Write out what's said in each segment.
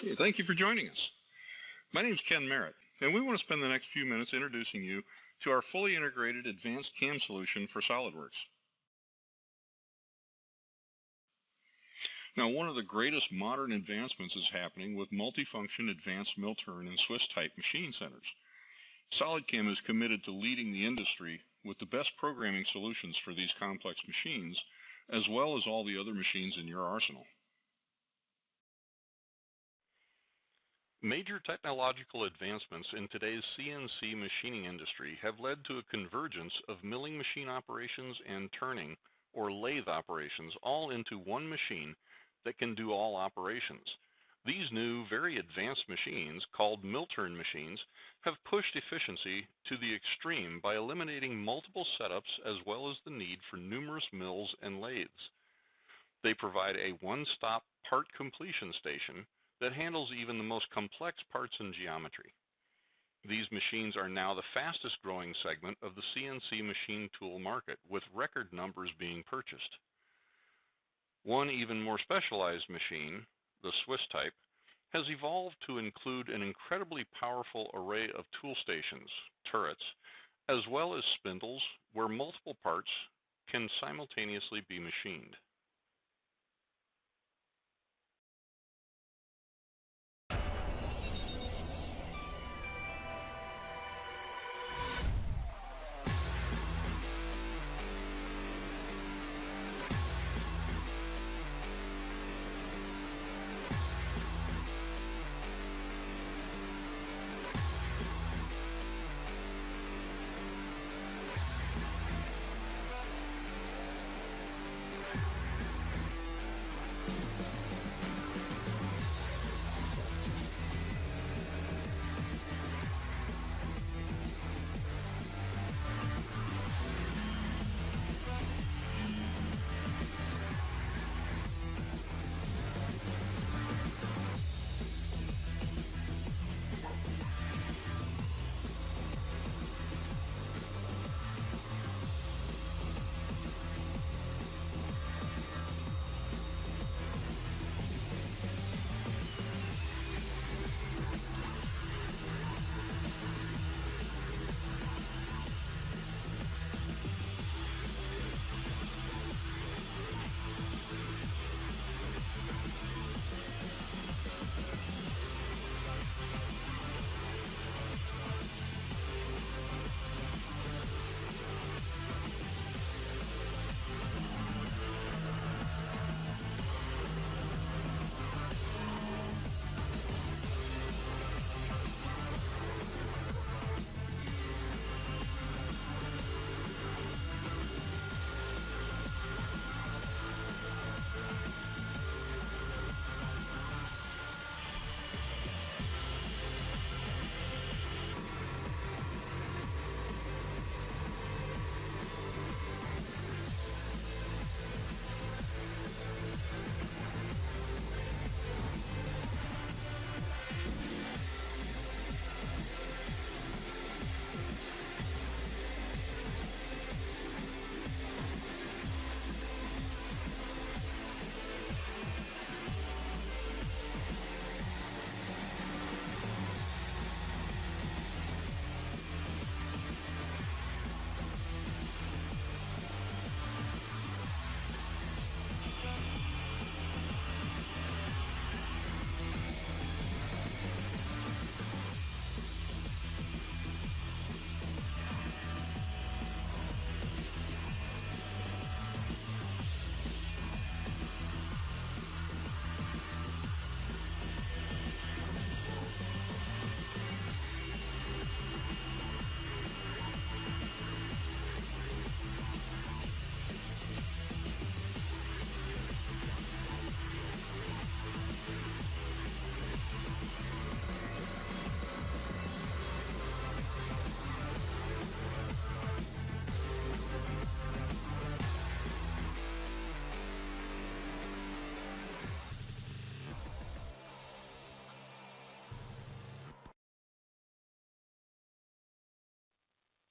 Hey, thank you for joining us. My name is Ken Merritt, and we want to spend the next few minutes introducing you to our fully integrated advanced CAM solution for SolidWorks. Now, one of the greatest modern advancements is happening with multifunction advanced mill turn and Swiss type machine centers. SolidCAM is committed to leading the industry with the best programming solutions for these complex machines, as well as all the other machines in your arsenal. Major technological advancements in today's CNC machining industry have led to a convergence of milling machine operations and turning, or lathe operations, all into one machine that can do all operations. These new, very advanced machines, called mill turn machines, have pushed efficiency to the extreme by eliminating multiple setups as well as the need for numerous mills and lathes. They provide a one-stop part completion station that handles even the most complex parts and geometry. These machines are now the fastest growing segment of the CNC machine tool market, with record numbers being purchased. One even more specialized machine, the Swiss type, has evolved to include an incredibly powerful array of tool stations, turrets, as well as spindles where multiple parts can simultaneously be machined.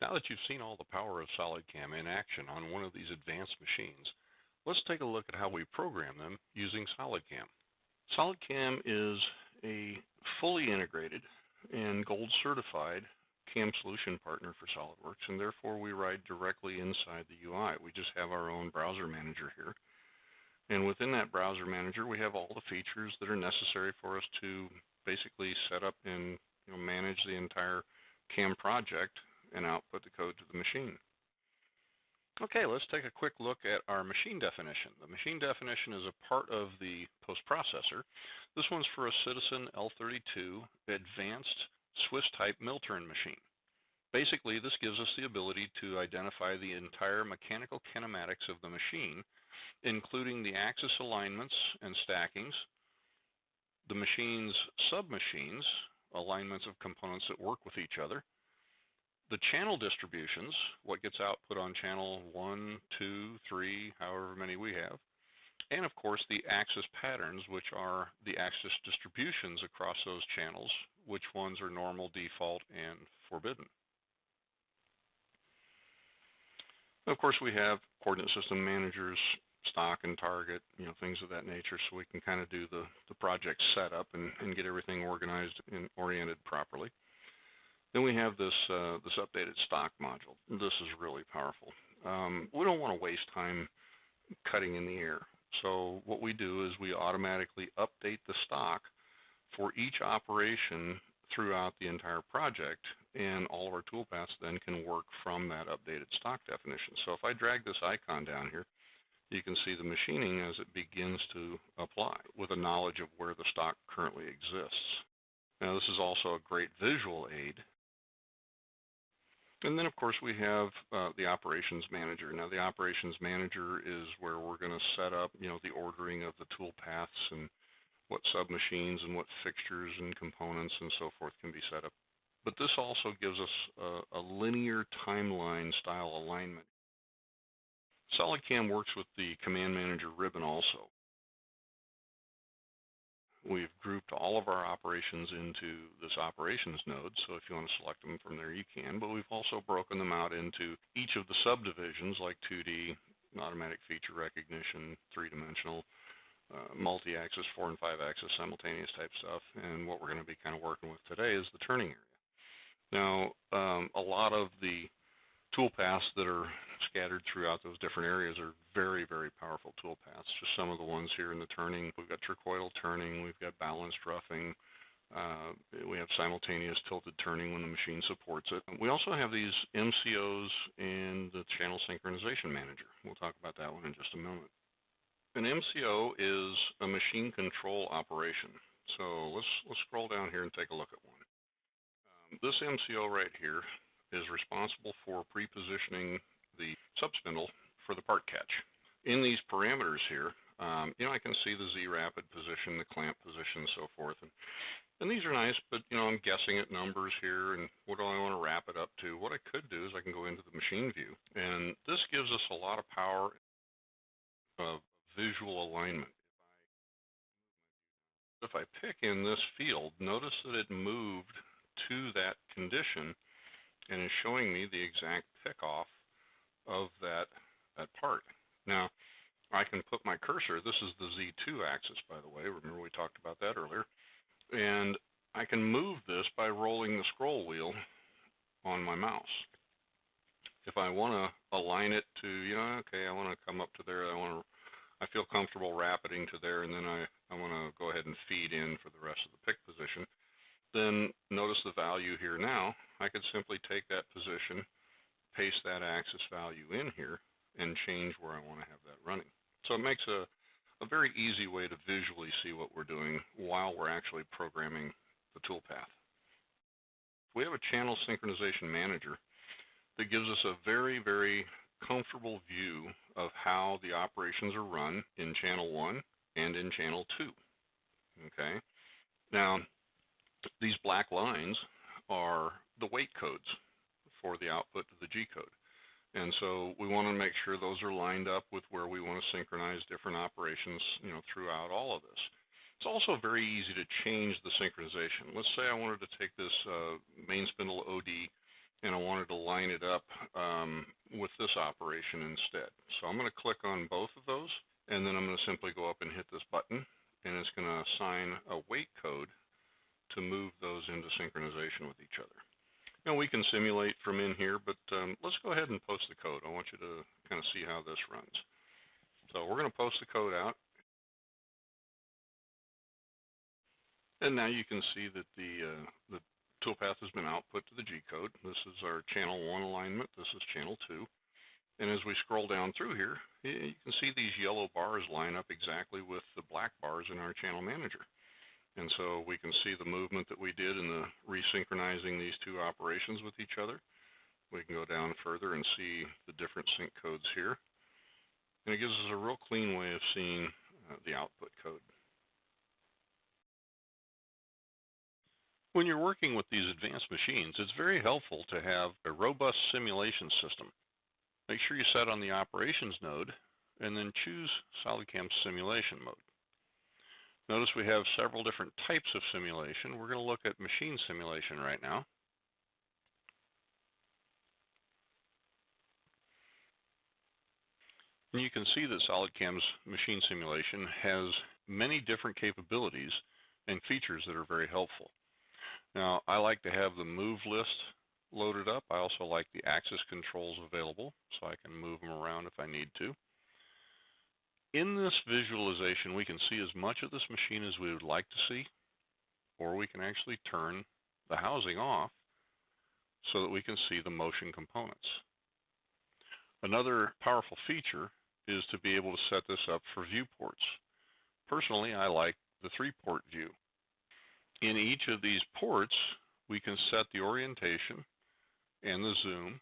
Now that you've seen all the power of SolidCAM in action on one of these advanced machines, let's take a look at how we program them using SolidCAM. SolidCAM is a fully integrated and gold certified CAM solution partner for SolidWorks, and therefore we ride directly inside the UI. We just have our own browser manager here. And within that browser manager, we have all the features that are necessary for us to basically set up and manage the entire CAM project and output the code to the machine. Okay, let's take a quick look at our machine definition. The machine definition is a part of the post-processor. This one's for a Citizen L32 advanced Swiss type mill turn machine. Basically, this gives us the ability to identify the entire mechanical kinematics of the machine, including the axis alignments and stackings, the machine's sub-machines, alignments of components that work with each other, the channel distributions, what gets output on channel 1, 2, 3, however many we have, and of course the axis patterns, which are the axis distributions across those channels, which ones are normal, default, and forbidden. Of course, we have coordinate system managers, stock and target, things of that nature, so we can kind of do the project setup and get everything organized and oriented properly. Then we have this updated stock module. This is really powerful. We don't want to waste time cutting in the air. So what we do is we automatically update the stock for each operation throughout the entire project, and all of our toolpaths then can work from that updated stock definition. So if I drag this icon down here, you can see the machining as it begins to apply with a knowledge of where the stock currently exists. Now this is also a great visual aid. And then of course we have the operations manager. Now the operations manager is where we're going to set up, the ordering of the tool paths and what sub-machines and what fixtures and components and so forth can be set up. But this also gives us a linear timeline style alignment. SolidCAM works with the command manager ribbon also. We've grouped all of our operations into this operations node, so if you want to select them from there you can, but we've also broken them out into each of the subdivisions like 2D, automatic feature recognition, three-dimensional, multi-axis, 4 and 5 axis simultaneous type stuff, and what we're going to be kind of working with today is the turning area. Now, a lot of the toolpaths that are scattered throughout those different areas are very, very powerful toolpaths. Just some of the ones here in the turning. We've got tricoidal turning, we've got balanced roughing, we have simultaneous tilted turning when the machine supports it. We also have these MCOs and the channel synchronization manager. We'll talk about that one in just a moment. An MCO is a machine control operation. So let's scroll down here and take a look at one. This MCO right here is responsible for pre-positioning the subspindle for the part catch. In these parameters here, I can see the Z-rapid position, the clamp position, and so forth. And these are nice, but I'm guessing at numbers here, and what do I want to wrap it up to? What I could do is I can go into the machine view, and this gives us a lot of power of visual alignment. If I pick in this field, notice that it moved to that condition and is showing me the exact pick-off of that part. Now, I can put my cursor, this is the Z2 axis, by the way, remember we talked about that earlier, and I can move this by rolling the scroll wheel on my mouse. If I want to align it to, okay, I want to come up to there, I feel comfortable rapiding to there, and then I want to go ahead and feed in for the rest of the pick position, then notice the value here now. I could simply take that position, paste that axis value in here, and change where I want to have that running. So it makes a very easy way to visually see what we're doing while we're actually programming the toolpath. We have a channel synchronization manager that gives us a very, very comfortable view of how the operations are run in channel 1 and in channel 2. Okay? Now, these black lines are the weight codes for the output to the G code. And so we want to make sure those are lined up with where we want to synchronize different operations, throughout all of this. It's also very easy to change the synchronization. Let's say I wanted to take this main spindle OD and I wanted to line it up with this operation instead. So I'm going to click on both of those, and then I'm going to simply go up and hit this button, and it's going to assign a weight code to move those into synchronization with each other. Now we can simulate from in here, but let's go ahead and post the code. I want you to kind of see how this runs. So we're going to post the code out. And now you can see that the toolpath has been output to the G-code. This is our channel 1 alignment. This is channel 2. And as we scroll down through here, you can see these yellow bars line up exactly with the black bars in our channel manager. And so we can see the movement that we did in the resynchronizing these two operations with each other. We can go down further and see the different sync codes here. And it gives us a real clean way of seeing the output code. When you're working with these advanced machines, it's very helpful to have a robust simulation system. Make sure you set on the operations node and then choose SolidCAM simulation mode. Notice we have several different types of simulation. We're going to look at machine simulation right now. And you can see that SolidCAM's machine simulation has many different capabilities and features that are very helpful. Now, I like to have the move list loaded up. I also like the axis controls available, so I can move them around if I need to. In this visualization, we can see as much of this machine as we would like to see, or we can actually turn the housing off so that we can see the motion components. Another powerful feature is to be able to set this up for viewports. Personally, I like the 3-port view. In each of these ports, we can set the orientation and the zoom.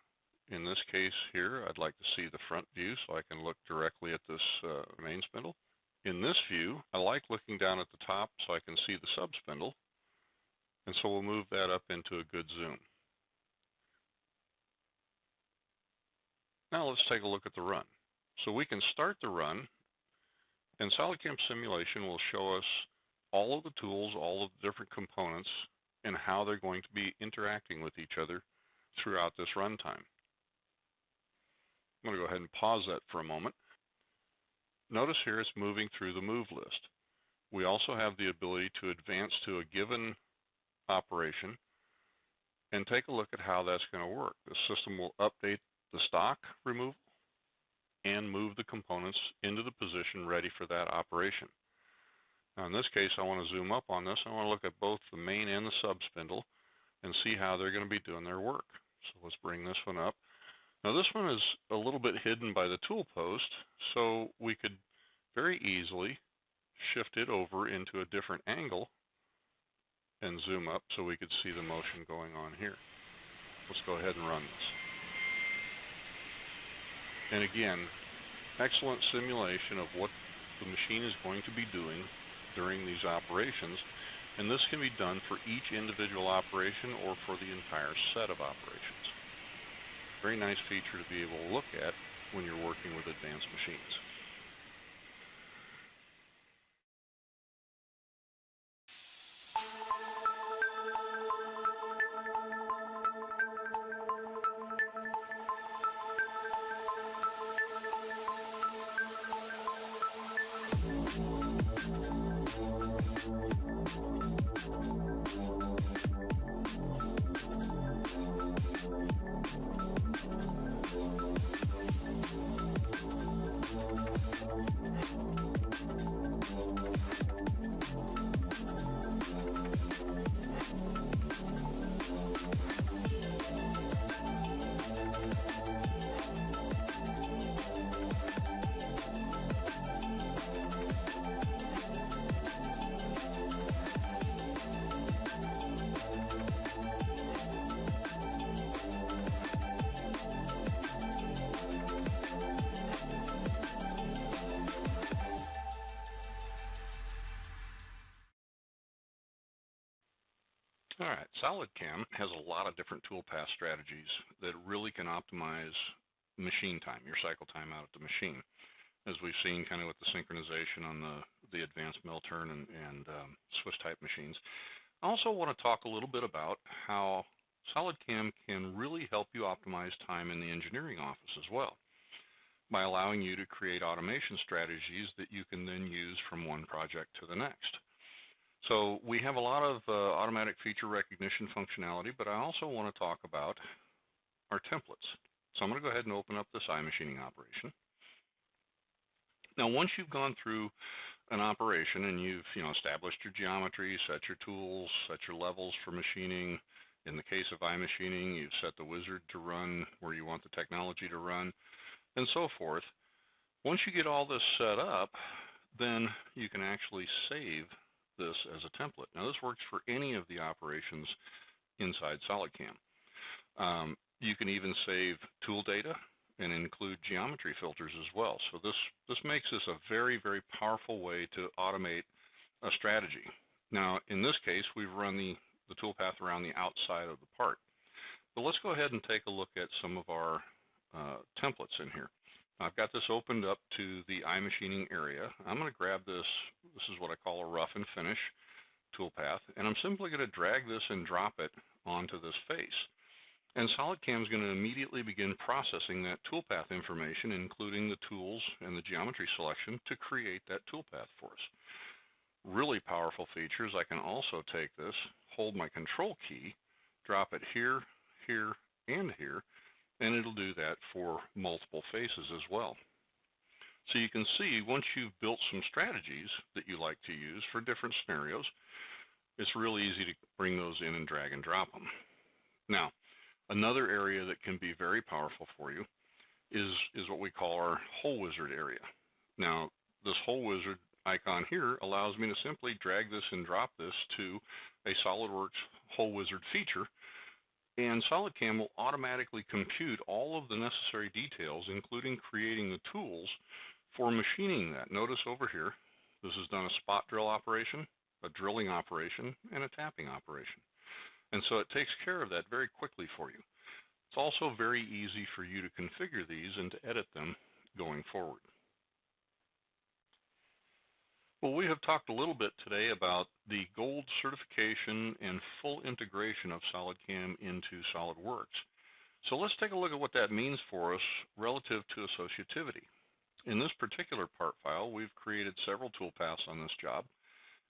In this case here, I'd like to see the front view so I can look directly at this main spindle. In this view, I like looking down at the top so I can see the sub-spindle, and so we'll move that up into a good zoom. Now let's take a look at the run. So we can start the run, and SolidCAM simulation will show us all of the tools, all of the different components, and how they're going to be interacting with each other throughout this runtime. I'm going to go ahead and pause that for a moment. Notice here it's moving through the move list. We also have the ability to advance to a given operation and take a look at how that's going to work. The system will update the stock removal and move the components into the position ready for that operation. Now in this case, I want to zoom up on this. I want to look at both the main and the sub spindle and see how they're going to be doing their work. So let's bring this one up. Now this one is a little bit hidden by the tool post, so we could very easily shift it over into a different angle and zoom up so we could see the motion going on here. Let's go ahead and run this. And again, excellent simulation of what the machine is going to be doing during these operations, and this can be done for each individual operation or for the entire set of operations. Very nice feature to be able to look at when you're working with advanced machines. All right, SolidCAM has a lot of different toolpath strategies that really can optimize machine time, your cycle time out at the machine, as we've seen kind of with the synchronization on the advanced mill turn and Swiss type machines. I also want to talk a little bit about how SolidCAM can really help you optimize time in the engineering office as well, by allowing you to create automation strategies that you can then use from one project to the next. So we have a lot of automatic feature recognition functionality, but I also want to talk about our templates. So I'm going to go ahead and open up this iMachining operation. Now, once you've gone through an operation and you've established your geometry, set your tools, set your levels for machining. In the case of iMachining, you've set the wizard to run where you want the technology to run, and so forth. Once you get all this set up, then you can actually save this as a template. Now, this works for any of the operations inside SolidCAM. You can even save tool data and include geometry filters as well. So this makes this a very, very powerful way to automate a strategy. Now, in this case, we've run the toolpath around the outside of the part. But let's go ahead and take a look at some of our templates in here. I've got this opened up to the iMachining area. I'm going to grab this. This is what I call a rough and finish toolpath, and I'm simply going to drag this and drop it onto this face. And SolidCAM is going to immediately begin processing that toolpath information, including the tools and the geometry selection, to create that toolpath for us. Really powerful features. I can also take this, hold my control key, drop it here, here, and here, and it'll do that for multiple faces as well. So you can see, once you've built some strategies that you like to use for different scenarios, it's really easy to bring those in and drag and drop them. Now, another area that can be very powerful for you is what we call our hole wizard area. Now, this hole wizard icon here allows me to simply drag this and drop this to a SolidWorks hole wizard feature, and SolidCAM will automatically compute all of the necessary details, including creating the tools for machining that. Notice over here, this has done a spot drill operation, a drilling operation, and a tapping operation. And so it takes care of that very quickly for you. It's also very easy for you to configure these and to edit them going forward. Well, we have talked a little bit today about the gold certification and full integration of SolidCAM into SolidWorks. So let's take a look at what that means for us relative to associativity. In this particular part file, we've created several toolpaths on this job,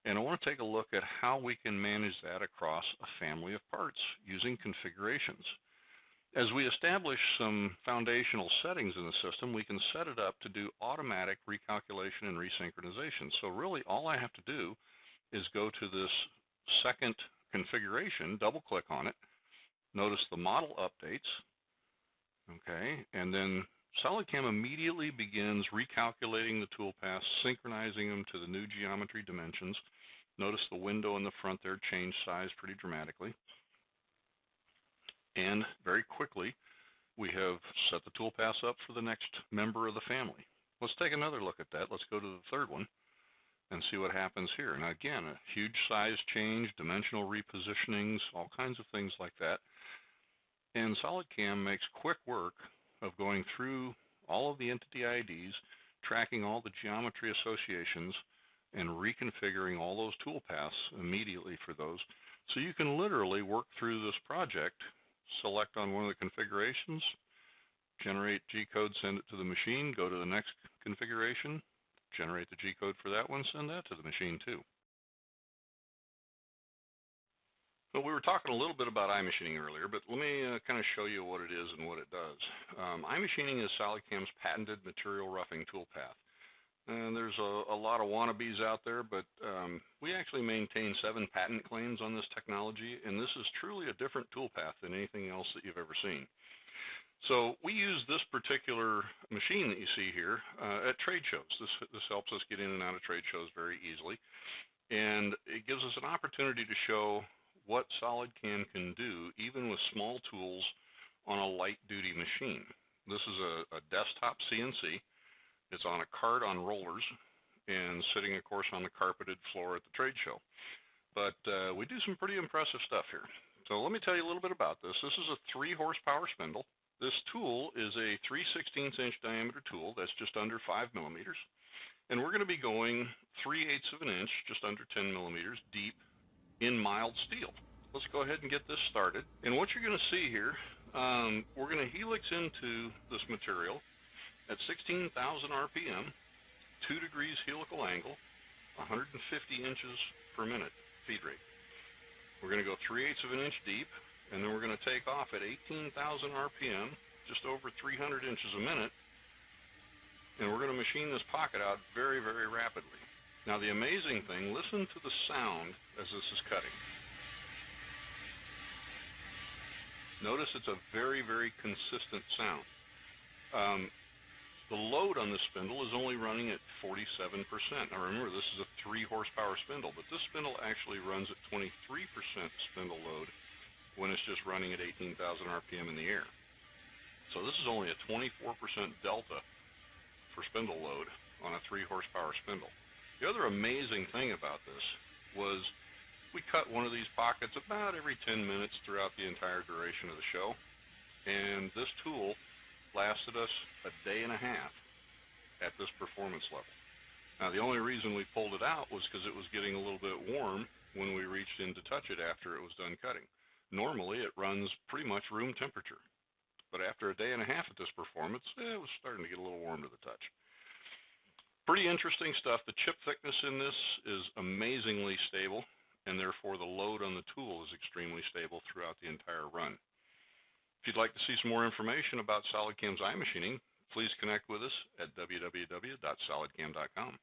and I want to take a look at how we can manage that across a family of parts using configurations. As we establish some foundational settings in the system, we can set it up to do automatic recalculation and resynchronization. So really all I have to do is go to this second configuration, double click on it, notice the model updates, okay, and then SolidCAM immediately begins recalculating the toolpaths, synchronizing them to the new geometry dimensions. Notice the window in the front there changed size pretty dramatically. And very quickly, we have set the toolpaths up for the next member of the family. Let's take another look at that. Let's go to the third one and see what happens here. Now again, a huge size change, dimensional repositionings, all kinds of things like that. And SolidCAM makes quick work of going through all of the entity IDs, tracking all the geometry associations, and reconfiguring all those toolpaths immediately for those. So you can literally work through this project, select on one of the configurations, generate G-code, send it to the machine, go to the next configuration, generate the G-code for that one, send that to the machine too. Well, we were talking a little bit about iMachining earlier, but let me kind of show you what it is and what it does. iMachining is SolidCAM's patented material roughing toolpath. And there's a lot of wannabes out there, but we actually maintain 7 patent claims on this technology, and this is truly a different toolpath than anything else that you've ever seen. So we use this particular machine that you see here at trade shows. This helps us get in and out of trade shows very easily, and it gives us an opportunity to show what SolidCAM can do even with small tools on a light-duty machine. This is a desktop CNC. It's on a cart on rollers and sitting, of course, on the carpeted floor at the trade show. But we do some pretty impressive stuff here. So let me tell you a little bit about this. This is a 3 horsepower spindle. This tool is a 3/16 inch diameter tool that's just under 5 millimeters. And we're going to be going 3/8 of an inch, just under 10 millimeters deep in mild steel. Let's go ahead and get this started. And what you're going to see here, we're going to helix into this material at 16,000 RPM, 2 degrees helical angle, 150 inches per minute feed rate. We're going to go 3/8 of an inch deep, and then we're going to take off at 18,000 RPM, just over 300 inches a minute, and we're going to machine this pocket out very, very rapidly. Now the amazing thing, listen to the sound as this is cutting. Notice it's a very, very consistent sound. The load on this spindle is only running at 47%. Now remember, this is a 3 horsepower spindle, but this spindle actually runs at 23% spindle load when it's just running at 18,000 RPM in the air. So this is only a 24% delta for spindle load on a 3 horsepower spindle. The other amazing thing about this was we cut one of these pockets about every 10 minutes throughout the entire duration of the show, and this tool lasted us a day and a half at this performance level. Now the only reason we pulled it out was because it was getting a little bit warm when we reached in to touch it after it was done cutting. Normally it runs pretty much room temperature, but after a day and a half at this performance, it was starting to get a little warm to the touch. Pretty interesting stuff. The chip thickness in this is amazingly stable, and therefore the load on the tool is extremely stable throughout the entire run. If you'd like to see some more information about SolidCAM's iMachining, please connect with us at www.solidcam.com.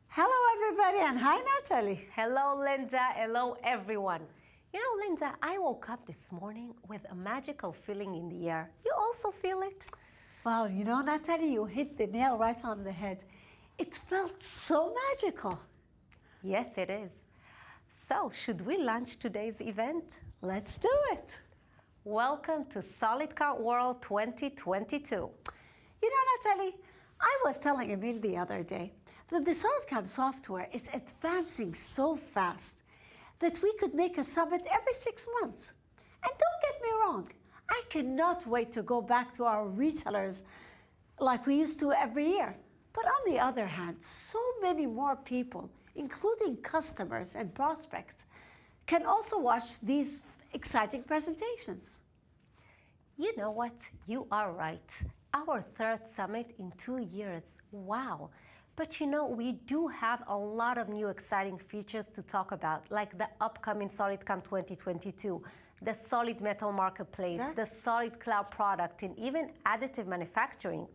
Hello everybody, and hi Natalie. Hello Linda, hello everyone. You know Linda, I woke up this morning with a magical feeling in the air. You also feel it? Wow, you know Natalie, you hit the nail right on the head. It felt so magical. Yes, it is. So, should we launch today's event? Let's do it. Welcome to SolidCAM World 2022. You know Natalie, I was telling Emil the other day that the SolidCAM software is advancing so fast that we could make a summit every 6 months. And don't get me wrong, I cannot wait to go back to our resellers like we used to every year. But on the other hand, so many more people, including customers and prospects, can also watch these exciting presentations. You know what? You are right. Our 3rd summit in 2 years. Wow. But you know, we do have a lot of new exciting features to talk about, like the upcoming SolidCAM 2022, the Solid Metal Marketplace, the SolidCloud product, and even additive manufacturing.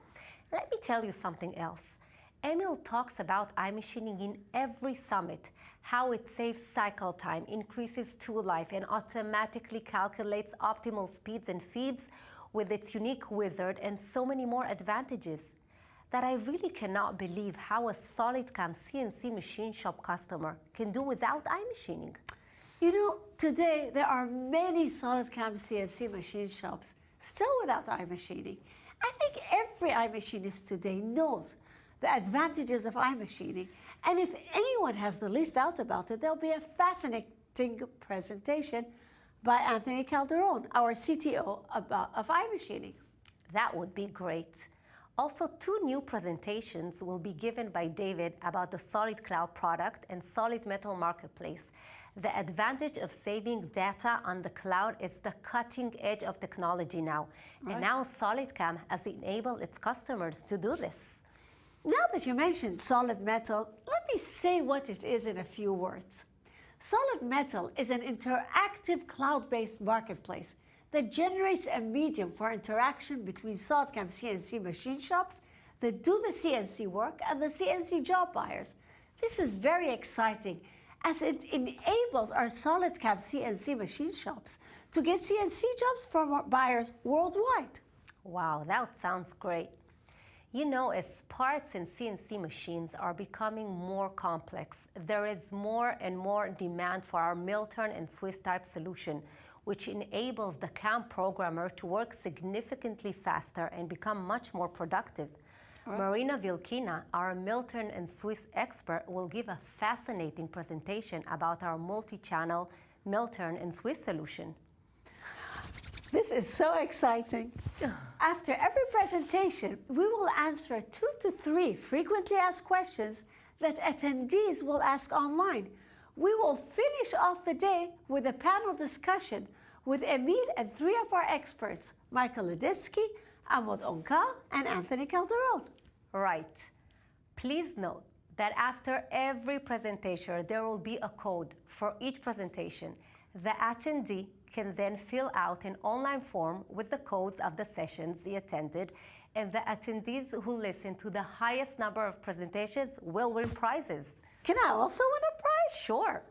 Let me tell you something else. Emil talks about iMachining in every summit, how it saves cycle time, increases tool life, and automatically calculates optimal speeds and feeds with its unique wizard and so many more advantages that I really cannot believe how a SolidCAM CNC machine shop customer can do without iMachining. You know, today there are many SolidCAM CNC machine shops still without iMachining. I think every iMachinist today knows the advantages of iMachining, and if anyone has the least doubt about it, there'll be a fascinating presentation by Anthony Calderon, our CTO of iMachining. That would be great. Also, 2 new presentations will be given by David about the SolidCloud product and Solid Metal Marketplace. The advantage of saving data on the cloud is the cutting edge of technology now. Right. And now SolidCAM has enabled its customers to do this. Now that you mentioned Solid Metal, let me say what it is in a few words. Solid Metal is an interactive cloud-based marketplace that generates a medium for interaction between SolidCAM CNC machine shops that do the CNC work and the CNC job buyers. This is very exciting as it enables our SolidCAM CNC machine shops to get CNC jobs from our buyers worldwide. Wow, that sounds great. You know, as parts in CNC machines are becoming more complex, there is more and more demand for our mill-turn and Swiss type solution, which enables the CAM programmer to work significantly faster and become much more productive. Right. Marina Vilkina, our mill-turn and Swiss expert, will give a fascinating presentation about our multi-channel mill-turn and Swiss solution. This is so exciting. After every presentation, we will answer 2 to 3 frequently asked questions that attendees will ask online. We will finish off the day with a panel discussion with Emil and 3 of our experts, Michael Leditsky, Amod Onkar, and Anthony Calderon. Right. Please note that after every presentation, there will be a code for each presentation. The attendee can then fill out an online form with the codes of the sessions he attended, and the attendees who listen to the highest number of presentations will win prizes. Can I also win a prize? Sure.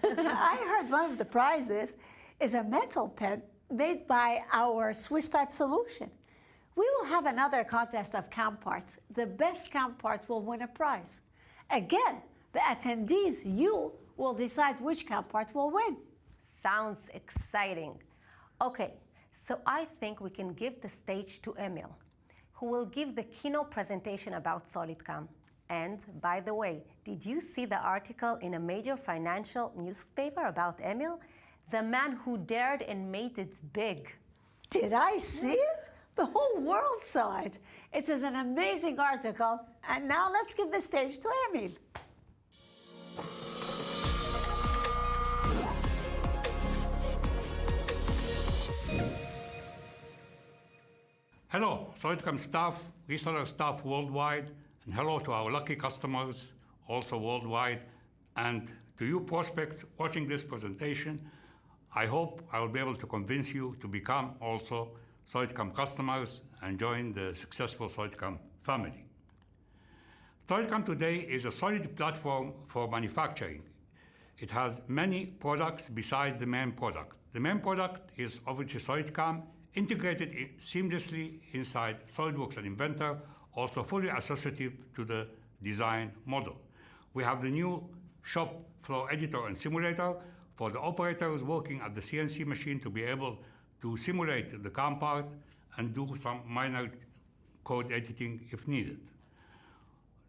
I heard one of the prizes is a metal pen made by our Swiss type solution. We will have another contest of CAM parts. The best CAM part will win a prize. Again, the attendees, you, will decide which CAM part will win. Sounds exciting. Okay, so I think we can give the stage to Emil, who will give the keynote presentation about SolidCAM. And by the way, did you see the article in a major financial newspaper about Emil? The man who dared and made it big. Did I see it? The whole world saw it. It is an amazing article. And now let's give the stage to Emil. Hello, SolidCAM staff, Reseller staff worldwide, and hello to our lucky customers, also worldwide, and to you prospects watching this presentation. I hope I will be able to convince you to become also SolidCAM customers and join the successful SolidCAM family. SolidCAM today is a solid platform for manufacturing. It has many products besides the main product. The main product is obviously SolidCAM, integrated seamlessly inside SolidWorks and Inventor, also fully associative to the design model. We have the new shop floor editor and simulator for the operators working at the CNC machine to be able to simulate the CAM part and do some minor code editing if needed.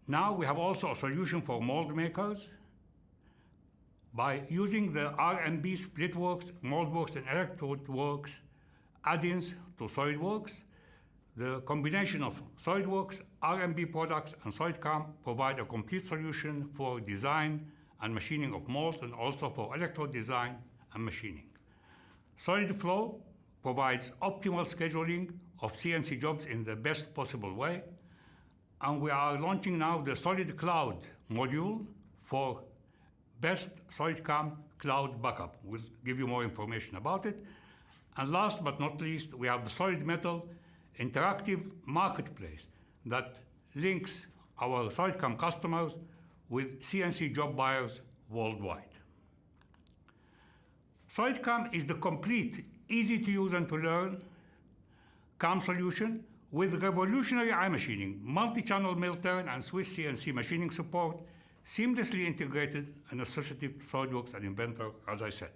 Now we have also a solution for mold makers. By using the RMB SplitWorks, MoldWorks, and ElectrodeWorks add-ins to SolidWorks, the combination of SolidWorks, RMB products, and SolidCAM provide a complete solution for design and machining of molds and also for electrode design and machining. SolidFlow provides optimal scheduling of CNC jobs in the best possible way, and we are launching now the SolidCloud module for best SolidCAM cloud backup. We'll give you more information about it. And last but not least, we have the Solid Metal interactive marketplace that links our SolidCAM customers with CNC job buyers worldwide. SolidCAM is the complete, easy to use and to learn CAM solution with revolutionary iMachining, multi-channel mill turn and Swiss CNC machining support, seamlessly integrated and associative to SolidWorks and Inventor, as I said.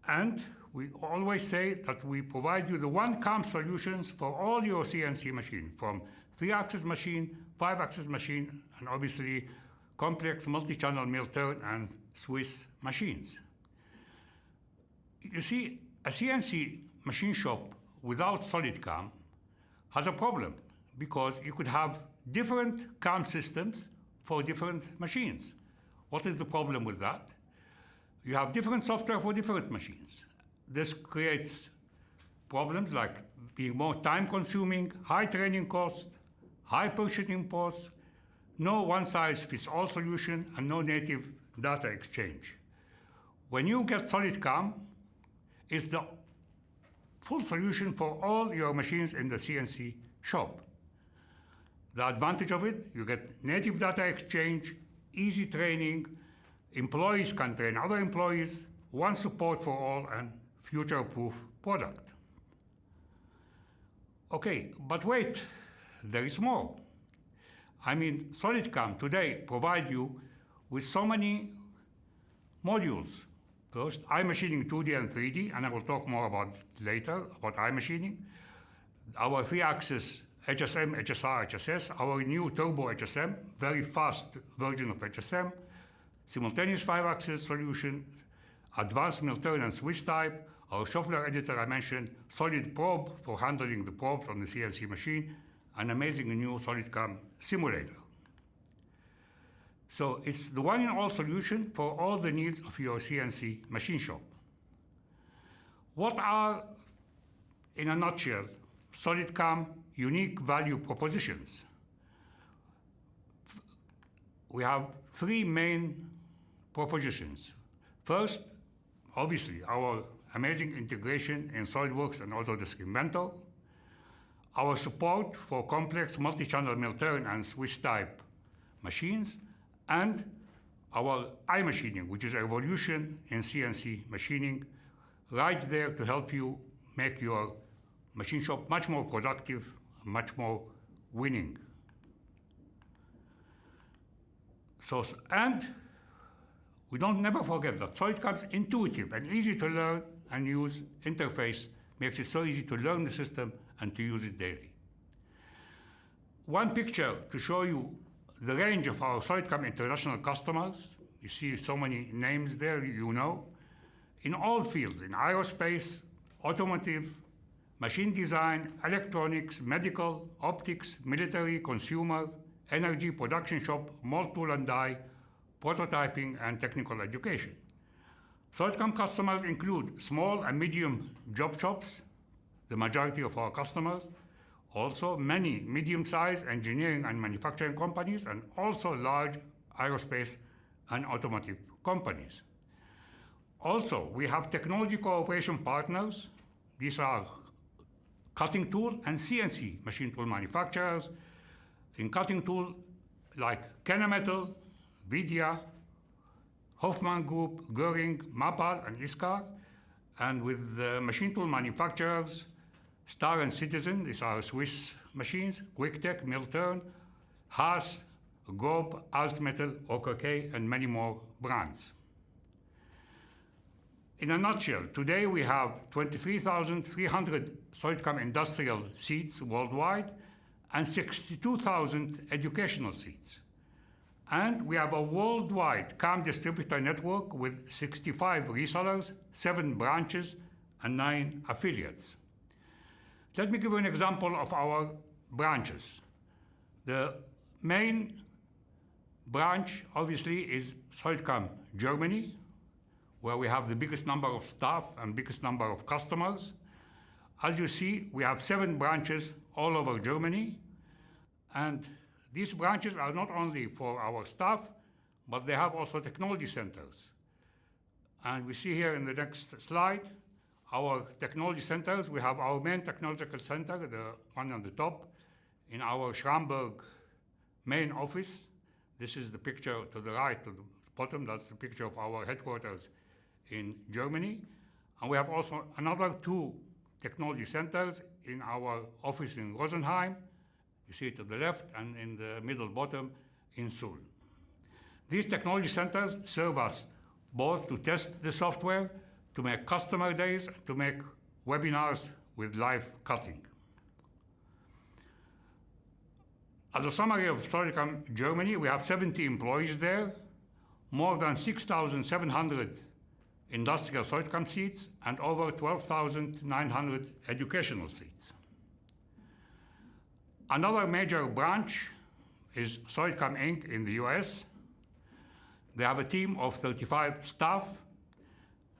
And we always say that we provide you the one CAM solutions for all your CNC machine, from 3-axis machine, 5-axis machine, and obviously complex multi-channel mill turn and Swiss machines. You see, a CNC machine shop without SolidCAM has a problem because you could have different CAM systems for different machines. What is the problem with that? You have different software for different machines. This creates problems like being more time-consuming, high training costs, high purchasing costs, no one-size-fits-all solution, and no native data exchange. When you get SolidCAM, it's the full solution for all your machines in the CNC shop. The advantage of it, you get native data exchange, easy training, employees can train other employees, one support for all, and future-proof product. Okay, but wait, there is more. I mean, SolidCAM today provide you with so many modules. First, iMachining 2D and 3D, and I will talk more about it later, about iMachining. Our 3-axis HSM, HSR, HSS, our new Turbo HSM, very fast version of HSM, simultaneous 5-axis solution, advanced mill turn and Swiss type, our shop floor editor I mentioned, Solid Probe for handling the probes on the CNC machine, an amazing new SolidCAM simulator. So it's the one-in-all solution for all the needs of your CNC machine shop. What are, in a nutshell, SolidCAM unique value propositions? We have three main propositions. First, obviously, our amazing integration in SolidWorks and Autodesk Inventor, our support for complex multi-channel mill-turn and Swiss-type machines, and our iMachining, which is a revolution in CNC machining, right there to help you make your machine shop much more productive, much more winning. And we don't never forget that SolidCAM's intuitive and easy to learn and use interface makes it so easy to learn the system and to use it daily. One picture to show you the range of our SolidCAM international customers. You see so many names there, you know, in all fields, in aerospace, automotive, machine design, electronics, medical, optics, military, consumer, energy, production shop, mold tool and die, prototyping, and technical education. SolidCAM customers include small and medium job shops, the majority of our customers, also many medium-sized engineering and manufacturing companies, and also large aerospace and automotive companies. Also, we have technology cooperation partners. These are cutting tool and CNC machine tool manufacturers. In cutting tool, like Kennametal, Vidya, Hoffman Group, Göring, Mapal, and Iskar. And with the machine tool manufacturers, Star and Citizen, these are Swiss machines, QuickTech, Milturn, Haas, Gob, Alsmetal, OKK, and many more brands. In a nutshell, today we have 23,300 SolidCAM industrial seats worldwide and 62,000 educational seats. And we have a worldwide CAM distributor network with 65 resellers, 7 branches, and 9 affiliates. Let me give you an example of our branches. The main branch, obviously, is SolidCAM Germany, where we have the biggest number of staff and biggest number of customers. As you see, we have 7 branches all over Germany, and these branches are not only for our staff, but they have also technology centers. And we see here in the next slide, our technology centers. We have our main technological center, the one on the top, in our Schramberg main office. This is the picture to the right, to the bottom. That's the picture of our headquarters in Germany. And we have also another 2 technology centers in our office in Rosenheim. You see it to the left, and in the middle bottom in Suhl. These technology centers serve us both to test the software, to make customer days, to make webinars with live cutting. As a summary of SolidCAM Germany, we have 70 employees there, more than 6,700 industrial SolidCAM seats, and over 12,900 educational seats. Another major branch is SolidCAM Inc. in the US. They have a team of 35 staff,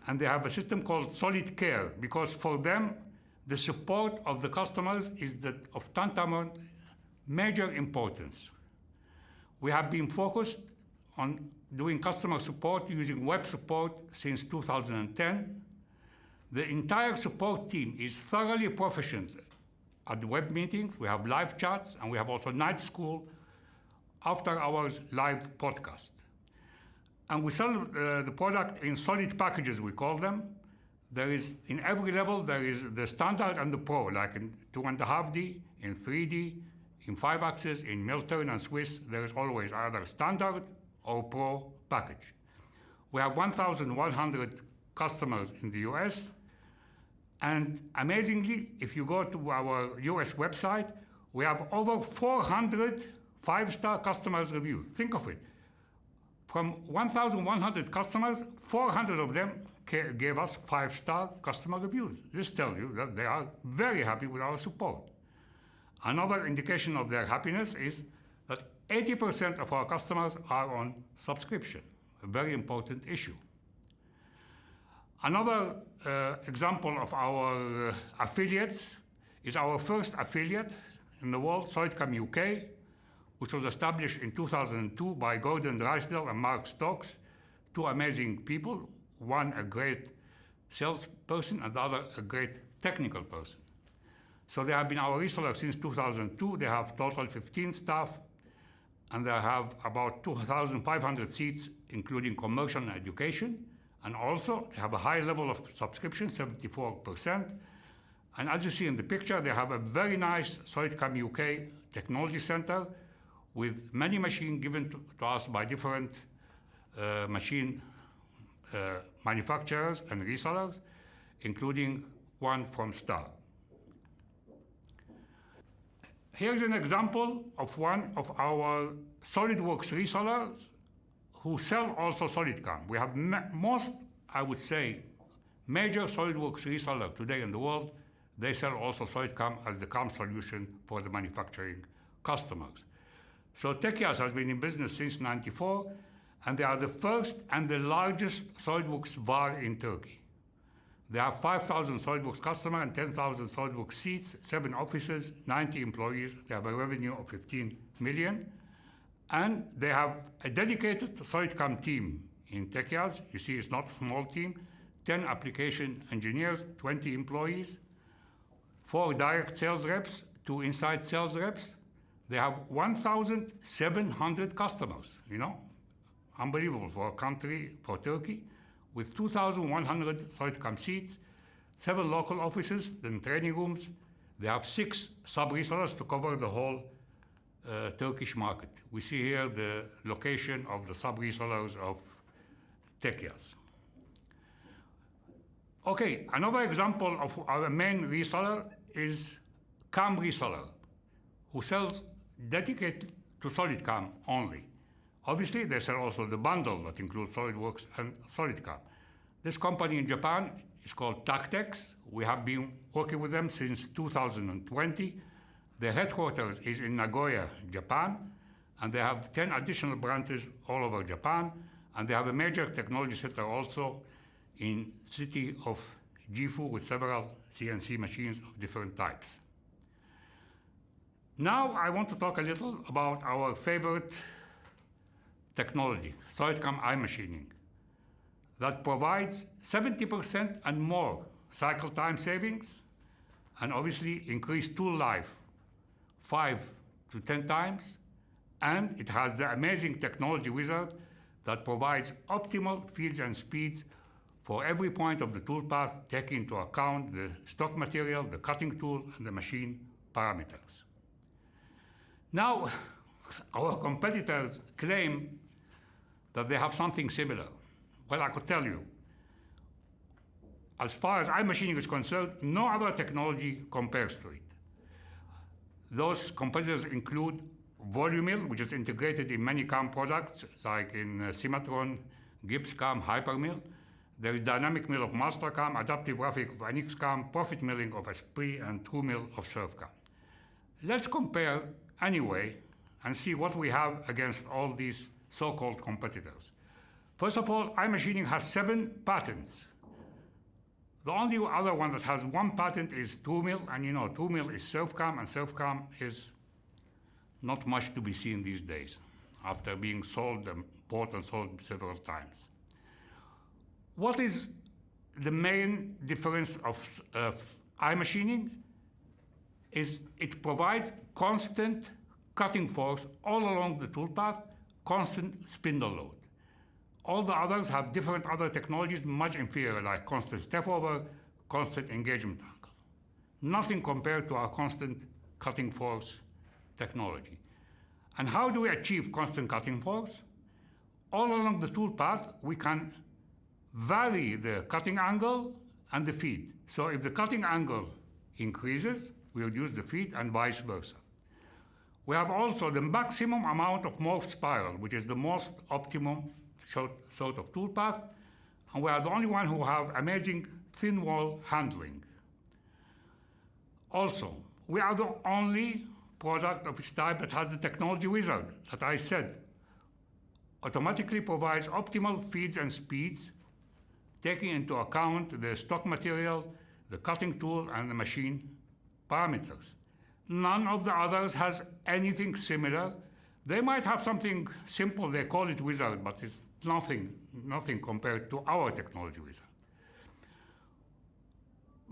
and they have a system called SolidCare, because for them, the support of the customers is of tantamount major importance. We have been focused on doing customer support using web support since 2010. The entire support team is thoroughly proficient at web meetings. We have live chats, and we have also night school, after hours live podcast. And we sell the product in solid packages, we call them. There is, in every level, there is the standard and the pro, like in 2.5D, in 3D, in 5-axis, in Milturn and Swiss. There is always either standard or pro package. We have 1,100 customers in the US. And amazingly, if you go to our US website, we have over 400 5-star customers reviews. Think of it. From 1,100 customers, 400 of them gave us 5-star customer reviews. This tells you that they are very happy with our support. Another indication of their happiness is that 80% of our customers are on subscription, a very important issue. Another example of our affiliates is our first affiliate in the world, SolidCAM UK, which was established in 2002 by Gordon Drysdale and Mark Stokes, two amazing people, one a great salesperson and the other a great technical person. So they have been our reseller since 2002. They have total 15 staff, and they have about 2,500 seats, including commercial and education. And also, they have a high level of subscription, 74%. And as you see in the picture, they have a very nice SolidCAM UK technology center with many machines given to us by different machine manufacturers and resellers, including one from Star. Here's an example of one of our SolidWorks resellers who sell also SolidCAM. We have most, I would say, major SolidWorks resellers today in the world. They sell also SolidCAM as the CAM solution for the manufacturing customers. So Tekias has been in business since '94, and they are the first and the largest SolidWorks VAR in Turkey. They have 5,000 SolidWorks customers and 10,000 SolidWorks seats, 7 offices, 90 employees. They have a revenue of 15 million. And they have a dedicated SolidCAM team in Tekias. You see, it's not a small team. 10 application engineers, 20 employees, 4 direct sales reps, 2 inside sales reps. They have 1,700 customers, you know, unbelievable for a country, for Turkey, with 2,100 SolidCAM seats, 7 local offices and training rooms. They have 6 sub-resellers to cover the whole Turkish market. We see here the location of the sub-resellers of Tekias. Okay, another example of our main reseller is CAM Reseller, who sells dedicated to SolidCAM only. Obviously, they sell also the bundle that includes SolidWorks and SolidCAM. This company in Japan is called Tactex. We have been working with them since 2020. Their headquarters is in Nagoya, Japan, and they have 10 additional branches all over Japan, and they have a major technology center also in the city of Gifu with several CNC machines of different types. Now I want to talk a little about our favorite technology, SolidCAM iMachining, that provides 70% and more cycle time savings, and obviously increased tool life 5 to 10 times, and it has the amazing technology wizard that provides optimal feeds and speeds for every point of the toolpath, taking into account the stock material, the cutting tool, and the machine parameters. Now, our competitors claim that they have something similar. Well, I could tell you, as far as iMachining is concerned, no other technology compares to it. Those competitors include Volumill, which is integrated in many CAM products, like in Cimatron, GipsCAM, Hypermill. There is Dynamic Mill of MasterCAM, Adaptive Graphic of NXCAM, Profit Milling of Esprit, and TrueMill of SurfCAM. Let's compare anyway and see what we have against all these so-called competitors. First of all, iMachining has 7 patents. The only other one that has 1 patent is TrueMill, and you know, TrueMill is SurfCAM, and SurfCAM is not much to be seen these days after being sold and bought and sold several times. What is the main difference of iMachining? Is it provides constant cutting force all along the toolpath, constant spindle load. All the others have different other technologies, much inferior, like constant step over, constant engagement angle. Nothing compared to our constant cutting force technology. And how do we achieve constant cutting force? All along the toolpath, we can vary the cutting angle and the feed. So if the cutting angle increases, we reduce the feed, and vice versa. We have also the maximum amount of morph spiral, which is the most optimum sort of toolpath, and we are the only one who have amazing thin wall handling. Also, we are the only product of its type that has the technology wizard that I said. Automatically provides optimal feeds and speeds, taking into account the stock material, the cutting tool, and the machine parameters. None of the others has anything similar. They might have something simple, they call it wizard, but it's nothing compared to our technology wizard.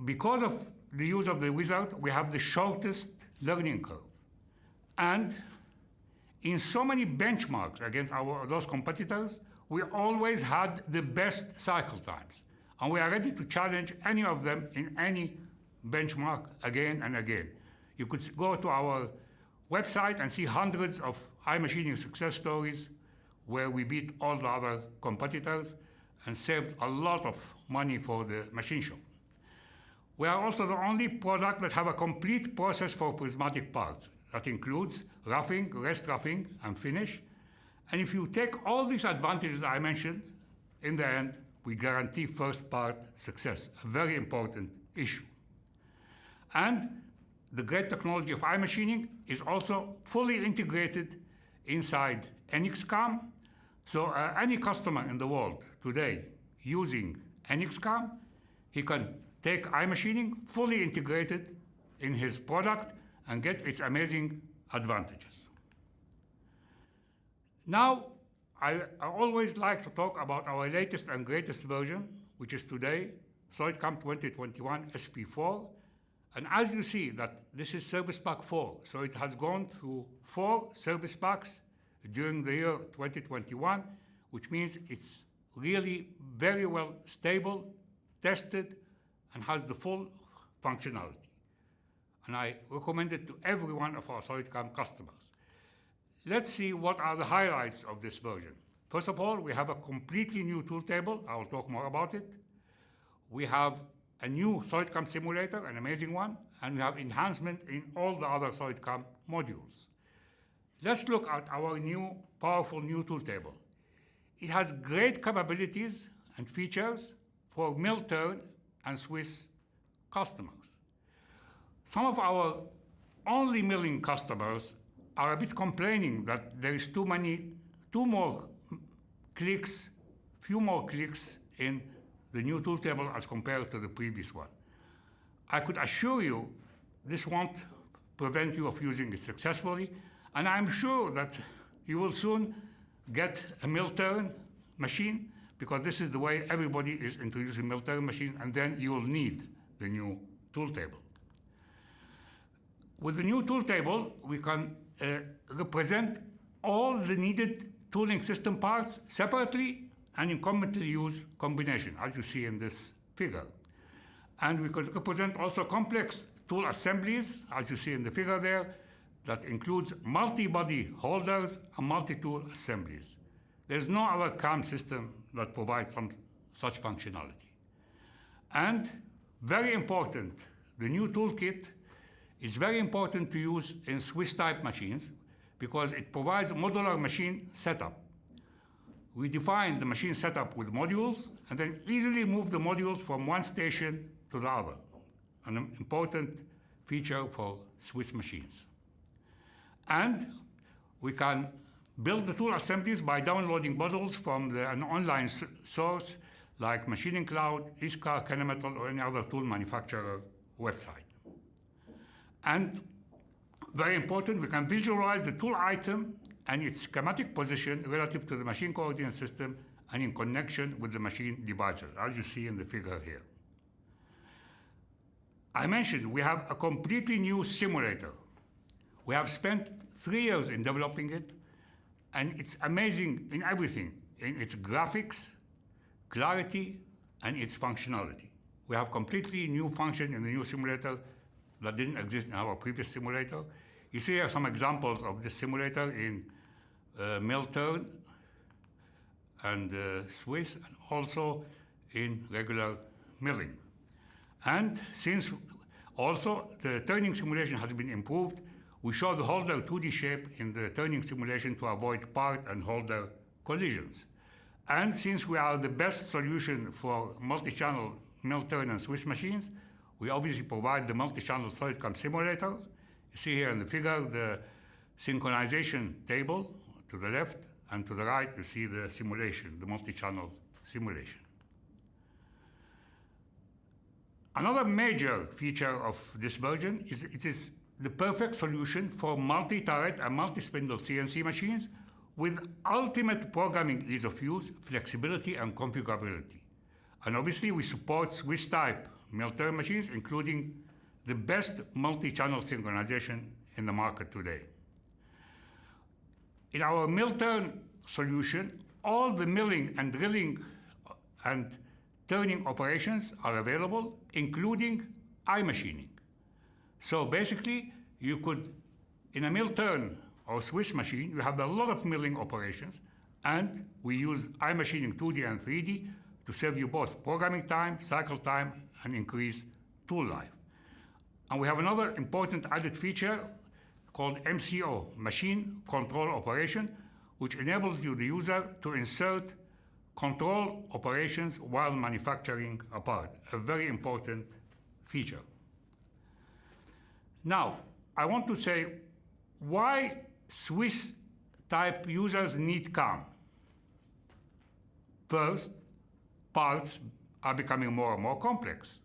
Because of the use of the wizard, we have the shortest learning curve. And in so many benchmarks against those competitors, we always had the best cycle times. And we are ready to challenge any of them in any benchmark again and again. You could go to our website and see hundreds of iMachining success stories where we beat all the other competitors and saved a lot of money for the machine shop. We are also the only product that have a complete process for prismatic parts. That includes roughing, rest roughing, and finish. And if you take all these advantages I mentioned, in the end, we guarantee first part success, a very important issue. And the great technology of iMachining is also fully integrated inside NXCAM. So any customer in the world today using NXCAM, he can take iMachining fully integrated in his product and get its amazing advantages. Now, I always like to talk about our latest and greatest version, which is today, SolidCAM 2021 SP4. And as you see, that this is Service Pack 4. So it has gone through 4 service packs during the year 2021, which means it's really very well stable, tested, and has the full functionality. And I recommend it to every one of our SolidCAM customers. Let's see what are the highlights of this version. First of all, we have a completely new tool table. I will talk more about it. We have a new SolidCAM simulator, an amazing one, and we have enhancement in all the other SolidCAM modules. Let's look at our new, powerful new tool table. It has great capabilities and features for mill turn and Swiss customers. Some of our only milling customers are a bit complaining that there is few more clicks in the new tool table as compared to the previous one. I could assure you this won't prevent you of using it successfully, and I'm sure that you will soon get a mill turn machine, because this is the way everybody is introducing mill turn machines, and then you will need the new tool table. With the new tool table, we can represent all the needed tooling system parts separately and in commonly used combination, as you see in this figure. And we could represent also complex tool assemblies, as you see in the figure there, that includes multi-body holders and multi-tool assemblies. There's no other CAM system that provides such functionality. And very important, the new toolkit is very important to use in Swiss-type machines because it provides a modular machine setup. We define the machine setup with modules and then easily move the modules from one station to the other, an important feature for Swiss machines. And we can build the tool assemblies by downloading modules from an online source like Machining Cloud, ISCAR, Kennemetal, or any other tool manufacturer website. And very important, we can visualize the tool item and its schematic position relative to the machine coordinate system and in connection with the machine devices, as you see in the figure here. I mentioned we have a completely new simulator. We have spent 3 years in developing it, and it's amazing in everything, in its graphics, clarity, and its functionality. We have completely new function in the new simulator that didn't exist in our previous simulator. You see here some examples of this simulator in mill turn and Swiss, and also in regular milling. And since also the turning simulation has been improved, we show the holder 2D shape in the turning simulation to avoid part and holder collisions. And since we are the best solution for multi-channel mill turn and Swiss machines, we obviously provide the multi-channel SolidCAM simulator You see here in the figure the synchronization table to the left, and to the right you see the simulation, the multi-channel simulation. Another major feature of this version is it is the perfect solution for multi-turret and multi-spindle CNC machines with ultimate programming ease of use, flexibility, and configurability. And obviously we support Swiss-type mill-turn machines, including the best multi-channel synchronization in the market today. In our mill-turn solution, all the milling and drilling and turning operations are available, including iMachining. So basically, you could, in a mill-turn or Swiss machine, you have a lot of milling operations, and we use iMachining 2D and 3D to save you both programming time, cycle time, and increase tool life. And we have another important added feature called MCO, Machine Control Operation, which enables you, the user, to insert control operations while manufacturing a part, a very important feature. Now, I want to say why Swiss-type users need CAM. First, parts are becoming more and more complex.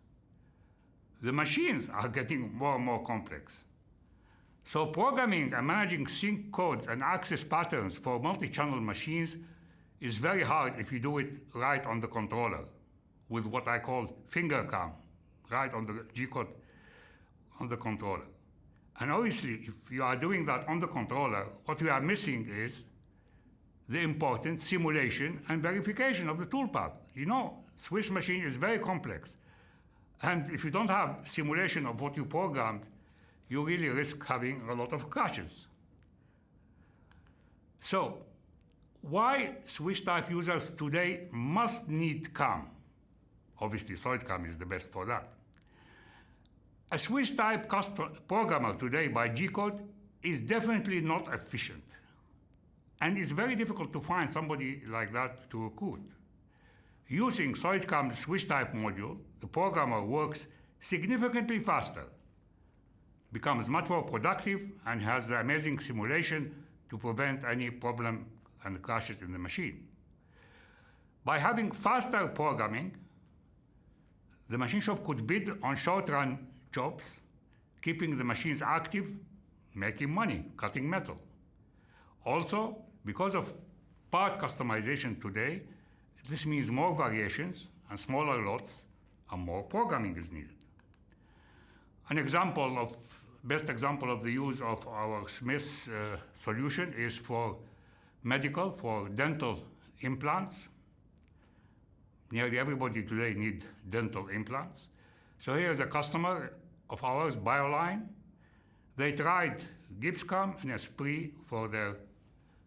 The machines are getting more and more complex. So programming and managing sync codes and access patterns for multi-channel machines is very hard if you do it right on the controller with what I call finger CAM, right on the G-code on the controller. And obviously, if you are doing that on the controller, what you are missing is the important simulation and verification of the toolpath. You know, Swiss machine is very complex. And if you don't have simulation of what you programmed, you really risk having a lot of crashes. So, why Swiss-type users today must need CAM? Obviously, SolidCAM is the best for that. A Swiss-type programmer today by G-code is definitely not efficient. And it's very difficult to find somebody like that to recruit. Using SolidCAM's Swiss-type module, the programmer works significantly faster, becomes much more productive, and has the amazing simulation to prevent any problem and crashes in the machine. By having faster programming, the machine shop could bid on short-run jobs, keeping the machines active, making money, cutting metal. Also, because of part customization today, this means more variations and smaller lots, and more programming is needed. Best example of the use of our Smith solution is for medical, for dental implants. Nearly everybody today needs dental implants. So here's a customer of ours, Bioline. They tried GipsCAM and Esprit for their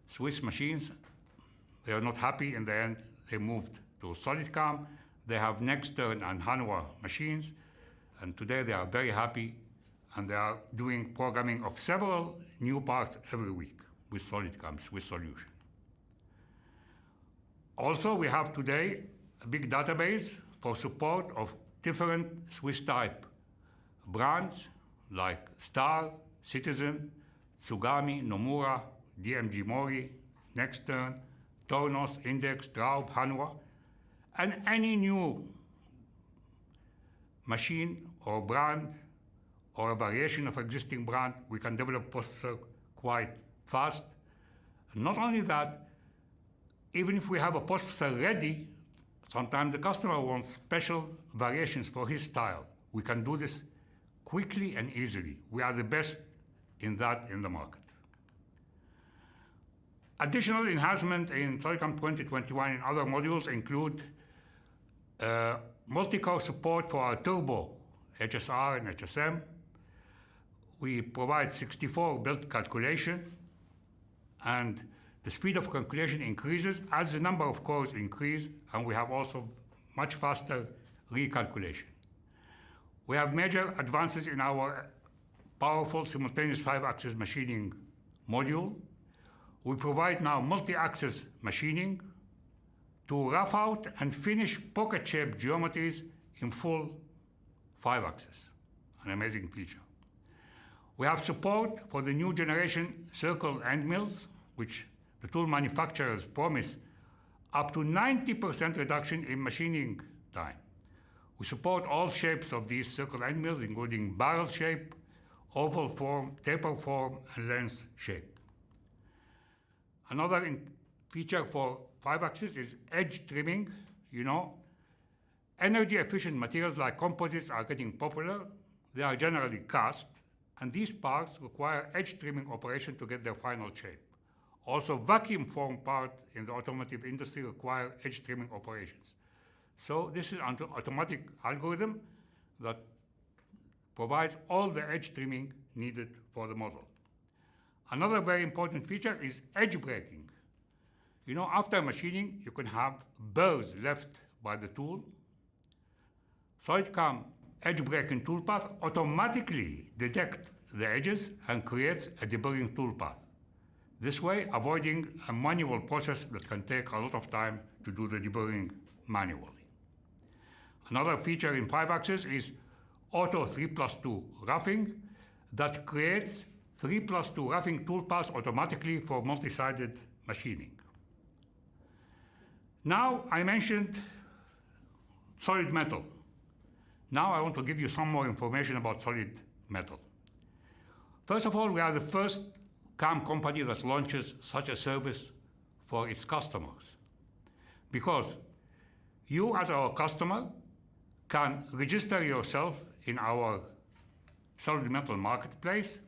Swiss machines. They are not happy in the end. They moved to SolidCAM. They have Nextern and Hanwha machines, and today they are very happy, and they are doing programming of several new parts every week with SolidCAM Swiss solution. Also, we have today a big database for support of different Swiss-type brands like Star, Citizen, Tsugami, Nomura, DMG Mori, Nextern, Tornos, Index, Straub, Hanwha, and any new machine or brand or a variation of existing brand, we can develop processor quite fast. Not only that, even if we have a processor ready, sometimes the customer wants special variations for his style. We can do this quickly and easily. We are the best in that in the market. Additional enhancement in SolidCAM 2021 and other modules include multi-core support for our turbo HSR and HSM. We provide 64-bit calculation, and the speed of calculation increases as the number of cores increase, and we have also much faster recalculation. We have major advances in our powerful simultaneous 5-axis machining module. We provide now multi-axis machining to rough out and finish pocket-shaped geometries in full 5-axis, an amazing feature. We have support for the new generation circle end mills, which the tool manufacturers promise up to 90% reduction in machining time. We support all shapes of these circle end mills, including barrel shape, oval form, taper form, and lens shape. Another feature for 5-axis is edge trimming. You know, energy efficient materials like composites are getting popular. They are generally cast, and these parts require edge trimming operation to get their final shape. Also, vacuum form part in the automotive industry require edge trimming operations. So this is an automatic algorithm that provides all the edge trimming needed for the model. Another very important feature is edge breaking. You know, after machining, you can have burrs left by the tool. SolidCAM edge breaking toolpath automatically detects the edges and creates a deburring toolpath. This way, avoiding a manual process that can take a lot of time to do the deburring manually. Another feature in 5-axis is Auto 3+2 roughing that creates 3+2 roughing toolpaths automatically for multi-sided machining. Now, I mentioned solid metal. Now I want to give you some more information about solid metal. First of all, we are the first CAM company that launches such a service for its customers. Because you, as our customer, can register yourself in our solid metal marketplace,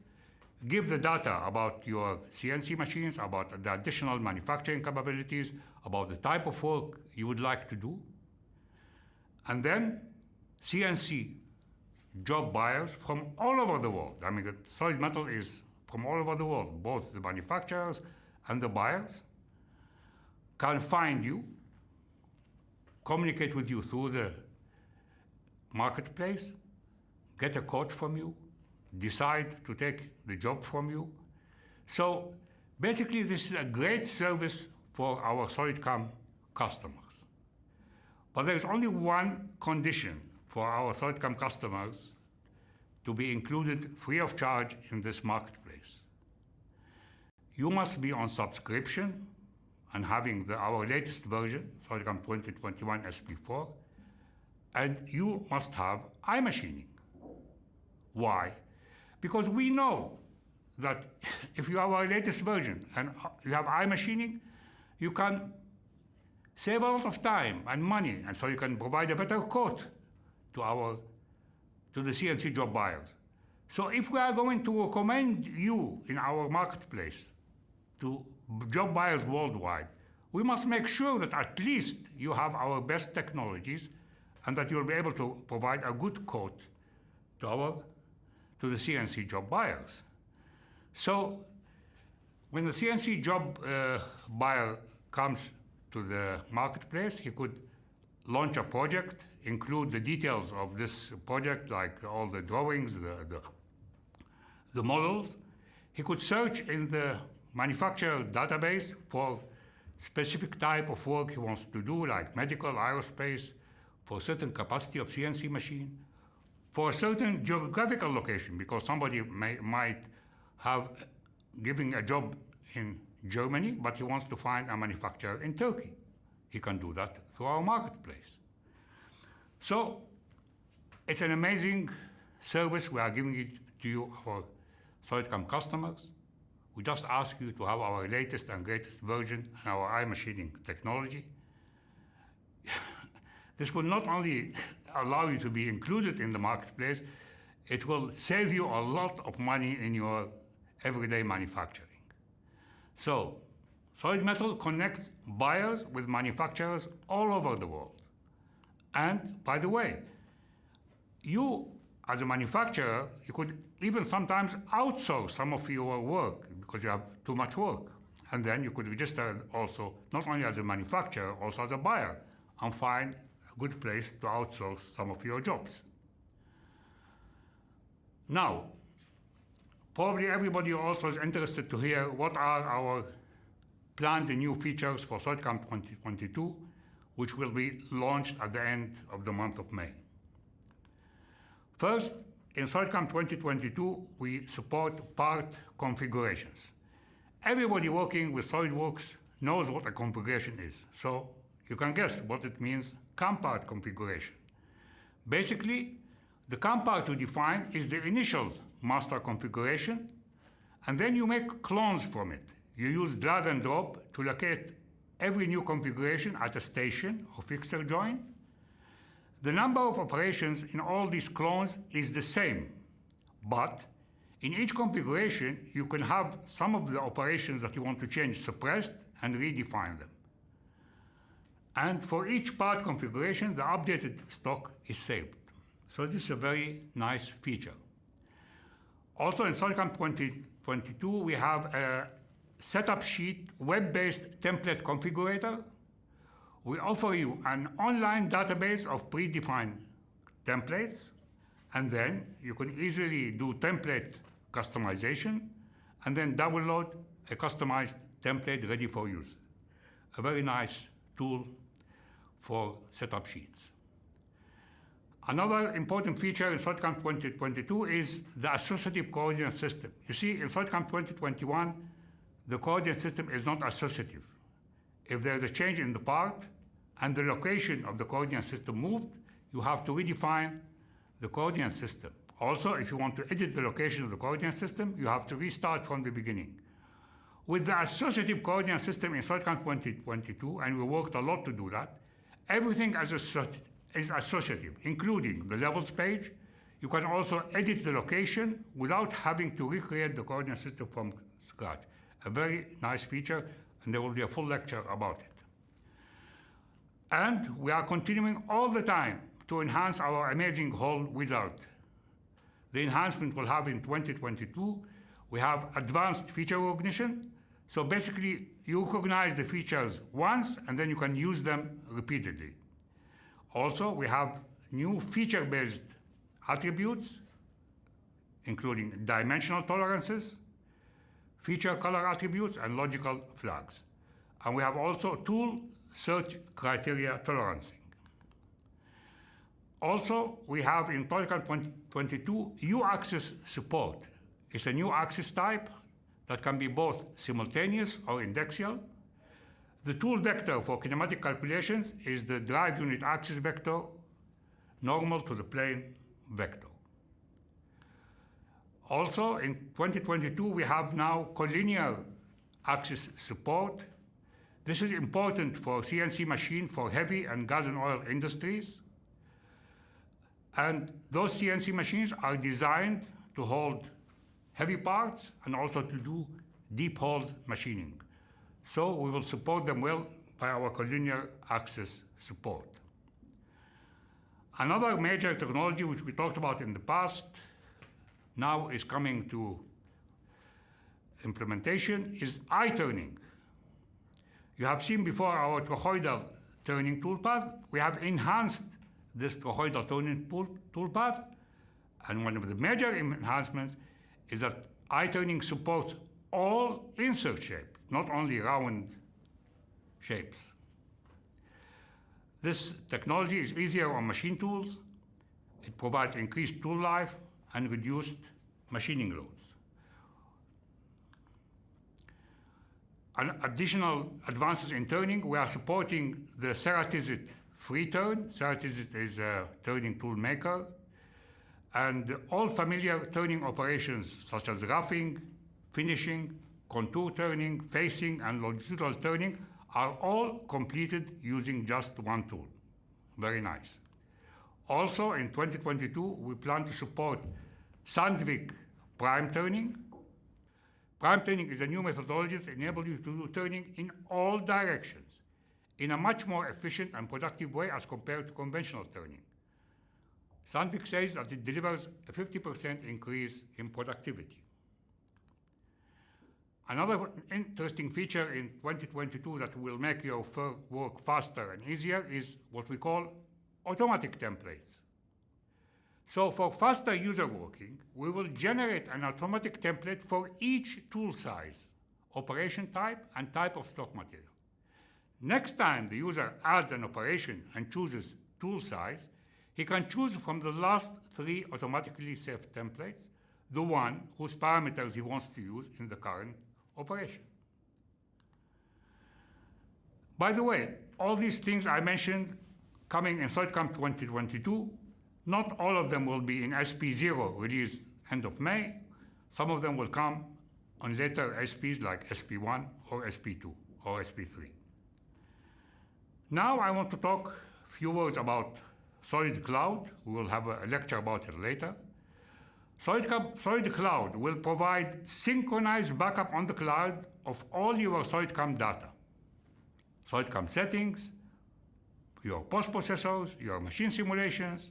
give the data about your CNC machines, about the additional manufacturing capabilities, about the type of work you would like to do, and then CNC job buyers from all over the world. I mean, the solid metal is from all over the world, both the manufacturers and the buyers can find you, communicate with you through the marketplace, get a quote from you, decide to take the job from you. So basically, this is a great service for our SolidCAM customers. But there is only one condition for our SolidCAM customers to be included free of charge in this marketplace. You must be on subscription and having our latest version, SolidCAM 2021 SP4, and you must have iMachining. Why? Because we know that if you have our latest version and you have iMachining, you can save a lot of time and money, and so you can provide a better quote to the CNC job buyers. So if we are going to recommend you in our marketplace to job buyers worldwide, we must make sure that at least you have our best technologies and that you'll be able to provide a good quote to the CNC job buyers. So when the CNC job buyer comes to the marketplace, he could launch a project, include the details of this project, like all the drawings, the models. He could search in the manufacturer database for specific type of work he wants to do, like medical, aerospace, for a certain capacity of CNC machine, for a certain geographical location, because somebody might have giving a job in Germany, but he wants to find a manufacturer in Turkey. He can do that through our marketplace. So it's an amazing service we are giving it to you, our SolidCAM customers. We just ask you to have our latest and greatest version and our iMachining technology. This will not only allow you to be included in the marketplace, it will save you a lot of money in your everyday manufacturing. So, Solid Metal connects buyers with manufacturers all over the world. And by the way, you as a manufacturer, you could even sometimes outsource some of your work because you have too much work. And then you could register also, not only as a manufacturer, also as a buyer, and find a good place to outsource some of your jobs. Now, probably everybody also is interested to hear what are our planned new features for SolidCAM 2022, which will be launched at the end of the month of May. First, in SolidCAM 2022, we support part configurations. Everybody working with SolidWorks knows what a configuration is, so you can guess what it means, CAM part configuration. Basically, the CAM part you define is the initial master configuration, and then you make clones from it. You use drag and drop to locate every new configuration at a station or fixture joint. The number of operations in all these clones is the same, but in each configuration, you can have some of the operations that you want to change suppressed and redefine them. And for each part configuration, the updated stock is saved. So this is a very nice feature. Also in SolidCAM 2022, we have a setup sheet web-based template configurator. We offer you an online database of predefined templates, and then you can easily do template customization and then download a customized template ready for use. A very nice tool for setup sheets. Another important feature in SolidCAM 2022 is the Associative Coordinate System. You see, in SolidCAM 2021, the coordinate system is not associative. If there is a change in the part and the location of the coordinate system moved, you have to redefine the coordinate system. Also, if you want to edit the location of the coordinate system, you have to restart from the beginning. With the Associative Coordinate System in SolidCAM 2022, and we worked a lot to do that, everything is associative, including the levels page. You can also edit the location without having to recreate the coordinate system from scratch. A very nice feature, and there will be a full lecture about it. And we are continuing all the time to enhance our amazing whole wizard. The enhancement we'll have in 2022, we have advanced feature recognition. So basically, you recognize the features once, and then you can use them repeatedly. Also, we have new feature-based attributes, including dimensional tolerances, feature color attributes, and logical flags. And we have also tool search criteria tolerancing. Also, we have in SolidCAM 2022 U-axis support. It's a new axis type that can be both simultaneous or indexial. The tool vector for kinematic calculations is the drive unit axis vector, normal to the plane vector. Also, in 2022, we have now collinear axis support. This is important for CNC machine for heavy and gas and oil industries. And those CNC machines are designed to hold heavy parts and also to do deep holes machining. So we will support them well by our collinear axis support. Another major technology which we talked about in the past now is coming to implementation is iTurning. You have seen before our toroidal turning toolpath. We have enhanced this toroidal turning toolpath, and one of the major enhancements is that iTurning supports all insert shape, not only round shapes. This technology is easier on machine tools. It provides increased tool life and reduced machining loads. Additional advances in turning, we are supporting the Ceratizit free turn. Ceratizit is a turning tool maker. And all familiar turning operations such as roughing, finishing, contour turning, facing, and longitudinal turning are all completed using just one tool. Very nice. Also, in 2022, we plan to support Sandvik prime turning. Prime turning is a new methodology that enables you to do turning in all directions in a much more efficient and productive way as compared to conventional turning. Sandvik says that it delivers a 50% increase in productivity. Another interesting feature in 2022 that will make your work faster and easier is what we call automatic templates. So for faster user working, we will generate an automatic template for each tool size, operation type, and type of stock material. Next time the user adds an operation and chooses tool size, he can choose from the last 3 automatically saved templates the one whose parameters he wants to use in the current operation. By the way, all these things I mentioned coming in SolidCAM 2022, not all of them will be in SP0 released end of May. Some of them will come on later SPs like SP1 or SP2 or SP3. Now I want to talk a few words about SolidCloud. We will have a lecture about it later. SolidCloud will provide synchronized backup on the cloud of all your SolidCAM data. SolidCAM settings, your post-processors, your machine simulations,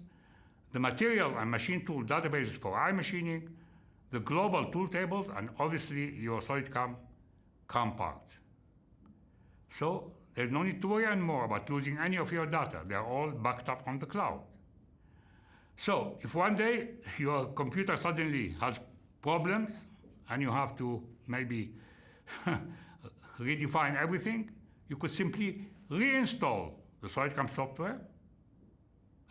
the material and machine tool databases for iMachining, the global tool tables, and obviously your SolidCAM CAM parts. So there's no need to worry anymore about losing any of your data. They're all backed up on the cloud. So if one day your computer suddenly has problems and you have to maybe redefine everything, you could simply reinstall the SolidCAM software,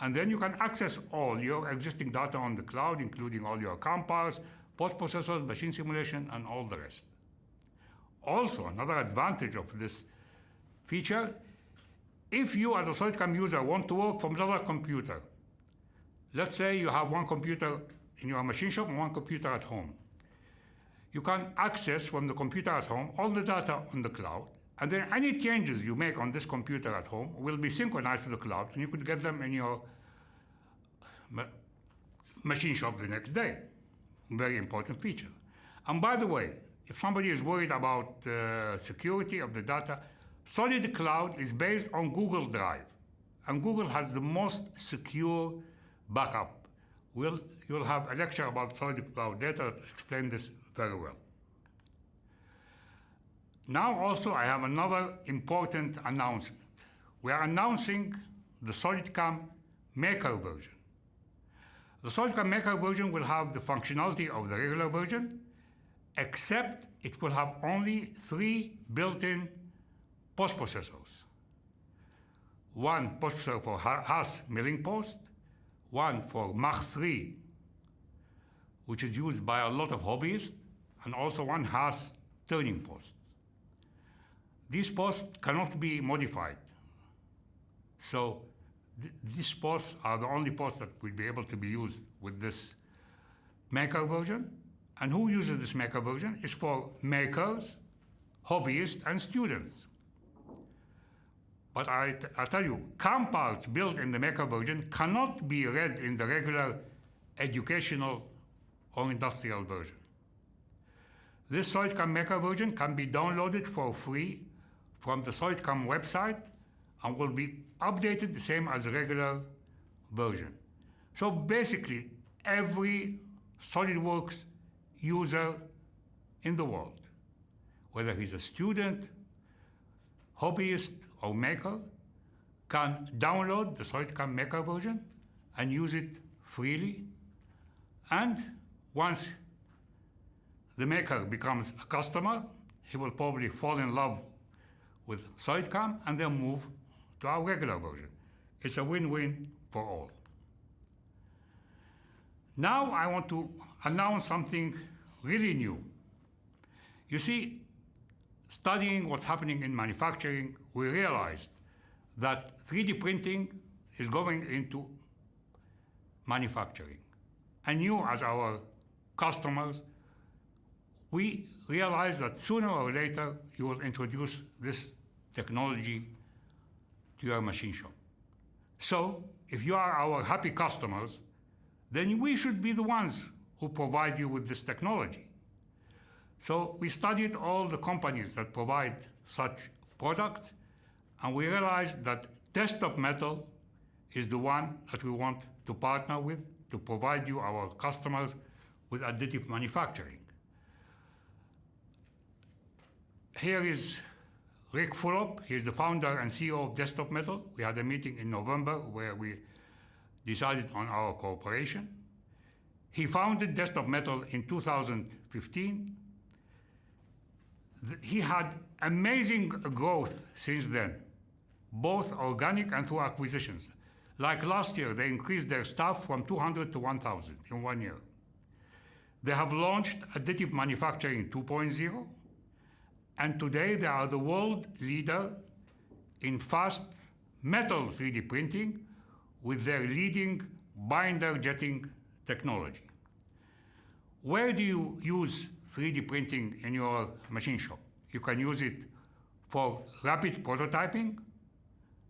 and then you can access all your existing data on the cloud, including all your CAM parts, post-processors, machine simulation, and all the rest. Also, another advantage of this feature, if you as a SolidCAM user want to work from another computer, let's say you have one computer in your machine shop and one computer at home. You can access from the computer at home all the data on the cloud, and then any changes you make on this computer at home will be synchronized to the cloud, and you could get them in your machine shop the next day. Very important feature. And by the way, if somebody is worried about the security of the data, SolidCloud is based on Google Drive, and Google has the most secure backup. You'll have a lecture about SolidCloud data to explain this very well. Now also I have another important announcement. We are announcing the SolidCAM Maker version. The SolidCAM Maker version will have the functionality of the regular version, except it will have only 3 built-in post-processors. One post-processor for Haas milling post, one for Mach 3, which is used by a lot of hobbyists, and also one Haas turning post. These posts cannot be modified. So these posts are the only posts that will be able to be used with this Maker version. And who uses this Maker version is for makers, hobbyists, and students. But I tell you, CAM parts built in the Maker version cannot be read in the regular educational or industrial version. This SolidCAM Maker version can be downloaded for free from the SolidCAM website and will be updated the same as the regular version. So basically, every SolidWorks user in the world, whether he's a student, hobbyist, or maker, can download the SolidCAM Maker version and use it freely. And once the maker becomes a customer, he will probably fall in love with SolidCAM and then move to our regular version. It's a win-win for all. Now I want to announce something really new. You see, studying what's happening in manufacturing, we realized that 3D printing is going into manufacturing. And you, as our customers, we realize that sooner or later you will introduce this technology to your machine shop. So if you are our happy customers, then we should be the ones who provide you with this technology. So we studied all the companies that provide such products, and we realized that Desktop Metal is the one that we want to partner with to provide you, our customers, with additive manufacturing. Here is Rick Fulop. He's the founder and CEO of Desktop Metal. We had a meeting in November where we decided on our cooperation. He founded Desktop Metal in 2015. He had amazing growth since then, both organic and through acquisitions. Like last year, they increased their staff from 200 to 1,000 in 1 year. They have launched Additive Manufacturing 2.0, and today they are the world leader in fast metal 3D printing with their leading binder jetting technology. Where do you use 3D printing in your machine shop? You can use it for rapid prototyping.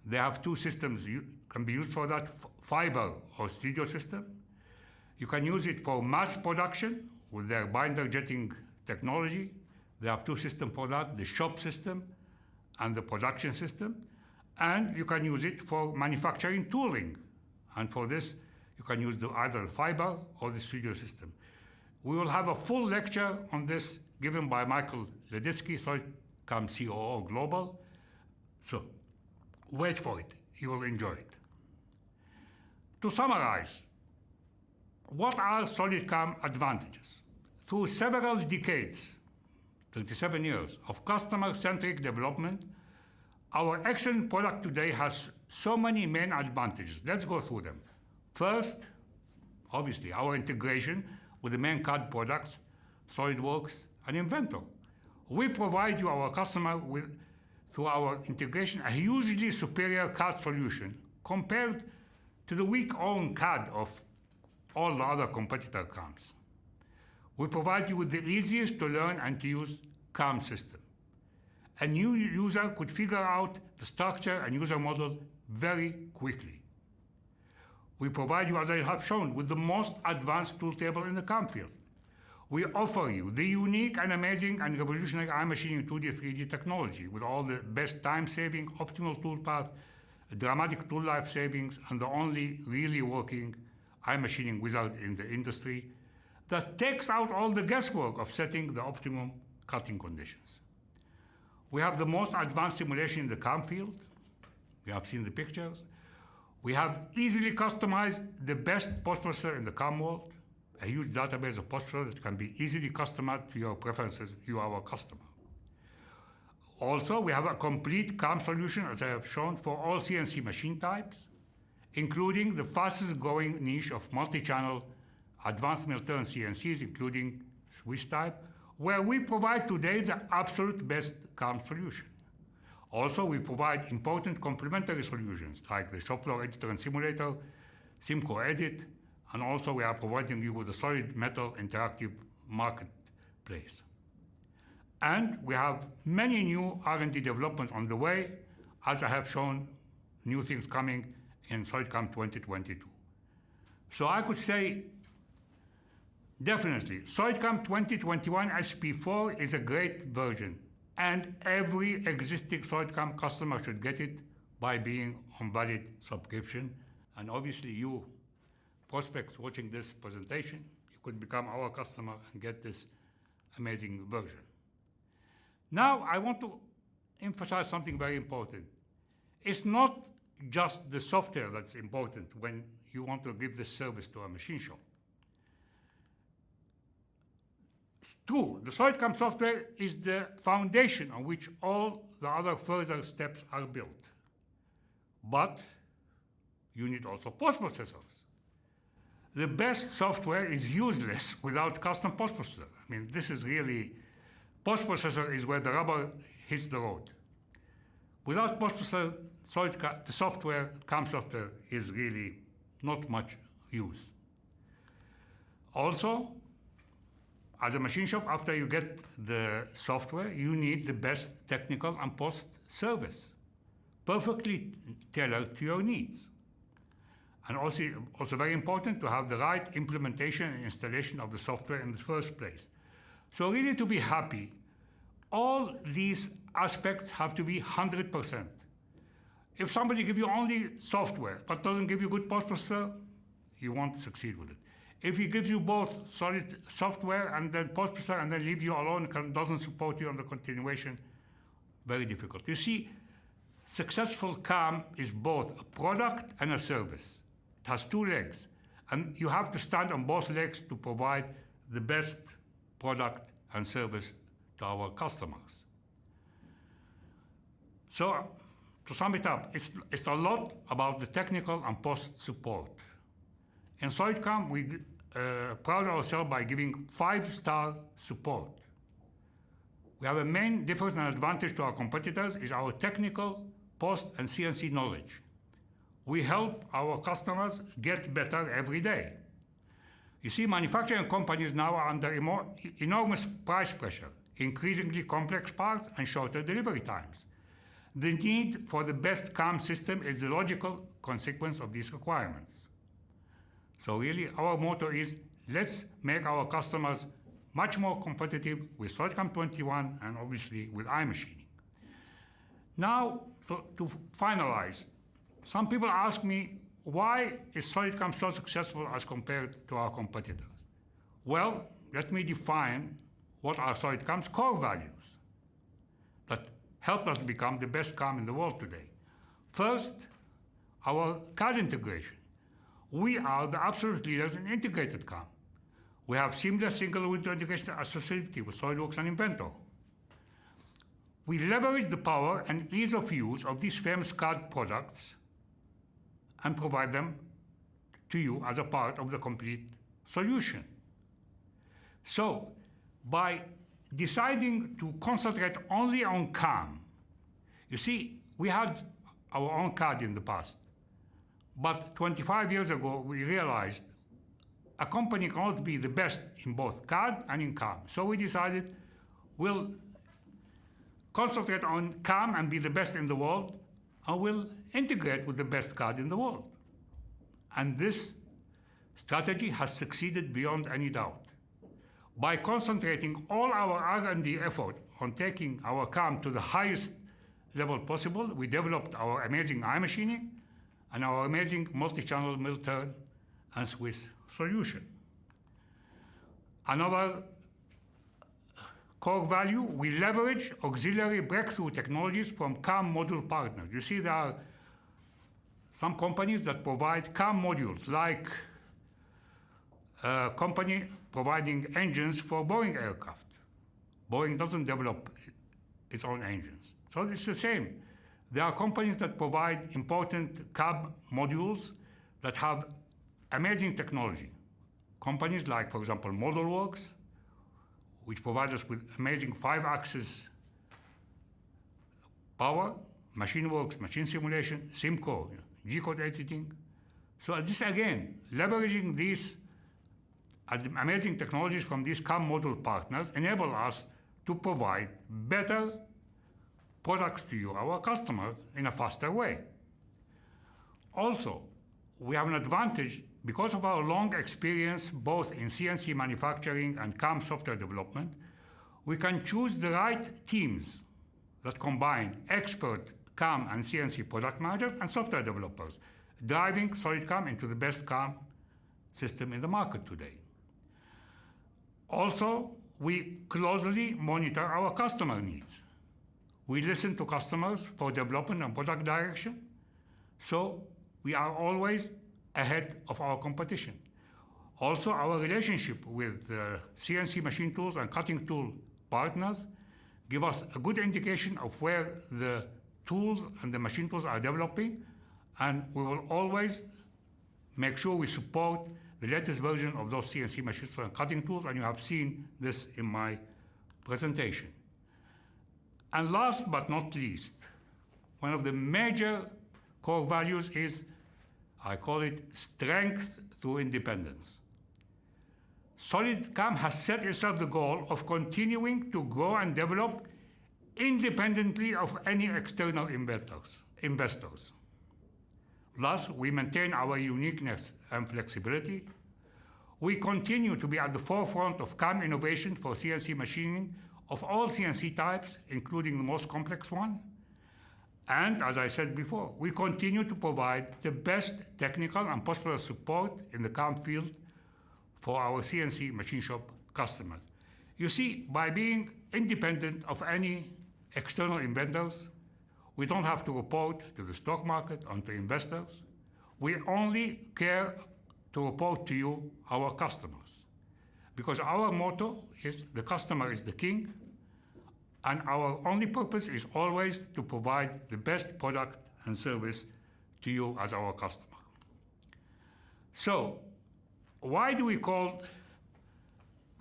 They have two systems can be used for that, fiber or studio system. You can use it for mass production with their binder jetting technology. They have two systems for that, the shop system and the production system. And you can use it for manufacturing tooling. And for this, you can use either the fiber or the studio system. We will have a full lecture on this given by Michael Leditsky, SolidCAM COO Global. So wait for it. You will enjoy it. To summarize, what are SolidCAM advantages? Through several decades, 37 years of customer-centric development, our excellent product today has so many main advantages. Let's go through them. First, obviously, our integration with the main CAD products, SolidWorks and Inventor. We provide you, our customer, through our integration, a hugely superior CAD solution compared to the weak-owned CAD of all the other competitor CAMs. We provide you with the easiest to learn and to use CAM system. A new user could figure out the structure and user model very quickly. We provide you, as I have shown, with the most advanced tool table in the CAM field. We offer you the unique and amazing and revolutionary iMachining 2D, 3D technology with all the best time-saving, optimal toolpath, dramatic tool life savings, and the only really working iMachining wizard in the industry that takes out all the guesswork of setting the optimum cutting conditions. We have the most advanced simulation in the CAM field. You have seen the pictures. We have easily customized the best post-processor in the CAM world, a huge database of post-processors that can be easily customized to your preferences, you, our customer. Also, we have a complete CAM solution, as I have shown, for all CNC machine types, including the fastest growing niche of multi-channel advanced mill-turn CNCs, including Swiss type, where we provide today the absolute best CAM solution. Also, we provide important complementary solutions like the shop floor editor and simulator, SimCore Edit, and also we are providing you with a solid metal interactive marketplace. And we have many new R&D developments on the way, as I have shown, new things coming in SolidCAM 2022. So I could say, definitely, SolidCAM 2021 SP4 is a great version, and every existing SolidCAM customer should get it by being on valid subscription. And obviously you, prospects watching this presentation, you could become our customer and get this amazing version. Now I want to emphasize something very important. It's not just the software that's important when you want to give this service to a machine shop. It's true, the SolidCAM software is the foundation on which all the other further steps are built. But you need also post-processors. The best software is useless without custom post-processor. I mean, this is really, post-processor is where the rubber hits the road. Without post-processor, the software, CAM software, is really not much use. Also, as a machine shop, after you get the software, you need the best technical and post-service, perfectly tailored to your needs. And also very important to have the right implementation and installation of the software in the first place. So really to be happy, all these aspects have to be 100%. If somebody gives you only software but doesn't give you good post-processor, you won't succeed with it. If he gives you both solid software and then post-processor and then leave you alone and doesn't support you on the continuation, very difficult. You see, successful CAM is both a product and a service. It has two legs, and you have to stand on both legs to provide the best product and service to our customers. So, to to sum it up, it's a lot about the technical and post-support. In SolidCAM, we proud ourselves by giving 5-star support. We have a main difference and advantage to our competitors is our technical, post, and CNC knowledge. We help our customers get better every day. You see, manufacturing companies now are under enormous price pressure, increasingly complex parts and shorter delivery times. The need for the best CAM system is the logical consequence of these requirements. So really, our motto is, let's make our customers much more competitive with SolidCAM 21 and obviously with iMachining. Now, to finalize, some people ask me, why is SolidCAM so successful as compared to our competitors? Well, let me define what are SolidCAM's core values that helped us become the best CAM in the world today. First, our CAD integration. We are the absolute leaders in integrated CAM. We have seamless single window integration associated with SolidWorks and Inventor. We leverage the power and ease of use of these famous CAD products and provide them to you as a part of the complete solution. So, by deciding to concentrate only on CAM, you see, we had our own CAD in the past, but 25 years ago we realized a company cannot be the best in both CAD and in CAM. So we decided we'll concentrate on CAM and be the best in the world, and we'll integrate with the best CAD in the world. And this strategy has succeeded beyond any doubt. By concentrating all our R&D effort on taking our CAM to the highest level possible, we developed our amazing iMachining and our amazing multi-channel mill-turn and Swiss solution. Another core value, we leverage auxiliary breakthrough technologies from CAM module partners. You see, there are some companies that provide CAM modules, like a company providing engines for Boeing aircraft. Boeing doesn't develop its own engines. So it's the same. There are companies that provide important CAM modules that have amazing technology. Companies like, for example, ModelWorks, which provide us with amazing 5-axis power, MachineWorks, machine simulation, SimCo, G-code editing. So this again, leveraging these amazing technologies from these CAM module partners enable us to provide better products to you, our customer, in a faster way. Also, we have an advantage because of our long experience both in CNC manufacturing and CAM software development. We can choose the right teams that combine expert CAM and CNC product managers and software developers, driving SolidCAM into the best CAM system in the market today. Also, we closely monitor our customer needs. We listen to customers for development and product direction, so we are always ahead of our competition. Also, our relationship with CNC machine tools and cutting tool partners give us a good indication of where the tools and the machine tools are developing, and we will always make sure we support the latest version of those CNC machine tools and cutting tools, and you have seen this in my presentation. And last but not least, one of the major core values is, I call it strength through independence. SolidCAM has set itself the goal of continuing to grow and develop independently of any external investors. Thus, we maintain our uniqueness and flexibility. We continue to be at the forefront of CAM innovation for CNC machining of all CNC types, including the most complex one. And as I said before, we continue to provide the best technical and post-process support in the CAM field for our CNC machine shop customers. You see, by being independent of any external investors, we don't have to report to the stock market and to investors. We only care to report to you, our customers. Because our motto is the customer is the king, And our only purpose is always to provide the best product and service to you as our customer. So, why do we call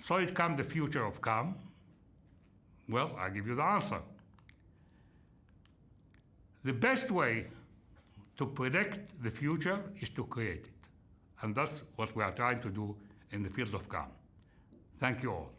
SolidCAM the future of CAM? Well, I'll give you the answer. The best way to predict the future is to create it. And that's what we are trying to do in the field of CAM. Thank you all.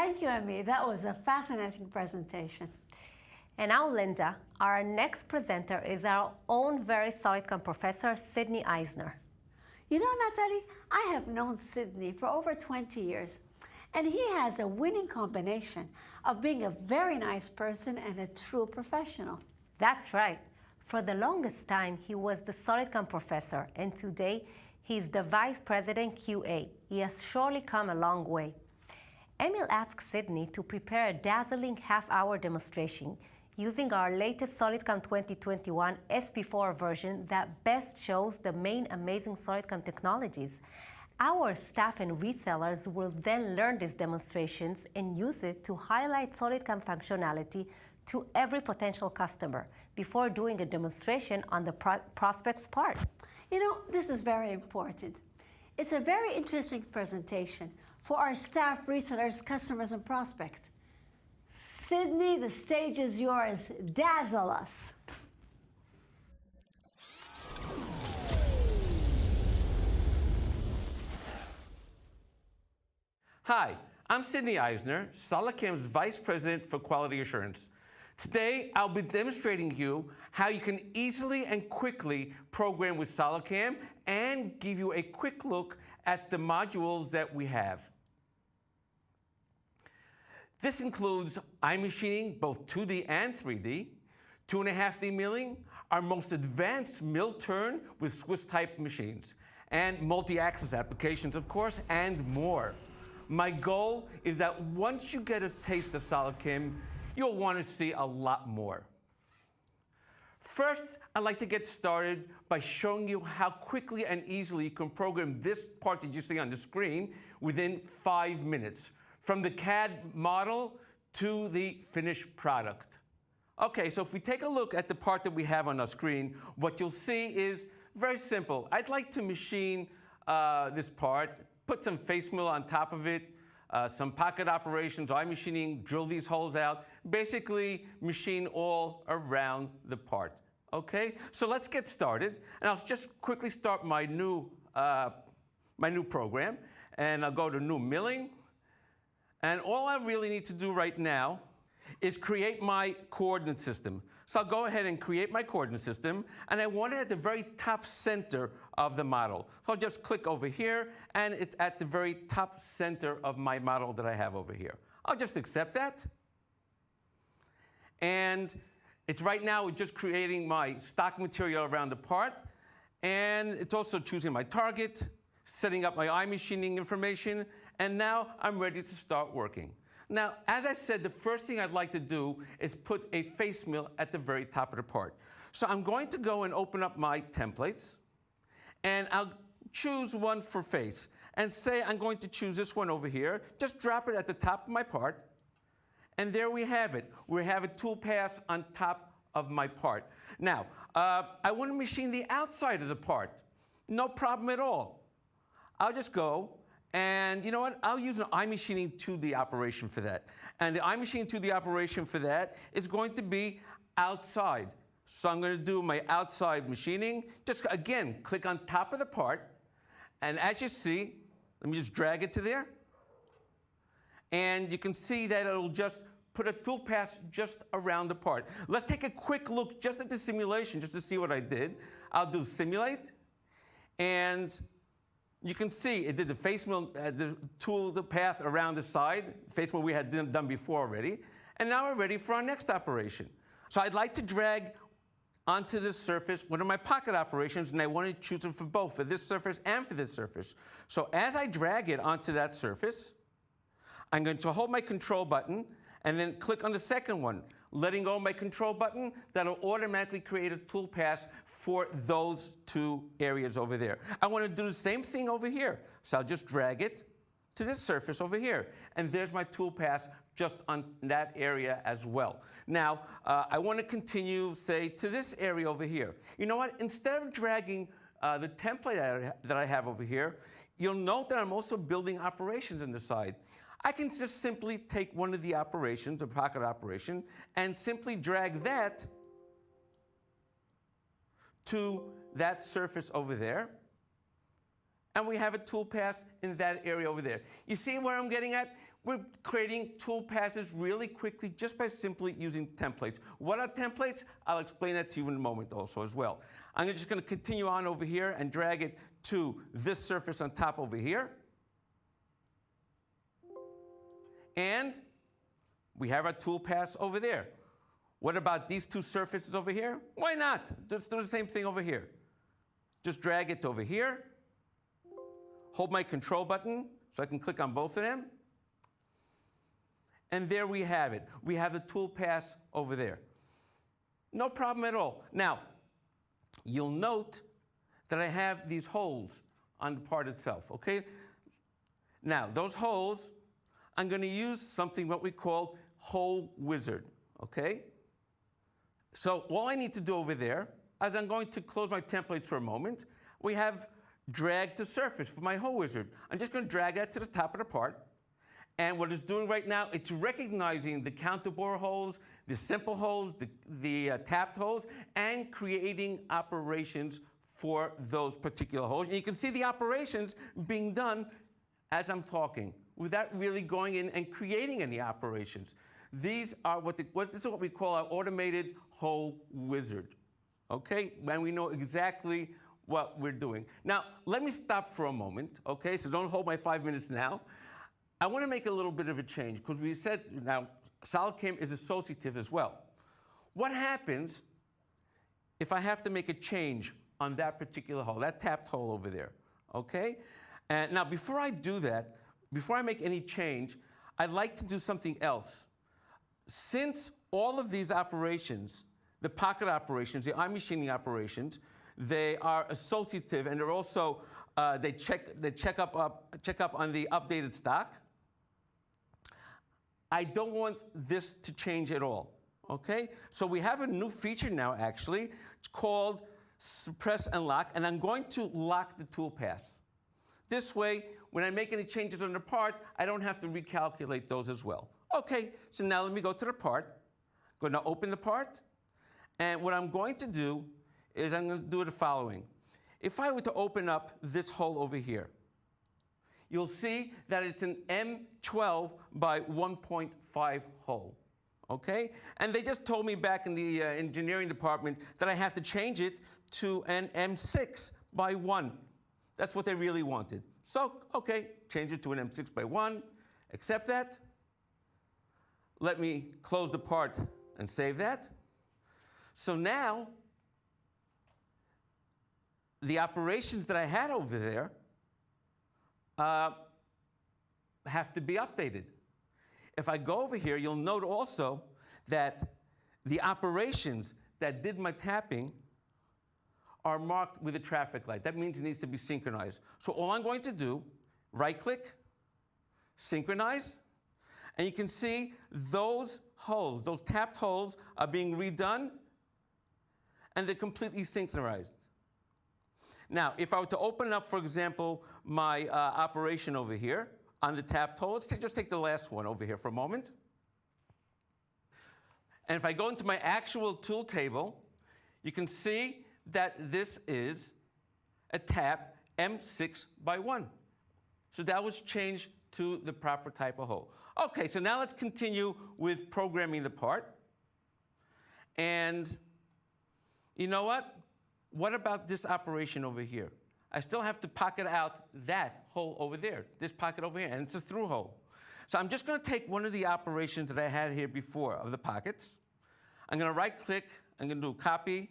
Thank you, Amy. That was a fascinating presentation. And now, Linda, our next presenter is our own very SolidCAM professor, Sidney Eisner. You know, Natalie, I have known Sidney for over 20 years, and he has a winning combination of being a very nice person and a true professional. That's right. For the longest time, he was the SolidCAM professor, and today, he's the Vice President QA. He has surely come a long way. Emil asked Sidney to prepare a dazzling half-hour demonstration using our latest SolidCAM 2021 SP4 version that best shows the main amazing SolidCAM technologies. Our staff and resellers will then learn these demonstrations and use it to highlight SolidCAM functionality to every potential customer before doing a demonstration on the prospect's part. You know, this is very important. It's a very interesting presentation for our staff, resellers, customers, and prospects. Sidney, the stage is yours. Dazzle us. Hi, I'm Sidney Eisner, SolidCAM's Vice President for Quality Assurance. Today, I'll be demonstrating you how you can easily and quickly program with SolidCAM and give you a quick look at the modules that we have. This includes iMachining, both 2D and 3D, 2.5D milling, our most advanced mill turn with Swiss-type machines, and multi-axis applications, of course, and more. My goal is that once you get a taste of SolidCAM, you'll want to see a lot more. First, I'd like to get started by showing you how quickly and easily you can program this part that you see on the screen within 5 minutes, from the CAD model to the finished product. Okay, so if we take a look at the part that we have on our screen, what you'll see is very simple. I'd like to machine this part, put some face mill on top of it, some pocket operations, iMachining, drill these holes out, basically machine all around the part. Okay, so let's get started, and I'll just quickly start my new program, and I'll go to New Milling, and all I really need to do right now is create my coordinate system. So I'll go ahead and create my coordinate system, and I want it at the very top center of the model. So I'll just click over here, and it's at the very top center of my model that I have over here. I'll just accept that. And it's right now just creating my stock material around the part, and it's also choosing my target, setting up my iMachining information, and now I'm ready to start working. Now, as I said, the first thing I'd like to do is put a face mill at the very top of the part. So I'm going to go and open up my templates, and I'll choose one for face, and say I'm going to choose this one over here. Just drop it at the top of my part, and there we have it. We have a tool pass on top of my part. Now, I want to machine the outside of the part. No problem at all. I'll just go, and you know what? I'll use an iMachining 2D operation for that. And the iMachining 2D operation for that is going to be outside. So I'm going to do my outside machining. Just, again, click on top of the part. And as you see, let me just drag it to there. And you can see that it'll just put a tool pass just around the part. Let's take a quick look just at the simulation, just to see what I did. I'll do simulate, and you can see it did the face mill, the path around the side, face mill we had done before already, and now we're ready for our next operation. So I'd like to drag onto this surface one of my pocket operations, and I want to choose them for both, for this surface and for this surface. So as I drag it onto that surface, I'm going to hold my control button and then click on the second one. Letting go of my control button, that'll automatically create a tool pass for those two areas over there. I want to do the same thing over here. So I'll just drag it to this surface over here. And there's my tool pass just on that area as well. Now, I want to continue, say, to this area over here. You know what? Instead of dragging the template that I have over here, you'll note that I'm also building operations on the side. I can just simply take one of the operations, a pocket operation, and simply drag that to that surface over there. And we have a tool pass in that area over there. You see where I'm getting at? We're creating tool passes really quickly just by simply using templates. What are templates? I'll explain that to you in a moment also as well. I'm just going to continue on over here and drag it to this surface on top over here. And we have our tool pass over there. What about these two surfaces over here? Why not? Just do the same thing over here. Just drag it over here. Hold my control button so I can click on both of them. And there we have it. We have the tool pass over there. No problem at all. Now, you'll note that I have these holes on the part itself, okay? Now, those holes, I'm going to use something what we call Hole Wizard, okay? So all I need to do over there, as I'm going to close my templates for a moment, we have drag to surface for my Hole Wizard. I'm just going to drag that to the top of the part. And what it's doing right now, it's recognizing the counterbore holes, the simple holes, the tapped holes, and creating operations for those particular holes. And you can see the operations being done as I'm talking, without really going in and creating any operations. These are this is what we call our automated Hole Wizard, okay? And we know exactly what we're doing. Now, let me stop for a moment, okay? So don't hold my 5 minutes now. I want to make a little bit of a change, because we said now SolidCAM is associative as well. What happens if I have to make a change on that particular hole, that tapped hole over there, okay? And now, before I do that, before I make any change, I'd like to do something else. Since all of these operations the pocket operations, the iMachining operations, they are associative, and they're also they check up on the updated stock. I don't want this to change at all. Okay, so we have a new feature now. Actually, it's called Suppress and Lock, and I'm going to lock the toolpaths. This way, when I make any changes on the part, I don't have to recalculate those as well. Okay, so now let me go to the part. I'm going to open the part, and what I'm going to do is I'm going to do the following. If I were to open up this hole over here, you'll see that it's an M12 by 1.5 hole. Okay? And they just told me back in the engineering department that I have to change it to an M6 by 1. That's what they really wanted. So, okay, change it to an M6 by 1, accept that. Let me close the part and save that. So now, the operations that I had over there have to be updated. If I go over here, you'll note also that the operations that did my tapping are marked with a traffic light. That means it needs to be synchronized. So all I'm going to do, right-click, synchronize, and you can see those holes, those tapped holes are being redone, and they're completely synchronized. Now, if I were to open up, for example, my operation over here on the tapped hole, let's just take the last one over here for a moment. And if I go into my actual tool table, you can see that this is a tap M6 by 1. So that was changed to the proper type of hole. Okay, so now let's continue with programming the part. And you know what? What about this operation over here? I still have to pocket out that hole over there, this pocket over here, and it's a through hole. So I'm just going to take one of the operations that I had here before of the pockets. I'm going to right-click, I'm going to do copy,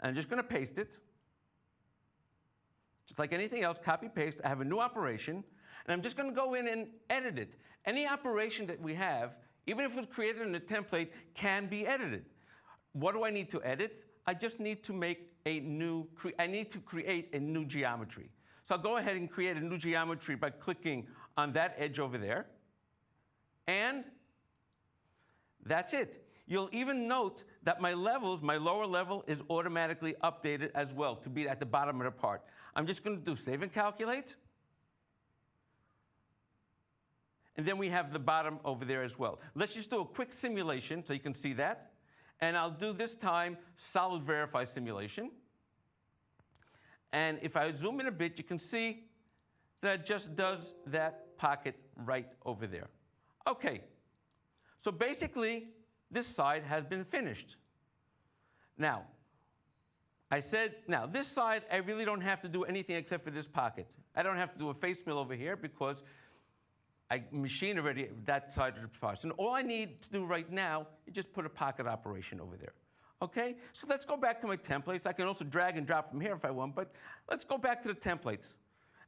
and I'm just going to paste it. Just like anything else, copy, paste. I have a new operation, and I'm just going to go in and edit it. Any operation that we have, even if it was created in a template, can be edited. What do I need to edit? I just need to make a new, I need to create a new geometry. So I'll go ahead and create a new geometry by clicking on that edge over there. And that's it. You'll even note that my levels, my lower level, is automatically updated as well to be at the bottom of the part. I'm just going to do save and calculate. And then we have the bottom over there as well. Let's just do a quick simulation so you can see that. And I'll do this time solid verify simulation. And if I zoom in a bit, you can see that it just does that pocket right over there. Okay, so basically, this side has been finished. Now, I said, now this side, I really don't have to do anything except for this pocket. I don't have to do a face mill over here because I machine already that side of the part. So all I need to do right now is just put a pocket operation over there. Okay, so let's go back to my templates. I can also drag and drop from here if I want, but let's go back to the templates.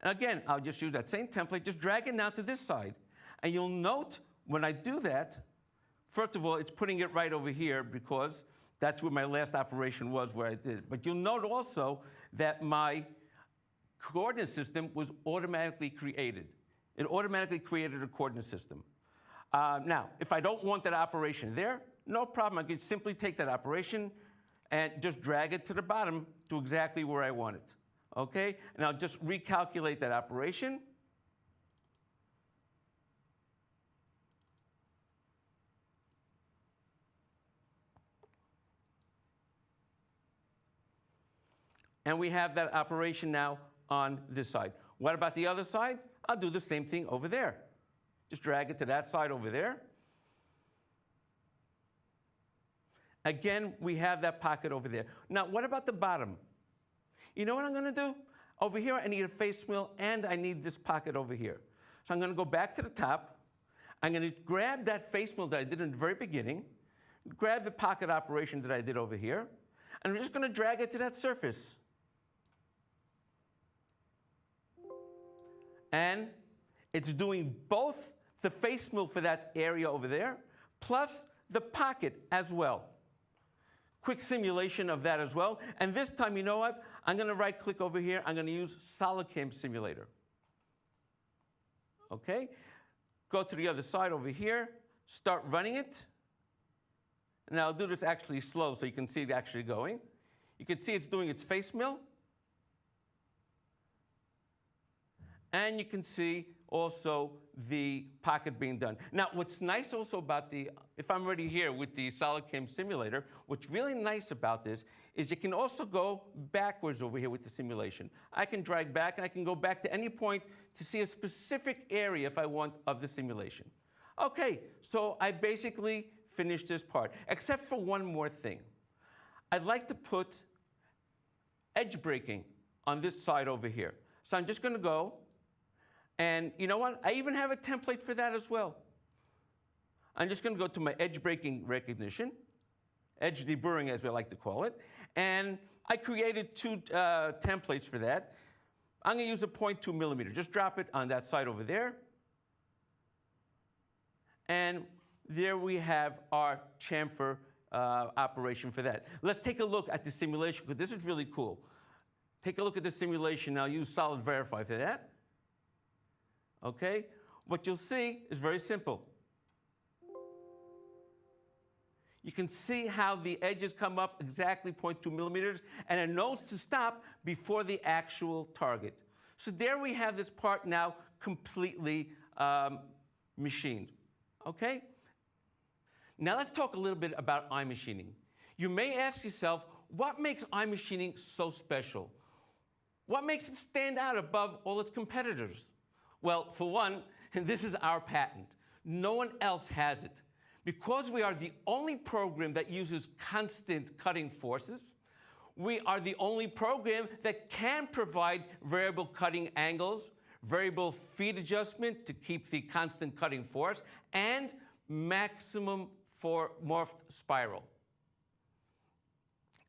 And again, I'll just use that same template, just drag it now to this side. And you'll note when I do that, first of all, it's putting it right over here because that's where my last operation was where I did it. But you'll note also that my coordinate system was automatically created. It automatically created a coordinate system. Now, if I don't want that operation there, no problem. I can simply take that operation and just drag it to the bottom to exactly where I want it. Okay? And I'll just recalculate that operation. And we have that operation now on this side. What about the other side? I'll do the same thing over there. Just drag it to that side over there. Again, we have that pocket over there. Now, what about the bottom? You know what I'm going to do? Over here, I need a face mill, and I need this pocket over here. So I'm going to go back to the top. I'm going to grab that face mill that I did in the very beginning, grab the pocket operation that I did over here, and I'm just going to drag it to that surface. And it's doing both the face mill for that area over there, plus the pocket as well. quick simulation of that as well. And this time, you know what? I'm going to right-click over here. I'm going to use SolidCAM Simulator. Okay? Go to the other side over here. Start running it. And I'll do this actually slow so you can see it actually going. You can see it's doing its face mill. And you can see also the pocket being done. Now, what's nice also about if I'm already here with the SolidCAM simulator, what's really nice about this is you can also go backwards over here with the simulation. I can drag back and I can go back to any point to see a specific area if I want of the simulation. Okay, so I basically finished this part, except for one more thing. I'd like to put edge breaking on this side over here. So I'm just going to go. And you know what? I even have a template for that as well. I'm just going to go to my edge breaking recognition, edge deburring as we like to call it. And I created two templates for that. I'm going to use a 0.2 millimeter. Just drop it on that side over there. And there we have our chamfer operation for that. Let's take a look at the simulation, because this is really cool. Take a look at the simulation. I'll use Solid Verify for that. Okay? What you'll see is very simple. You can see how the edges come up exactly 0.2 millimeters, and it knows to stop before the actual target. So there we have this part now completely machined. Okay? Now let's talk a little bit about iMachining. You may ask yourself, what makes iMachining so special? What makes it stand out above all its competitors? Well, for one, this is our patent. No one else has it. Because we are the only program that uses constant cutting forces, we are the only program that can provide variable cutting angles, variable feed adjustment to keep the constant cutting force, and maximum for morphed spiral.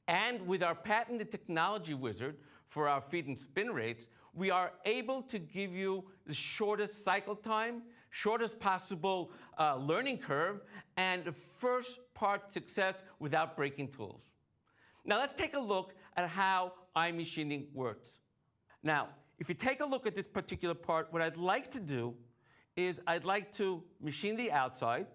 And with our patented technology wizard for our feed and spin rates, we are able to give you the shortest cycle time, shortest possible learning curve, and the first part success without breaking tools. Now let's take a look at how iMachining works. Now, if you take a look at this particular part, what I'd like to do is I'd like to machine the outside.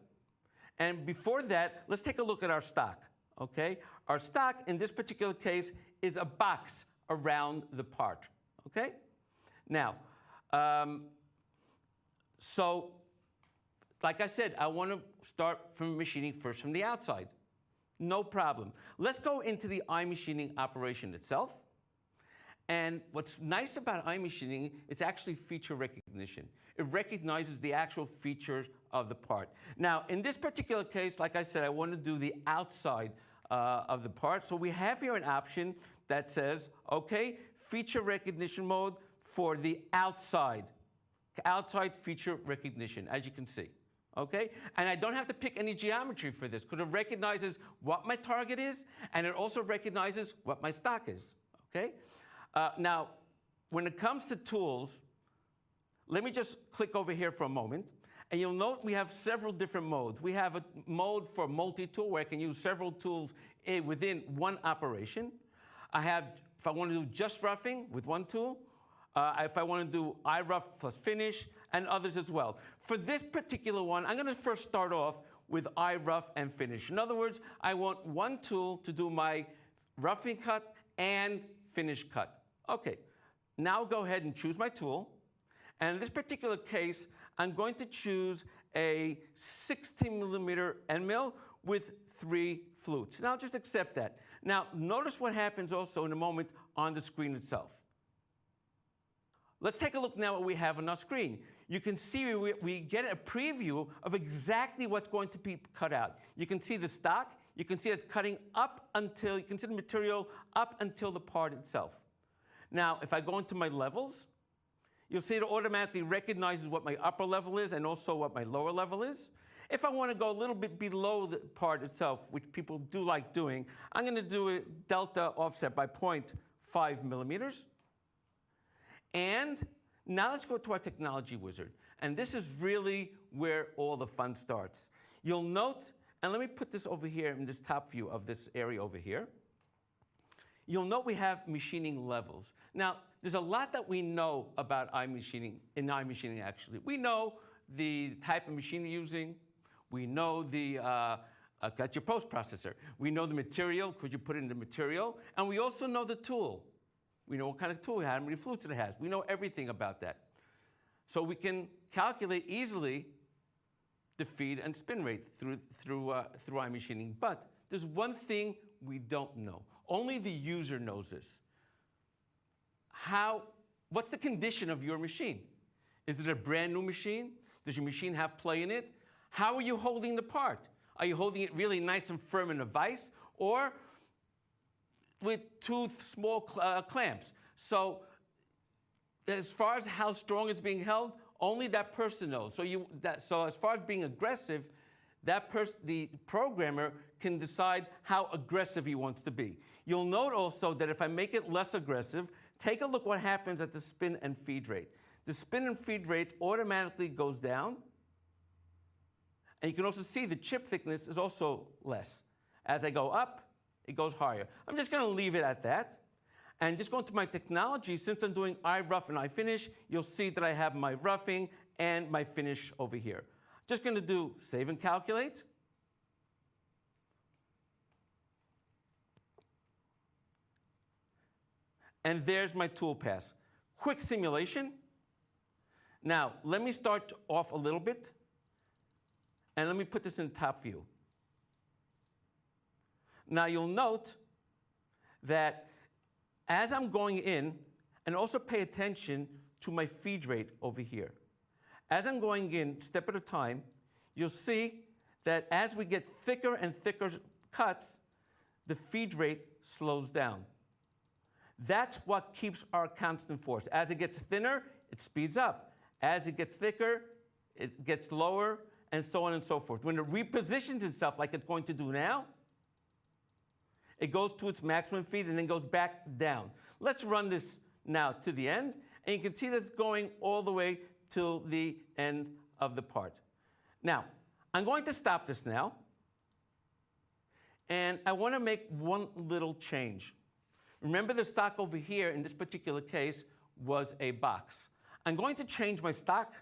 And before that, let's take a look at our stock, okay? Our stock, in this particular case, is a box around the part, okay? Now, so like I said, I want to start from machining first from the outside. No problem. Let's go into the iMachining operation itself. And what's nice about iMachining is actually feature recognition. It recognizes the actual features of the part. Now, in this particular case, like I said, I want to do the outside of the part. So we have here an option that says, okay, feature recognition mode for the outside feature recognition, as you can see. Okay? And I don't have to pick any geometry for this, because it recognizes what my target is, and it also recognizes what my stock is. Okay? Now, when it comes to tools, let me just click over here for a moment. And you'll note we have several different modes. We have a mode for multi-tool, where I can use several tools within one operation. I have, if I want to do just roughing with one tool, if I want to do iRough plus finish, and others as well. For this particular one, I'm going to first start off with iRough and finish. In other words, I want one tool to do my roughing cut and finish cut. Okay, now go ahead and choose my tool. And in this particular case, I'm going to choose a 16 millimeter end mill with 3 flutes. And I'll just accept that. Now, notice what happens also in a moment on the screen itself. Let's take a look now at what we have on our screen. You can see we get a preview of exactly what's going to be cut out. You can see the stock. You can see it's cutting up until, you can see the material up until the part itself. Now, if I go into my levels, you'll see it automatically recognizes what my upper level is and also what my lower level is. If I want to go a little bit below the part itself, which people do like doing, I'm going to do a delta offset by 0.5 millimeters. And now let's go to our technology wizard. And this is really where all the fun starts. You'll note And let me put this over here in this top view of this area over here. You'll note we have machining levels. Now, there's a lot that we know about iMachining, in iMachining actually. We know the type of machine you're using. We know that's your post-processor. We know the material, could you put in the material? And we also know the tool. We know what kind of tool it has, how many flutes it has. We know everything about that. So we can calculate easily the feed and spin rate through iMachining. But there's one thing we don't know. Only the user knows this. What's the condition of your machine? Is it a brand new machine? Does your machine have play in it? How are you holding the part? Are you holding it really nice and firm in a vise, or with two small clamps? So as far as how strong it's being held, only that person knows. So as far as being aggressive, the programmer can decide how aggressive he wants to be. You'll note also that if I make it less aggressive, take a look what happens at the spin and feed rate. The spin and feed rate automatically goes down. And you can also see the chip thickness is also less. As I go up, it goes higher. I'm just going to leave it at that. And just going to my technology, since I'm doing iRough and iFinish, you'll see that I have my roughing and my finish over here. Just going to do save and calculate. And there's my tool pass. Quick simulation. Now, let me start off a little bit. And let me put this in top view. Now, you'll note that as I'm going in, and also pay attention to my feed rate over here. As I'm going in, step at a time, you'll see that as we get thicker and thicker cuts, the feed rate slows down. That's what keeps our constant force. As it gets thinner, it speeds up. As it gets thicker, it gets lower, and so on and so forth. When it repositions itself like it's going to do now, it goes to its maximum feed and then goes back down. Let's run this now to the end, and you can see that's going all the way to the end of the part. Now, I'm going to stop this now, and I want to make one little change. Remember the stock over here, in this particular case, was a box. I'm going to change my stock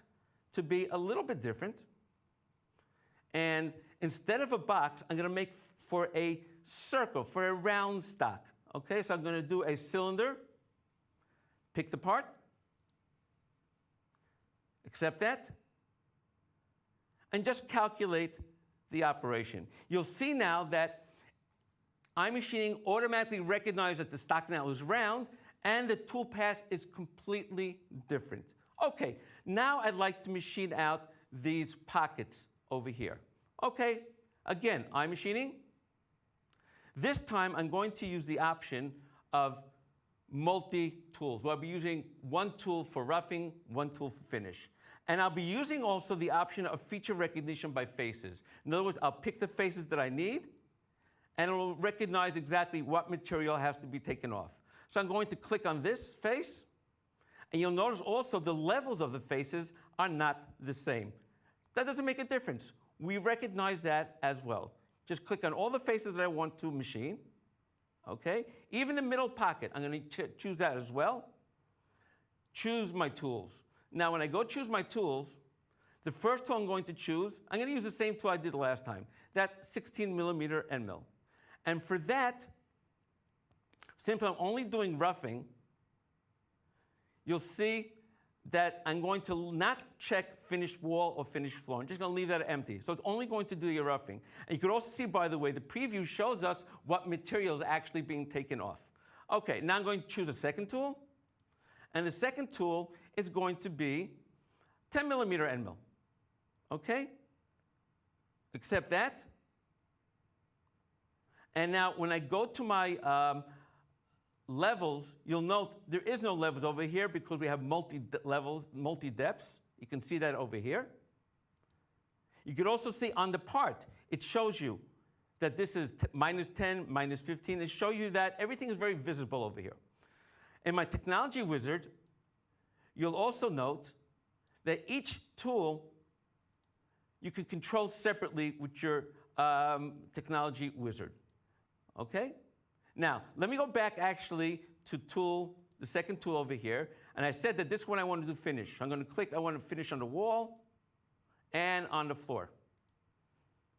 to be a little bit different. And instead of a box, I'm going to make for a circle, for a round stock. Okay, so I'm going to do a cylinder, pick the part, accept that, and just calculate the operation. You'll see now that iMachining automatically recognizes that the stock now is round, and the tool pass is completely different. Okay, now I'd like to machine out these pockets over here. Okay, again, iMachining. This time I'm going to use the option of multi-tools. I'll be using one tool for roughing, one tool for finish. And I'll be using also the option of feature recognition by faces. In other words, I'll pick the faces that I need, and it will recognize exactly what material has to be taken off. So I'm going to click on this face, and you'll notice also the levels of the faces are not the same. That doesn't make a difference. We recognize that as well. Just click on all the faces that I want to machine. Okay? Even the middle pocket, I'm going to choose that as well. Choose my tools. Now, when I go choose my tools, the first tool I'm going to choose, I'm going to use the same tool I did last time, that 16mm end mill. And for that, simply I'm only doing roughing, you'll see that I'm going to not check finished wall or finished floor. I'm just going to leave that empty. So it's only going to do your roughing. And you can also see, by the way, the preview shows us what material is actually being taken off. Okay, now I'm going to choose a second tool. And the second tool is going to be 10mm end mill. Okay? Accept that. And now when I go to my levels, you'll note there is no levels over here because we have multi-levels, multi-depths. You can see that over here. You can also see on the part, it shows you that this is -10, -15. It shows you that everything is very visible over here. In my technology wizard, you'll also note that each tool you can control separately with your technology wizard. Okay? Now, let me go back actually to the second tool over here. And I said that this one I wanted to finish. I'm going to click, I want to finish on the wall and on the floor.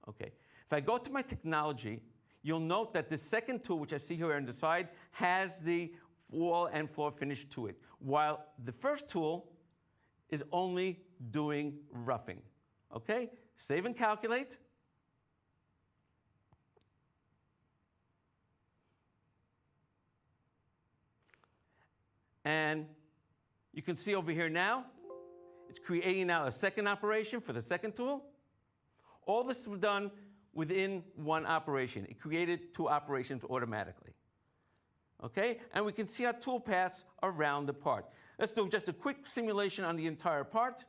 Okay. If I go to my technology, you'll note that the second tool, which I see here on the side, has the wall and floor finish to it, while the first tool is only doing roughing. Okay? Save and calculate. And you can see over here now, it's creating now a second operation for the second tool. All this was done within one operation. It created two operations automatically. Okay? And we can see our tool paths around the part. Let's do just a quick simulation on the entire part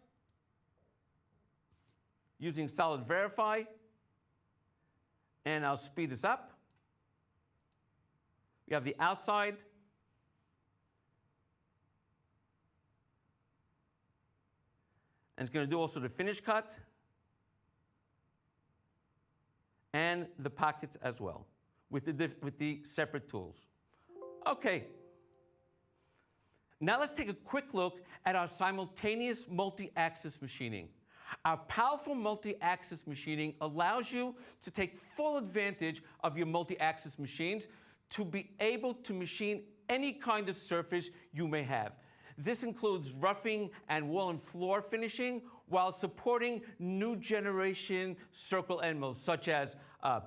using Solid Verify. And I'll speed this up. We have the outside. And it's going to do also the finish cut and the pockets as well with the separate tools. Okay. Now let's take a quick look at our simultaneous multi-axis machining. Our powerful multi-axis machining allows you to take full advantage of your multi-axis machines to be able to machine any kind of surface you may have. This includes roughing and wall and floor finishing while supporting new generation circle end mills such as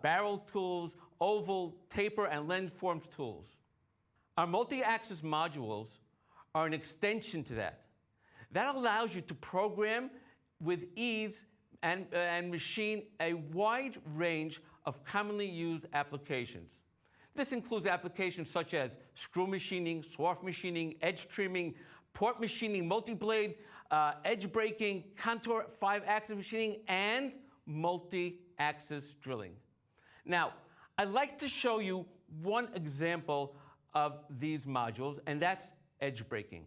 barrel tools, oval, taper, and lens forms tools. Our multi-axis modules are an extension to that. That allows you to program with ease and machine a wide range of commonly used applications. This includes applications such as screw machining, swarf machining, edge trimming, port machining, multi-blade, edge breaking, contour 5-axis machining, and multi-axis drilling. Now, I'd like to show you one example of these modules, and that's edge breaking.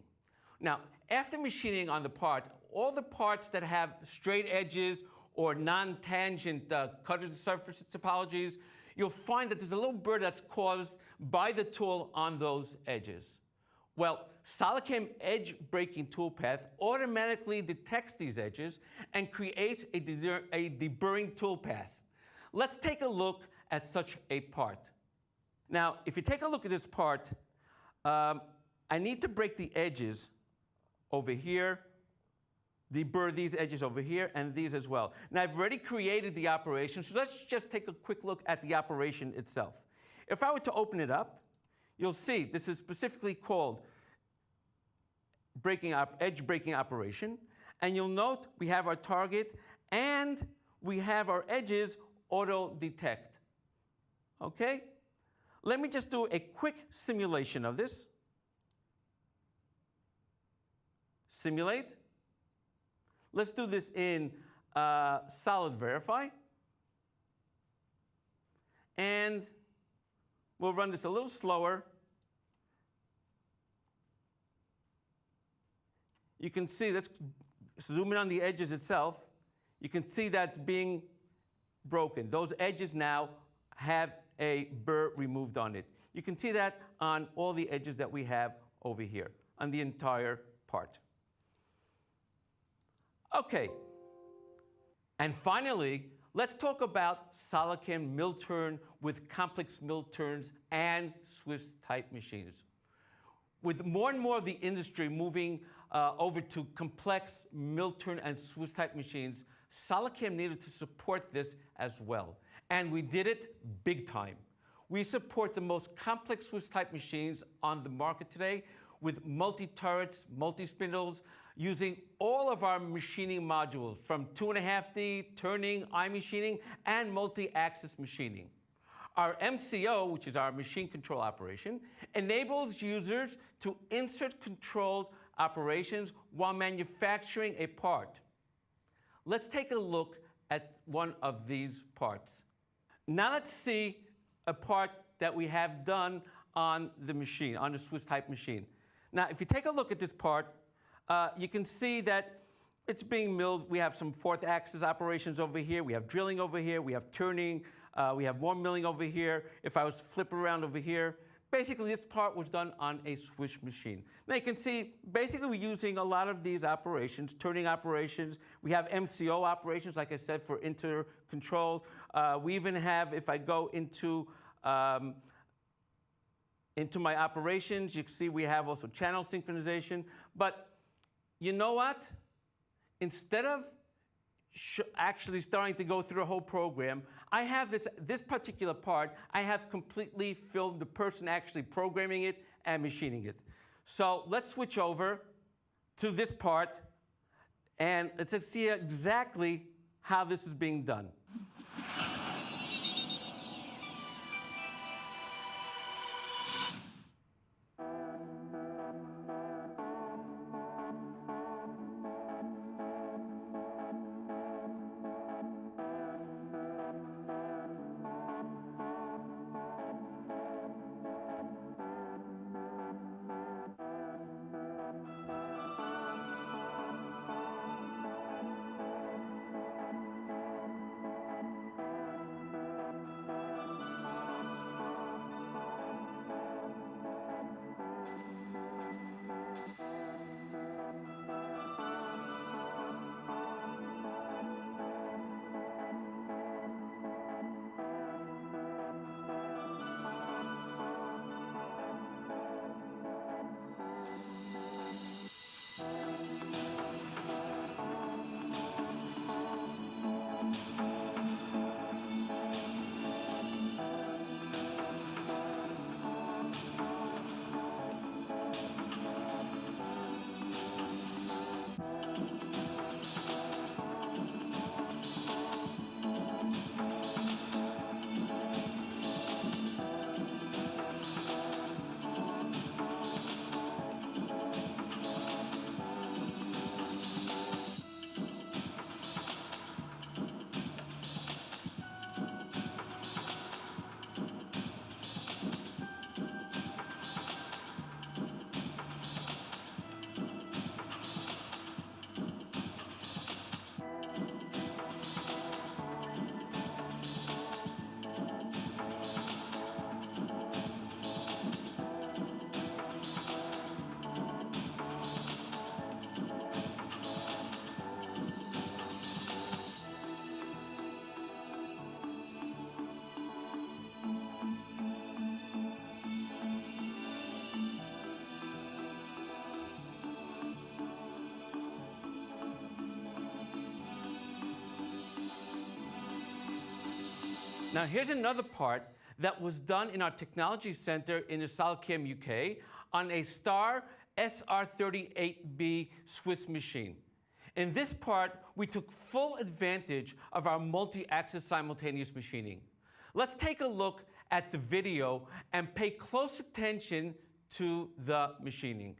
Now, after machining on the part, all the parts that have straight edges or non-tangent cutted surface topologies, you'll find that there's a little burr that's caused by the tool on those edges. Well, SolidCAM edge breaking toolpath automatically detects these edges and creates a deburring toolpath. Let's take a look at such a part. Now, if you take a look at this part, I need to break the edges over here, deburr these edges over here, and these as well. Now, I've already created the operation, so let's just take a quick look at the operation itself. If I were to open it up, you'll see this is specifically called edge breaking operation. And you'll note we have our target and we have our edges auto detect. Okay? Let me just do a quick simulation of this. Simulate. Let's do this in Solid Verify. And we'll run this a little slower. You can see, let's zoom in on the edges itself. You can see that's being broken. Those edges now have a burr removed on it. You can see that on all the edges that we have over here, on the entire part. Okay. And finally, let's talk about SolidCAM mill turn with complex mill turns and Swiss type machines. With more and more of the industry moving over to complex mill turn and Swiss type machines, SolidCAM needed to support this as well. And we did it big time. We support the most complex Swiss type machines on the market today with multi-turrets, multi-spindles, using all of our machining modules from 2.5D, turning, iMachining, and multi-axis machining. Our MCO, which is our machine control operation, enables users to insert controlled operations while manufacturing a part. Let's take a look at one of these parts. Now let's see a part that we have done on the machine, on the Swiss type machine. Now, if you take a look at this part, you can see that it's being milled. We have some fourth axis operations over here. We have drilling over here. We have turning. We have more milling over here. If I was to flip around over here, basically this part was done on a Swiss machine. Now you can see, basically we're using a lot of these operations, turning operations. We have MCO operations, like I said, for inter-control. We even have, if I go into my operations, you can see we have also channel synchronization. But you know what? Instead of actually starting to go through the whole program, I have this particular part, I have completely filmed the person actually programming it and machining it. So let's switch over to this part and let's see exactly how this is being done. Now here's another part that was done in our technology center in the SolidCAM UK on a Star SR38B Swiss machine. In this part, we took full advantage of our multi-axis simultaneous machining. Let's take a look at the video and pay close attention to the machining.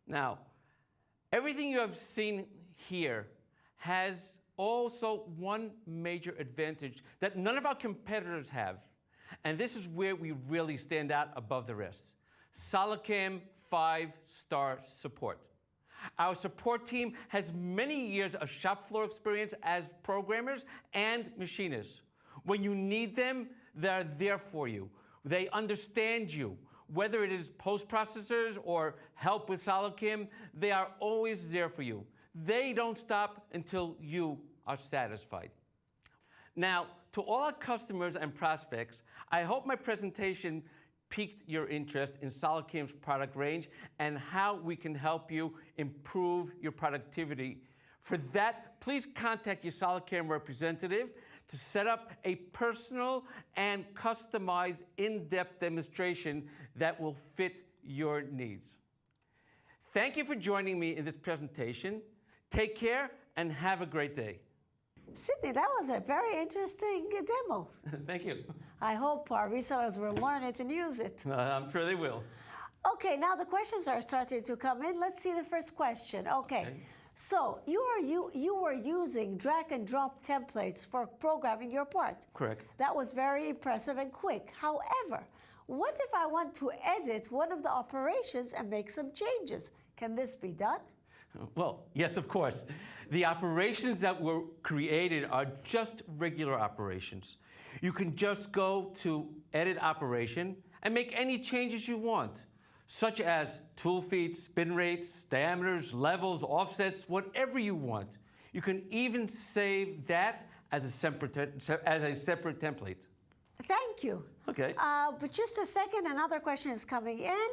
Now, everything you have seen here has also one major advantage that none of our competitors have. And this is where we really stand out above the rest. SolidCAM 5-star support. Our support team has many years of shop floor experience as programmers and machinists. When you need them, they're there for you. They understand you. Whether it is post-processors or help with SolidCAM, they are always there for you. They don't stop until you are satisfied. Now, to all our customers and prospects, I hope my presentation piqued your interest in SolidCAM's product range and how we can help you improve your productivity. For that, please contact your SolidCAM representative to set up a personal and customized in-depth demonstration that will fit your needs. Thank you for joining me in this presentation. Take care and have a great day. Sidney, that was a very interesting demo. Thank you. I hope our resellers will learn it and use it. I'm sure they will. Okay, now the questions are starting to come in. Let's see the first question. Okay. So you were using drag and drop templates for programming your part. Correct. That was very impressive and quick. However, what if I want to edit one of the operations and make some changes? Can this be done? Well, yes, of course. The operations that were created are just regular operations. You can just go to Edit Operation and make any changes you want, such as tool feet, spin rates, diameters, levels, offsets, whatever you want. You can even save that as a separate template. Thank you. Okay. But just a second, another question is coming in.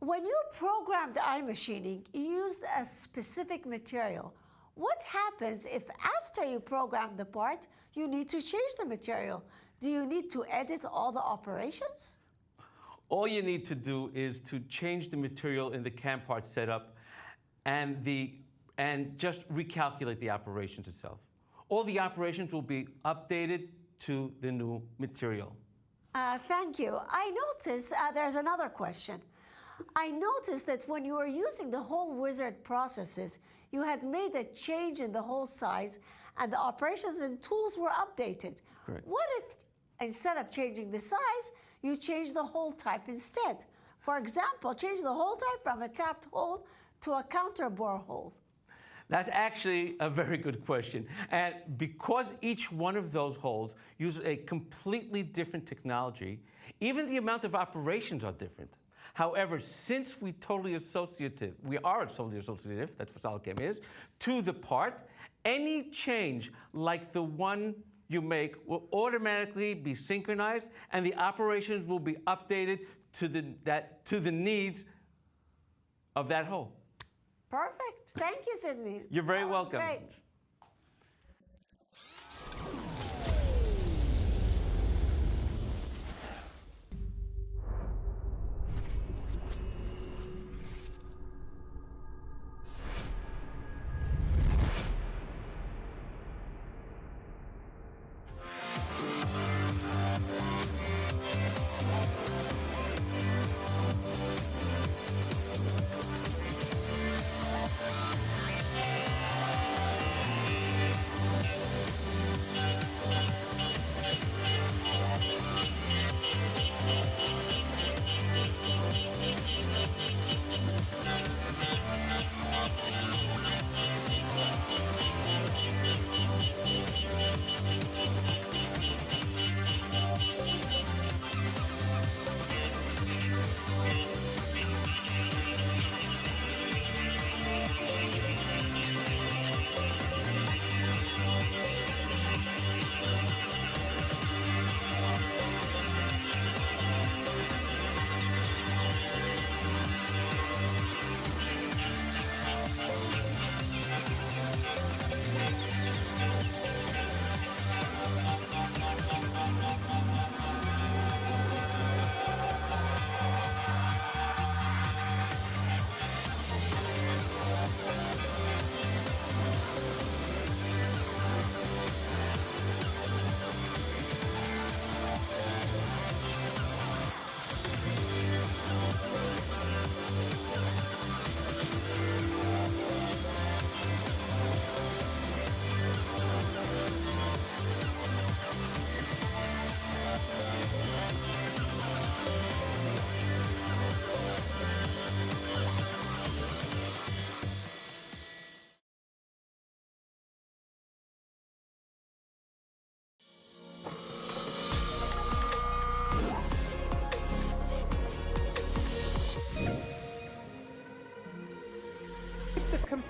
When you programmed iMachining, you used a specific material. What happens if after you program the part, you need to change the material? Do you need to edit all the operations? All you need to do is to change the material in the CAM part setup and just recalculate the operations itself. All the operations will be updated to the new material. Thank you. I noticed there's another question. I noticed that when you were using the whole wizard processes, you had made a change in the whole size and the operations and tools were updated. Correct. What if instead of changing the size, you change the hole type instead? For example, change the hole type from a tapped hole to a counter bore hole. That's actually a very good question. And because each one of those holes uses a completely different technology, even the amount of operations are different. However, since we are totally associative, that's what SolidCAM is, to the part, any change like the one you make will automatically be synchronized and the operations will be updated to the needs of that hole. Perfect. Thank you, Sidney. You're very That was welcome. Great.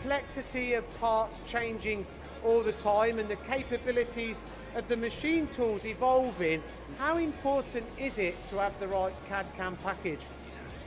complexity of parts changing all the time and the capabilities of the machine tools evolving, how important is it to have the right CAD/CAM package?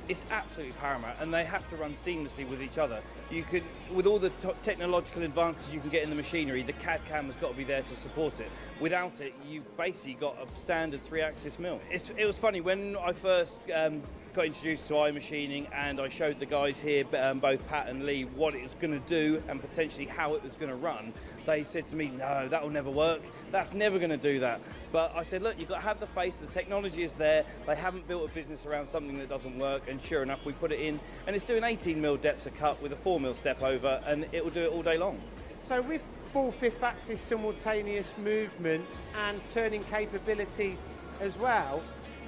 It's absolutely paramount, and they have to run seamlessly with each other. You could, with all the technological advances you can get in the machinery, the CAD/CAM has got to be there to support it. Without it, you've basically got a standard 3-axis mill. It was funny, when I first got introduced to iMachining and I showed the guys here, both Pat and Lee, what it was going to do and potentially how it was going to run, they said to me, no, that will never work, that's never going to do that. But I said, look, you've got to have the face, the technology is there, they haven't built a business around something that doesn't work, and sure enough we put it in and it's doing 18mm depths of cut with a 4mm step over, and it will do it all day long. So with full 5th axis simultaneous movement and turning capability as well,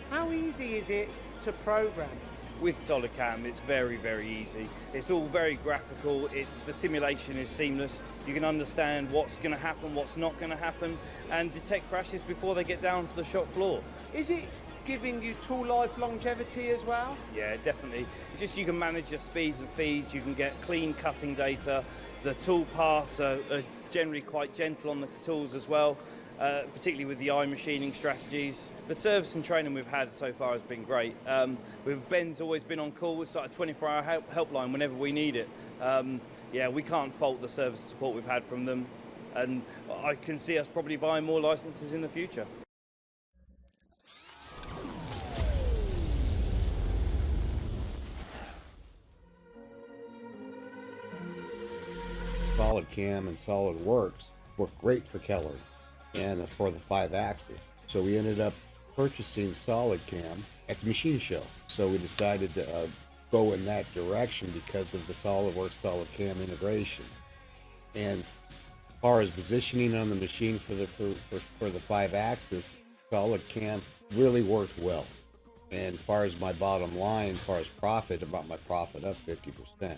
how easy is it to program? With SolidCAM, it's very, very easy. It's all very graphical. The simulation is seamless. You can understand what's going to happen, what's not going to happen, and detect crashes before they get down to the shop floor. Is it giving you tool life longevity as well? Yeah, definitely. Just you can manage your speeds and feeds. You can get clean cutting data. The tool paths are generally quite gentle on the tools as well. Particularly with the iMachining strategies. The service and training we've had so far has been great. Ben's always been on call. We've started a 24-hour helpline whenever we need it. Yeah, we can't fault the service and support we've had from them, and I can see us probably buying more licenses in the future. SolidCAM and SolidWorks work great for Keller and for the 5-axis. So we ended up purchasing SolidCAM at the machine show. So we decided to go in that direction because of the SolidWorks SolidCAM integration. And as far as positioning on the machine for the 5-axis, SolidCAM really worked well. And as far as my bottom line, as far as profit, I brought my profit up 50%.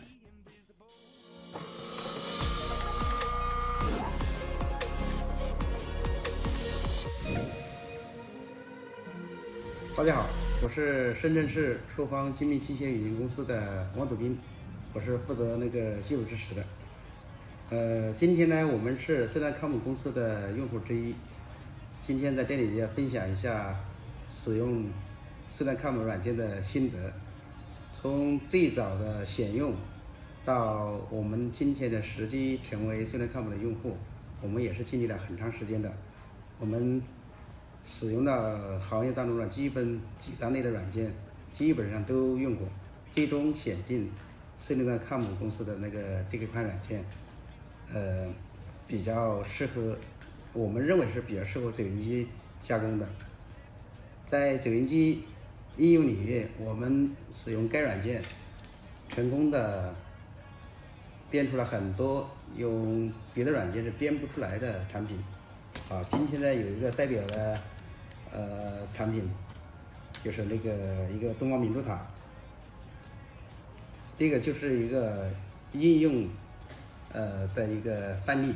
大家好，我是深圳市朔方精密机械有限公司的王祖斌，我是负责技术支持的。今天呢，我们是SolidCAM公司的用户之一，今天在这里要分享一下使用SolidCAM软件的心得，从最早的选用到我们今天的实际成为SolidCAM的用户，我们也是经历了很长时间的。我们使用的行业当中的基本几大类的软件，基本上都用过，最终选定SolidCAM公司的这个款软件，比较适合，我们认为是比较适合走印机加工的。在走印机应用领域，我们使用该软件，成功的编出了很多用别的软件是编不出来的产品。今天呢有一个代表的产品，就是一个东方明珠塔，这个就是一个应用的一个范例。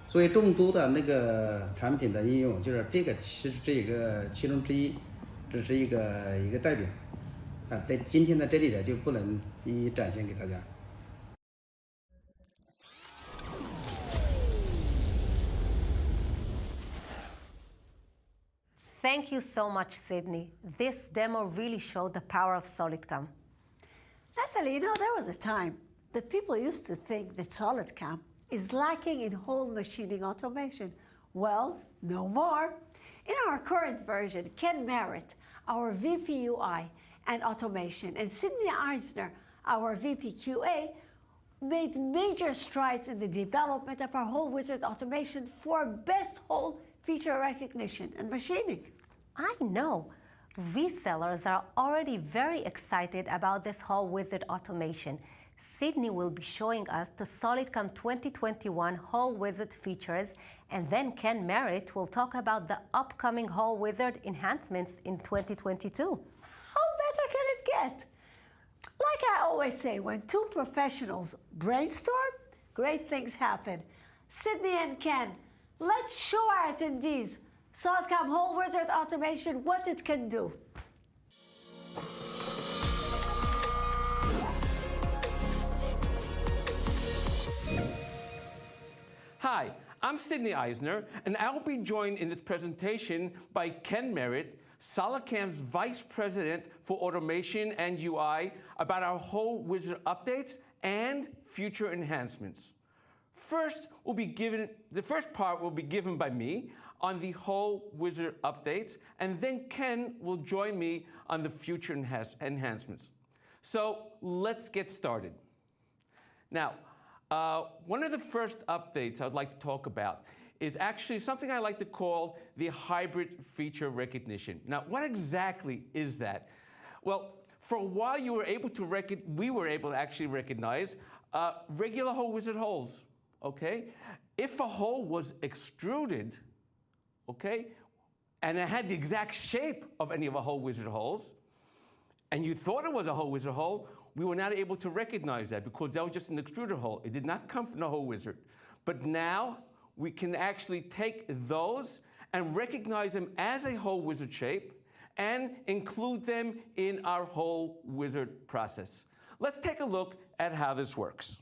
作为众多的产品的应用，就是这个其实这个其中之一，只是一个代表。在今天的这里呢，就不能一一展现给大家。Thank you so much, Sydney. This demo really showed the power of SolidCAM. Natalie, there was a time that people used to think that SolidCAM is lacking in whole machining automation. Well, no more. In our current version, Ken Merritt, our VP UI and Automation, and Sydney Eisner, our VP QA, made major strides in the development of our whole wizard automation for best whole feature recognition and machining. I know. Resellers are already very excited about this whole wizard automation. Sydney will be showing us the SolidCAM 2021 whole wizard features, and then Ken Merritt will talk about the upcoming whole wizard enhancements in 2022. How better can it get? Like I always say, when two professionals brainstorm, great things happen. Sydney and Ken, let's show our attendees SolidCAM Whole Wizard Automation, what it can do. Hi, I'm Sidney Eisner, and I will be joined in this presentation by Ken Merritt, SolidCAM's Vice President for Automation and UI, about our whole wizard updates and future enhancements. The first part will be given by me on the whole wizard updates, and then Ken will join me on the future enhancements. So let's get started. Now, one of the first updates I'd like to talk about is actually something I like to call the hybrid feature recognition. Now, what exactly is that? Well, for a while we were able to actually recognize regular whole wizard holes, okay? If a hole was extruded, okay, and it had the exact shape of any of a whole wizard holes, and you thought it was a whole wizard hole, we were not able to recognize that because that was just an extruded hole. It did not come from the whole wizard. But now we can actually take those and recognize them as a whole wizard shape and include them in our whole wizard process. Let's take a look at how this works.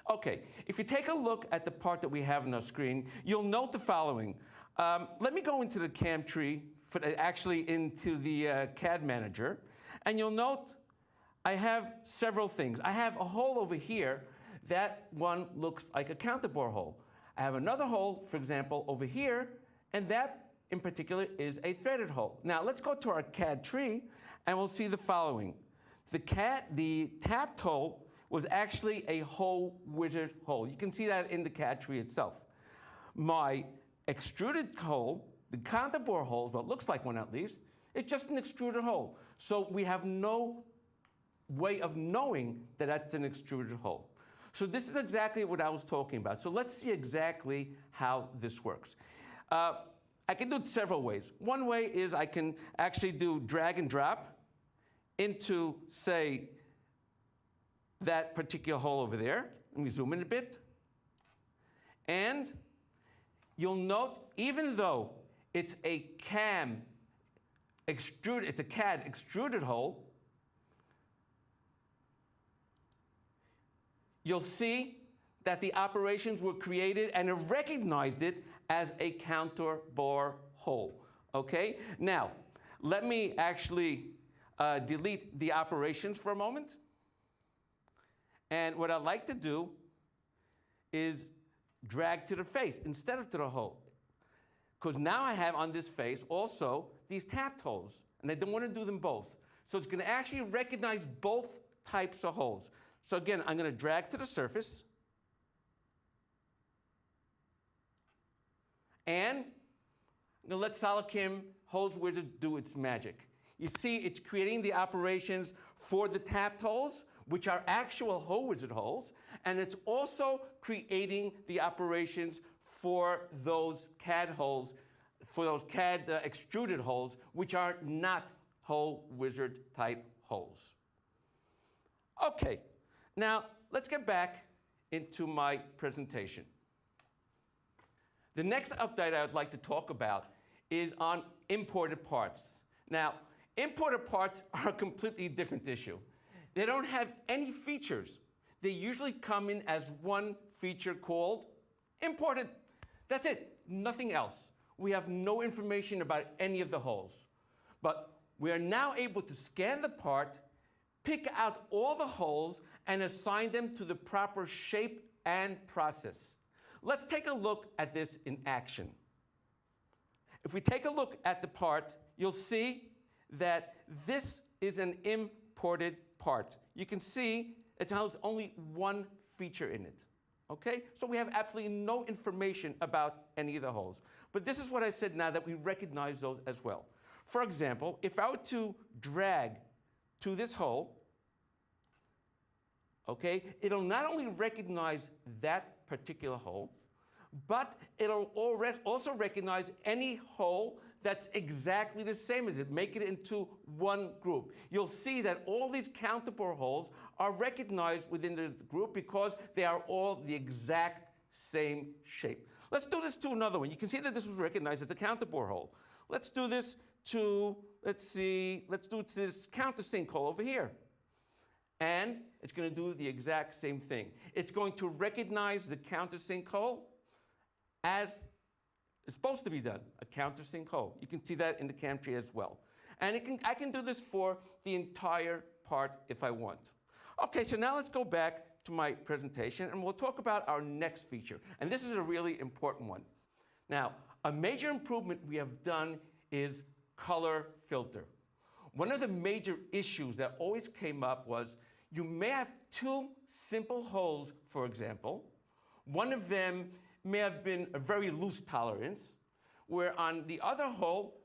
Okay, if you take a look at the part that we have on our screen, you'll note the following. Let me go into the CAM tree, actually into the CAD manager, and you'll note I have several things. I have a hole over here. That one looks like a counterbore hole. I have another hole, for example, over here, and that in particular is a threaded hole. Now let's go to our CAD tree and we'll see the following. The tapped hole was actually a whole wizard hole. You can see that in the CAD tree itself. My extruded hole, the counterbore hole, well, it looks like one at least, it's just an extruded hole. So we have no way of knowing that that's an extruded hole. So this is exactly what I was talking about. So let's see exactly how this works. I can do it several ways. One way is I can actually do drag and drop into, say, that particular hole over there. Let me zoom in a bit. And you'll note, even though it's a CAD extruded hole, you'll see that the operations were created and it recognized it as a counterbore hole, okay? Now, let me actually delete the operations for a moment. And what I'd like to do is drag to the face instead of to the hole. Because now I have on this face also these tapped holes, and I don't want to do them both. So it's going to actually recognize both types of holes. So again, I'm going to drag to the surface. And I'm going to let SolidCAM Holes Wizard do its magic. You see, it's creating the operations for the tapped holes, which are actual hole wizard holes, and it's also creating the operations for those CAD holes, for those CAD extruded holes, which are not hole wizard type holes. Okay. Now, let's get back into my presentation. The next update I would like to talk about is on imported parts. Now, imported parts are a completely different issue. They don't have any features. They usually come in as one feature called imported. That's it, nothing else. We have no information about any of the holes. But we are now able to scan the part, pick out all the holes, and assign them to the proper shape and process. Let's take a look at this in action. If we take a look at the part, you'll see that this is an imported part. You can see it has only one feature in it. Okay? So we have absolutely no information about any of the holes. But this is what I said now that we recognize those as well. For example, if I were to drag to this hole, okay, it'll not only recognize that particular hole, but it'll also recognize any hole that's exactly the same as it, make it into one group. You'll see that all these counterbore holes are recognized within the group because they are all the exact same shape. Let's do this to another one. You can see that this was recognized as a counterbore hole. Let's do this to, let's do it to this countersink hole over here. And it's going to do the exact same thing. It's going to recognize the countersink hole as it's supposed to be done, a countersink hole. You can see that in the cam tree as well. And I can do this for the entire part if I want. Okay, so now let's go back to my presentation and we'll talk about our next feature. And this is a really important one. Now, a major improvement we have done is color filter. One of the major issues that always came up was you may have two simple holes, for example. One of them may have been a very loose tolerance, where on the other hole,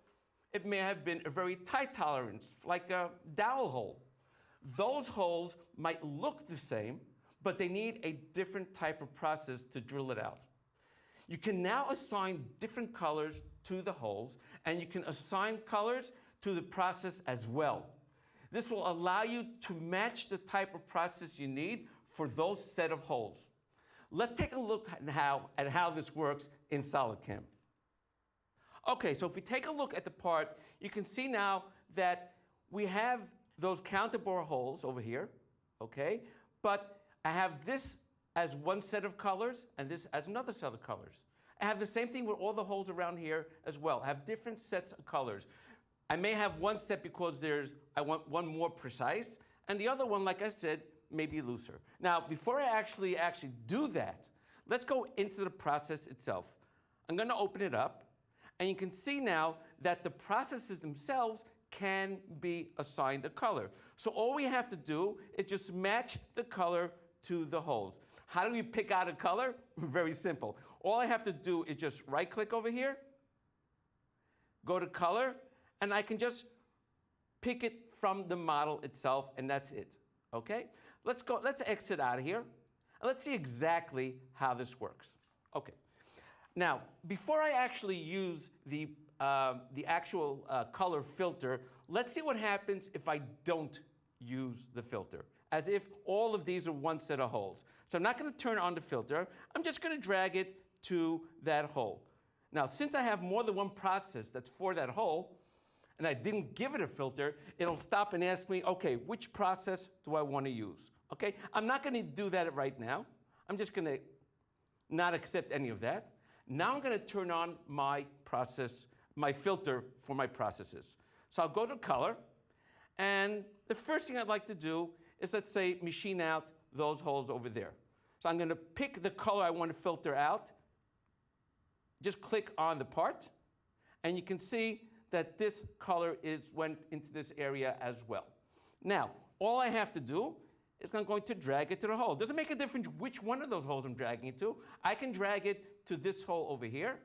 it may have been a very tight tolerance, like a dowel hole. Those holes might look the same, but they need a different type of process to drill it out. You can now assign different colors to the holes, and you can assign colors to the process as well. This will allow you to match the type of process you need for those set of holes. Let's take a look at how this works in SolidCAM. Okay, so if we take a look at the part, you can see now that we have those counterbore holes over here, okay? But I have this as one set of colors and this as another set of colors. I have the same thing with all the holes around here as well. I have different sets of colors. I may have one set because I want one more precise, and the other one, like I said, may be looser. Now, before I actually do that, let's go into the process itself. I'm going to open it up, and you can see now that the processes themselves can be assigned a color. So all we have to do is just match the color to the holes. How do we pick out a color? Very simple. All I have to do is just right-click over here, go to color, and I can just pick it from the model itself, and that's it, okay? Let's exit out of here, and let's see exactly how this works. Okay. Now, before I actually use the actual color filter, let's see what happens if I don't use the filter, as if all of these are one set of holes. So I'm not going to turn on the filter. I'm just going to drag it to that hole. Now, since I have more than one process that's for that hole, and I didn't give it a filter, it'll stop and ask me, okay, which process do I want to use? Okay, I'm not going to do that right now. I'm just going to not accept any of that. Now I'm going to turn on my process, my filter for my processes. So I'll go to color, and the first thing I'd like to do is, let's say, machine out those holes over there. So I'm going to pick the color I want to filter out, just click on the part, and you can see that this color went into this area as well. Now, all I have to do is I'm going to drag it to the hole. Doesn't make a difference which one of those holes I'm dragging it to. I can drag it to this hole over here,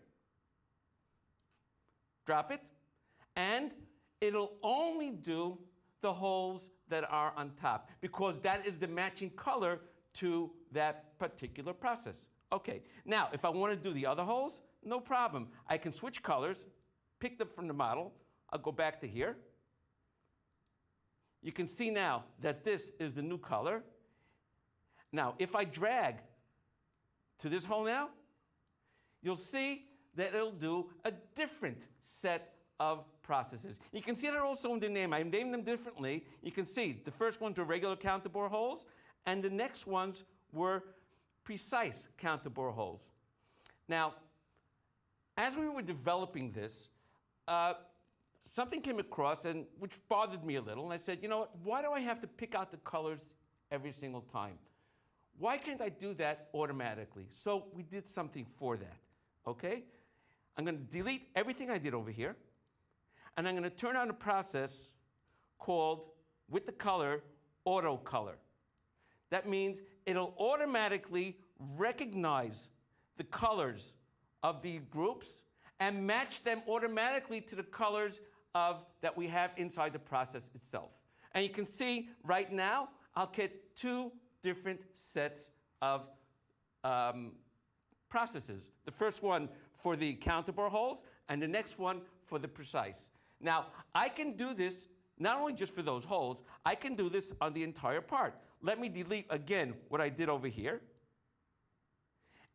drop it, and it'll only do the holes that are on top, because that is the matching color to that particular process. Okay, now if I want to do the other holes, no problem. I can switch colors, pick them from the model. I'll go back to here. You can see now that this is the new color. Now, if I drag to this hole now, you'll see that it'll do a different set of processes. You can see they're also in the name. I named them differently. You can see the first ones were regular counterbore holes, and the next ones were precise counterbore holes. Now, as we were developing this, something came across which bothered me a little, and I said, you know what, why do I have to pick out the colors every single time? Why can't I do that automatically? So we did something for that, okay? I'm going to delete everything I did over here, and I'm going to turn on a process called, with the color, auto color. That means it'll automatically recognize the colors of the groups and match them automatically to the colors that we have inside the process itself. And you can see right now, I'll get two different sets of processes. The first one for the counterbore holes, and the next one for the precise. Now, I can do this not only just for those holes, I can do this on the entire part. Let me delete again what I did over here.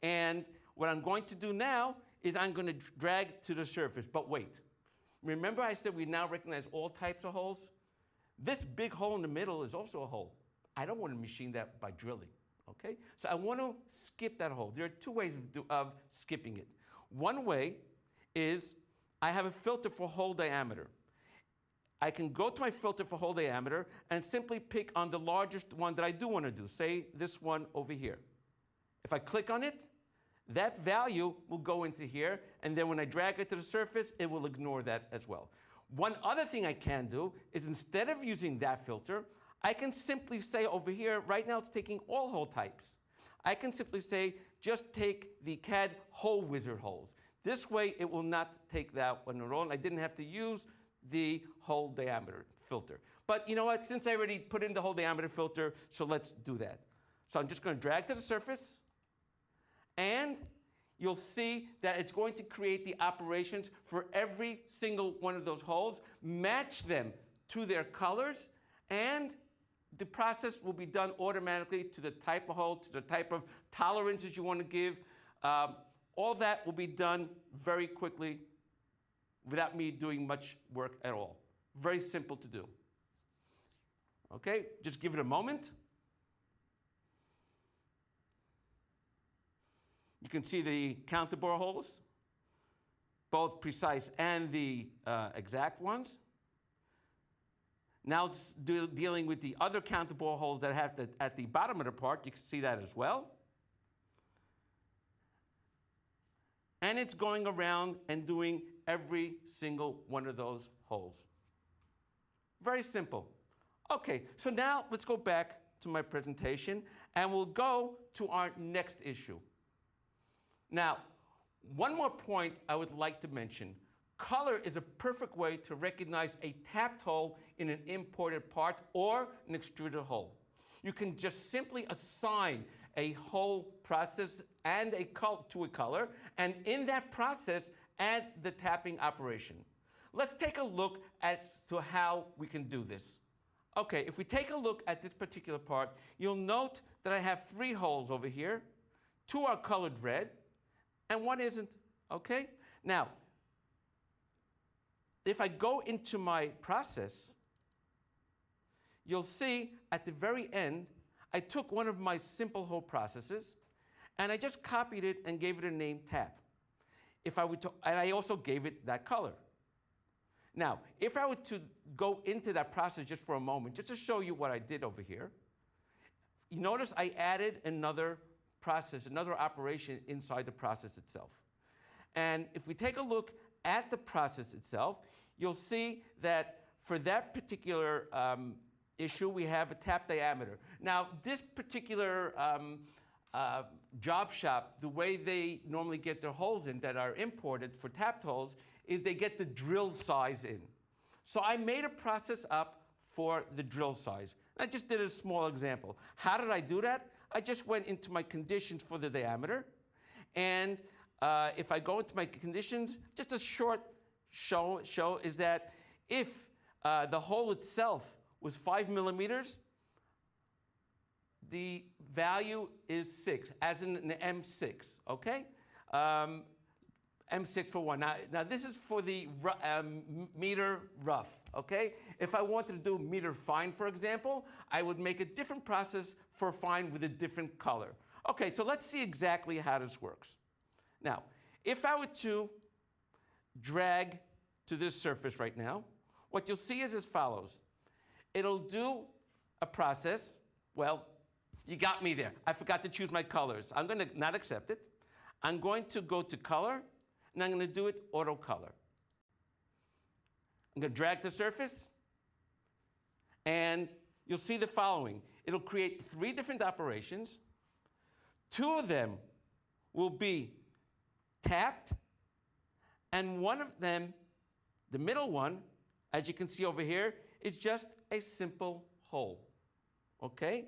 And what I'm going to do now is I'm going to drag to the surface. But wait. Remember I said we now recognize all types of holes? This big hole in the middle is also a hole. I don't want to machine that by drilling. Okay? So I want to skip that hole. There are two ways of skipping it. One way is I have a filter for hole diameter. I can go to my filter for hole diameter and simply pick on the largest one that I do want to do, say this one over here. If I click on it, that value will go into here, and then when I drag it to the surface, it will ignore that as well. One other thing I can do is instead of using that filter, I can simply say over here, right now it's taking all hole types. I can simply say, just take the CAD hole wizard holes. This way, it will not take that one at all, and I didn't have to use the hole diameter filter. But you know what? Since I already put in the hole diameter filter, so let's do that. So I'm just going to drag to the surface, and you'll see that it's going to create the operations for every single one of those holes, match them to their colors, and the process will be done automatically to the type of hole, to the type of tolerances you want to give. All that will be done very quickly without me doing much work at all. Very simple to do. Okay, just give it a moment. You can see the counterbore holes, both precise and the exact ones. Now it's dealing with the other counterbore holes that have at the bottom of the part. You can see that as well. And it's going around and doing every single one of those holes. Very simple. Okay, so now let's go back to my presentation, and we'll go to our next issue. Now, one more point I would like to mention. Color is a perfect way to recognize a tapped hole in an imported part or an extruded hole. You can just simply assign a hole process and a color to a color, and in that process, add the tapping operation. Let's take a look at to how we can do this. Okay, if we take a look at this particular part, you'll note that I have 3 holes over here. 2 are colored red, and 1 isn't. Okay? Now, if I go into my process, you'll see at the very end, I took one of my simple hole processes, and I just copied it and gave it a name tap. If I were to, and I also gave it that color. Now, if I were to go into that process just for a moment, just to show you what I did over here, you notice I added another process, another operation inside the process itself. And if we take a look at the process itself, you'll see that for that particular issue, we have a tap diameter. Now, this particular job shop, the way they normally get their holes in that are imported for tapped holes is they get the drill size in. So I made a process up for the drill size. I just did a small example. How did I do that? I just went into my conditions for the diameter, and if I go into my conditions, just a short show is that if the hole itself was 5 millimeters, the value is 6, as in an M6, okay? M6 for 1. Now this is for the meter rough, okay? If I wanted to do meter fine, for example, I would make a different process for fine with a different color. Okay, so let's see exactly how this works. Now, if I were to drag to this surface right now, what you'll see is as follows. It'll do a process. Well, you got me there. I forgot to choose my colors. I'm going to not accept it. I'm going to go to color, and I'm going to do it auto color. I'm going to drag the surface, and you'll see the following. It'll create 3 different operations. 2 of them will be tapped, and one of them, the middle one, as you can see over here, is just a simple hole, okay?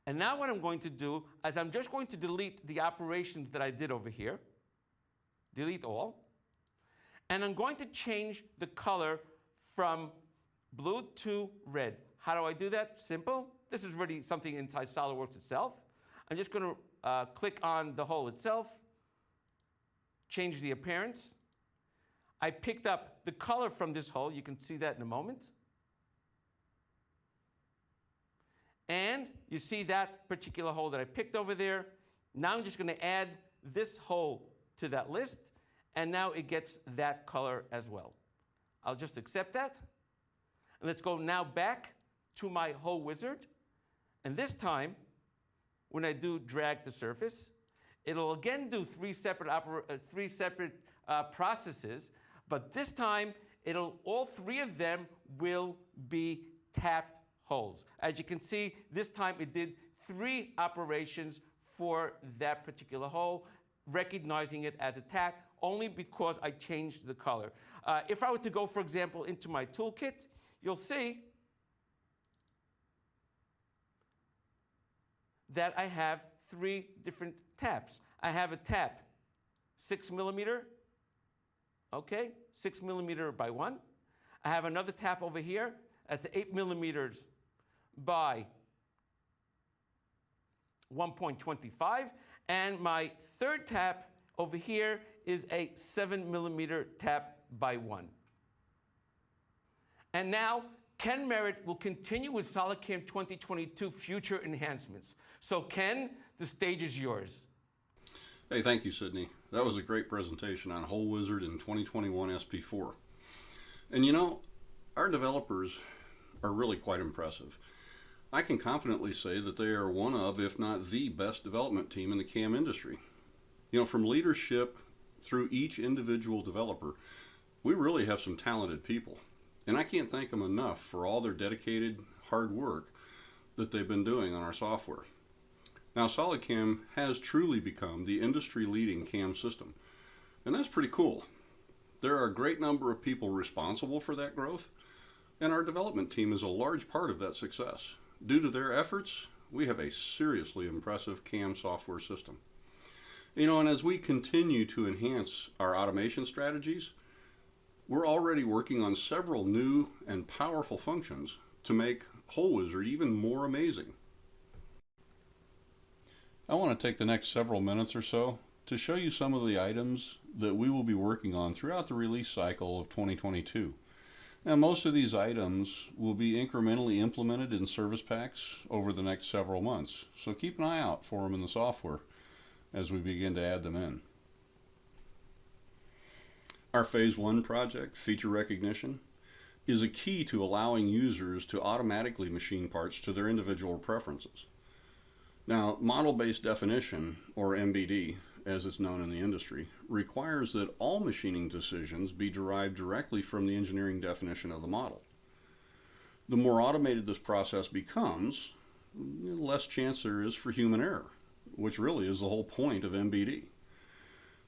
And now what I'm going to do is I'm just going to delete the operations that I did over here, delete all, and I'm going to change the color from blue to red. How do I do that? Simple. This is already something inside SolidWorks itself. I'm just going to click on the hole itself, change the appearance. I picked up the color from this hole. You can see that in a moment. And you see that particular hole that I picked over there. Now I'm just going to add this hole to that list, and now it gets that color as well. I'll just accept that. And let's go now back to my hole wizard. And this time, when I do drag to surface, it'll again do three separate processes, but this time, all three of them will be tapped holes. As you can see, this time it did 3 operations for that particular hole, recognizing it as a tap only because I changed the color. If I were to go, for example, into my toolkit, you'll see that I have 3 different taps. I have a tap 6 millimeter, okay, 6 millimeter by 1. I have another tap over here that's 8 millimeters by 1.25, and my third tap over here is a 7 millimeter tap by 1. And now, Ken Merritt will continue with SolidCAM 2022 future enhancements. So Ken, the stage is yours. Hey, thank you, Sydney. That was a great presentation on Hole Wizard in 2021 SP4. And you know, our developers are really quite impressive. I can confidently say that they are one of, if not the best development team in the CAM industry. You know, from leadership through each individual developer, we really have some talented people. And I can't thank them enough for all their dedicated hard work that they've been doing on our software. Now, SolidCAM has truly become the industry-leading CAM system, and that's pretty cool. There are a great number of people responsible for that growth, and our development team is a large part of that success. Due to their efforts, we have a seriously impressive CAM software system. You know, and as we continue to enhance our automation strategies, we're already working on several new and powerful functions to make Hole Wizard even more amazing. I want to take the next several minutes or so to show you some of the items that we will be working on throughout the release cycle of 2022. Now, most of these items will be incrementally implemented in service packs over the next several months, so keep an eye out for them in the software as we begin to add them in. Our Phase 1 project, Feature Recognition, is a key to allowing users to automatically machine parts to their individual preferences. Now, model-based definition, or MBD, as it's known in the industry, requires that all machining decisions be derived directly from the engineering definition of the model. The more automated this process becomes, the less chance there is for human error, which really is the whole point of MBD.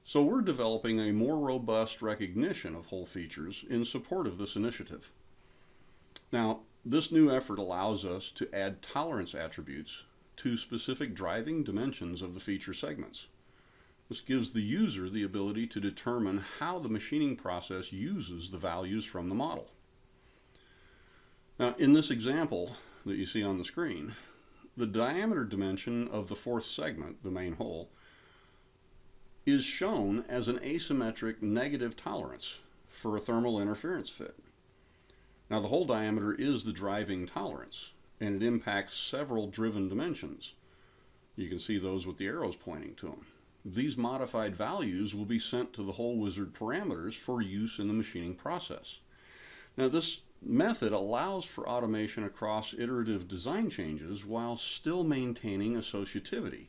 So we're developing a more robust recognition of hole features in support of this initiative. Now, this new effort allows us to add tolerance attributes to specific driving dimensions of the feature segments. This gives the user the ability to determine how the machining process uses the values from the model. Now, in this example that you see on the screen, the diameter dimension of the 4th segment, the main hole, is shown as an asymmetric negative tolerance for a thermal interference fit. Now, the hole diameter is the driving tolerance, and it impacts several driven dimensions. You can see those with the arrows pointing to them. These modified values will be sent to the Hole Wizard parameters for use in the machining process. Now, this method allows for automation across iterative design changes while still maintaining associativity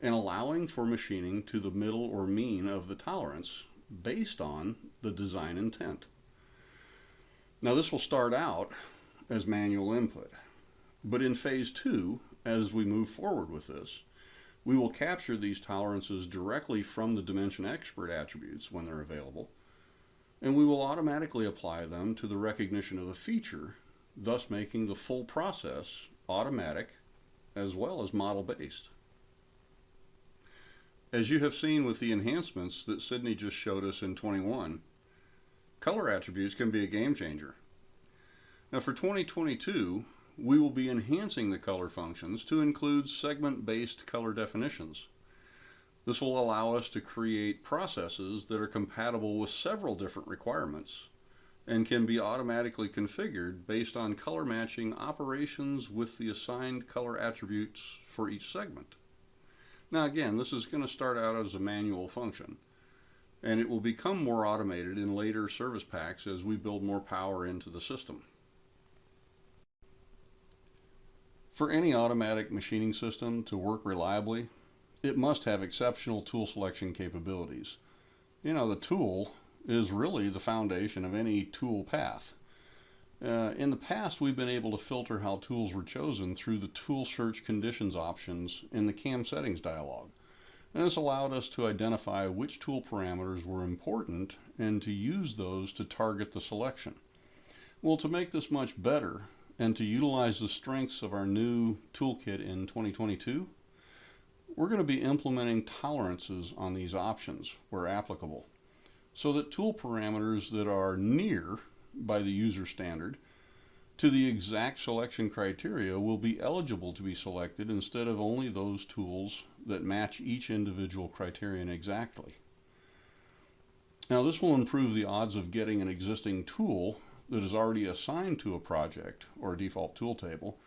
and allowing for machining to the middle or mean of the tolerance based on the design intent. Now, this will start out as manual input, but in Phase 2, as we move forward with this, we will capture these tolerances directly from the Dimension Expert attributes when they're available, and we will automatically apply them to the recognition of the feature, thus making the full process automatic as well as model-based. As you have seen with the enhancements that Sydney just showed us in 21, color attributes can be a game changer. Now, for 2022, we will be enhancing the color functions to include segment-based color definitions. This will allow us to create processes that are compatible with several different requirements and can be automatically configured based on color matching operations with the assigned color attributes for each segment. Now again, this is going to start out as a manual function, and it will become more automated in later service packs as we build more power into the system. For any automatic machining system to work reliably, it must have exceptional tool selection capabilities. You know, the tool is really the foundation of any tool path. In the past, we've been able to filter how tools were chosen through the tool search conditions options in the CAM settings dialog. And this allowed us to identify which tool parameters were important and to use those to target the selection. Well, to make this much better and to utilize the strengths of our new toolkit in 2022, we're going to be implementing tolerances on these options where applicable, so that tool parameters that are near by the user standard to the exact selection criteria will be eligible to be selected instead of only those tools that match each individual criterion exactly. Now, this will improve the odds of getting an existing tool that is already assigned to a project or a default tool table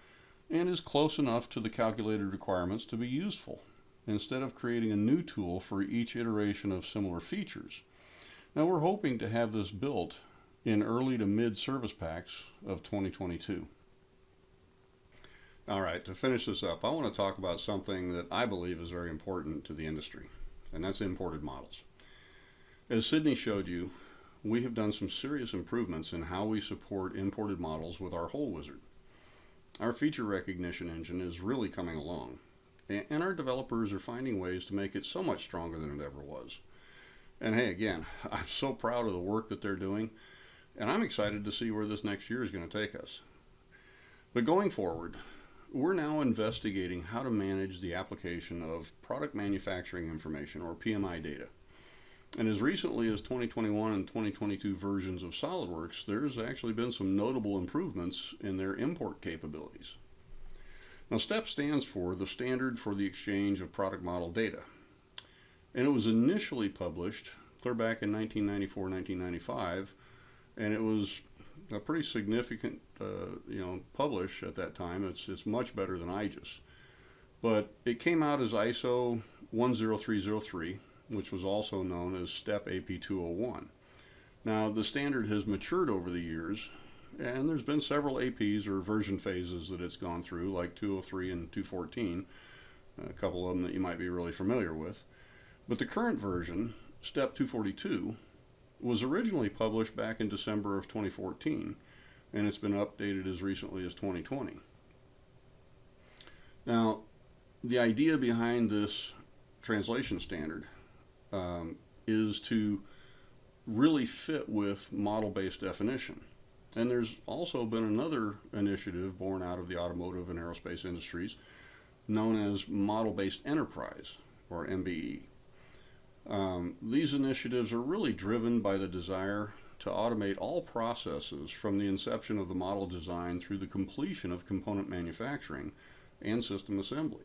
and is close enough to the calculated requirements to be useful, instead of creating a new tool for each iteration of similar features. Now, we're hoping to have this built in early to mid service packs of 2022. All right, to finish this up, I want to talk about something that I believe is very important to the industry, and that's imported models. As Sydney showed you, we have done some serious improvements in how we support imported models with our Hole Wizard. Our feature recognition engine is really coming along, and our developers are finding ways to make it so much stronger than it ever was. And hey, again, I'm so proud of the work that they're doing, and I'm excited to see where this next year is going to take us. But going forward, we're now investigating how to manage the application of product manufacturing information, or PMI data. And as recently as 2021 and 2022 versions of SolidWorks, there's actually been some notable improvements in their import capabilities. Now, STEP stands for the Standard for the Exchange of Product Model Data. And it was initially published clear back in 1994-1995, and it was a pretty significant publish at that time. It's much better than IGES. But it came out as ISO 10303, which was also known as STEP AP 201. Now, the standard has matured over the years, and there's been several APs or version phases that it's gone through, like 203 and 214, a couple of them that you might be really familiar with. But the current version, STEP 242, was originally published back in December of 2014, and it's been updated as recently as 2020. Now, the idea behind this translation standard is to really fit with model-based definition. And there's also been another initiative born out of the automotive and aerospace industries known as model-based enterprise, or MBE. These initiatives are really driven by the desire to automate all processes from the inception of the model design through the completion of component manufacturing and system assembly.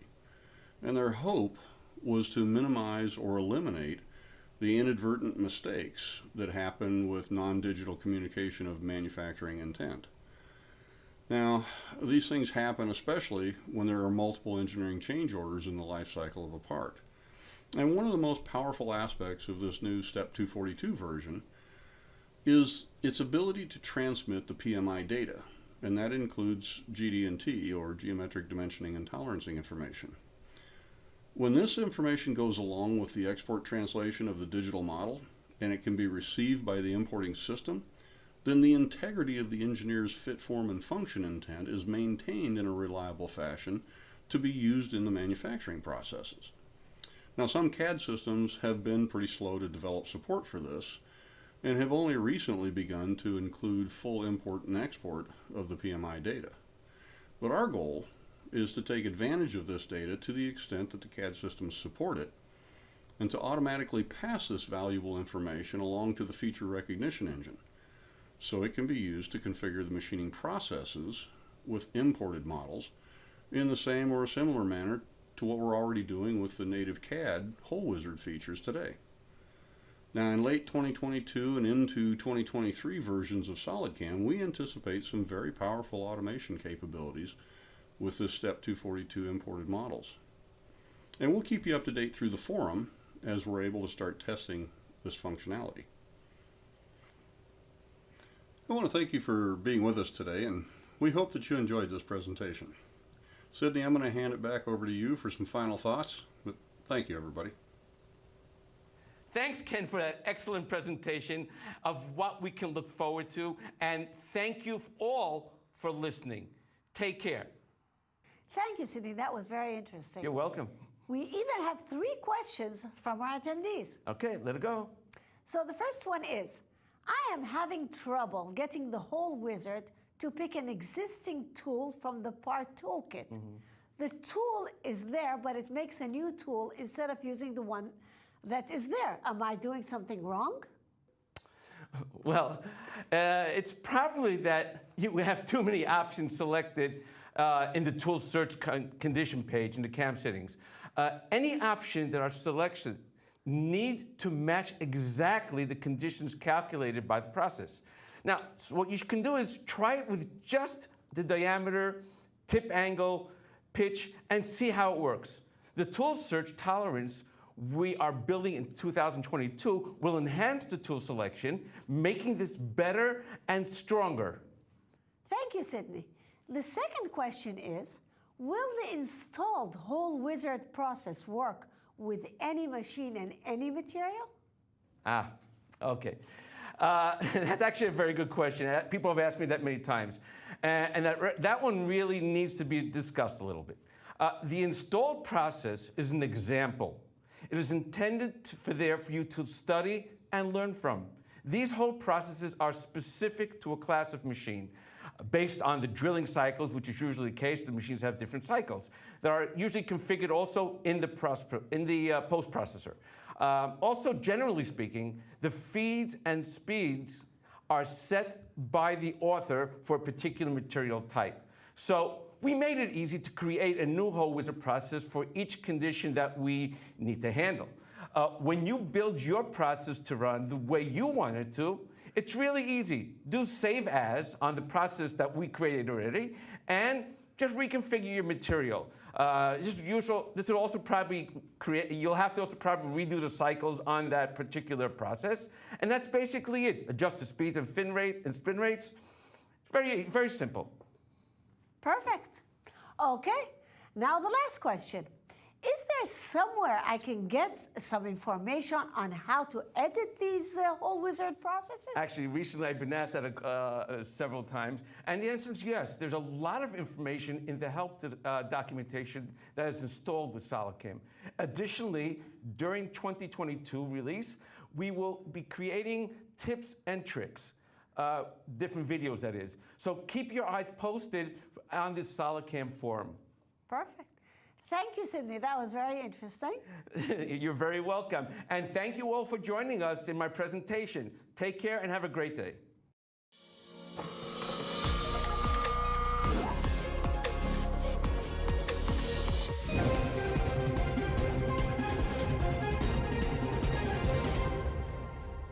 And their hope was to minimize or eliminate the inadvertent mistakes that happen with non-digital communication of manufacturing intent. Now, these things happen especially when there are multiple engineering change orders in the life cycle of a part. And one of the most powerful aspects of this new STEP 242 version is its ability to transmit the PMI data, and that includes GD&T, or geometric dimensioning and tolerancing information. When this information goes along with the export translation of the digital model, and it can be received by the importing system, then the integrity of the engineer's fit, form, and function intent is maintained in a reliable fashion to be used in the manufacturing processes. Now, some CAD systems have been pretty slow to develop support for this, and have only recently begun to include full import and export of the PMI data. But our goal is to take advantage of this data to the extent that the CAD systems support it, and to automatically pass this valuable information along to the feature recognition engine, so it can be used to configure the machining processes with imported models in the same or a similar manner to what we're already doing with the native CAD Hole Wizard features today. Now, in late 2022 and into 2023 versions of SolidCAM, we anticipate some very powerful automation capabilities with this Step 242 imported models. And we'll keep you up to date through the forum as we're able to start testing this functionality. I want to thank you for being with us today, and we hope that you enjoyed this presentation. Sydney, I'm going to hand it back over to you for some final thoughts, but thank you, everybody. Thanks, Ken, for that excellent presentation of what we can look forward to, and thank you all for listening. Take care. Thank you, Sidney. That was very interesting. You're welcome. We even have 3 questions from our attendees. Okay, let it go. So the first one is, I am having trouble getting the Hole Wizard to pick an existing tool from the part toolkit. The tool is there, but it makes a new tool instead of using the one that is there. Am I doing something wrong? Well, it's probably that you have too many options selected in the tool search condition page in the CAM settings. Any option that are selected need to match exactly the conditions calculated by the process. Now, so what you can do is try it with just the diameter, tip angle, pitch, and see how it works. The tool search tolerance we are building in 2022 will enhance the tool selection, making this better and stronger. Thank you, Sidney. The second question is, will the installed Hole Wizard process work with any machine and any material? Okay. That's actually a very good question. People have asked me that many times. And that one really needs to be discussed a little bit. The installed process is an example. It is intended for you to study and learn from. These whole processes are specific to a class of machine based on the drilling cycles, which is usually the case. The machines have different cycles that are usually configured also in the post-processor. Also, generally speaking, the feeds and speeds are set by the author for a particular material type. So we made it easy to create a new Hole Wizard process for each condition that we need to handle. When you build your process to run the way you want it to, it's really easy. Do save as on the process that we created already, and just reconfigure your material. This will also probably you'll have to also probably redo the cycles on that particular process, and that's basically it. Adjust the speeds and spin rates. It's very, very simple. Perfect. Okay, now the last question. Is there somewhere I can get some information on how to edit these Hole Wizard processes? Actually, recently I've been asked that several times, and the answer is yes. There's a lot of information in the help documentation that is installed with SolidCAM. Additionally, during 2022 release, we will be creating tips and tricks, different videos that is. So keep your eyes posted on this SolidCAM forum. Perfect. Thank you, Sidney. That was very interesting. You're very welcome. And thank you all for joining us in my presentation. Take care and have a great day.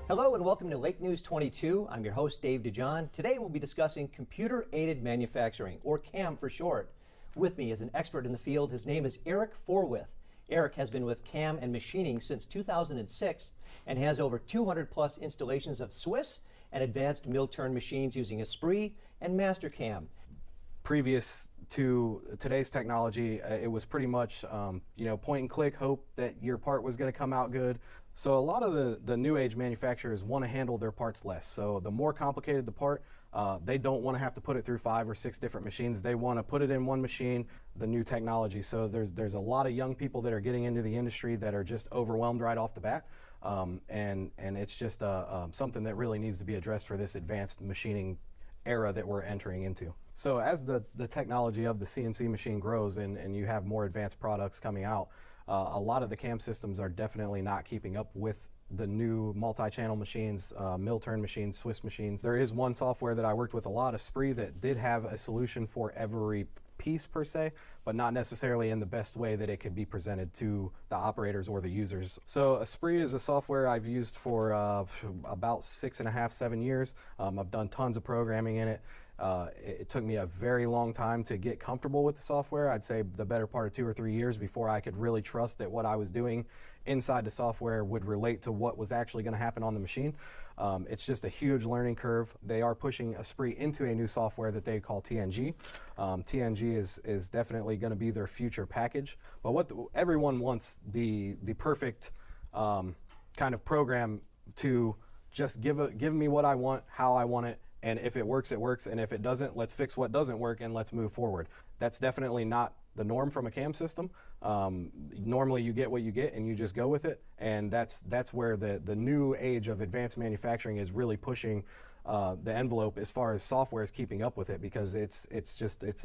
Hello and welcome to Lake News 22. I'm your host, Dave DeJohn. Today we'll be discussing computer-aided manufacturing, or CAM for short. With me is an expert in the field. His name is Eric Forwith. Eric has been with CAM and machining since 2006 and has over 200 plus installations of Swiss and advanced mill-turn machines using Esprit and Mastercam. Previous to today's technology, it was pretty much point and click, hope that your part was going to come out good. So a lot of the new age manufacturers want to handle their parts less. So the more complicated the part, they don't want to have to put it through 5 or 6 different machines. They want to put it in one machine, the new technology. So there's a lot of young people that are getting into the industry that are just overwhelmed right off the bat. And it's just something that really needs to be addressed for this advanced machining era that we're entering into. So as the technology of the CNC machine grows and you have more advanced products coming out, a lot of the CAM systems are definitely not keeping up with the new multi-channel machines, mill turn machines, Swiss machines. There is one software that I worked with a lot, Esprit, that did have a solution for every piece per se, but not necessarily in the best way that it could be presented to the operators or the users. So Esprit is a software I've used for about 6.5, 7 years. I've done tons of programming in it. It took me a very long time to get comfortable with the software. I'd say the better part of 2 or 3 years before I could really trust that what I was doing inside the software would relate to what was actually going to happen on the machine. It's just a huge learning curve. They are pushing Esprit into a new software that they call TNG. TNG is definitely going to be their future package. But everyone wants the perfect kind of program to just give me what I want, how I want it, and if it works, it works, and if it doesn't, let's fix what doesn't work and let's move forward. That's definitely not the norm from a CAM system. Normally you get what you get and you just go with it, and that's where the new age of advanced manufacturing is really pushing the envelope as far as software is keeping up with it, because it's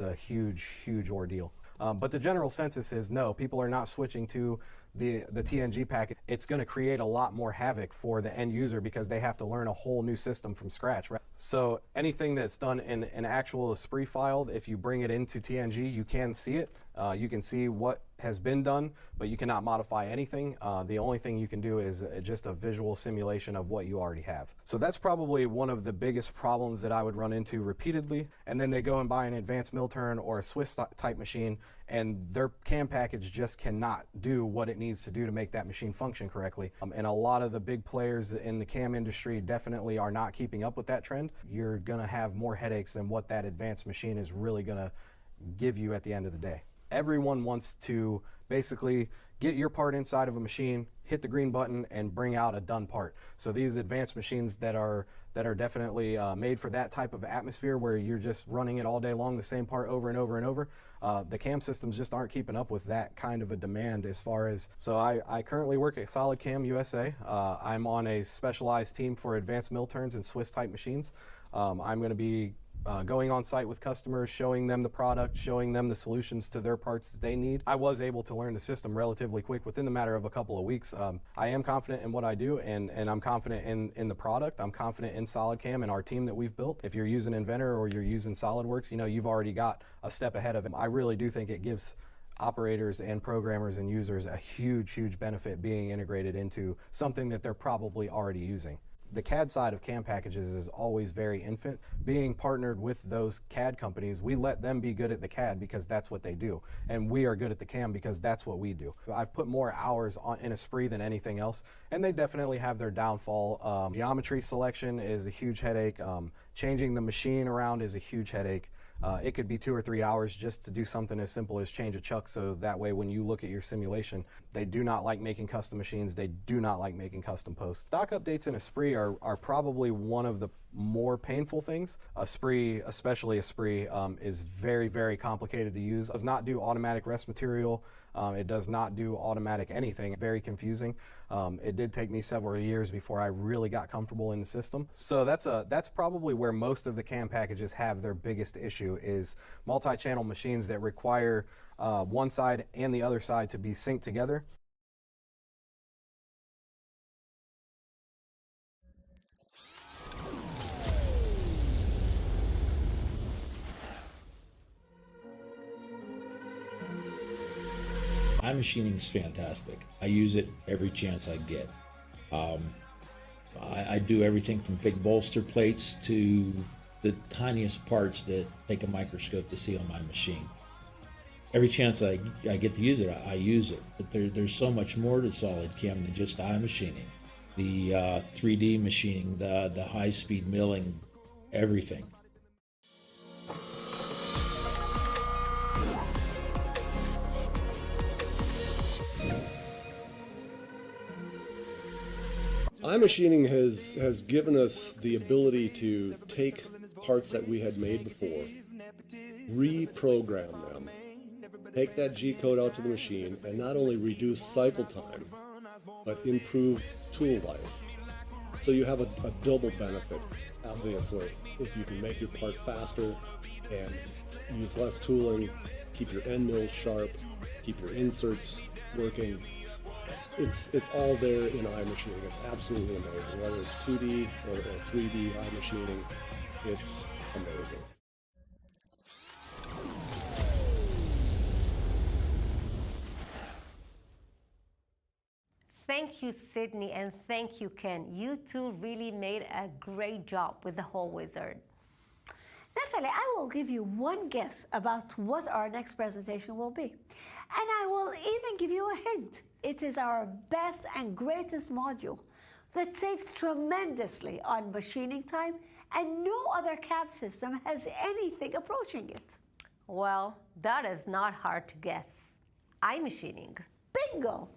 a huge ordeal. But the general census is no, people are not switching to the TNG package. It's going to create a lot more havoc for the end user because they have to learn a whole new system from scratch, right? So anything that's done in an actual Esprit file, if you bring it into TNG, you can see it. You can see what has been done, but you cannot modify anything. The only thing you can do is just a visual simulation of what you already have. So that's probably one of the biggest problems that I would run into repeatedly. And then they go and buy an advanced mill turn or a Swiss type machine, and their CAM package just cannot do what it needs to do to make that machine function correctly. And a lot of the big players in the CAM industry definitely are not keeping up with that trend. You're gonna have more headaches than what that advanced machine is really gonna give you at the end of the day. Everyone wants to basically get your part inside of a machine, hit the green button, and bring out a done part. So these advanced machines that are definitely made for that type of atmosphere where you're just running it all day long, the same part over and over and over, the CAM systems just aren't keeping up with that kind of a demand as far as, so I currently work at SolidCAM USA. I'm on a specialized team for advanced mill turns and Swiss type machines. I'm going to be going on site with customers, showing them the product, showing them the solutions to their parts that they need. I was able to learn the system relatively quick within the matter of a couple of weeks. I am confident in what I do, and I'm confident in the product. I'm confident in SolidCAM and our team that we've built. If you're using Inventor or you're using SolidWorks, you know, you've already got a step ahead of it. I really do think it gives operators and programmers and users a huge benefit being integrated into something that they're probably already using. The CAD side of CAM packages is always very infant. Being partnered with those CAD companies, we let them be good at the CAD because that's what they do. And we are good at the CAM because that's what we do. I've put more hours in Esprit than anything else, and they definitely have their downfall. Geometry selection is a huge headache. Changing the machine around is a huge headache. It could be 2 or 3 hours just to do something as simple as change a chuck, so that way when you look at your simulation, they do not like making custom machines, they do not like making custom posts. Stock updates in Esprit are probably one of the more painful things. Esprit, especially Esprit, is very complicated to use. It does not do automatic rest material. It does not do automatic anything. Very confusing. It did take me several years before I really got comfortable in the system. So that's probably where most of the CAM packages have their biggest issue, is multi-channel machines that require one side and the other side to be synced together. iMachining is fantastic. I use it every chance I get. I do everything from big bolster plates to the tiniest parts that take a microscope to see on my machine. Every chance I get to use it, I use it. But there's so much more to SolidCAM than just iMachining. The 3D machining, the high-speed milling, everything. iMachining has given us the ability to take parts that we had made before, reprogram them, take that G-code out to the machine, and not only reduce cycle time, but improve tool life. So you have a double benefit, obviously, if you can make your part faster and use less tooling, keep your end mills sharp, keep your inserts working. it's all there in iMachining. It's absolutely amazing. Whether it's 2D or 3D iMachining, it's amazing. Thank you, Sydney, and thank you, Ken. You two really made a great job with the whole wizard. Natalie, I will give you one guess about what our next presentation will be. And I will even give you a hint. It is our best and greatest module that saves tremendously on machining time, and no other CAD system has anything approaching it. Well, that is not hard to guess. iMachining. Bingo!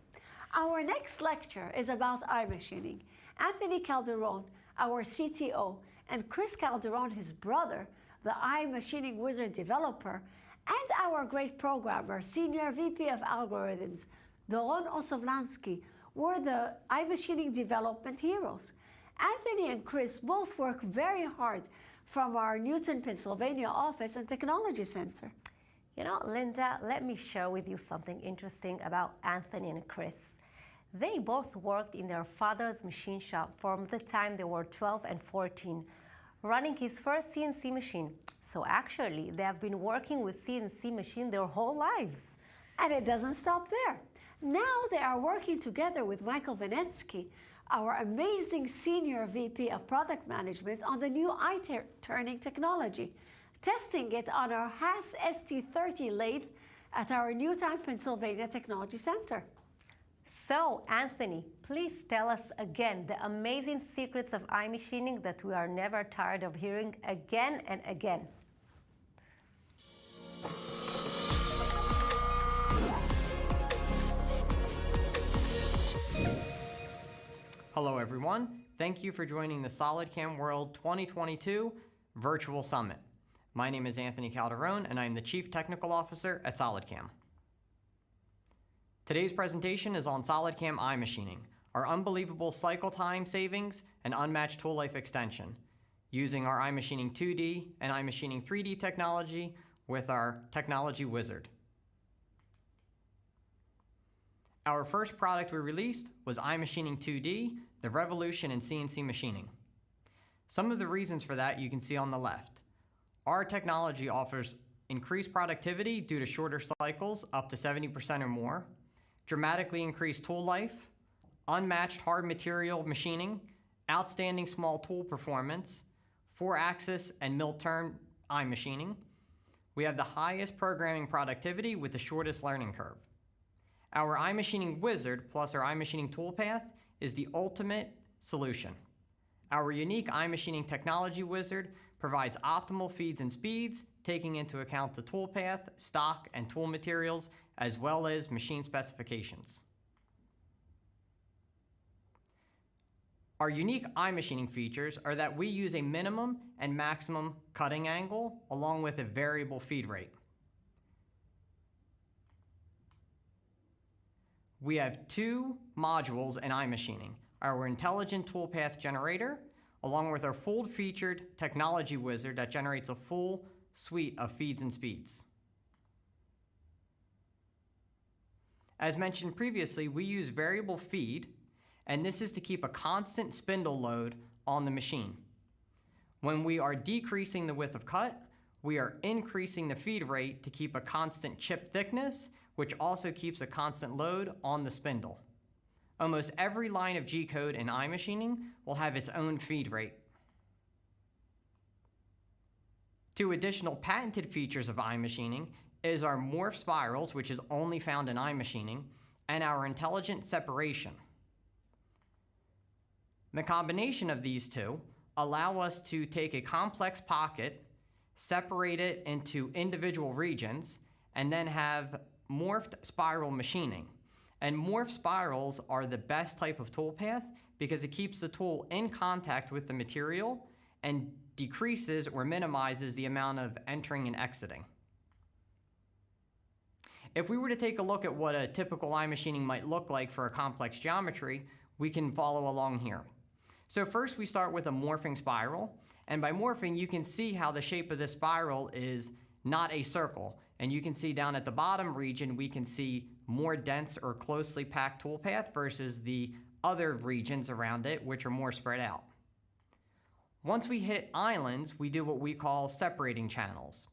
Our next lecture is about iMachining. Anthony Calderon, our CTO, and Chris Calderon, his brother, the iMachining Wizard developer, and our great programmer, Senior VP of Algorithms, Doron Osovlansky, were the iMachining development heroes. Anthony and Chris both work very hard from our Newton, Pennsylvania office and technology center. You know, Linda, let me share with you something interesting about Anthony and Chris. They both worked in their father's machine shop from the time they were 12 and 14, running his first CNC machine. So actually, they have been working with CNC machine their whole lives. And it doesn't stop there. Now they are working together with Michael Venetsky, our amazing Senior VP of Product Management, on the new iTurning technology, testing it on our Haas ST30 lathe at our Newtown, Pennsylvania Technology Center. So, Anthony, please tell us again the amazing secrets of iMachining that we are never tired of hearing again and again. Hello everyone, thank you for joining the SolidCAM World 2022 Virtual Summit. My name is Anthony Calderon and I'm the Chief Technical Officer at SolidCAM. Today's presentation is on SolidCAM iMachining, our unbelievable cycle time savings and unmatched tool life extension, using our iMachining 2D and iMachining 3D technology with our technology wizard. Our first product we released was iMachining 2D, the revolution in CNC machining. Some of the reasons for that you can see on the left. Our technology offers increased productivity due to shorter cycles, up to 70% or more, dramatically increased tool life, unmatched hard material machining, outstanding small tool performance, 4-axis and mill-turn iMachining. We have the highest programming productivity with the shortest learning curve. Our iMachining wizard plus our iMachining toolpath is the ultimate solution. Our unique iMachining technology wizard provides optimal feeds and speeds, taking into account the toolpath, stock, and tool materials, as well as machine specifications. Our unique iMachining features are that we use a minimum and maximum cutting angle along with a variable feed rate. We have two modules in iMachining, our intelligent toolpath generator, along with our full-featured technology wizard that generates a full suite of feeds and speeds. As mentioned previously, we use variable feed, and this is to keep a constant spindle load on the machine. When we are decreasing the width of cut, we are increasing the feed rate to keep a constant chip thickness, which also keeps a constant load on the spindle. Almost every line of G-code in iMachining will have its own feed rate. Two additional patented features of iMachining is our morph spirals, which is only found in iMachining, and our intelligent separation. The combination of these two allow us to take a complex pocket, separate it into individual regions, and then have morphed spiral machining. And morph spirals are the best type of toolpath because it keeps the tool in contact with the material and decreases or minimizes the amount of entering and exiting. If we were to take a look at what a typical iMachining might look like for a complex geometry, we can follow along here. So first we start with a morphing spiral, and by morphing you can see how the shape of this spiral is not a circle. And you can see down at the bottom region we can see more dense or closely packed toolpath versus the other regions around it, which are more spread out. Once we hit islands, we do what we call separating channels.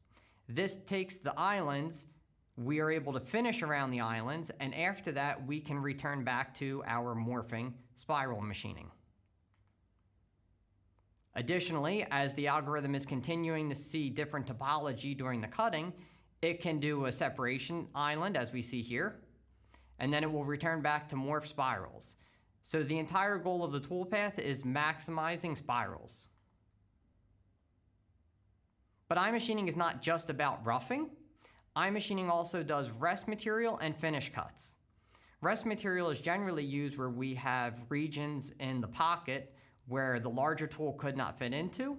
This takes the islands, we are able to finish around the islands, and after that, we can return back to our morphing spiral machining. Additionally, as the algorithm is continuing to see different topology during the cutting, it can do a separation island, as we see here, and then it will return back to morph spirals. So the entire goal of the toolpath is maximizing spirals. But iMachining is not just about roughing. iMachining also does rest material and finish cuts. Rest material is generally used where we have regions in the pocket where the larger tool could not fit into.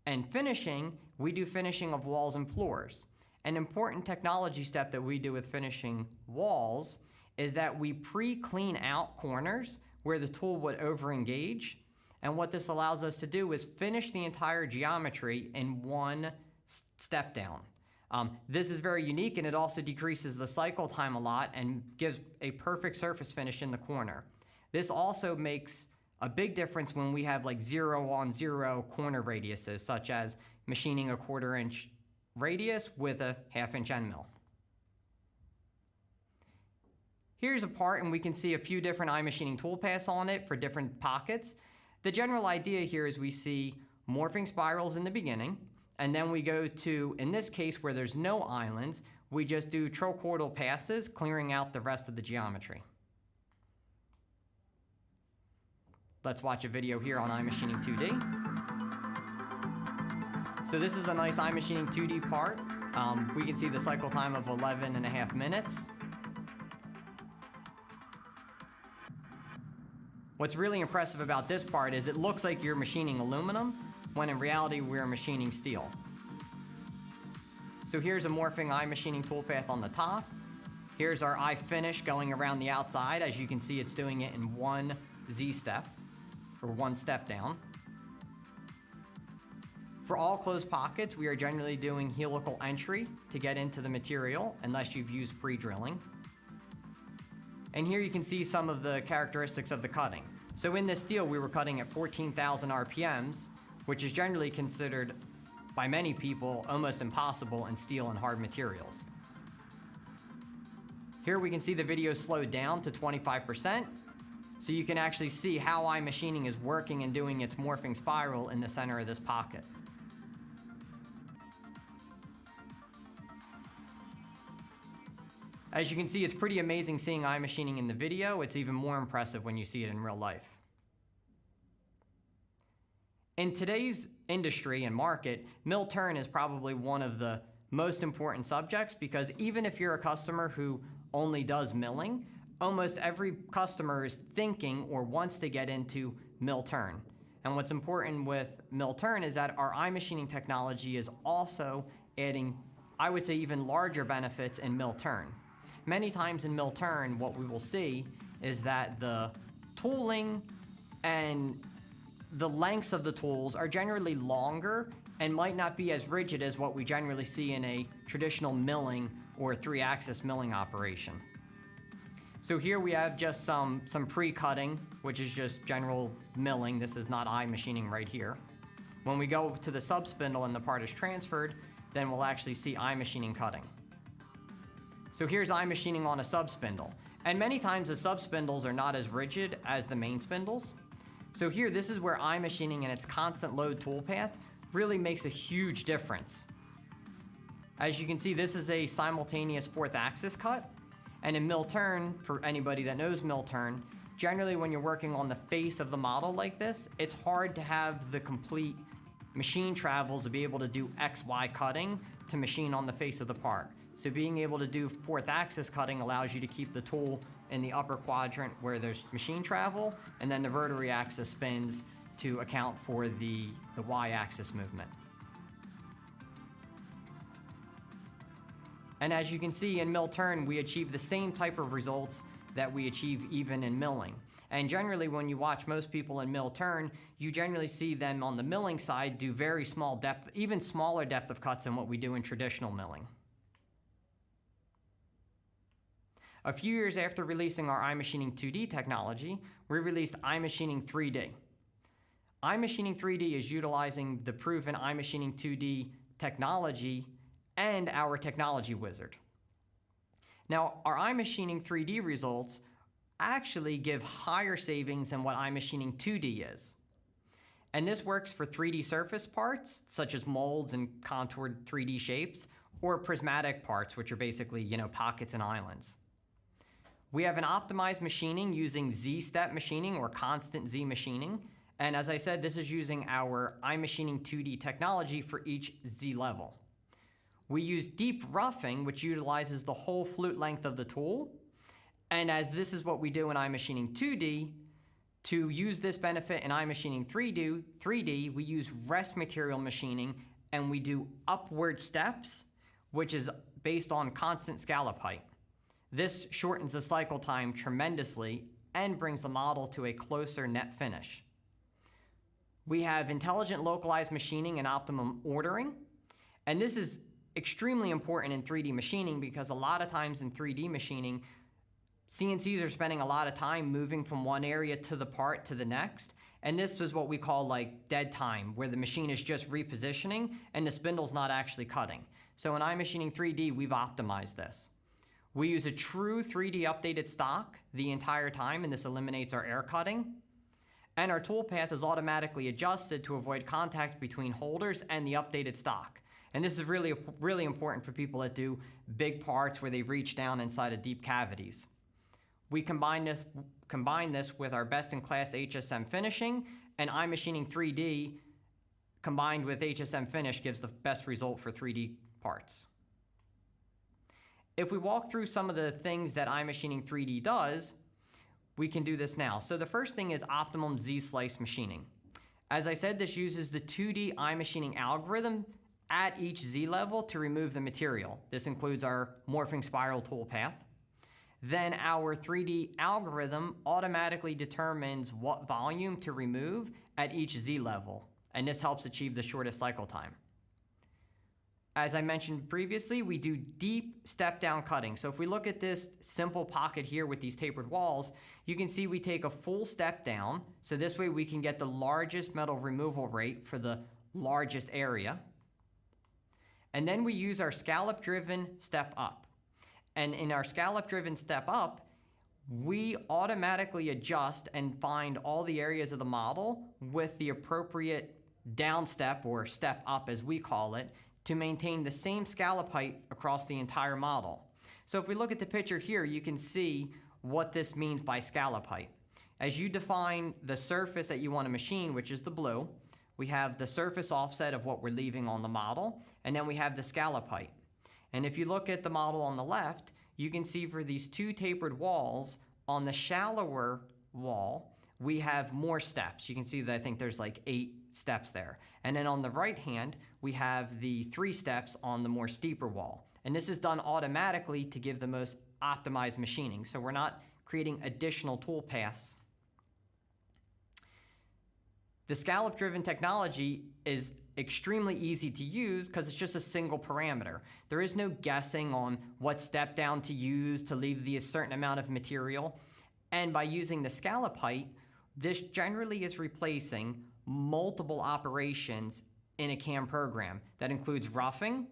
And finishing, we do finishing of walls and floors. An important technology step that we do with finishing walls is that we pre-clean out corners where the tool would over-engage. And what this allows us to do is finish the entire geometry in one step down. This is very unique, and it also decreases the cycle time a lot and gives a perfect surface finish in the corner. This also makes a big difference when we have like 0-on-0 corner radiuses, such as machining a 1/4 inch radius with a 1/2 inch end mill. Here's a part, and we can see a few different iMachining toolpaths on it for different pockets. The general idea here is we see morphing spirals in the beginning, and then we go to, in this case where there's no islands, we just do trochoidal passes, clearing out the rest of the geometry. Let's watch a video here on iMachining 2D. So this is a nice iMachining 2D part. We can see the cycle time of 11.5 minutes. What's really impressive about this part is it looks like you're machining aluminum, when in reality we're machining steel. So here's a morphing iMachining toolpath on the top. Here's our iFinish going around the outside. As you can see, it's doing it in one Z-step, or one step down. For all closed pockets, we are generally doing helical entry to get into the material, unless you've used pre-drilling. And here you can see some of the characteristics of the cutting. So in this steel, we were cutting at 14,000 RPMs, which is generally considered by many people almost impossible in steel and hard materials. Here we can see the video slowed down to 25%, so you can actually see how iMachining is working and doing its morphing spiral in the center of this pocket. As you can see, it's pretty amazing seeing iMachining in the video. It's even more impressive when you see it in real life. In today's industry and market, mill turn is probably one of the most important subjects, because even if you're a customer who only does milling, almost every customer is thinking or wants to get into mill turn. And what's important with mill turn is that our iMachining technology is also adding, I would say, even larger benefits in mill turn. Many times in mill turn, what we will see is that the tooling and the lengths of the tools are generally longer and might not be as rigid as what we generally see in a traditional milling or 3-axis milling operation. So here we have just some pre-cutting, which is just general milling. This is not iMachining right here. When we go to the sub-spindle and the part is transferred, then we'll actually see iMachining cutting. So here's iMachining on a sub-spindle. And many times the sub-spindles are not as rigid as the main spindles. So here, this is where iMachining and its constant load toolpath really makes a huge difference. As you can see, this is a simultaneous 4th axis cut. And in mill turn, for anybody that knows mill turn, generally when you're working on the face of the model like this, it's hard to have the complete machine travels to be able to do XY cutting to machine on the face of the part. So being able to do 4th axis cutting allows you to keep the tool in the upper quadrant where there's machine travel, and then the rotary axis spins to account for the Y-axis movement. And as you can see in mill turn, we achieve the same type of results that we achieve even in milling. And generally when you watch most people in mill turn, you generally see them on the milling side do very small depth, even smaller depth of cuts than what we do in traditional milling. A few years after releasing our iMachining 2D technology, we released iMachining 3D. iMachining 3D is utilizing the proven iMachining 2D technology and our technology wizard. Now, our iMachining 3D results actually give higher savings than what iMachining 2D is. And this works for 3D surface parts, such as molds and contoured 3D shapes, or prismatic parts, which are basically, pockets and islands. We have an optimized machining using Z-step machining or constant Z machining. And as I said, this is using our iMachining 2D technology for each Z level. We use deep roughing, which utilizes the whole flute length of the tool. And as this is what we do in iMachining 2D, to use this benefit in iMachining 3D, we use rest material machining, and we do upward steps, which is based on constant scallop height. This shortens the cycle time tremendously and brings the model to a closer net finish. We have intelligent localized machining and optimum ordering, and this is extremely important in 3D machining because a lot of times in 3D machining, CNCs are spending a lot of time moving from one area to the part to the next, and this is what we call like dead time, where the machine is just repositioning and the spindle's not actually cutting. So in iMachining 3D, we've optimized this. We use a true 3D updated stock the entire time, and this eliminates our air cutting. And our toolpath is automatically adjusted to avoid contact between holders and the updated stock. And this is really, really important for people that do big parts where they reach down inside of deep cavities. We combine this with our best-in-class HSM finishing, and iMachining 3D combined with HSM finish gives the best result for 3D parts. If we walk through some of the things that iMachining 3D does, we can do this now. So the first thing is optimum Z-slice machining. As I said, this uses the 2D iMachining algorithm at each Z level to remove the material. This includes our morphing spiral toolpath. Then our 3D algorithm automatically determines what volume to remove at each Z level, and this helps achieve the shortest cycle time. As I mentioned previously, we do deep step-down cutting. So if we look at this simple pocket here with these tapered walls, you can see we take a full step down, so this way we can get the largest metal removal rate for the largest area. And then we use our scallop-driven step up. And in our scallop-driven step up, we automatically adjust and find all the areas of the model with the appropriate down step, or step up as we call it, to maintain the same scallop height across the entire model. So if we look at the picture here, you can see what this means by scallop height. As you define the surface that you want to machine, which is the blue, we have the surface offset of what we're leaving on the model, and then we have the scallop height. And if you look at the model on the left, you can see for these two tapered walls, on the shallower wall, we have more steps. You can see that I think there's like 8 steps there. And then on the right hand, we have the 3 steps on the more steeper wall. And this is done automatically to give the most optimized machining. So we're not creating additional tool paths. The scallop-driven technology is extremely easy to use because it's just a single parameter. There is no guessing on what step down to use to leave the certain amount of material. And by using the scallop height, this generally is replacing multiple operations in a CAM program that includes roughing,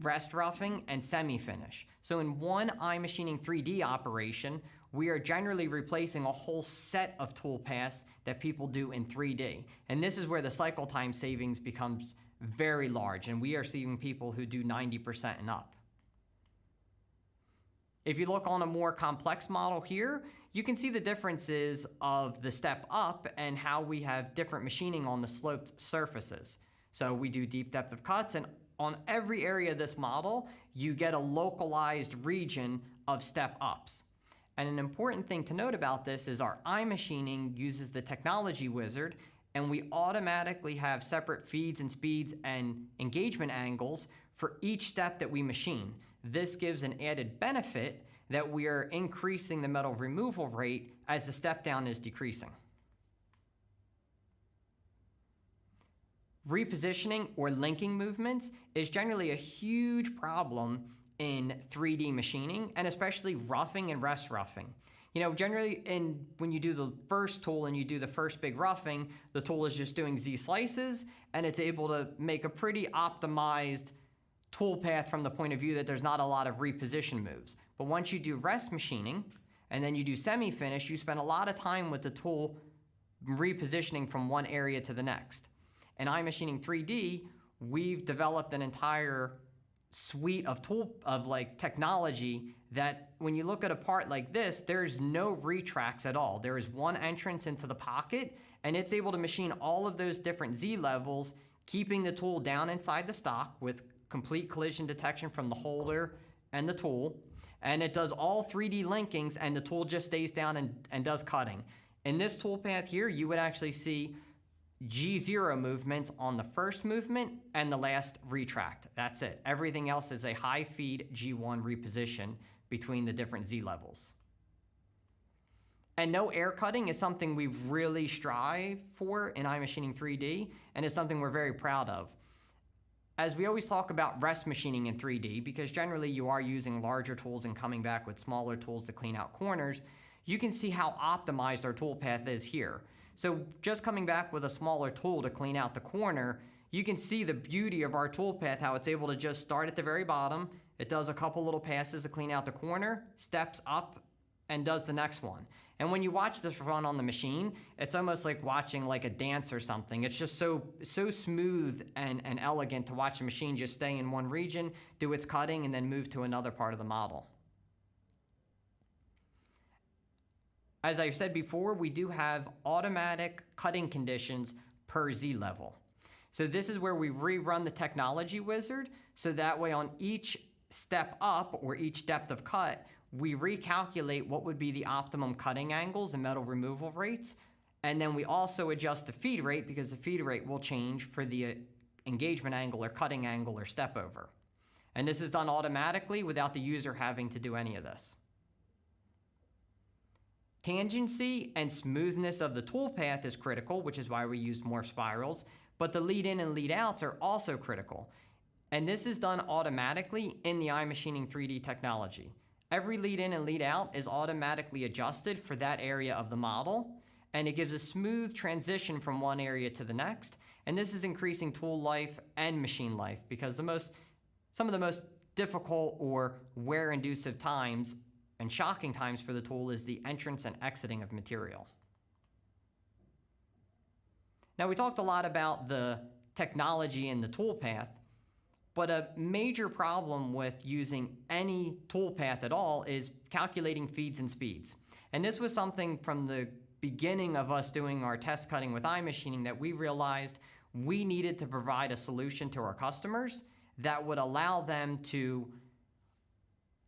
rest roughing, and semi-finish. So in one iMachining 3D operation, we are generally replacing a whole set of tool paths that people do in 3D. And this is where the cycle time savings becomes very large, and we are seeing people who do 90% and up. If you look on a more complex model here, you can see the differences of the step up and how we have different machining on the sloped surfaces. So we do deep depth of cuts, and on every area of this model, you get a localized region of step ups. And an important thing to note about this is our iMachining uses the technology wizard, and we automatically have separate feeds and speeds and engagement angles for each step that we machine. This gives an added benefit that we are increasing the metal removal rate as the step down is decreasing. Repositioning or linking movements is generally a huge problem in 3D machining, and especially roughing and rest roughing. You know, generally, when you do the first tool and you do the first big roughing, the tool is just doing Z slices, and it's able to make a pretty optimized tool path from the point of view that there's not a lot of reposition moves. But once you do rest machining, and then you do semi-finish, you spend a lot of time with the tool repositioning from one area to the next. In iMachining 3D, we've developed an entire suite of technology that when you look at a part like this, there's no retracts at all. There is one entrance into the pocket, and it's able to machine all of those different Z levels, keeping the tool down inside the stock with complete collision detection from the holder and the tool. And it does all 3D linkings, and the tool just stays down and does cutting. In this tool path here, you would actually see G0 movements on the first movement and the last retract. That's it. Everything else is a high feed G1 reposition between the different Z levels. And no air cutting is something we've really strived for in iMachining 3D, and it's something we're very proud of. As we always talk about rest machining in 3D, because generally you are using larger tools and coming back with smaller tools to clean out corners, you can see how optimized our tool path is here. So just coming back with a smaller tool to clean out the corner, you can see the beauty of our tool path, how it's able to just start at the very bottom. It does a couple little passes to clean out the corner, steps up, and does the next one. And when you watch this run on the machine, it's almost like watching like a dance or something. It's just so smooth and elegant to watch the machine just stay in one region, do its cutting, and then move to another part of the model. As I've said before, we do have automatic cutting conditions per Z level. So this is where we rerun the technology wizard, so that way on each step up or each depth of cut, we recalculate what would be the optimum cutting angles and metal removal rates, and then we also adjust the feed rate because the feed rate will change for the engagement angle or cutting angle or step over. And this is done automatically without the user having to do any of this. Tangency and smoothness of the tool path is critical, which is why we use morph spirals, but the lead in and lead outs are also critical. And this is done automatically in the iMachining 3D technology. Every lead in and lead out is automatically adjusted for that area of the model, and it gives a smooth transition from one area to the next. And this is increasing tool life and machine life, because some of the most difficult or wear-inducive times and shocking times for the tool is the entrance and exiting of material. Now, we talked a lot about the technology in the tool path, but a major problem with using any tool path at all is calculating feeds and speeds. And this was something from the beginning of us doing our test cutting with iMachining that we realized we needed to provide a solution to our customers that would allow them to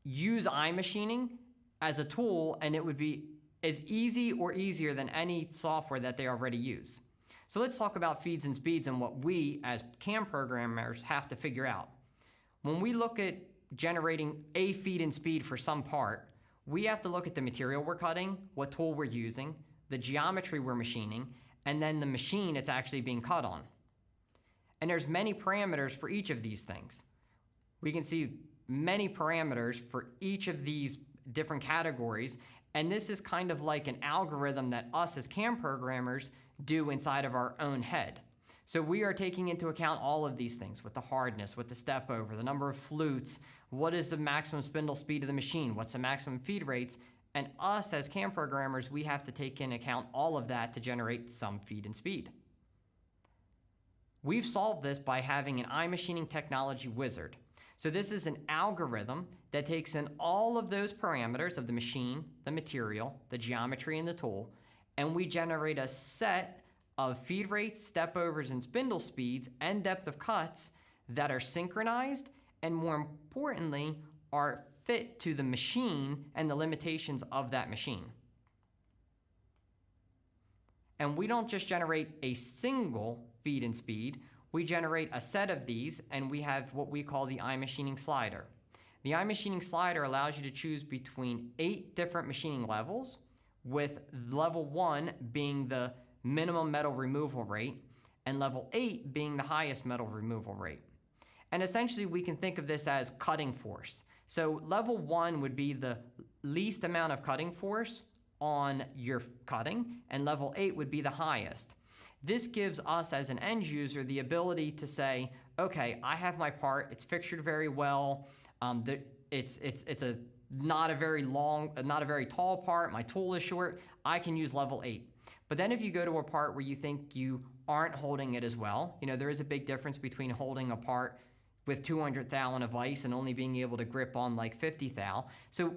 use iMachining as a tool, and it would be as easy or easier than any software that they already use. So let's talk about feeds and speeds and what we as CAM programmers have to figure out. When we look at generating a feed and speed for some part, we have to look at the material we're cutting, what tool we're using, the geometry we're machining, and then the machine it's actually being cut on. And there's many parameters for each of these things. We can see many parameters for each of these different categories, and this is kind of like an algorithm that us as CAM programmers do inside of our own head. So we are taking into account all of these things with the hardness, with the step over, the number of flutes, what is the maximum spindle speed of the machine, what's the maximum feed rates, and us as CAM programmers, we have to take into account all of that to generate some feed and speed. We've solved this by having an iMachining technology wizard. So this is an algorithm that takes in all of those parameters of the machine, the material, the geometry, and the tool, and we generate a set of feed rates, step overs, and spindle speeds, and depth of cuts that are synchronized, and more importantly, are fit to the machine and the limitations of that machine. And we don't just generate a single feed and speed, we generate a set of these, and we have what we call the iMachining slider. The iMachining slider allows you to choose between 8 different machining levels, with level 1 being the minimum metal removal rate, and level 8 being the highest metal removal rate. And essentially, we can think of this as cutting force. So level 1 would be the least amount of cutting force on your cutting, and level 8 would be the highest. This gives us as an end user the ability to say, okay, I have my part, it's fixtured very well, it's not a very long, not a very tall part, my tool is short, I can use level 8. But then if you go to a part where you think you aren't holding it as well, you know, there is a big difference between holding a part with 200 thou in a vise and only being able to grip on like 50 thou. So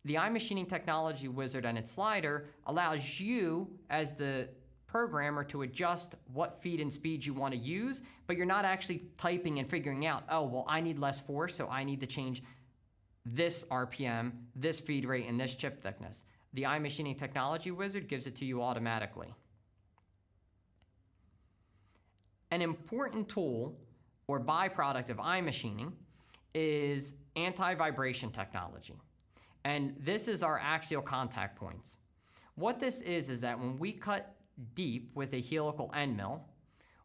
the iMachining Technology Wizard and its slider allows you as the programmer to adjust what feed and speed you want to use, but you're not actually typing and figuring out, oh, well, I need less force, so I need to change this RPM, this feed rate, and this chip thickness. The iMachining Technology Wizard gives it to you automatically. An important tool or byproduct of iMachining is anti-vibration technology. And this is our axial contact points. What this is that when we cut deep with a helical end mill,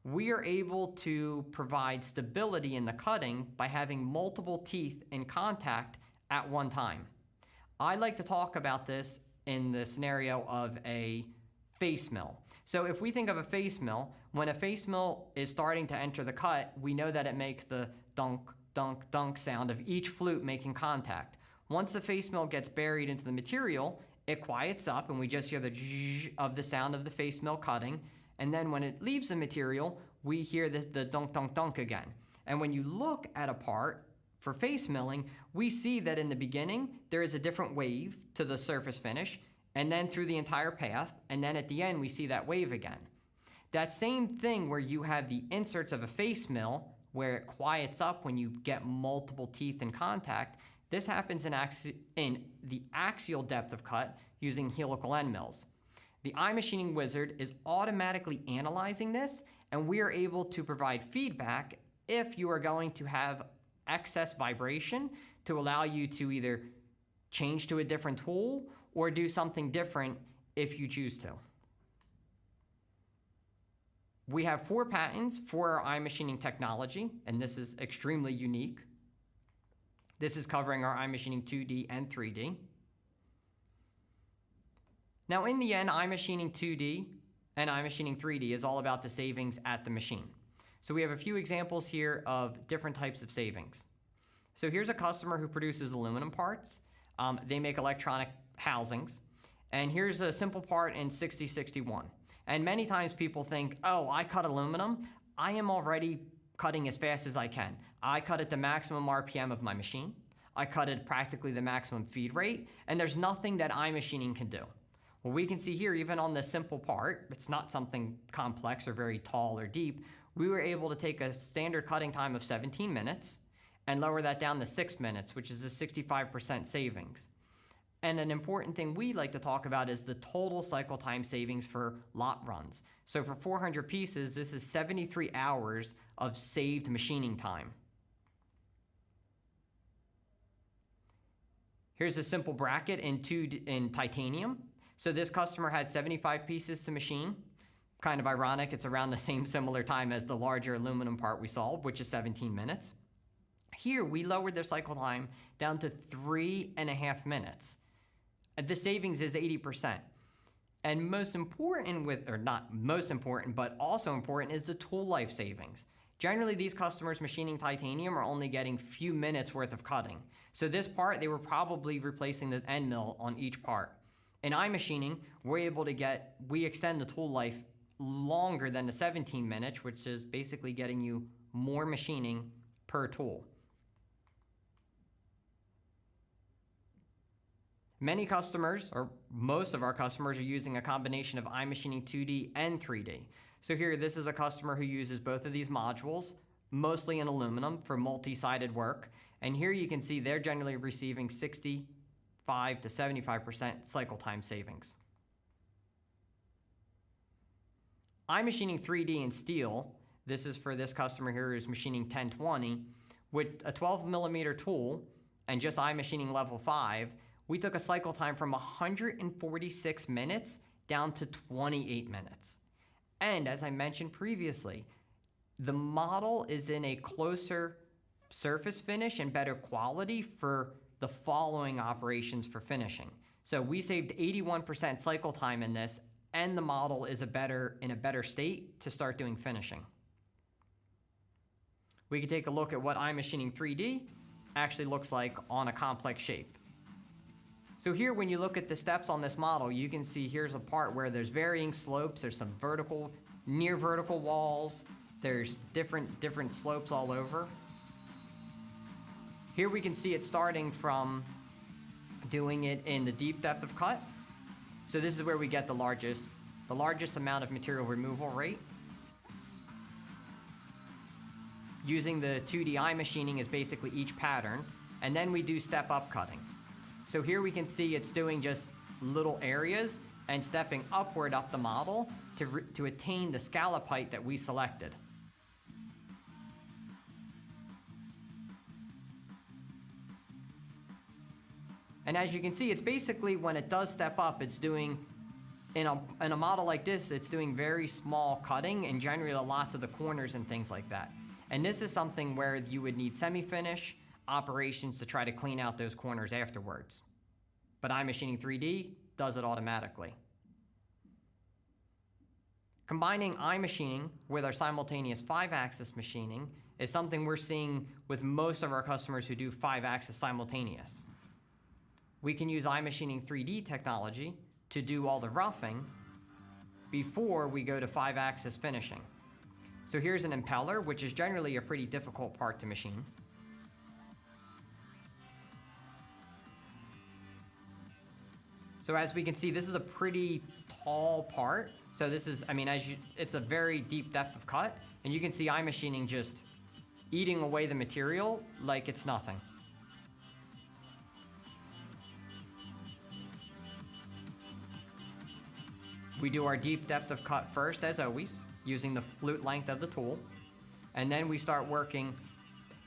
we are able to provide stability in the cutting by having multiple teeth in contact at one time. I like to talk about this in the scenario of a face mill. So if we think of a face mill, when a face mill is starting to enter the cut, we know that it makes the dunk, dunk, dunk sound of each flute making contact. Once the face mill gets buried into the material, it quiets up and we just hear the zzz of the sound of the face mill cutting. And then when it leaves the material, we hear the dunk, dunk, dunk again. And when you look at a part for face milling, we see that in the beginning, there is a different wave to the surface finish, and then through the entire path, and then at the end, we see that wave again. That same thing where you have the inserts of a face mill, where it quiets up when you get multiple teeth in contact, this happens in the axial depth of cut using helical end mills. The iMachining Wizard is automatically analyzing this, and we are able to provide feedback if you are going to have excess vibration to allow you to either change to a different tool or do something different if you choose to. We have 4 patents for our iMachining technology, and this is extremely unique. This is covering our iMachining 2D and 3D. Now, in the end, iMachining 2D and iMachining 3D is all about the savings at the machine. So we have a few examples here of different types of savings. So here's a customer who produces aluminum parts. They make electronic housings. And here's a simple part in 6061. And many times people think, oh, I cut aluminum. I am already cutting as fast as I can. I cut at the maximum RPM of my machine. I cut at practically the maximum feed rate. And there's nothing that iMachining can do. Well, we can see here, even on this simple part, it's not something complex or very tall or deep, we were able to take a standard cutting time of 17 minutes and lower that down to 6 minutes, which is a 65% savings. And an important thing we like to talk about is the total cycle time savings for lot runs. So for 400 pieces, this is 73 hours of saved machining time. Here's a simple bracket in titanium. So this customer had 75 pieces to machine. Kind of ironic, it's around the same similar time as the larger aluminum part we solved, which is 17 minutes. Here, we lowered their cycle time down to 3.5 minutes. The savings is 80%. And most important or not most important, but also important is the tool life savings. Generally, these customers machining titanium are only getting few minutes worth of cutting. So this part, they were probably replacing the end mill on each part. In iMachining, we extend the tool life longer than the 17 minutes, which is basically getting you more machining per tool. Many customers, or most of our customers, are using a combination of iMachining 2D and 3D. So here, this is a customer who uses both of these modules, mostly in aluminum for multi-sided work. And here you can see they're generally receiving 65 to 75% cycle time savings. iMachining 3D in steel, this is for this customer here who's machining 1020, with a 12 millimeter tool and just iMachining level 5, we took a cycle time from 146 minutes down to 28 minutes. And as I mentioned previously, the model is in a closer surface finish and better quality for the following operations for finishing. So we saved 81% cycle time in this, and the model is in a better state to start doing finishing. We can take a look at what iMachining 3D actually looks like on a complex shape. So here, when you look at the steps on this model, you can see here's a part where there's varying slopes. There's some vertical, near vertical walls. There's different slopes all over. Here we can see it starting from doing it in the deep depth of cut. So this is where we get the largest amount of material removal rate. Using the 2D iMachining is basically each pattern, and then we do step-up cutting. So here we can see it's doing just little areas and stepping upward up the model to attain the scallop height that we selected. And as you can see, it's basically when it does step up, it's doing, in a model like this, it's doing very small cutting and generally lots of the corners and things like that. And this is something where you would need semi-finish operations to try to clean out those corners afterwards. But iMachining 3D does it automatically. Combining iMachining with our simultaneous 5-axis machining is something we're seeing with most of our customers who do 5-axis simultaneous. We can use iMachining 3D technology to do all the roughing before we go to 5-axis finishing. So here's an impeller, which is generally a pretty difficult part to machine. So as we can see, this is a pretty tall part. So this is, it's a very deep depth of cut, and you can see iMachining just eating away the material like it's nothing. We do our deep depth of cut first, as always, using the flute length of the tool. And then we start working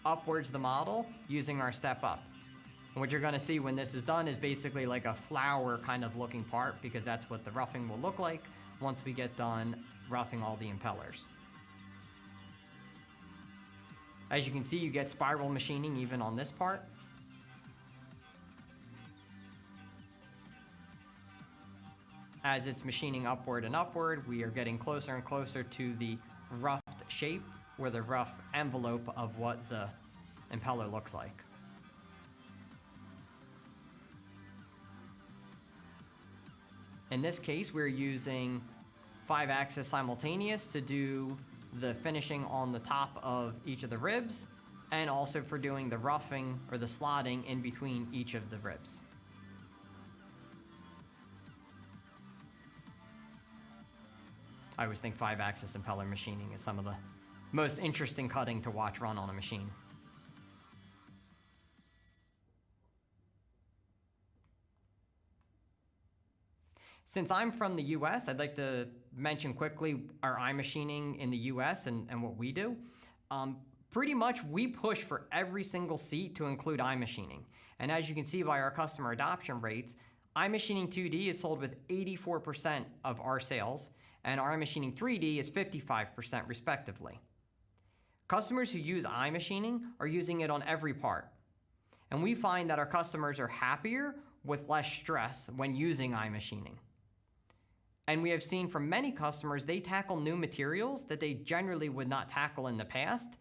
upwards the model using our step up. And what you're gonna see when this is done is basically like a flower kind of looking part, because that's what the roughing will look like once we get done roughing all the impellers. As you can see, you get spiral machining even on this part. As it's machining upward and upward, we are getting closer and closer to the roughed shape, or the rough envelope of what the impeller looks like. In this case, we're using 5-axis simultaneous to do the finishing on the top of each of the ribs, and also for doing the roughing or the slotting in between each of the ribs. I always think 5-axis impeller machining is some of the most interesting cutting to watch run on a machine. Since I'm from the US, I'd like to mention quickly our iMachining in the US and what we do. Pretty much we push for every single seat to include iMachining. And as you can see by our customer adoption rates, iMachining 2D is sold with 84% of our sales, and our iMachining 3D is 55% respectively. Customers who use iMachining are using it on every part. And we find that our customers are happier with less stress when using iMachining. And we have seen from many customers, they tackle new materials that they generally would not tackle in the past.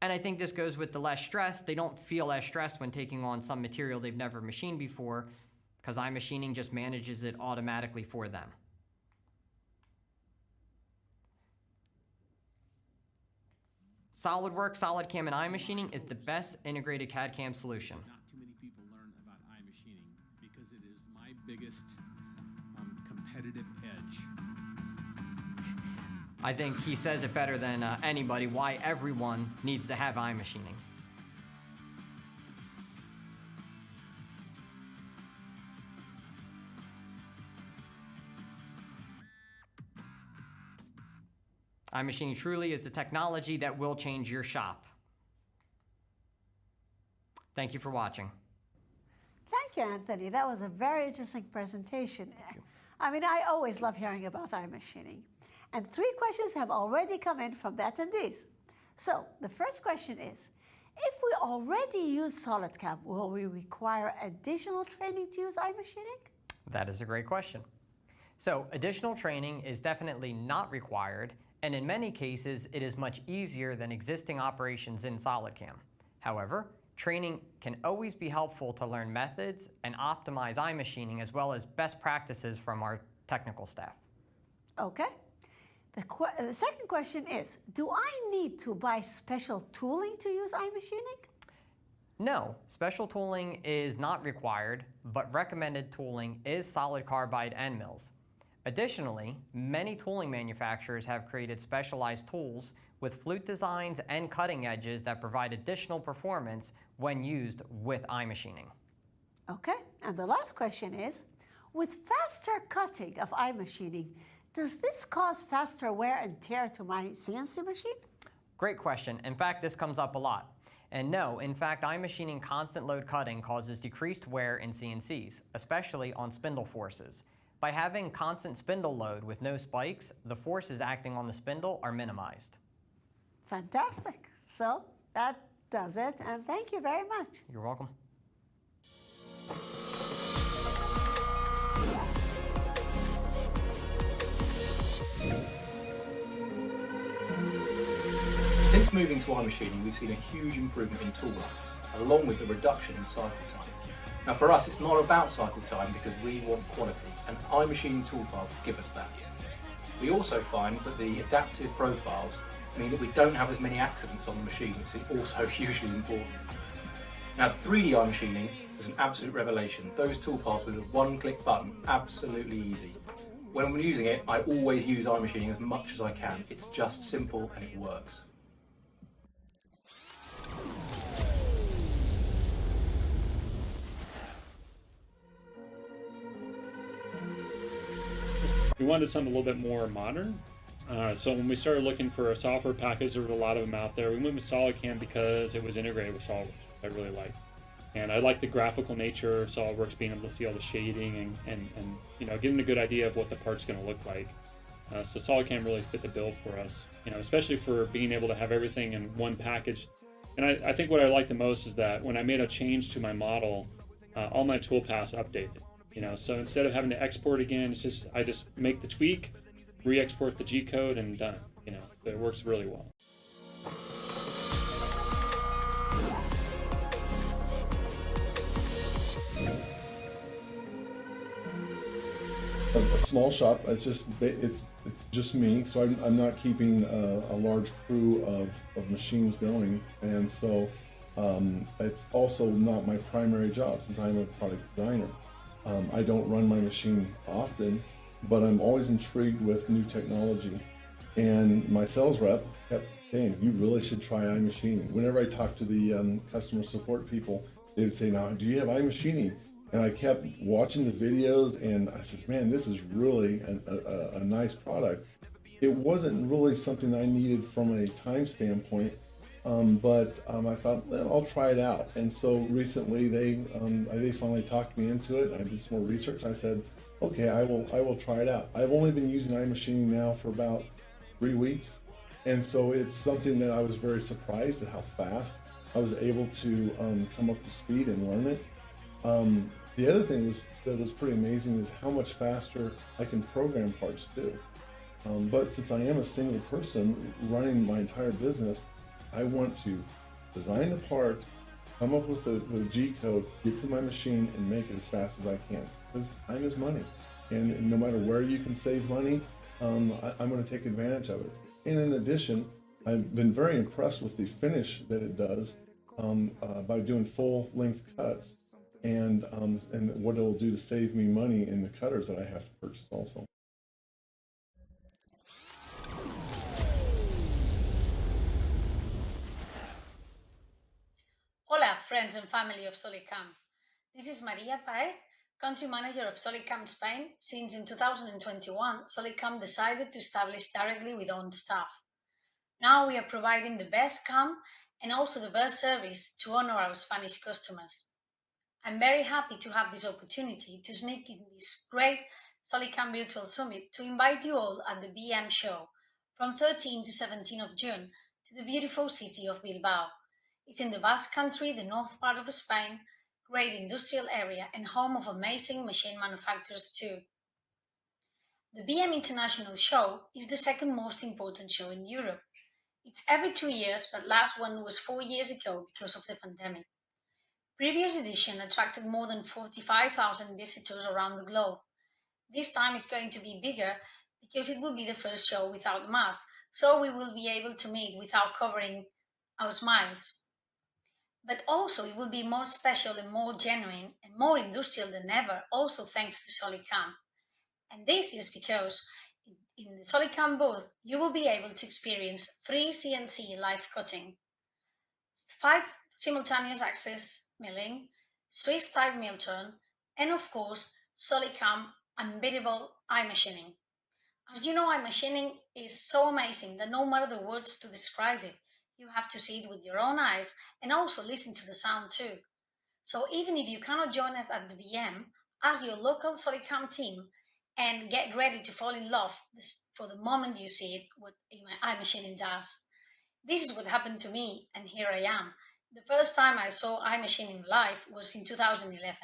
And I think this goes with the less stress. They don't feel as stressed when taking on some material they've never machined before, because iMachining just manages it automatically for them. SolidWorks, SolidCAM, and iMachining is the best integrated CAD/CAM solution. Not too many people learn about iMachining because it is my biggest competitive edge. I think he says it better than anybody, why everyone needs to have iMachining. iMachining truly is the technology that will change your shop. Thank you for watching. Thank you, Anthony. That was a very interesting presentation. I always love hearing about iMachining. And 3 questions have already come in from the attendees. So the first question is If we already use SolidCAM, will we require additional training to use iMachining? That is a great question. So additional training is definitely not required, and in many cases it is much easier than existing operations in SolidCAM. However, training can always be helpful to learn methods and optimize iMachining as well as best practices from our technical staff. Okay. The second question is, do I need to buy special tooling to use iMachining? No, special tooling is not required, but recommended tooling is solid carbide end mills. Additionally, many tooling manufacturers have created specialized tools with flute designs and cutting edges that provide additional performance when used with iMachining. Okay, and the last question is, with faster cutting of iMachining, does this cause faster wear and tear to my CNC machine? Great question. In fact, this comes up a lot. And no, in fact, iMachining constant load cutting causes decreased wear in CNCs, especially on spindle forces. By having constant spindle load with no spikes, the forces acting on the spindle are minimized. Fantastic. So that does it, and thank you very much. You're welcome. Since moving to iMachining, we've seen a huge improvement in tool life, along with a reduction in cycle time. Now for us, it's not about cycle time because we want quality, and iMachining toolpaths give us that. We also find that the adaptive profiles mean that we don't have as many accidents on the machine, which is also hugely important. Now 3D iMachining is an absolute revelation. Those toolpaths with a one-click button, absolutely easy. When I'm using it, I always use iMachining as much as I can. It's just simple and it works. We wanted something a little bit more modern. So when we started looking for a software package, there were a lot of them out there. We went with SolidCAM because it was integrated with SolidWorks, which I really liked. And I like the graphical nature of SolidWorks, being able to see all the shading and you know, getting a good idea of what the part's going to look like. So SolidCAM really fit the bill for us, you know, especially for being able to have everything in one package. And I think what I like the most is that when I made a change to my model, all my toolpaths updated. You know, so instead of having to export again, it's just I just make the tweak, re-export the G code, and done. You know, it works really well. A small shop. It's just me, so I'm not keeping a large crew of machines going, and so it's also not my primary job since I'm a product designer. I don't run my machine often, but I'm always intrigued with new technology. And my sales rep kept saying, you really should try iMachining. Whenever I talked to the customer support people, they would say, now, do you have iMachining? And I kept watching the videos and I said, man, this is really a nice product. It wasn't really something I needed from a time standpoint, but I thought, well, I'll try it out. And so recently they finally talked me into it. I did some more research. I said, okay, I will try it out. I've only been using iMachining now for about 3 weeks. And so it's something that I was very surprised at how fast I was able to come up to speed and learn it. The other thing that was pretty amazing is how much faster I can program parts too. But since I am a single person running my entire business, I want to design the part, come up with the G code, get to my machine, and make it as fast as I can. Because time is money. And no matter where you can save money, I'm going to take advantage of it. And in addition, I've been very impressed with the finish that it does by doing full-length cuts and what it'll do to save me money in the cutters that I have to purchase also. Hola, friends and family of SolidCAM. This is Maria Paez, Country Manager of SolidCAM Spain. Since in 2021, SolidCAM decided to establish directly with own staff. Now we are providing the best CAM and also the best service to honor our Spanish customers. I'm very happy to have this opportunity to sneak in this great SolidCAM Virtual Summit to invite you all at the BM show from 13 to 17 of June to the beautiful city of Bilbao. It's in the Basque Country, the north part of Spain, great industrial area and home of amazing machine manufacturers too. The BM International Show is the second most important show in Europe. It's every 2 years, but last one was 4 years ago because of the pandemic. Previous edition attracted more than 45,000 visitors around the globe. This time is going to be bigger because it will be the first show without masks, so we will be able to meet without covering our smiles. But also it will be more special and more genuine and more industrial than ever, also thanks to SolidCAM. And this is because in the SolidCAM booth, you will be able to experience 3 CNC live cutting, 5 simultaneous axis milling, Swiss type mill turn, and of course, SolidCAM unbeatable iMachining. As you know, iMachining is so amazing that no matter the words to describe it, you have to see it with your own eyes and also listen to the sound too. So even if you cannot join us at the BM, ask your local SolidCAM team and get ready to fall in love for the moment you see it, what iMachining does. This is what happened to me, and here I am. The first time I saw iMachining live was in 2011.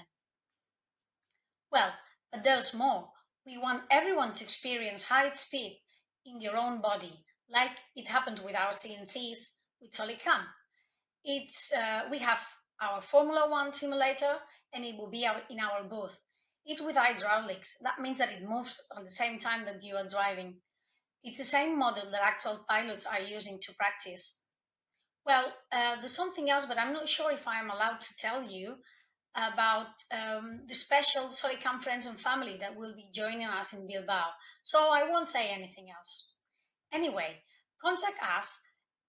Well, but there's more. We want everyone to experience high speed in their own body, like it happened with our CNCs with SolidCAM. We have our Formula 1 simulator, and it will be in our booth. It's with hydraulics. That means that it moves at the same time that you are driving. It's the same model that actual pilots are using to practice. Well, there's something else, but I'm not sure if I'm allowed to tell you about the special SolidCAM friends and family that will be joining us in Bilbao. So I won't say anything else. Anyway, contact us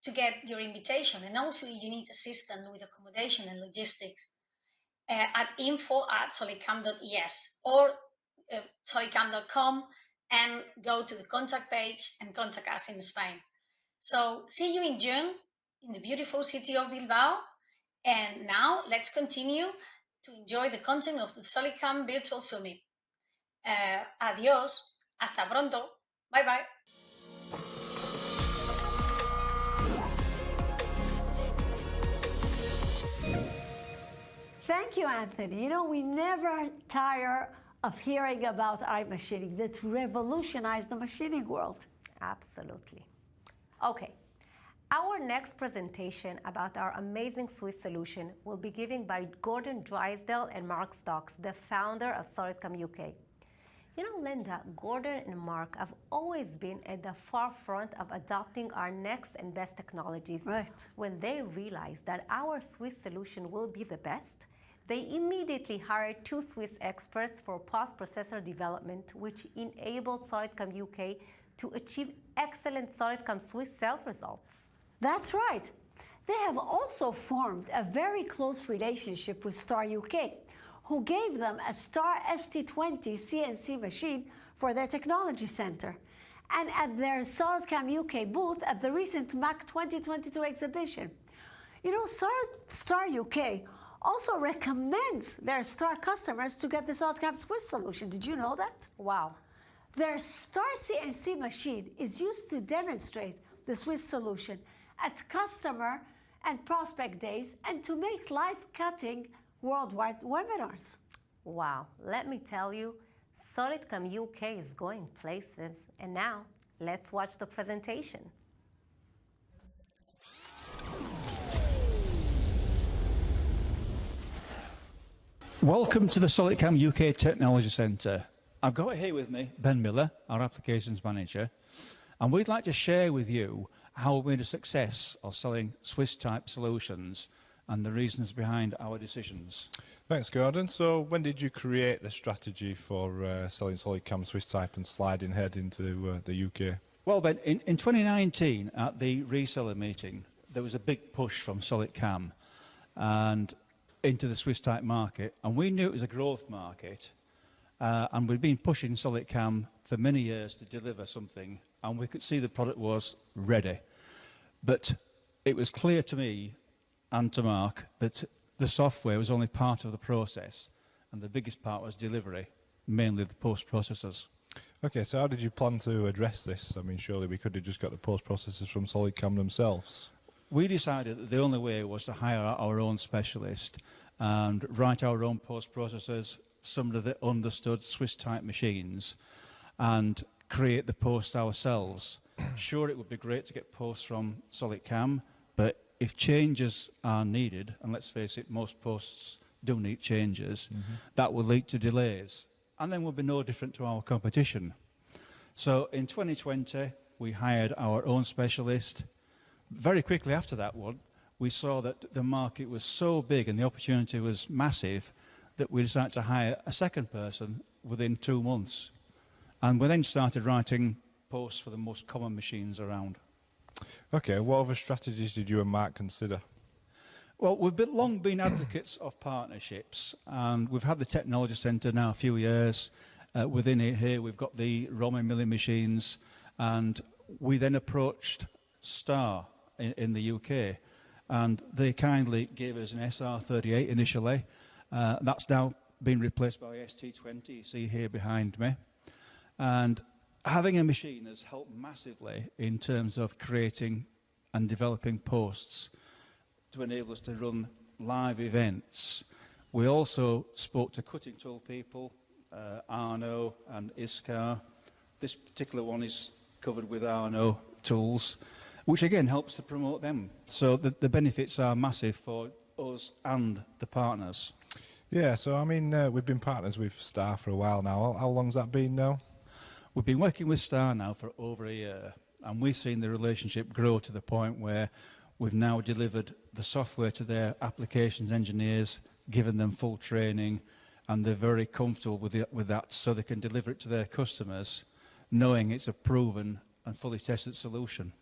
to get your invitation, and also you need assistance with accommodation and logistics at info@solidcam.es or solidcam.com, and go to the contact page and contact us in Spain. So see you in June in the beautiful city of Bilbao. And now let's continue to enjoy the content of the SolidCAM Virtual Summit. Adiós, hasta pronto, bye bye. Thank you, Anthony. You know, we never tire of hearing about iMachining that revolutionized the machining world. Absolutely. Okay. Our next presentation about our amazing Swiss solution will be given by Gordon Drysdale and Mark Stocks, the founder of SolidCAM UK. You know, Linda, Gordon and Mark have always been at the forefront of adopting our next and best technologies. Right. When they realized that our Swiss solution will be the best, they immediately hired 2 Swiss experts for post-processor development, which enabled SolidCAM UK to achieve excellent SolidCAM Swiss sales results. That's right. They have also formed a very close relationship with Star UK, who gave them a Star ST20 CNC machine for their technology center. And at their SolidCAM UK booth at the recent MAC 2022 exhibition. You know, Star UK also recommends their Star customers to get the SolidCAM Swiss solution. Did you know that? Wow. Their Star CNC machine is used to demonstrate the Swiss solution at customer and prospect days and to make live cutting worldwide webinars. Wow, let me tell you, SolidCAM UK is going places. And now, let's watch the presentation. Welcome to the SolidCAM UK Technology Centre. I've got here with me Ben Miller, our Applications Manager, and we'd like to share with you how we made a success of selling Swiss-type solutions and the reasons behind our decisions. Thanks, Gordon. So when did you create the strategy for selling SolidCAM Swiss-type and sliding head into the UK? Well, Ben, in 2019 at the Reseller meeting, there was a big push from SolidCAM and into the Swiss-type market, and we knew it was a growth market, and we'd been pushing SolidCAM for many years to deliver something, and we could see the product was ready. But it was clear to me and to Mark that the software was only part of the process, and the biggest part was delivery, mainly the post-processors. Okay, so how did you plan to address this? I mean, surely we could have just got the post-processors from SolidCAM themselves. we decided that the only way was to hire our own specialist and write our own post-processors, somebody that understood Swiss-type machines, and create the posts ourselves. Sure, it would be great to get posts from SolidCAM, but if changes are needed, and let's face it, most posts do need changes, that will lead to delays, and then we'll be no different to our competition. So in 2020, we hired our own specialist. Very quickly after that one, we saw that the market was so big and the opportunity was massive that we decided to hire a second person within 2 months. And we then started writing posts for the most common machines around. Okay, what other strategies did you and Mark consider? Well, we've long been advocates of partnerships, and we've had the Technology Centre now a few years. Within it here, we've got the Roman milling machines, and we then approached Star in the UK, and they kindly gave us an SR38 initially. That's now been replaced by ST20, you see here behind me. And having a machine has helped massively in terms of creating and developing posts to enable us to run live events. We also spoke to cutting tool people, Arno and Iskar. This particular one is covered with Arno tools, which again helps to promote them. So the benefits are massive for us and the partners. Yeah, so I mean, we've been partners with Star for a while now. How long's that been now? We've been working with Star now for over a year, and we've seen the relationship grow to the point where we've now delivered the software to their applications engineers, given them full training, and they're very comfortable with that, so they can deliver it to their customers, knowing it's a proven and fully tested solution.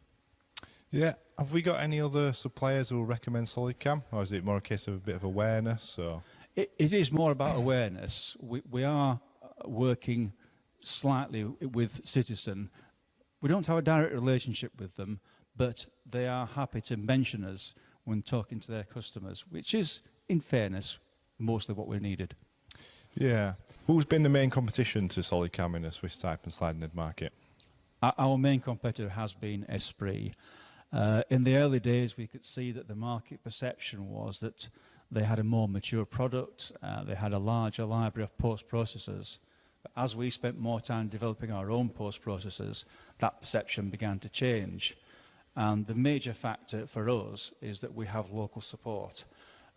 Yeah, have we got any other suppliers who will recommend SolidCAM, or is it more a case of a bit of awareness? Or? It is more about awareness. We are working slightly with Citizen. We don't have a direct relationship with them, but they are happy to mention us when talking to their customers, which is, in fairness, mostly what we needed. Yeah. Who's been the main competition to SolidCAM in the Swiss type and sliding head market? Our main competitor has been Esprit. In the early days, we could see that the market perception was that they had a more mature product, they had a larger library of post-processors. As we spent more time developing our own post-processors, that perception began to change. And the major factor for us is that we have local support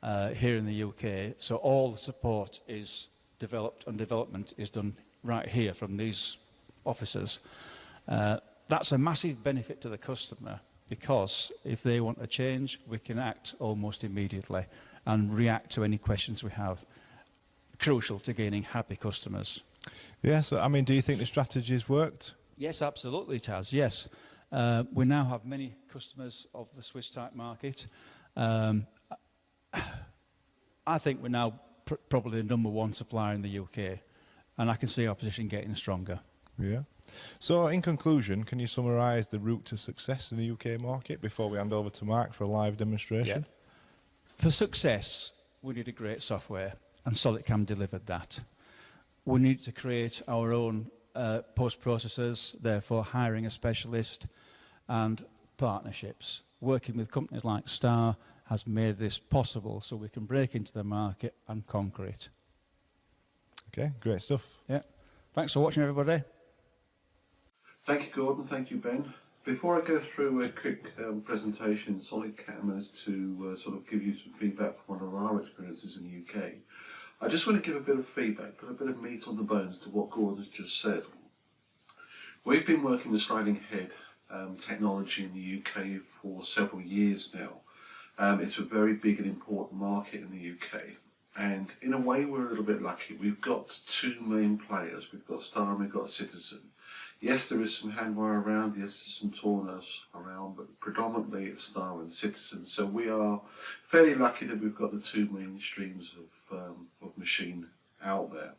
here in the UK. So all the support is developed and development is done right here from these offices. That's a massive benefit to the customer, because if they want a change, we can act almost immediately and react to any questions we have. Crucial to gaining happy customers. Yes, I mean, do you think the strategy's worked? Yes, absolutely it has, yes. We now have many customers of the Swiss type market. I think we're now probably the #1 supplier in the UK, and I can see our position getting stronger. Yeah. So in conclusion, can you summarise the route to success in the UK market before we hand over to Mark for a live demonstration? Yeah. For success, we need a great software, and SolidCAM delivered that. We need to create our own post-processors, therefore hiring a specialist, and partnerships. Working with companies like Star has made this possible, so we can break into the market and conquer it. Okay, great stuff. Yeah. Thanks for watching, everybody. Thank you, Gordon. Thank you, Ben. Before I go through a quick presentation, SolidCAM, as to sort of give you some feedback from one of our experiences in the UK, I just want to give a bit of feedback, put a bit of meat on the bones to what Gordon's just said. We've been working with sliding head technology in the UK for several years now. It's a very big and important market in the UK. And in a way, we're a little bit lucky. We've got two main players. We've got Star and we've got Citizen. Yes, there is some handwire around, yes, there's some Tornos around, but predominantly it's Star and Citizen. So we are fairly lucky that we've got the two main streams of machine out there.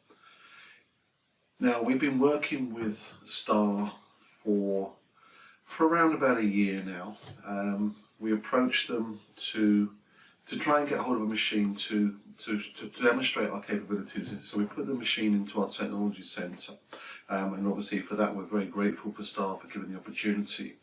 Now, we've been working with Star for around about a year now. We approached them to try and get hold of a machine to demonstrate our capabilities. So we put the machine into our technology centre, and obviously for that we're very grateful for Star for giving the opportunity.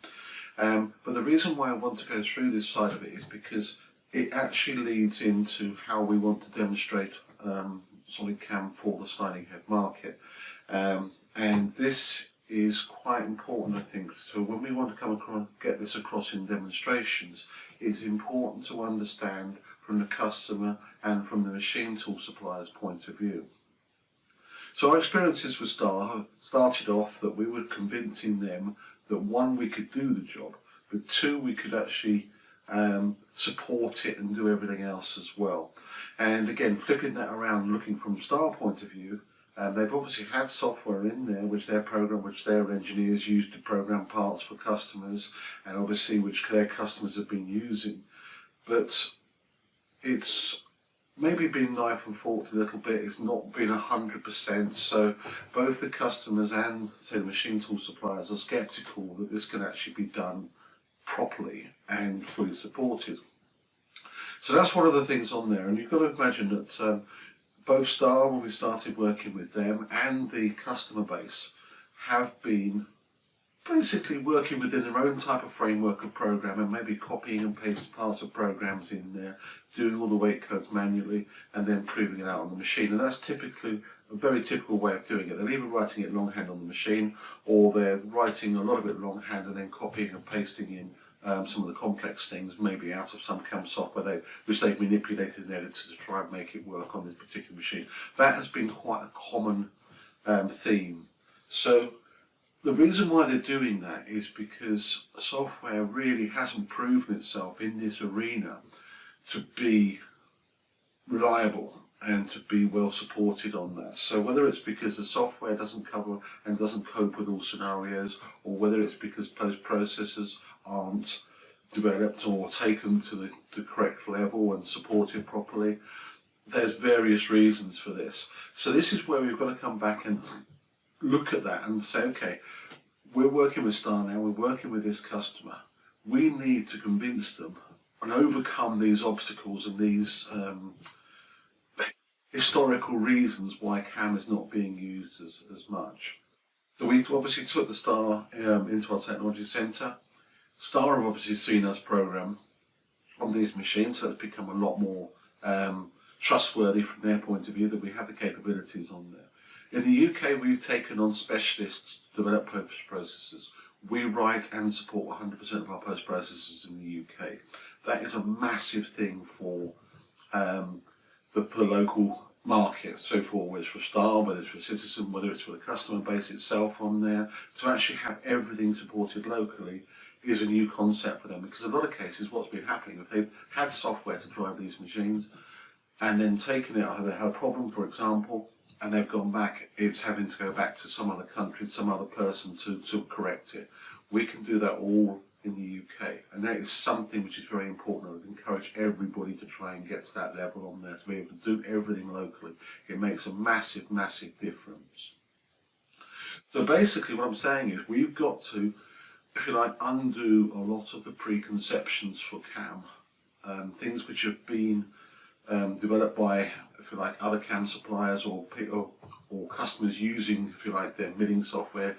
But the reason why I want to go through this side of it is because it actually leads into how we want to demonstrate SolidCAM for the sliding head market. And this is quite important, I think. So when we want to come across, get this across in demonstrations, it's important to understand from the customer and from the machine tool supplier's point of view. So our experiences with Star started off that we were convincing them that one, we could do the job, but two, we could actually support it and do everything else as well. And again, flipping that around, looking from Star point of view, they've obviously had software in there which their engineers use to program parts for customers, and obviously which their customers have been using. But it's maybe been knife and forked a little bit. It's not been 100%. So both the customers and, say, the machine tool suppliers are sceptical that this can actually be done properly and fully supported. So that's one of the things on there. And you've got to imagine that both Star, when we started working with them, and the customer base have been basically working within their own type of framework of program, and maybe copying and pasting parts of programs in there, doing all the weight codes manually, and then proving it out on the machine. And that's typically a very typical way of doing it. They're either writing it longhand on the machine, or they're writing a lot of it longhand and then copying and pasting in some of the complex things, maybe out of some CAM software which they've manipulated and edited to try and make it work on this particular machine. That has been quite a common theme. So the reason why they're doing that is because software really hasn't proven itself in this arena to be reliable and to be well supported on that. So whether it's because the software doesn't cover and doesn't cope with all scenarios, or whether it's because post-processors aren't developed or taken to the correct level and supported properly, there's various reasons for this. So this is where we've got to come back and look at that and say, okay, we're working with Star now, we're working with this customer. We need to convince them and overcome these obstacles and these historical reasons why CAM is not being used as much. So we obviously took the Star into our technology centre. Star have obviously seen us program on these machines, so it's become a lot more trustworthy from their point of view that we have the capabilities on there. In the UK, we've taken on specialists to develop post-processors. We write and support 100% of our post-processors in the UK. That is a massive thing for the local market, so for whether it's for Star, whether it's for Citizen, whether it's for the customer base itself on there, to actually have everything supported locally is a new concept for them, because in a lot of cases what's been happening, if they've had software to drive these machines and then taken it out, they had a problem, for example, and they've gone back, it's having to go back to some other country, some other person to correct it. We can do that all in the UK, and that is something which is very important. I would encourage everybody to try and get to that level on there, to be able to do everything locally. It makes a massive, massive difference. So basically what I'm saying is we've got to, if you like, undo a lot of the preconceptions for CAM, things which have been developed by, if you like, other CAM suppliers or customers using, if you like, their milling software,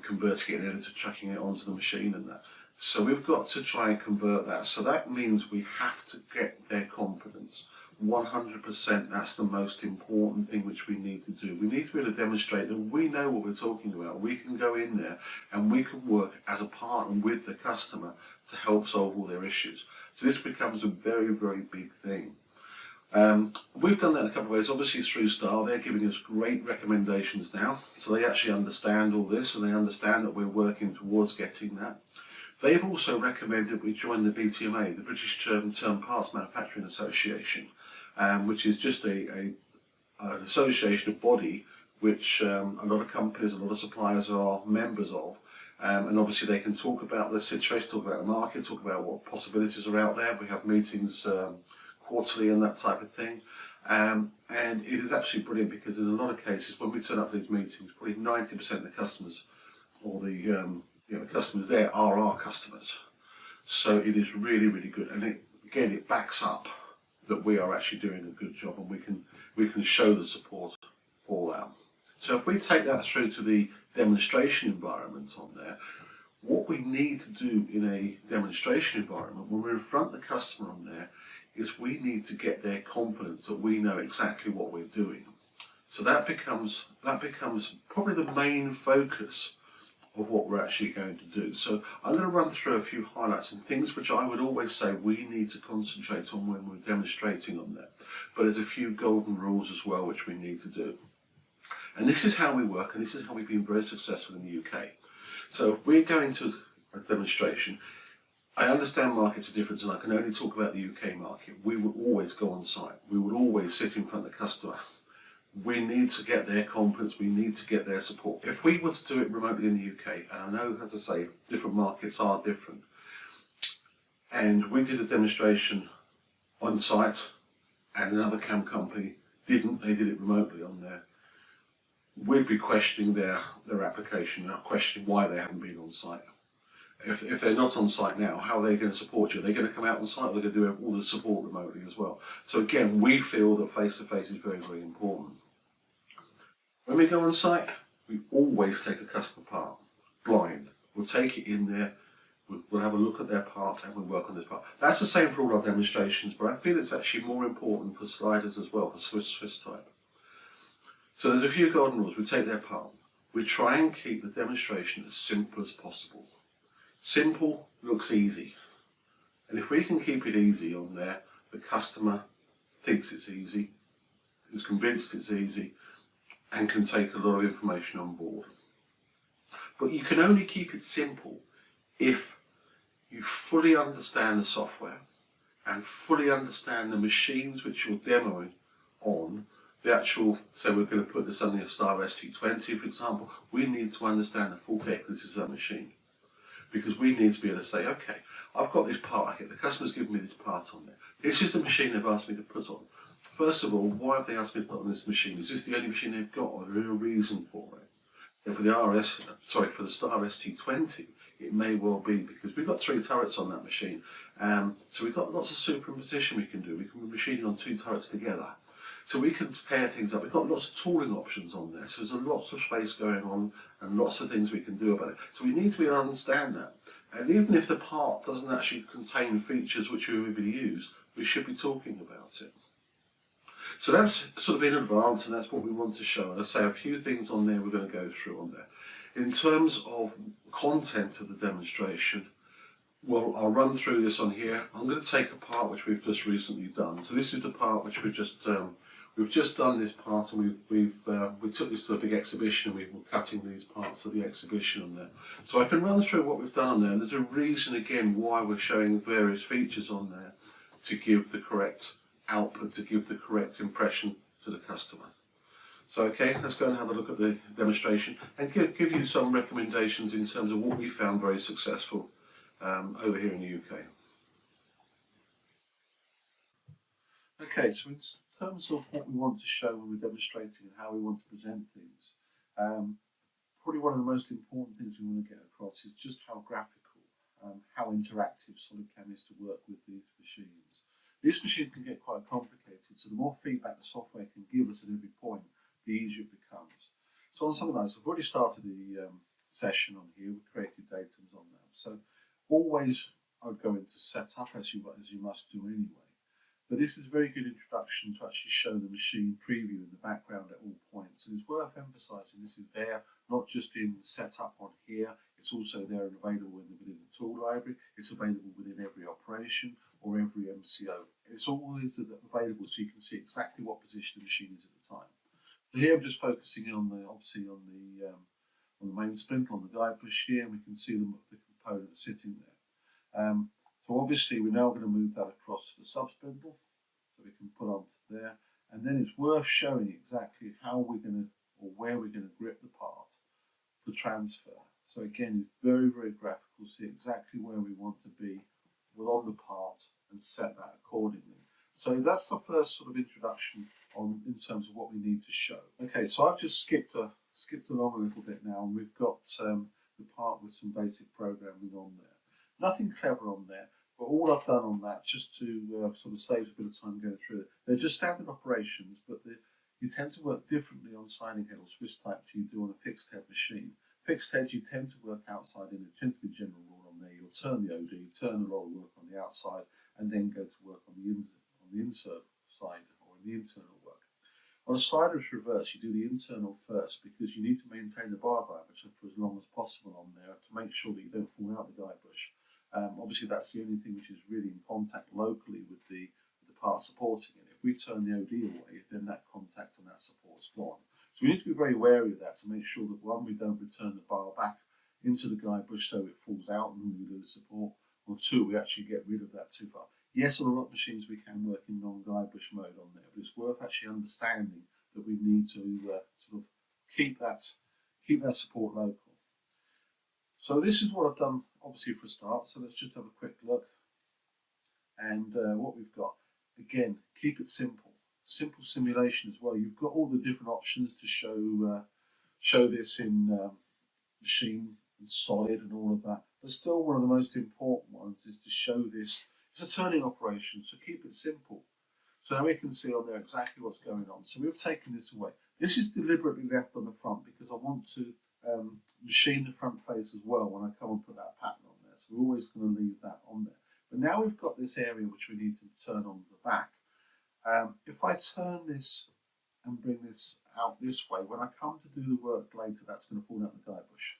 converting it in editor, chucking it onto the machine and that. So we've got to try and convert that. So that means we have to get their confidence. 100%, that's the most important thing which we need to do. We need to be able to demonstrate that we know what we're talking about. We can go in there and we can work as a partner with the customer to help solve all their issues. So this becomes a very, very big thing. We've done that in a couple of ways. Obviously through Star, they're giving us great recommendations now. So they actually understand all this, and they understand that we're working towards getting that. They've also recommended we join the BTMA, the British Term Parts Manufacturing Association, which is just an association, a body, which a lot of companies, a lot of suppliers are members of. And obviously they can talk about the situation, talk about the market, talk about what possibilities are out there. We have meetings quarterly and that type of thing. And it is absolutely brilliant, because in a lot of cases, when we turn up to these meetings, probably 90% of the customers, or the customers there, are our customers. So it is really, really good. And again, it backs up that we are actually doing a good job, and we can show the support for that. So if we take that through to the demonstration environment on there, What we need to do in a demonstration environment, when we're in front of the customer on there, is we need to get their confidence that we know exactly what we're doing. So that becomes probably the main focus of what we're actually going to do. So I'm going to run through a few highlights and things which I would always say we need to concentrate on when we're demonstrating on there. But there's a few golden rules as well which we need to do. And this is how we work, and this is how we've been very successful in the UK. So if we're going to a demonstration, I understand markets are different, and I can only talk about the UK market. We will always go on site. We will always sit in front of the customer. We need to get their confidence, we need to get their support. If we were to do it remotely in the UK, and I know, as I say, different markets are different, and we did a demonstration on site, and another CAM company didn't, they did it remotely on there, we'd be questioning their application, and questioning why they haven't been on site. If they're not on site now, how are they going to support you? Are they going to come out on site, or are they going to do all the support remotely as well? So again, we feel that face-to-face is very, very important. When we go on site, we always take a customer part, blind. We'll take it in there, we'll have a look at their part, and we'll work on this part. That's the same for all our demonstrations, but I feel it's actually more important for sliders as well, for Swiss type. So there's a few golden rules. We take their part. We try and keep the demonstration as simple as possible. Simple looks easy. And if we can keep it easy on there, the customer thinks it's easy, is convinced it's easy, and can take a lot of information on board. But you can only keep it simple if you fully understand the software and fully understand the machines which you're demoing on. The actual, say we're going to put this on the Star ST20, for example, we need to understand the full capabilities of that machine. Because we need to be able to say, okay, I've got this part here, the customer's given me this part on there. This is the machine they've asked me to put on. First of all, why have they asked me to put on this machine? Is this the only machine they've got, or is there a reason for it? And for the Star ST20, it may well be because we've got 3 turrets on that machine. So we've got lots of superimposition we can do. We can be machining on 2 turrets together. So we can pair things up. We've got lots of tooling options on there. So there's lots of space going on and lots of things we can do about it. So we need to be able to understand that. And even if the part doesn't actually contain features which we would use, we should be talking about it. So that's sort of in advance, and that's what we want to show. And I say a few things on there we're going to go through on there. In terms of content of the demonstration, well, I'll run through this on here. I'm going to take a part which we've just recently done. So this is the part which we've just done this part, and we took this to a big exhibition, and we were cutting these parts of the exhibition on there. So I can run through what we've done on there, and there's a reason again why we're showing various features on there to give the correct output, to give the correct impression to the customer. So okay, let's go and have a look at the demonstration and give you some recommendations in terms of what we found very successful over here in the UK. Okay, so in terms of what we want to show when we're demonstrating and how we want to present things, probably one of the most important things we want to get across is just how graphical, how interactive SolidCAM is to work with these machines. This machine can get quite complicated, so the more feedback the software can give us at every point, the easier it becomes. So on something like this, I've already started the session on here with creative datums on that. So always I'd go into setup as you must do anyway. But this is a very good introduction to actually show the machine preview in the background at all points. And it's worth emphasising this is there, not just in setup on here, it's also there and available within the tool library, it's available within every operation or every MCO. It's always available so you can see exactly what position the machine is at the time. So here I'm just focusing on obviously on the main spindle, on the guide push here, and we can see the components sitting there. So obviously we're now going to move that across to the sub spindle, so we can put onto there, and then it's worth showing exactly how we're going to, or where we're going to grip the part for transfer. So again, it's very, very graphical, see exactly where we want to be on the part and set that accordingly. So that's the first sort of introduction in terms of what we need to show. Okay, so I've just skipped along a little bit now, and we've got the part with some basic programming on there. Nothing clever on there, but all I've done on that, just to sort of save a bit of time going through it, they're just standard operations, but you tend to work differently on sliding head or Swiss type to you do on a fixed head machine. Fixed heads, you tend to work outside in. It tends to be a general rule on there. You'll turn the OD, turn a lot of work on the outside, and then go to work on the insert side or in the internal work. On a slider, it's reverse. You do the internal first because you need to maintain the bar diameter for as long as possible on there to make sure that you don't fall out the guide bush. Obviously, that's the only thing which is really in contact locally with the part supporting it. If we turn the OD away, then that contact and that support's gone. So we need to be very wary of that to make sure that, one, we don't return the bar back into the guide bush so it falls out and we lose support, or two, we actually get rid of that too far. Yes, on a lot of machines we can work in non-guide bush mode on there, but it's worth actually understanding that we need to sort of keep that support local. So this is what I've done, obviously, for a start. So let's just have a quick look. And what we've got, again, keep it simple. Simple simulation as well. You've got all the different options to show this in machine and solid and all of that. But still, one of the most important ones is to show this. It's a turning operation, so keep it simple. So now we can see on there exactly what's going on. So we've taken this away. This is deliberately left on the front because I want to machine the front face as well when I come and put that pattern on there. So we're always going to leave that on there. But now we've got this area which we need to turn on the back. If I turn this and bring this out this way, when I come to do the work later, that's going to fall out the guide bush.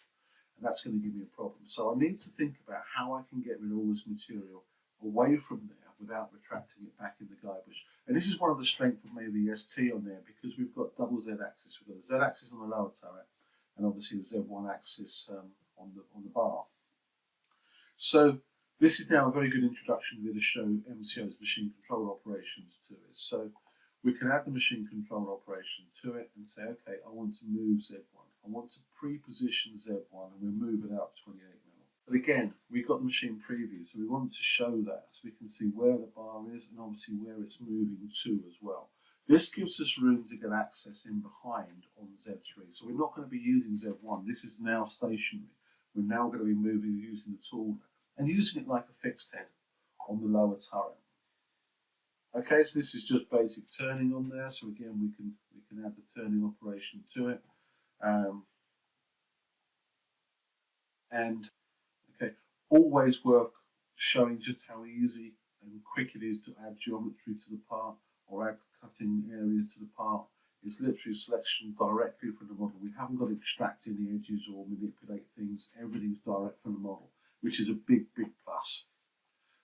And that's going to give me a problem. So I need to think about how I can get rid of all this material away from there without retracting it back in the guide bush. And this is one of the strengths of maybe the ST on there, because we've got double Z axis. We've got the Z axis on the lower turret and obviously the Z1 axis on the bar. So this is now a very good introduction to show MCO's machine control operations to it. So we can add the machine control operation to it and say, okay, I want to move Z1. I want to pre-position Z1 and we'll move it out 28 mm. But again, we've got the machine preview, so we want to show that so we can see where the bar is and obviously where it's moving to as well. This gives us room to get access in behind on Z3. So we're not going to be using Z1. This is now stationary. We're now going to be moving using the tool and using it like a fixed head on the lower turret. Okay, so this is just basic turning on there. So again, we can add the turning operation to it. And okay, always work showing just how easy and quick it is to add geometry to the part or add cutting areas to the part. It's literally a selection directly from the model. We haven't got to extract any edges or manipulate things. Everything's direct from the model, which is a big, big plus.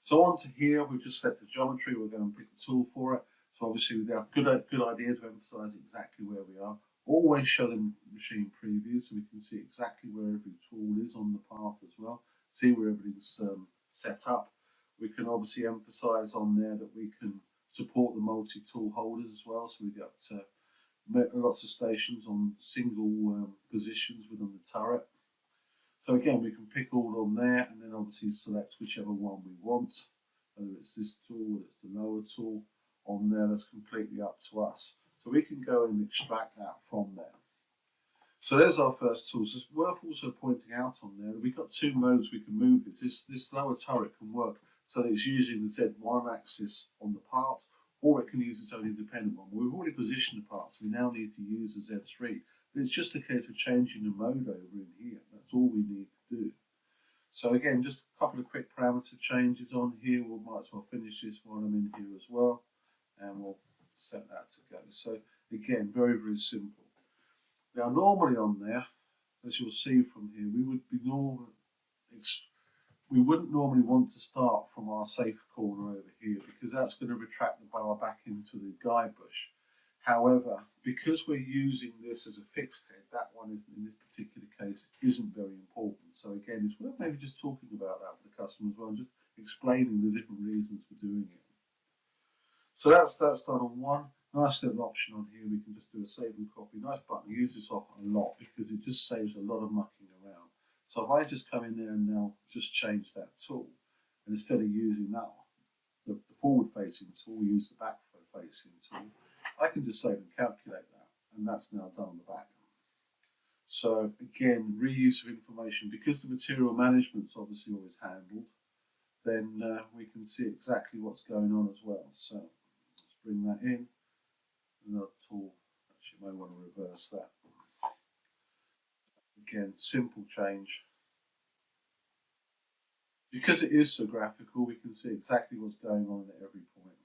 So on to here, we've just set the geometry. We're going to pick the tool for it. So obviously, with our good idea to emphasize exactly where we are. Always show them machine preview so we can see exactly where every tool is on the part as well. See where everything's set up. We can obviously emphasize on there that we can support the multi-tool holders as well. So we've got lots of stations on single positions within the turret. So again, we can pick all on there and then obviously select whichever one we want, whether it's this tool, whether it's the lower tool on there. That's completely up to us. So we can go and extract that from there. So there's our first tool. So it's worth also pointing out on there that we've got two modes we can move this. This lower turret can work so that it's using the Z1 axis on the part, or it can use its own independent one. We've already positioned the part, so we now need to use the Z3. But it's just a case of changing the mode over in here. That's all we need to do. So again, just a couple of quick parameter changes on here. We might as well finish this while I'm in here as well. And we'll set that to go. So again, very, very simple. Now normally on there, as you'll see from here, we wouldn't normally want to start from our safe corner over here because that's going to retract the bar back into the guide bush. However, because we're using this as a fixed head, that one is, in this particular case, isn't very important. So again, it's worth maybe just talking about that with the customer as well, and just explaining the different reasons for doing it. So that's done on one. Nice little option on here. We can just do a save and copy. Nice button. I use this off a lot because it just saves a lot of mucking around. So if I just come in there and now just change that tool, and instead of using that one, the forward-facing tool, use the back-facing tool, I can just save and calculate that, and that's now done on the back. So again, reuse of information. Because the material management's obviously always handled, then we can see exactly what's going on as well. So let's bring that in. Another tool, actually you might want to reverse that. Again, simple change. Because it is so graphical, we can see exactly what's going on at every point.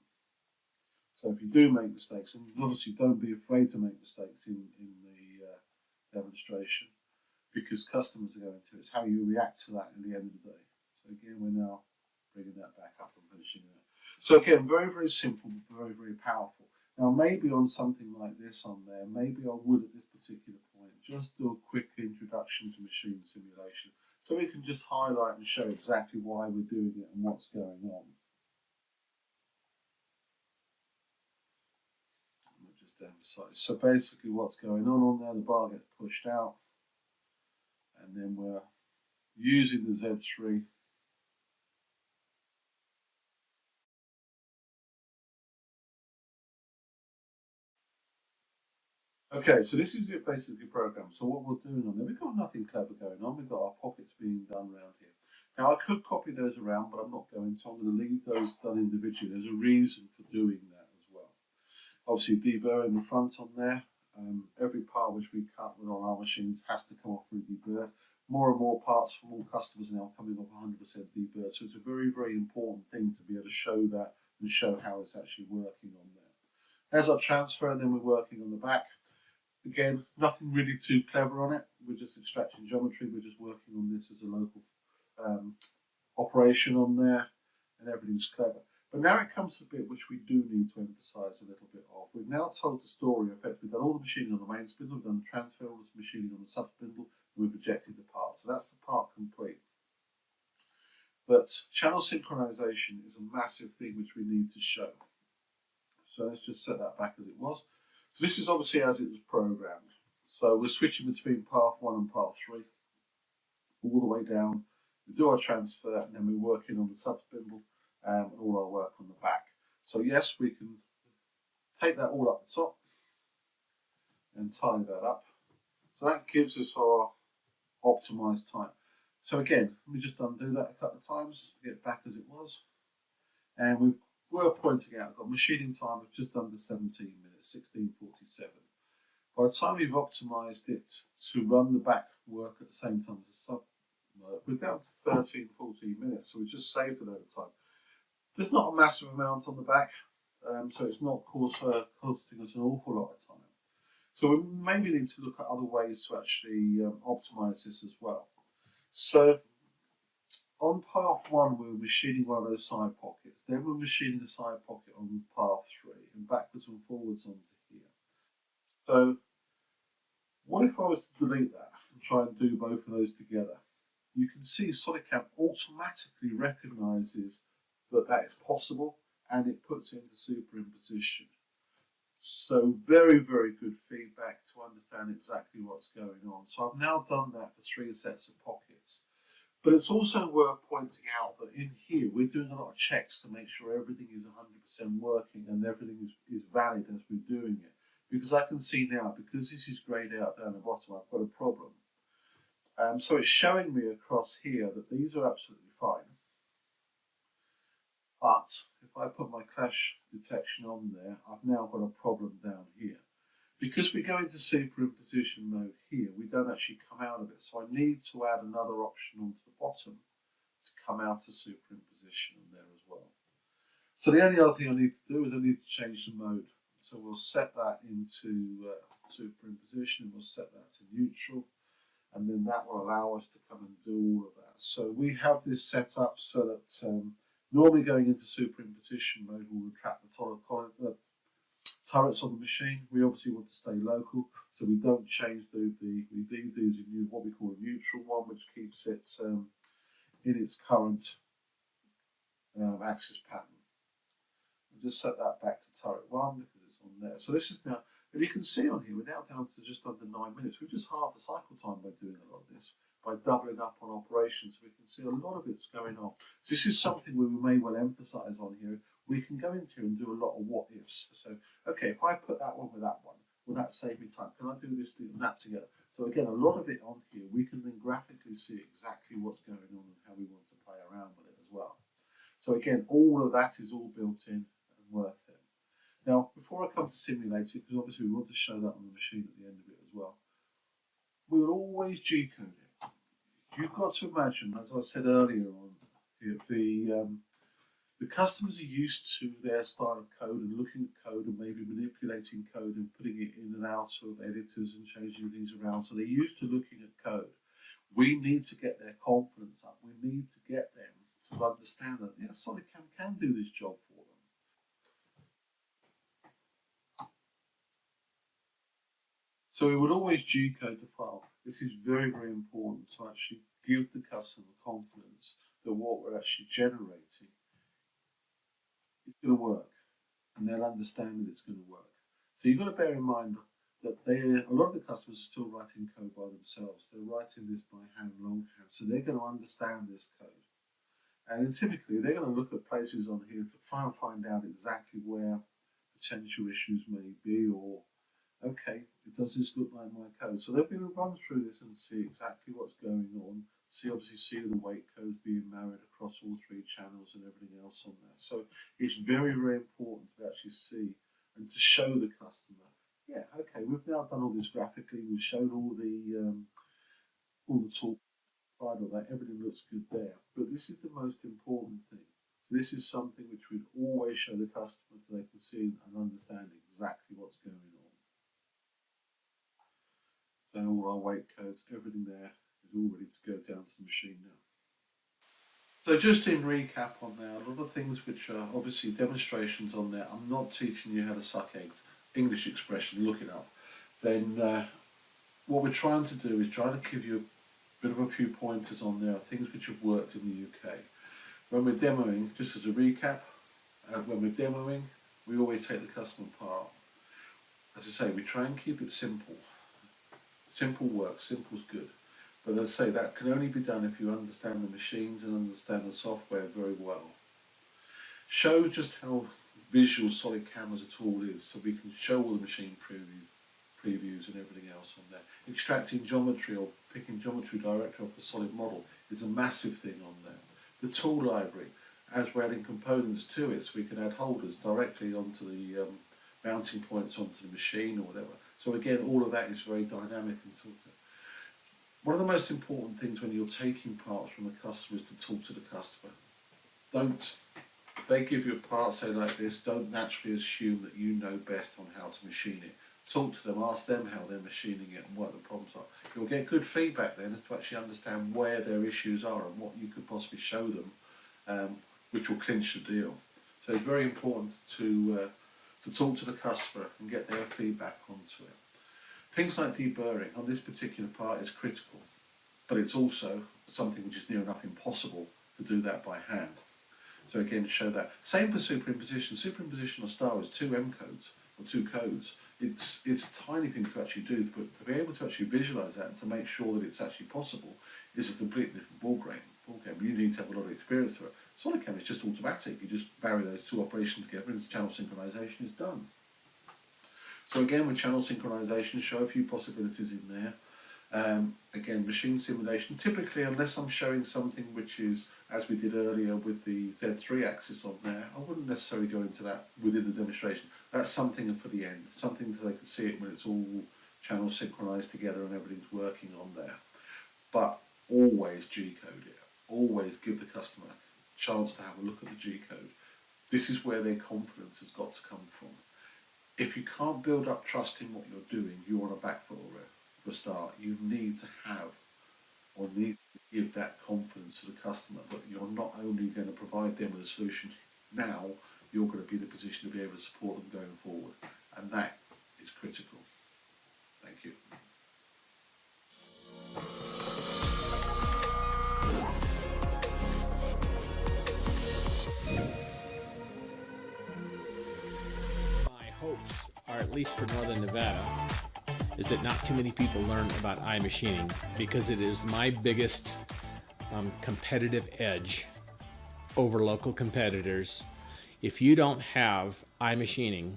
So if you do make mistakes, and obviously don't be afraid to make mistakes in the demonstration, because customers are going to. It's how you react to that at the end of the day. So again, we're now bringing that back up and finishing that. So again, very, very simple, but very, very powerful. Now maybe on something like this on there, maybe I would at this particular point just do a quick introduction to machine simulation, so we can just highlight and show exactly why we're doing it and what's going on. Just emphasize. So basically what's going on there, the bar gets pushed out, and then we're using the Z3. Okay, so this is it basically programmed. So what we're doing on there, we've got nothing clever going on. We've got our pockets being done around here. Now I could copy those around, but I'm not going to. I'm going to leave those done individually. There's a reason for doing that as well. Obviously deburring the front on there. Every part which we cut with on our machines has to come off through deburr. More and more parts from all customers now coming off 100% deburr. So it's a very, very important thing to be able to show that and show how it's actually working on there. As I transfer, then we're working on the back. Again, nothing really too clever on it. We're just extracting geometry. We're just working on this as a local operation on there, and everything's clever. But now it comes to the bit which we do need to emphasize a little bit of. We've now told the story. In fact, we've done all the machining on the main spindle, we've done the transfer, all the machining on the sub spindle, and we've ejected the part. So that's the part complete. But channel synchronization is a massive thing which we need to show. So let's just set that back as it was. So this is obviously as it was programmed. So we're switching between path 1 and path 3, all the way down. We do our transfer, and then we're working on the sub spindle and all our work on the back. So yes, we can take that all up the top and tidy that up. So that gives us our optimized time. So again, let me just undo that a couple of times to get back as it was. And we were pointing out, I've got machining time of just under 17 minutes, 16:47. By the time we've optimized it to run the back work at the same time as the sub work, we're down to 13-14 minutes, so we just saved a load of time. There's not a massive amount on the back, so it's not costing us an awful lot of time. So we maybe need to look at other ways to actually optimize this as well. So on path 1, we were machining one of those side pockets. Then we're machining the side pocket on path 3 and backwards and forwards onto here. So what if I was to delete that and try and do both of those together? You can see SolidCAM automatically recognizes that that is possible, and it puts it into superimposition. So very, very good feedback to understand exactly what's going on. So I've now done that for 3 sets of pockets. But it's also worth pointing out that in here we're doing a lot of checks to make sure everything is 100% working and everything is valid as we're doing it. Because I can see now, because this is greyed out down the bottom, I've got a problem. So it's showing me across here that these are absolutely fine. But if I put my clash detection on there, I've now got a problem down here. Because we go into superimposition mode here, we don't actually come out of it. So I need to add another option onto the bottom to come out of superimposition on there as well. So the only other thing I need to do is I need to change the mode. So we'll set that into superimposition, and we'll set that to neutral, and then that will allow us to come and do all of that. So we have this set up so that normally going into superimposition mode will retract the turrets on the machine. We obviously want to stay local, so we don't change we leave these in what we call a neutral one, which keeps it in its current axis pattern. We'll just set that back to turret 1 because it's on there. So this is now, if you can see on here, we're now down to just under 9 minutes. We've just halved the cycle time by doing a lot of this, by doubling up on operations. So we can see a lot of it's going on. So this is something we may well emphasize on here. We can go into here and do a lot of what ifs. So, okay, if I put that one with that one, will that save me time? Can I do this and that together? So again, a lot of it on here, we can then graphically see exactly what's going on and how we want to play around with it as well. So again, all of that is all built in and worth it. Now, before I come to simulate it, because obviously we want to show that on the machine at the end of it as well, we'll always G-code it. You've got to imagine, as I said earlier on, the customers are used to their style of code and looking at code and maybe manipulating code and putting it in and out of editors and changing things around. So they're used to looking at code. We need to get their confidence up. We need to get them to understand that, yeah, SolidCAM can do this job for them. So we would always G-code the file. This is very, very important to actually give the customer confidence that what we're actually generating is going to work, and they'll understand that it's going to work. So you've got to bear in mind that a lot of the customers are still writing code by themselves. They're writing this by hand, longhand, so they're going to understand this code. And typically, they're going to look at places on here to try and find out exactly where potential issues may be, or, okay, does this look like my code? So they're going to run through this and see exactly what's going on, obviously see the weight codes being married across all three channels and everything else on there. So it's very, very important to actually see and to show the customer, yeah, okay, we've now done all this graphically, we've shown all the tool, all that, everything looks good there. But this is the most important thing. So this is something which we'd always show the customer so they can see and understand exactly what's going on. So all our weight codes, everything there is all ready to go down to the machine now. So just in recap on there, a lot of things which are obviously demonstrations on there. I'm not teaching you how to suck eggs. English expression, look it up. Then what we're trying to do is try to give you a bit of a few pointers on there, things which have worked in the UK. When we're demoing, just as a recap, when we're demoing, we always take the customer apart. As I say, we try and keep it simple. Simple works, simple's good. But as I say, that can only be done if you understand the machines and understand the software very well. Show just how visual SolidCAM as a tool is, so we can show all the machine previews and everything else on there. Extracting geometry or picking geometry directly off the solid model is a massive thing on there. The tool library, as we're adding components to it, so we can add holders directly onto the mounting points onto the machine or whatever. So again, all of that is very dynamic and talk. One of the most important things when you're taking parts from a customer is to talk to the customer. If they give you a part, say like this, don't naturally assume that you know best on how to machine it. Talk to them, ask them how they're machining it and what the problems are. You'll get good feedback then as to actually understand where their issues are and what you could possibly show them, which will clinch the deal. So it's very important to talk to the customer and get their feedback onto it. Things like deburring on this particular part is critical, but it's also something which is near enough impossible to do that by hand. So again, show that. Same for superimposition. Superimposition or star is two M codes, or two codes. It's a tiny thing to actually do, but to be able to actually visualize that and to make sure that it's actually possible is a completely different ballgame. You need to have a lot of experience to it. SolidCAM is just automatic. You just marry those two operations together and channel synchronization is done. So again, with channel synchronization, show a few possibilities in there. Again, machine simulation, typically unless I'm showing something which is, as we did earlier with the Z3 axis on there, I wouldn't necessarily go into that within the demonstration. That's something for the end, something so they can see it when it's all channel synchronized together and everything's working on there. But always G-code it, always give the customer a chance to have a look at the G-code. This is where their confidence has got to come from. If you can't build up trust in what you're doing, you're on a back foot already. For a start, you need to have or need to give that confidence to the customer that you're not only going to provide them with a solution now, you're going to be in a position to be able to support them going forward. And that is critical. Thank you. My hopes are, at least for Northern Nevada, is that not too many people learn about iMachining, because it is my biggest competitive edge over local competitors. If you don't have iMachining,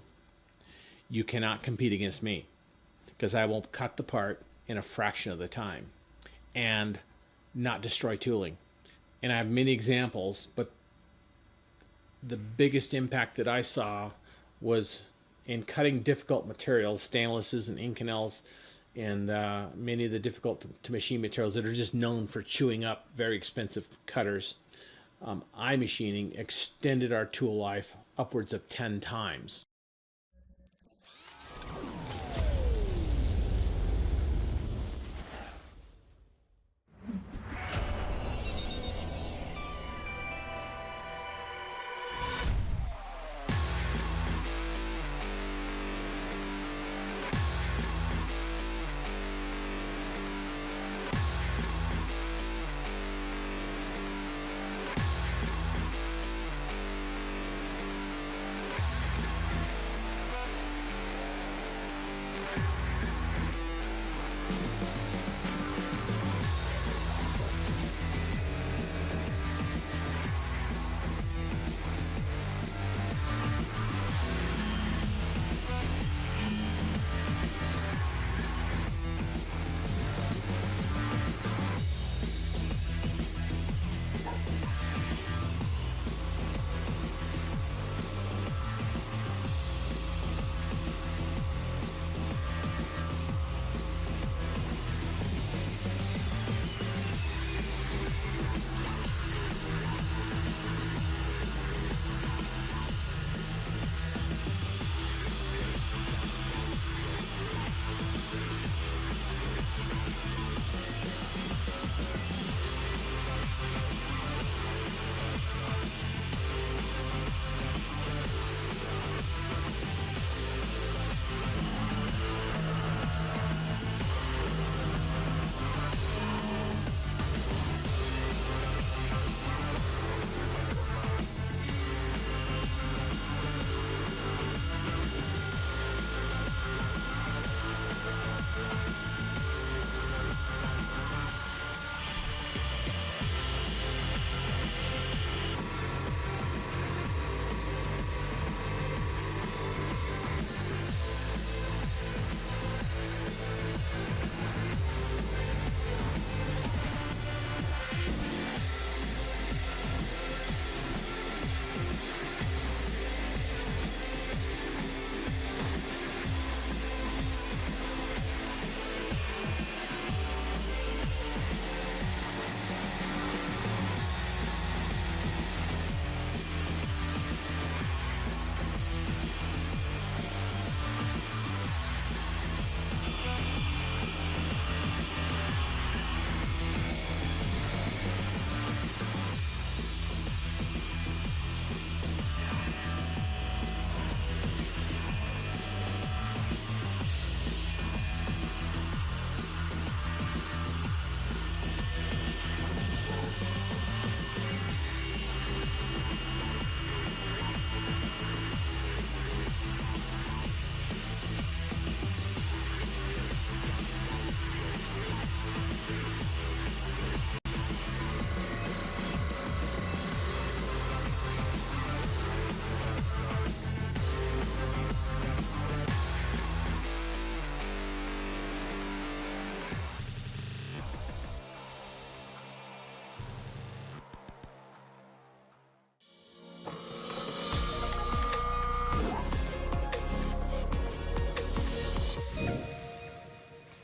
you cannot compete against me, because I will cut the part in a fraction of the time and not destroy tooling. And I have many examples, but the biggest impact that I saw was in cutting difficult materials, stainlesses and Inconels, and many of the difficult to machine materials that are just known for chewing up very expensive cutters. iMachining extended our tool life upwards of 10 times.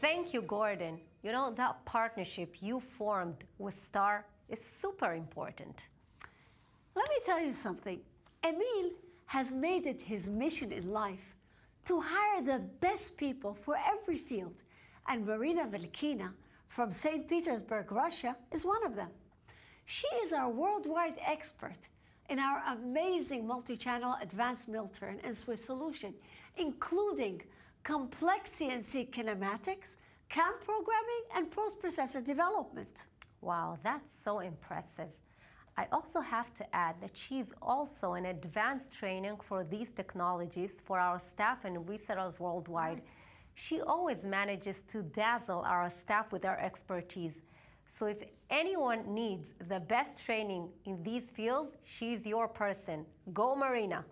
Thank you, Gordon. You know, that partnership you formed with Star is super important. Let me tell you something. Emil has made it his mission in life to hire the best people for every field, and Marina Velkina from St. Petersburg, Russia, is one of them. She is our worldwide expert in our amazing multi-channel advanced mill turn and Swiss solution, including complex CNC kinematics, CAM programming, and post-processor development. Wow, that's so impressive. I also have to add that she's also an advanced training for these technologies for our staff and resellers worldwide. She always manages to dazzle our staff with her expertise. So if anyone needs the best training in these fields, she's your person. Go, Marina.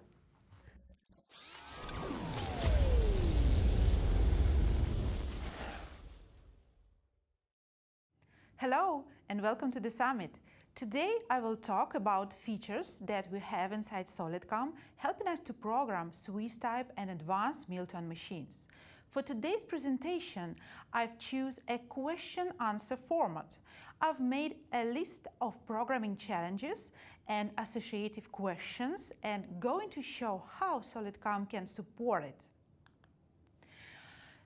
Hello and welcome to the summit. Today I will talk about features that we have inside SolidCAM, helping us to program Swiss type and advanced mill turn machines. For today's presentation, I've chosen a question-answer format. I've made a list of programming challenges and associative questions and going to show how SolidCAM can support it.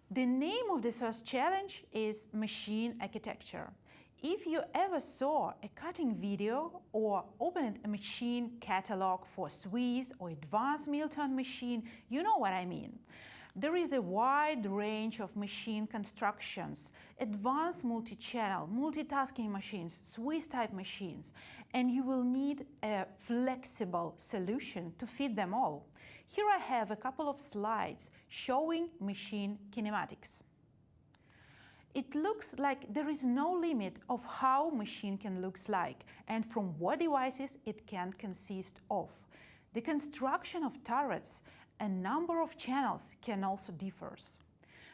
The name of the first challenge is Machine Architecture. If you ever saw a cutting video or opened a machine catalog for Swiss or advanced mill-turn machine, you know what I mean. There is a wide range of machine constructions, advanced multi-channel, multitasking machines, Swiss-type machines, and you will need a flexible solution to fit them all. Here I have a couple of slides showing machine kinematics. It looks like there is no limit of how machine can look like and from what devices it can consist of. The construction of turrets and number of channels can also differ.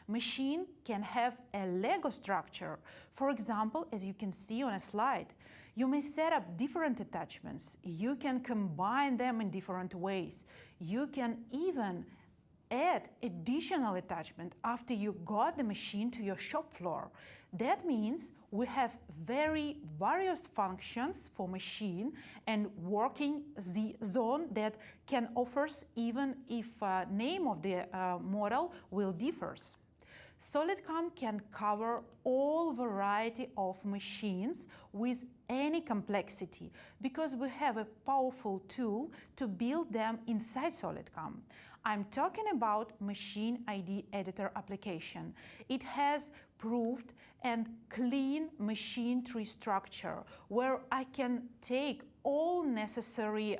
Machine can have a Lego structure. For example, as you can see on a slide, you may set up different attachments. You can combine them in different ways. You can even add additional attachment after you got the machine to your shop floor. That means we have very various functions for machine and working zone that can offer even if name of the model will differ. SolidCAM can cover all variety of machines with any complexity because we have a powerful tool to build them inside SolidCAM. I'm talking about Machine ID Editor application. It has proved and clean machine tree structure where I can take all necessary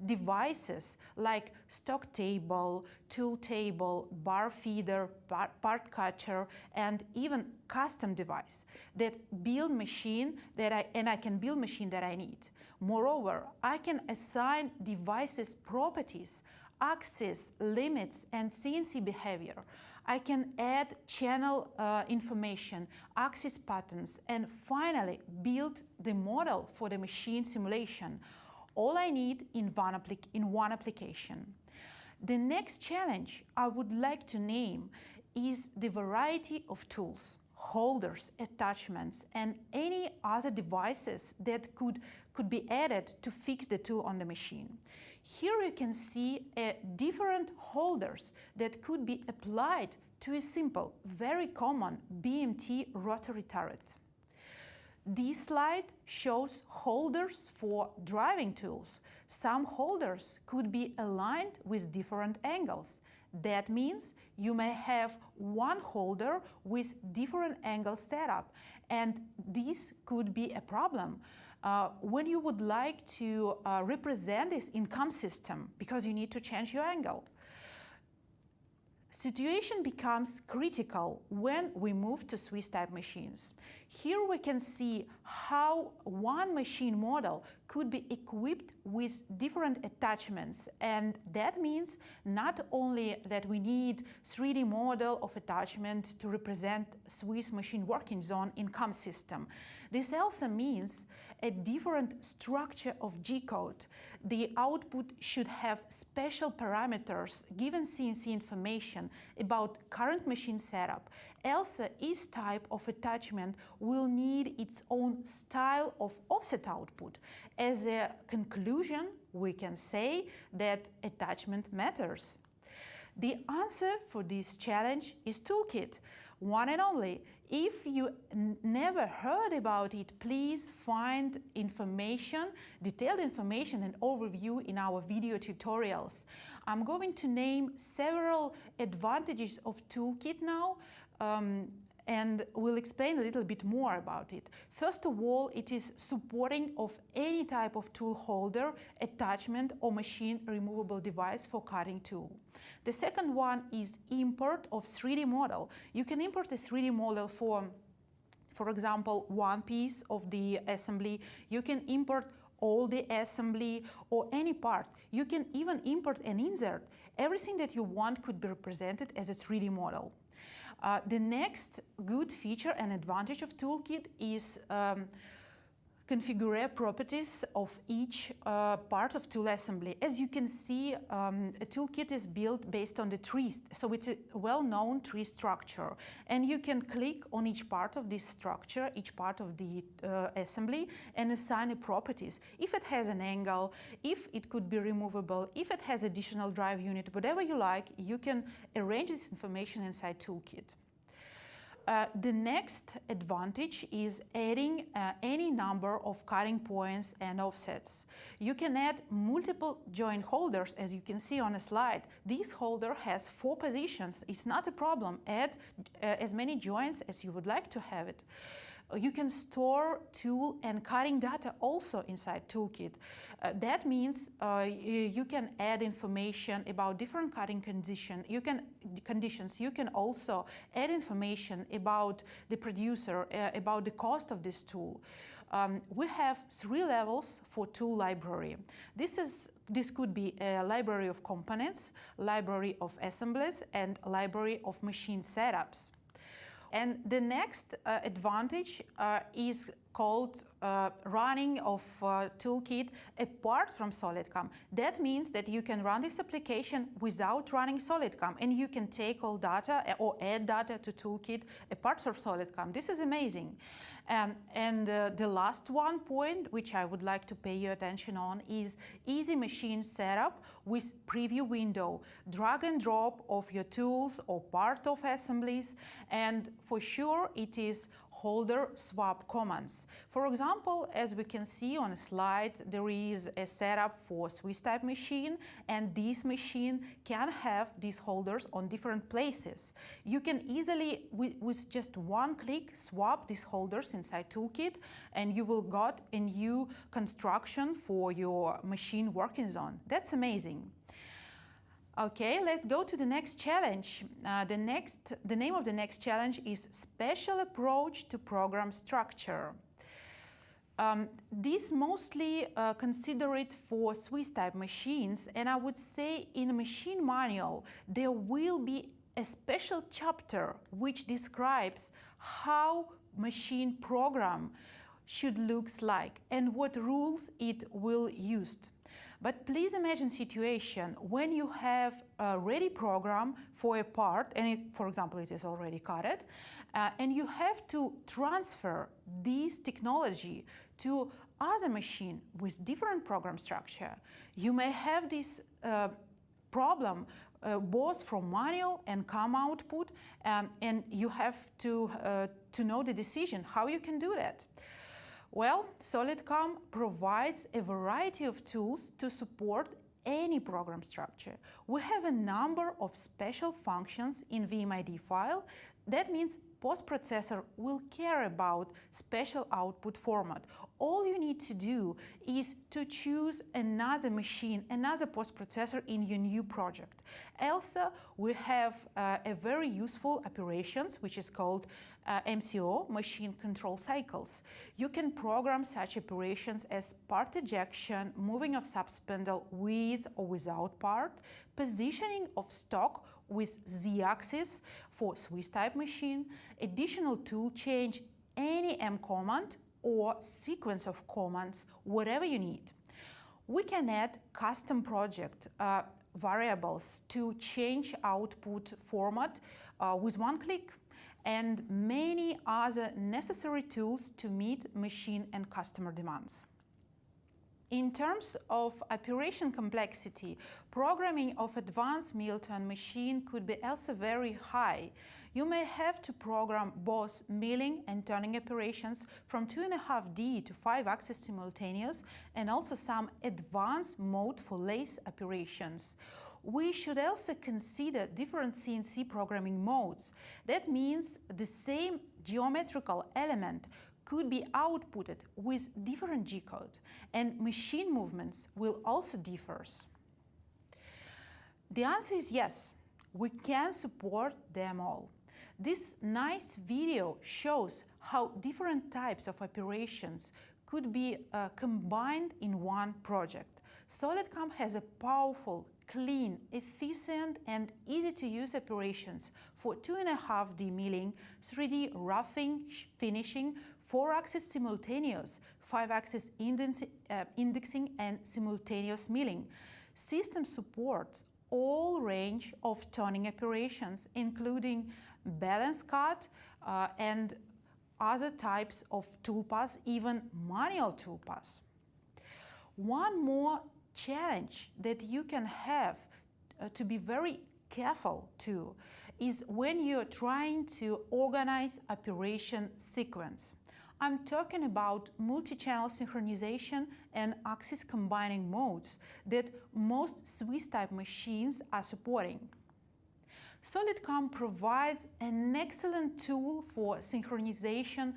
devices like stock table, tool table, bar feeder, part cutter, and even custom device that build machine that I can build machine that I need. Moreover, I can assign devices properties, axis, limits, and CNC behavior. I can add channel information, axis patterns, and finally build the model for the machine simulation. All I need in one application. The next challenge I would like to name is the variety of tools, holders, attachments, and any other devices that could be added to fix the tool on the machine. Here you can see different holders that could be applied to a simple, very common BMT rotary turret. This slide shows holders for driving tools. Some holders could be aligned with different angles. That means you may have one holder with different angle setup, and this could be a problem when you would like to represent this in CAM system because you need to change your angle. Situation becomes critical when we move to Swiss-type machines. Here we can see how one machine model could be equipped with different attachments, and that means not only that we need 3D model of attachment to represent Swiss machine working zone in CAM system. This also means a different structure of G-code. The output should have special parameters given CNC information about current machine setup. Else, each type of attachment will need its own style of offset output. As a conclusion, we can say that attachment matters. The answer for this challenge is Toolkit, one and only. If you never heard about it, please find information, detailed information and overview in our video tutorials. I'm going to name several advantages of Toolkit now, and we'll explain a little bit more about it. First of all, it is supporting of any type of tool holder, attachment, or machine removable device for cutting tool. The second one is import of 3D model. You can import a 3D model for example, one piece of the assembly. You can import all the assembly or any part. You can even import an insert. Everything that you want could be represented as a 3D model. The next good feature and advantage of Toolkit is configure properties of each part of tool assembly. As you can see, a toolkit is built based on the trees, so it's a well-known tree structure. And you can click on each part of this structure, each part of the assembly, and assign it properties. If it has an angle, if it could be removable, if it has additional drive unit, whatever you like, you can arrange this information inside toolkit. The next advantage is adding any number of cutting points and offsets. You can add multiple joint holders, as you can see on a slide. This holder has 4 positions. It's not a problem. Add as many joints as you would like to have it. You can store tool and cutting data also inside toolkit. That means you can add information about different cutting conditions. You can also add information about the producer, about the cost of this tool. We have 3 levels for tool library. This could be a library of components, library of assemblies, and library of machine setups. And the next advantage is called running of toolkit apart from SolidCAM. That means that you can run this application without running SolidCAM, and you can take all data or add data to toolkit apart from SolidCAM. This is amazing. The last one point, which I would like to pay your attention on, is easy machine setup with preview window, drag and drop of your tools or part of assemblies, and for sure it is holder swap commands. For example, as we can see on a slide, there is a setup for Swiss type machine, and this machine can have these holders on different places. You can easily, with just one click, swap these holders inside toolkit, and you will get a new construction for your machine working zone. That's amazing. Okay, let's go to the next challenge. The name of the next challenge is Special Approach to Program Structure. This mostly consider it for Swiss type machines, and I would say in a machine manual there will be a special chapter which describes how machine program should look like and what rules it will use. But please imagine a situation when you have a ready program for a part, and for example, it is already coded, and you have to transfer this technology to other machine with different program structure. You may have this problem both from manual and CAM output, and you have to know the decision how you can do that. Well, SolidCAM provides a variety of tools to support any program structure. We have a number of special functions in VMID file. That means post-processor will care about special output format. All you need to do is to choose another machine, another post-processor in your new project. Also, we have a very useful operations, which is called MCO, machine control cycles. You can program such operations as part ejection, moving of subspindle with or without part, positioning of stock with Z-axis for Swiss type machine, additional tool change, any M command or sequence of commands, whatever you need. We can add custom project variables to change output format with one click, and many other necessary tools to meet machine and customer demands. In terms of operation complexity, programming of advanced mill-turn machine could be also very high. You may have to program both milling and turning operations from 2.5D to 5-axis simultaneous, and also some advanced mode for lathe operations. We should also consider different CNC programming modes. That means the same geometrical element could be outputted with different G-code, and machine movements will also differ. The answer is yes, we can support them all. This nice video shows how different types of operations could be combined in one project. SolidCAM has a powerful, clean, efficient, and easy-to-use operations for 2.5D milling, 3D roughing, finishing, 4-axis simultaneous, 5-axis indexing, and simultaneous milling. System supports all range of turning operations, including balance cut and other types of toolpaths, even manual toolpaths. One more challenge that you can have to be very careful to is when you're trying to organize operation sequence. I'm talking about multi-channel synchronization and axis combining modes that most Swiss-type machines are supporting. SolidCAM provides an excellent tool for synchronization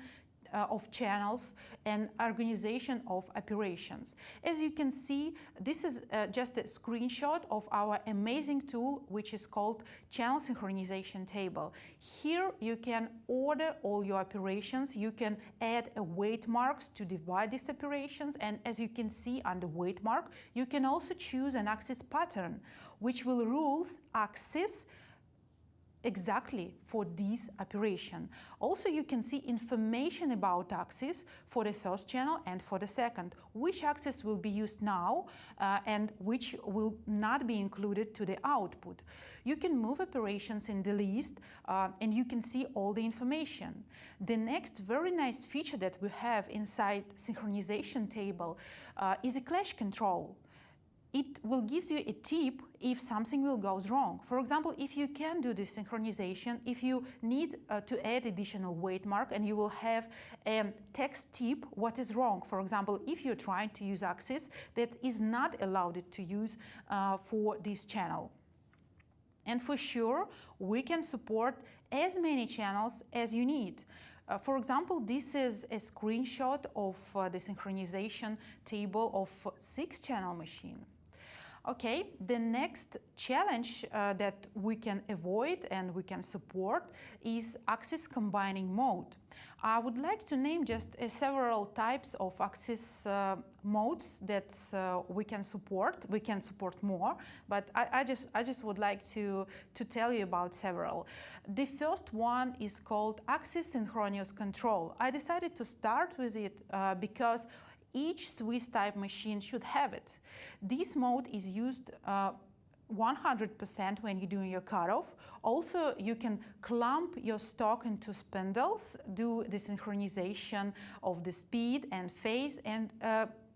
of channels and organization of operations. As you can see, this is just a screenshot of our amazing tool, which is called Channel Synchronization Table. Here you can order all your operations. You can add weight marks to divide these operations, and as you can see under weight mark, you can also choose an axis pattern, which will rules axis exactly for this operation. Also, you can see information about axis for the first channel and for the second, which axis will be used now and which will not be included to the output. You can move operations in the list and you can see all the information. The next very nice feature that we have inside synchronization table is a clash control. It will give you a tip if something will go wrong. For example, if you can do this synchronization, if you need to add additional weight mark and you will have a text tip what is wrong. For example, if you're trying to use axis that is not allowed to use for this channel. And for sure, we can support as many channels as you need. For example, this is a screenshot of the synchronization table of 6-channel machine. Okay, the next challenge that we can avoid and we can support is axis combining mode. I would like to name just several types of axis modes that we can support. We can support more, but I just would like to tell you about several. The first one is called axis synchronous control. I decided to start with it because each Swiss-type machine should have it. This mode is used 100% when you're doing your cutoff. Also, you can clump your stock into spindles, do the synchronization of the speed and phase, and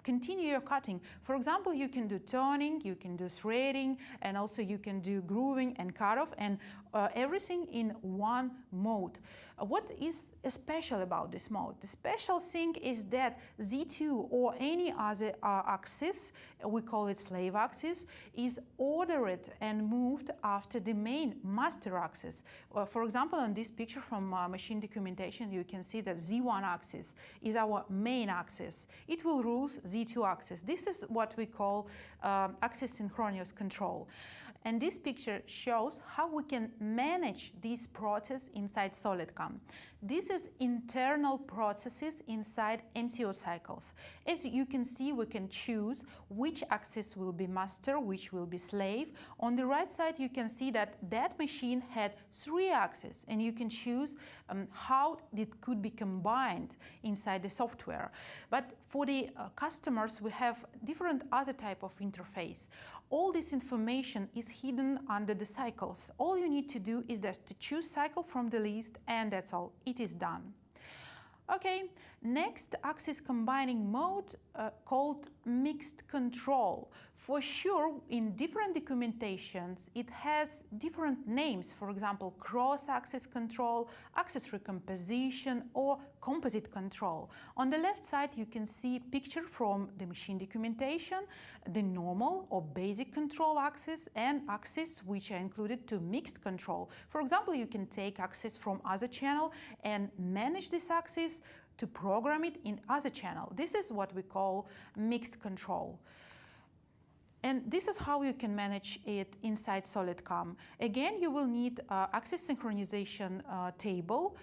continue your cutting. For example, you can do turning, you can do threading, and also you can do grooving and cutoff, and everything in one mode. What is special about this mode? The special thing is that Z2 or any other axis, we call it slave axis, is ordered and moved after the main master axis. For example, on this picture from machine documentation, you can see that Z1 axis is our main axis. It will rule Z2 axis. This is what we call axis synchronous control. And this picture shows how we can manage this process inside SolidCAM. This is internal processes inside MCO cycles. As you can see, we can choose which axis will be master, which will be slave. On the right side, you can see that that machine had 3 axes, and you can choose how it could be combined inside the software. But for the customers, we have different other type of interface. All this information is hidden under the cycles. All you need to do is just to choose cycle from the list, and that's all. It is done. Okay, next axis combining mode called mixed control. For sure, in different documentations, it has different names. For example, cross-axis control, axis recomposition, or composite control. On the left side, you can see picture from the machine documentation, the normal or basic control axis, and axis which are included to mixed control. For example, you can take axis from other channel and manage this axis to program it in other channel. This is what we call mixed control. And this is how you can manage it inside SolidCAM. Again, you will need axis synchronization table,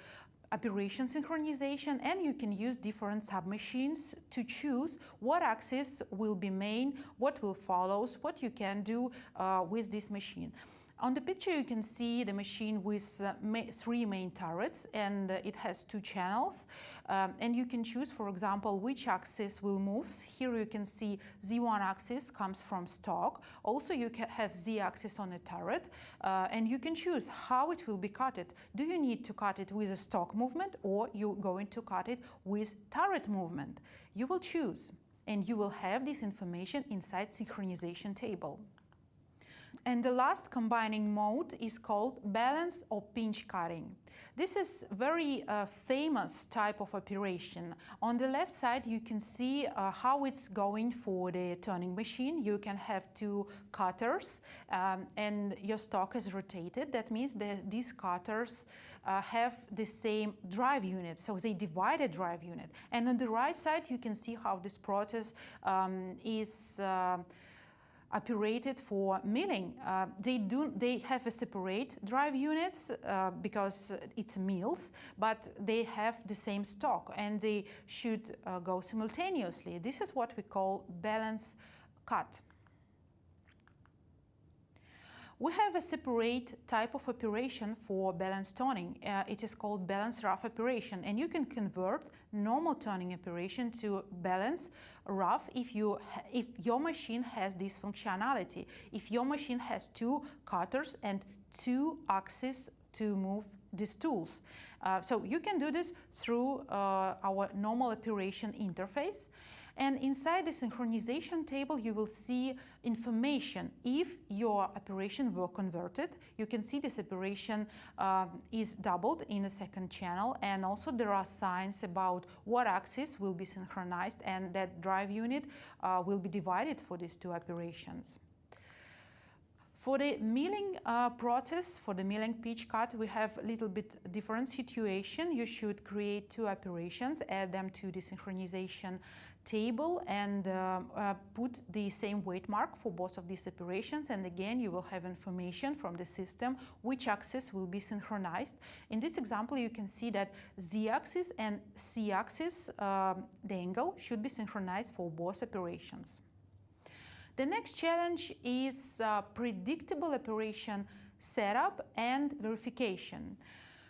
operation synchronization, and you can use different submachines to choose what axis will be main, what will follow, what you can do with this machine. On the picture you can see the machine with three main turrets, and it has two channels, and you can choose, for example, which axis will move. Here you can see Z1 axis comes from stock. Also you can have Z axis on a turret, and you can choose how it will be cutted. Do you need to cut it with a stock movement, or you're going to cut it with turret movement? You will choose, and you will have this information inside synchronization table. And the last combining mode is called balance or pinch cutting. This is very famous type of operation. On the left side you can see how it's going for the turning machine. You can have two cutters and your stock is rotated. That means that these cutters have the same drive unit, so they divide a drive unit. And on the right side you can see how this process is operated for milling. They have a separate drive units because it's mills, but they have the same stock and they should go simultaneously. This is what we call balance cut. We have a separate type of operation for balance turning. It is called balance rough operation, and you can convert normal turning operation to balance rough if your machine has this functionality. If your machine has two cutters and two axes to move these tools. So you can do this through our normal operation interface. And inside the synchronization table, you will see information. If your operation were converted, you can see this operation is doubled in a second channel, and also there are signs about what axis will be synchronized, and that drive unit will be divided for these two operations. For the milling process, for the milling pitch cut, we have a little bit different situation. You should create two operations, add them to the synchronization table, and put the same weight mark for both of these operations. And again, you will have information from the system which axis will be synchronized. In this example, you can see that Z-axis and C-axis, the angle, should be synchronized for both operations. The next challenge is predictable operation setup and verification.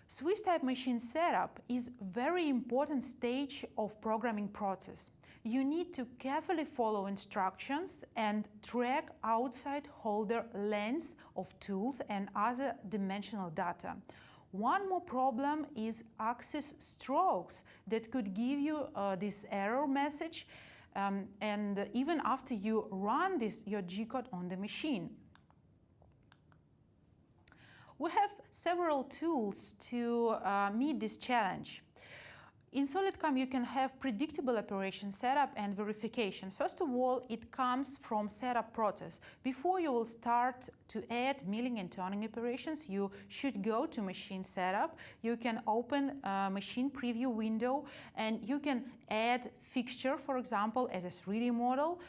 Swiss type machine setup is a very important stage of programming process. You need to carefully follow instructions and track outside holder lengths of tools and other dimensional data. One more problem is axis strokes that could give you this error message and even after you run your G-code on the machine. We have several tools to meet this challenge. In SolidCAM, you can have predictable operation setup and verification. First of all, it comes from setup process. Before you will start to add milling and turning operations, you should go to machine setup. You can open a machine preview window, and you can add fixture, for example, as a 3D model,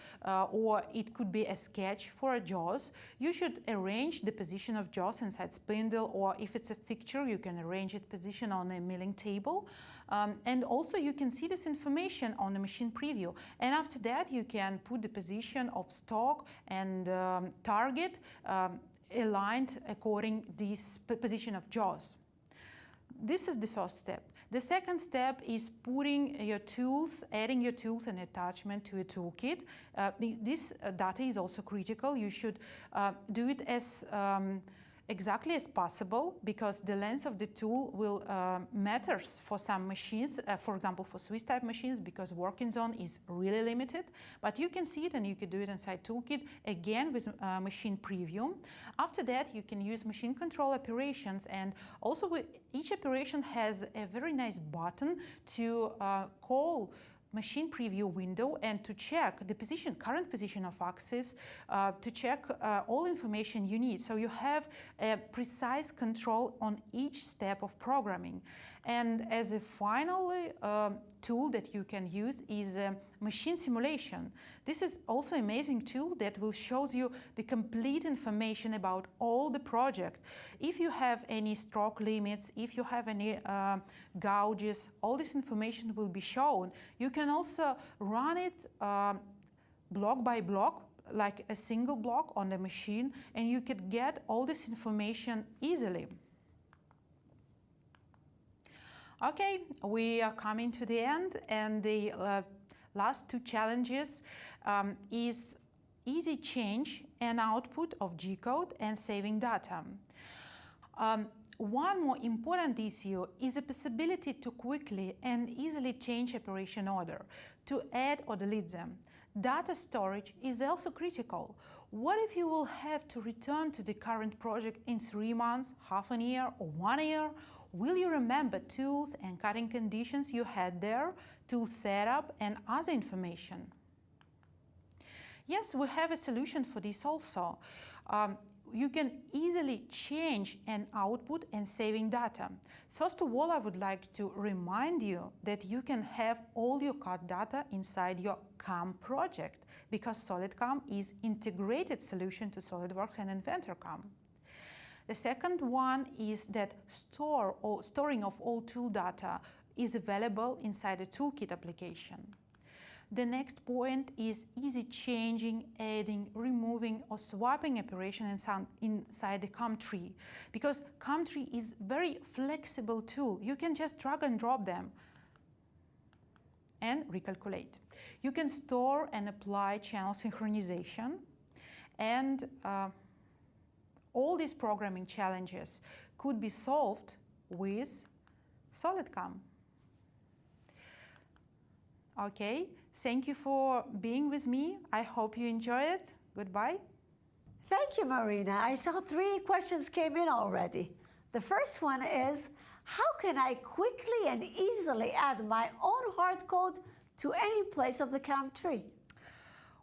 or it could be a sketch for a jaws. You should arrange the position of jaws inside spindle, or if it's a fixture, you can arrange its position on a milling table. And also you can see this information on the machine preview. And after that, you can put the position of stock and target aligned according to this position of jaws. This is the first step. The second step is putting your tools, adding your tools and attachment to a toolkit. This data is also critical. You should do it as exactly as possible, because the length of the tool will matters for some machines, for example for Swiss type machines, because working zone is really limited. But you can see it, and you can do it inside toolkit again with machine preview. After that, you can use machine control operations, and also each operation has a very nice button to call machine preview window and to check the position, current position of axis, to check all information you need. So you have a precise control on each step of programming. And as a final tool that you can use is machine simulation. This is also an amazing tool that will show you the complete information about all the project. If you have any stroke limits, if you have any gouges, all this information will be shown. You can also run it block by block, like a single block on the machine, and you could get all this information easily. Okay, we are coming to the end, and the last two challenges is easy change and output of G-code and saving data. One more important issue is the possibility to quickly and easily change operation order, to add or delete them. Data storage is also critical. What if you will have to return to the current project in 3 months, half a year, or 1 year? Will you remember tools and cutting conditions you had there, tool setup, and other information? Yes, we have a solution for this also. You can easily change an output and saving data. First of all, I would like to remind you that you can have all your CAD data inside your CAM project, because SolidCAM is integrated solution to SolidWorks and Inventor CAM. The second one is that storing of all tool data is available inside a toolkit application. The next point is easy changing, adding, removing, or swapping operation inside the CAM tree, because CAM tree is very flexible tool. You can just drag and drop them and recalculate. You can store and apply channel synchronization, and all these programming challenges could be solved with SolidCAM. Okay, thank you for being with me. I hope you enjoy it. Goodbye. Thank you, Marina. I saw 3 questions came in already. The first one is, how can I quickly and easily add my own hard code to any place of the CAM tree?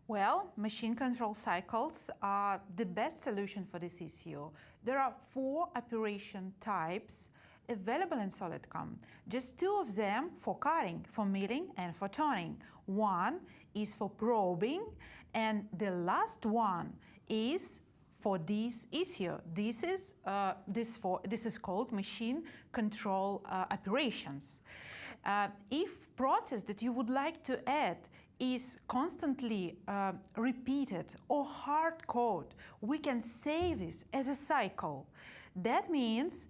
Well, machine control cycles are the best solution for this issue. There are 4 operation types available in SolidCAM. Just 2 of them for cutting, for milling, and for turning. One is for probing, and the last one is for this issue. This is called machine control operations. If process that you would like to add is constantly repeated or hard code, we can save this as a cycle. That means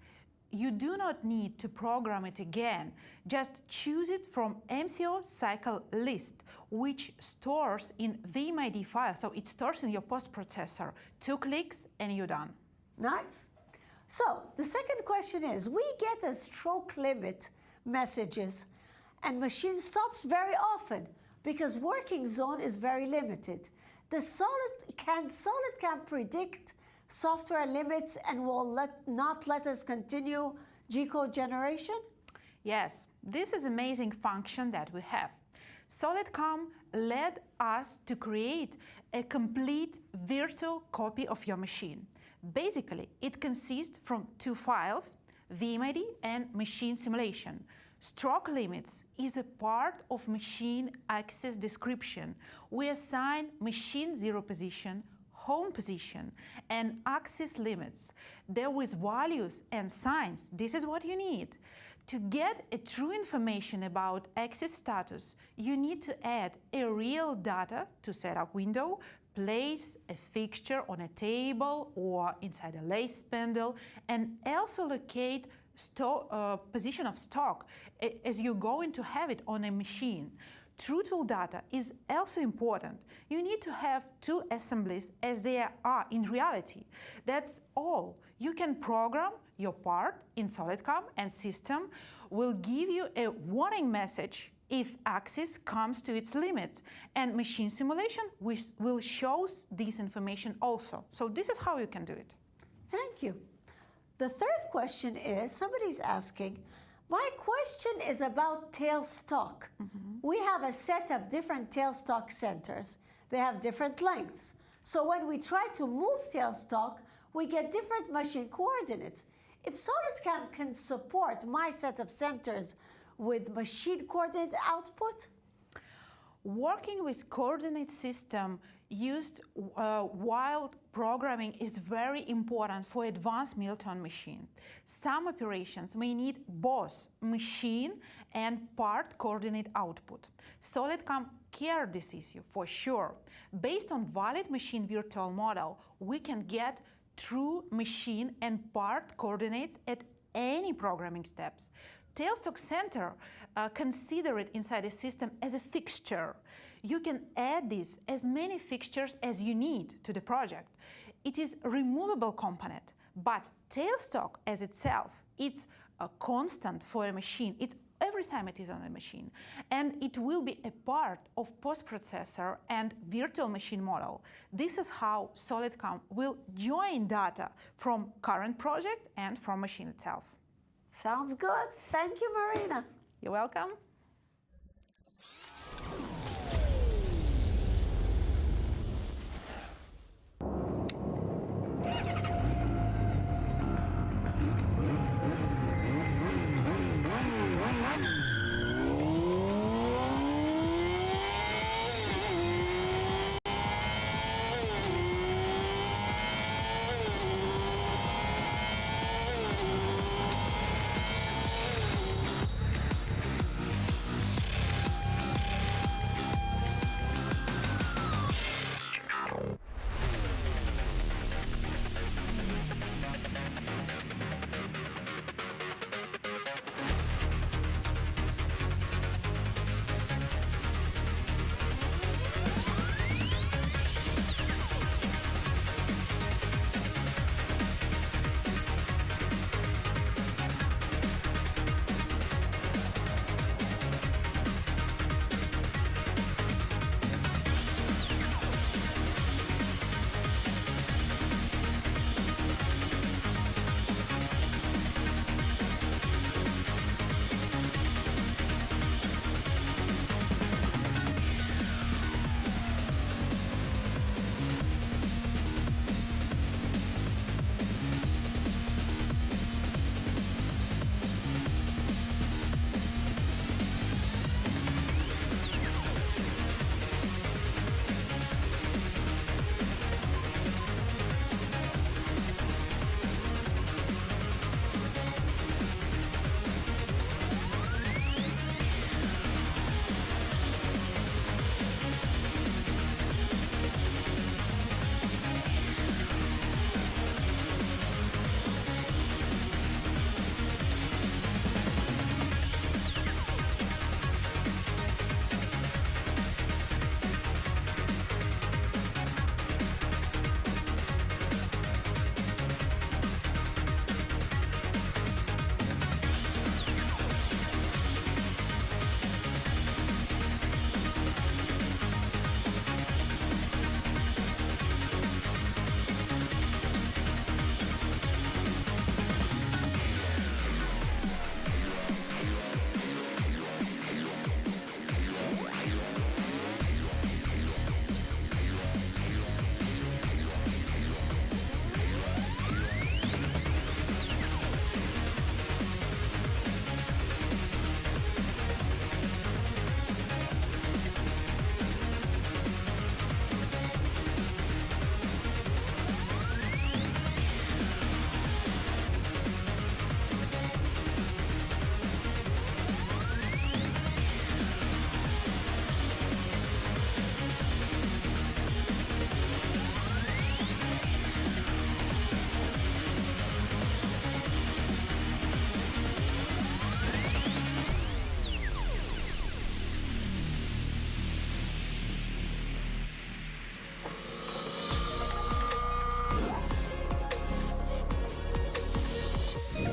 you do not need to program it again. Just choose it from MCO cycle list, which stores in VMID file. So it stores in your post-processor. 2 clicks and you're done. Nice. So the second question is, we get a stroke limit messages and machine stops very often because working zone is very limited. Can SolidCAM predict software limits and will not let us continue G-code generation? Yes, this is an amazing function that we have. SolidCAM led us to create a complete virtual copy of your machine. Basically, it consists from 2 files, VMID and machine simulation. Stroke limits is a part of machine access description. We assign machine 0 position, home position, and axis limits. There with values and signs. This is what you need. To get a true information about axis status, you need to add a real data to setup window, place a fixture on a table or inside a lathe spindle, and also locate position of stock as you're going to have it on a machine. True tool data is also important. You need to have tool assemblies as they are in reality. That's all. You can program your part in SolidCAM, and system will give you a warning message if axis comes to its limits, and machine simulation will show this information also. So this is how you can do it. Thank you. The third question is, somebody's asking, my question is about tailstock. We have a set of different tailstock centers. They have different lengths. So when we try to move tailstock, we get different machine coordinates. If SolidCAM can support my set of centers with machine coordinate output? Working with coordinate system, used while programming is very important for advanced mill-turn machine. Some operations may need both machine and part coordinate output. SolidCAM cares this issue for sure. Based on valid machine virtual model, we can get true machine and part coordinates at any programming steps. Tailstock center, consider it inside a system as a fixture. You can add this as many fixtures as you need to the project. It is a removable component, but tailstock as itself, it's a constant for a machine. It's every time it is on a machine. And it will be a part of post-processor and virtual machine model. This is how SolidCAM will join data from current project and from machine itself. Sounds good. Thank you, Marina. You're welcome.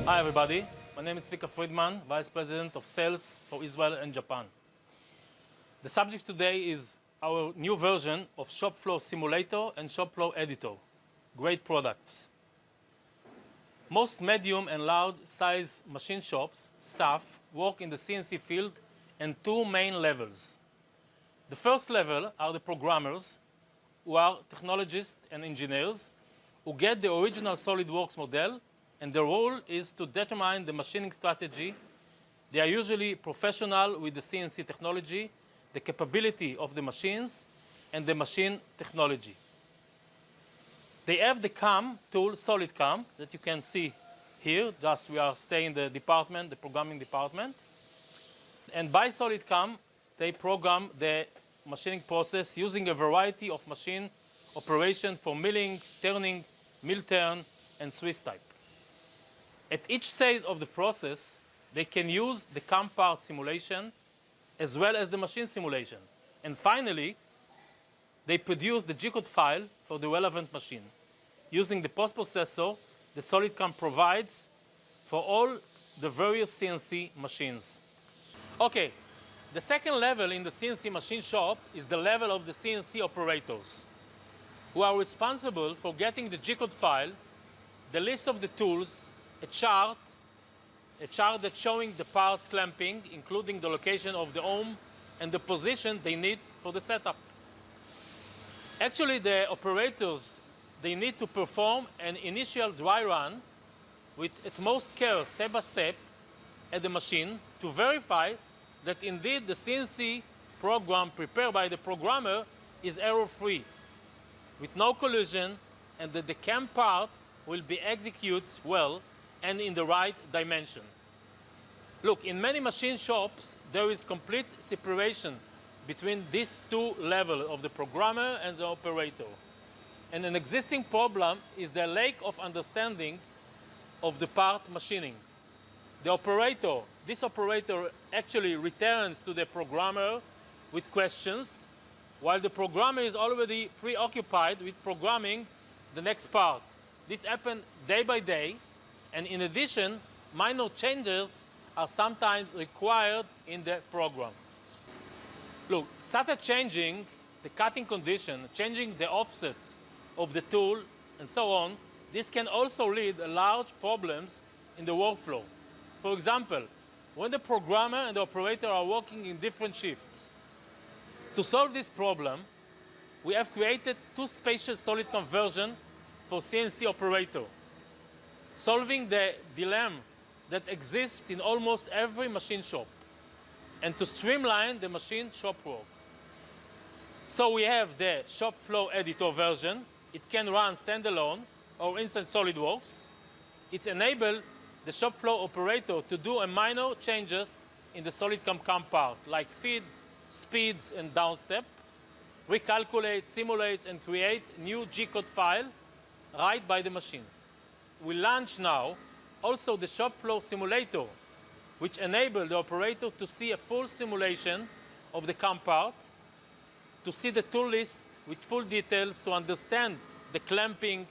Hi everybody, my name is Vika Friedman, Vice President of Sales for Israel and Japan. The subject today is our new version of Shop Floor Simulator and Shop Floor Editor. Great products. Most medium and large size machine shops, staff, work in the CNC field in two main levels. The first level are the programmers, who are technologists and engineers, who get the original SolidWorks model, and their role is to determine the machining strategy. They are usually professional with the CNC technology, the capability of the machines, and the machine technology. They have the CAM tool, SolidCAM, that you can see here. Just we are staying in the department, the programming department. And by SolidCAM, they program the machining process using a variety of machine operation for milling, turning, mill turn, and Swiss type. At each stage of the process, they can use the CAM part simulation as well as the machine simulation. And finally, they produce the G-code file for the relevant machine using the post-processor that SolidCAM provides for all the various CNC machines. Okay, the second level in the CNC machine shop is the level of the CNC operators, who are responsible for getting the G-code file, the list of the tools, a chart that's showing the parts clamping, including the location of the ohm and the position they need for the setup. Actually, the operators, they need to perform an initial dry run with utmost care, step by step, at the machine to verify that indeed the CNC program prepared by the programmer is error-free, with no collision, and that the CAM part will be executed well and in the right dimension. Look, in many machine shops, there is complete separation between these two levels of the programmer and the operator. And an existing problem is the lack of understanding of the part machining. The operator, this operator actually returns to the programmer with questions, while the programmer is already preoccupied with programming the next part. This happens day by day, and in addition, minor changes are sometimes required in the program. Look, such a changing the cutting condition, changing the offset of the tool, and so on, this can also lead to large problems in the workflow. For example, when the programmer and the operator are working in different shifts. To solve this problem, we have created two spatial SolidCAM versions for CNC operator, solving the dilemma that exists in almost every machine shop, and to streamline the machine shop work. So we have the shop flow editor version. It can run standalone or inside SolidWorks. It enables the shop flow operator to do a minor changes in the SolidCAM CAM part, like feed, speeds, and downstep, recalculate, simulate, and create new G-code file right by the machine. We launch now also the shop flow simulator, which enables the operator to see a full simulation of the CAM part, to see the tool list with full details, to understand the clamping,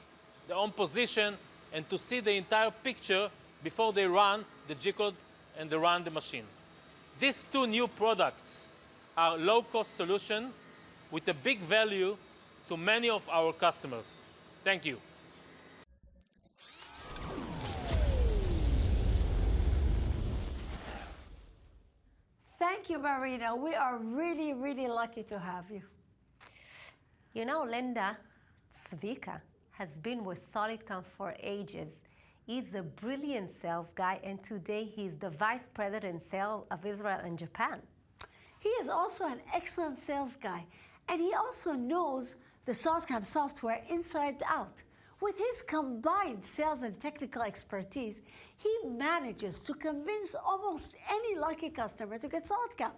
the on position, and to see the entire picture before they run the G-code and they run the machine. These two new products are low-cost solution with a big value to many of our customers. Thank you. Thank you, Marina. We are really, really lucky to have you. You know, Linda, Zvika has been with SolidCAM for ages. He's a brilliant sales guy, and today he's the Vice President Sales of Israel and Japan. He is also an excellent sales guy, and he also knows the SolidCAM software inside out. With his combined sales and technical expertise, he manages to convince almost any lucky customer to get SolidCAM,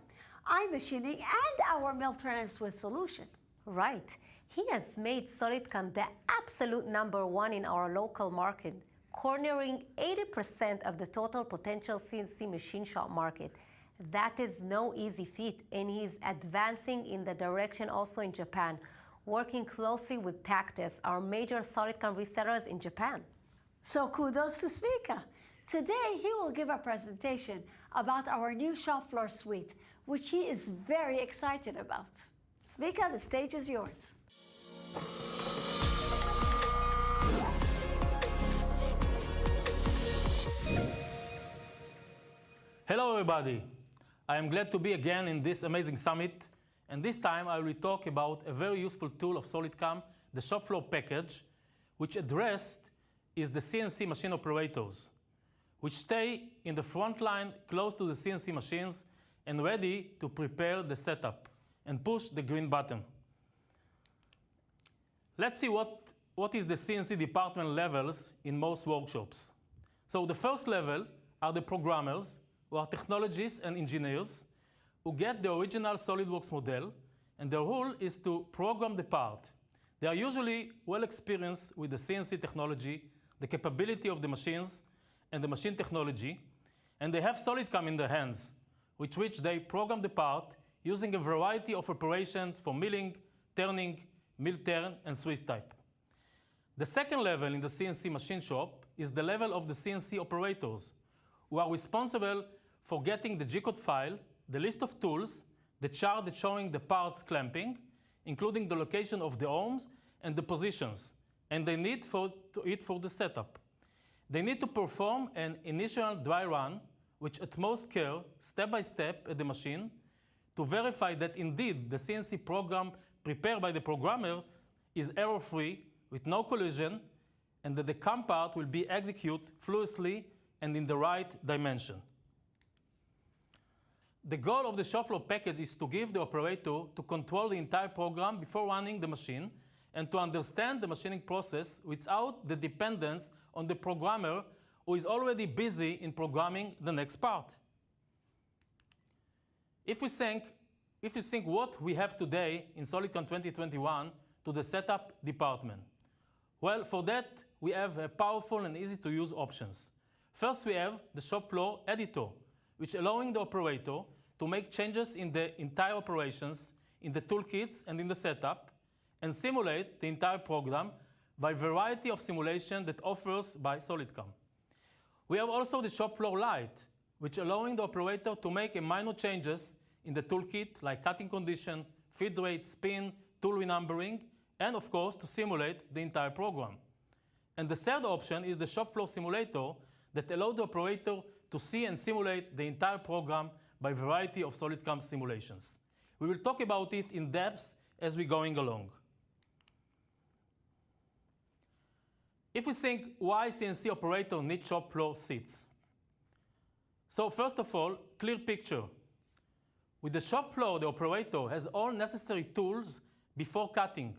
iMachining, and our mill turn and Swiss solution. Right. He has made SolidCAM the absolute #1 in our local market, cornering 80% of the total potential CNC machine shop market. That is no easy feat, and he's advancing in the direction also in Japan, working closely with Tactus, our major SolidCAM resellers in Japan. So kudos to Zvika. Today, he will give a presentation about our new shop floor suite, which he is very excited about. Zvika, the stage is yours. Hello, everybody. I am glad to be again in this amazing summit. And this time I will talk about a very useful tool of SolidCAM, the shop floor package, which addressed is the CNC machine operators, which stay in the front line close to the CNC machines and ready to prepare the setup and push the green button. let's see what is the CNC department levels in most workshops. So the first level are the programmers, who are technologists and engineers, who get the original SolidWorks model, and their role is to program the part. They are usually well experienced with the CNC technology, the capability of the machines, and the machine technology, and they have SolidCAM in their hands, with which they program the part using a variety of operations for milling, turning, mill turn, and Swiss type. The second level in the CNC machine shop is the level of the CNC operators, who are responsible for getting the G-code file, the list of tools, the chart showing the parts clamping, including the location of the arms and the positions, and they need for the setup. They need to perform an initial dry run, with utmost care, step by step at the machine, to verify that indeed the CNC program prepared by the programmer is error-free, with no collision, and that the CAM part will be executed fluidly and in the right dimension. The goal of the shop floor package is to give the operator to control the entire program before running the machine and to understand the machining process without the dependence on the programmer who is already busy in programming the next part. If we think what we have today in SolidCAM 2021 to the setup department, well, for that we have powerful and easy to use options. First, we have the shop floor editor, which allowing the operator to make changes in the entire operations, in the toolkits and in the setup, and simulate the entire program by a variety of simulation that offers by SolidCAM. We have also the shop floor light, which allowing the operator to make minor changes in the toolkit, like cutting condition, feed rate, spin, tool renumbering, and of course to simulate the entire program. And the third option is the shop floor simulator that allows the operator to see and simulate the entire program by a variety of SolidCAM simulations. We will talk about it in depth as we're going along. If we think why CNC operator need shop floor seats. So first of all, clear picture. With the shop floor, the operator has all necessary tools before cutting.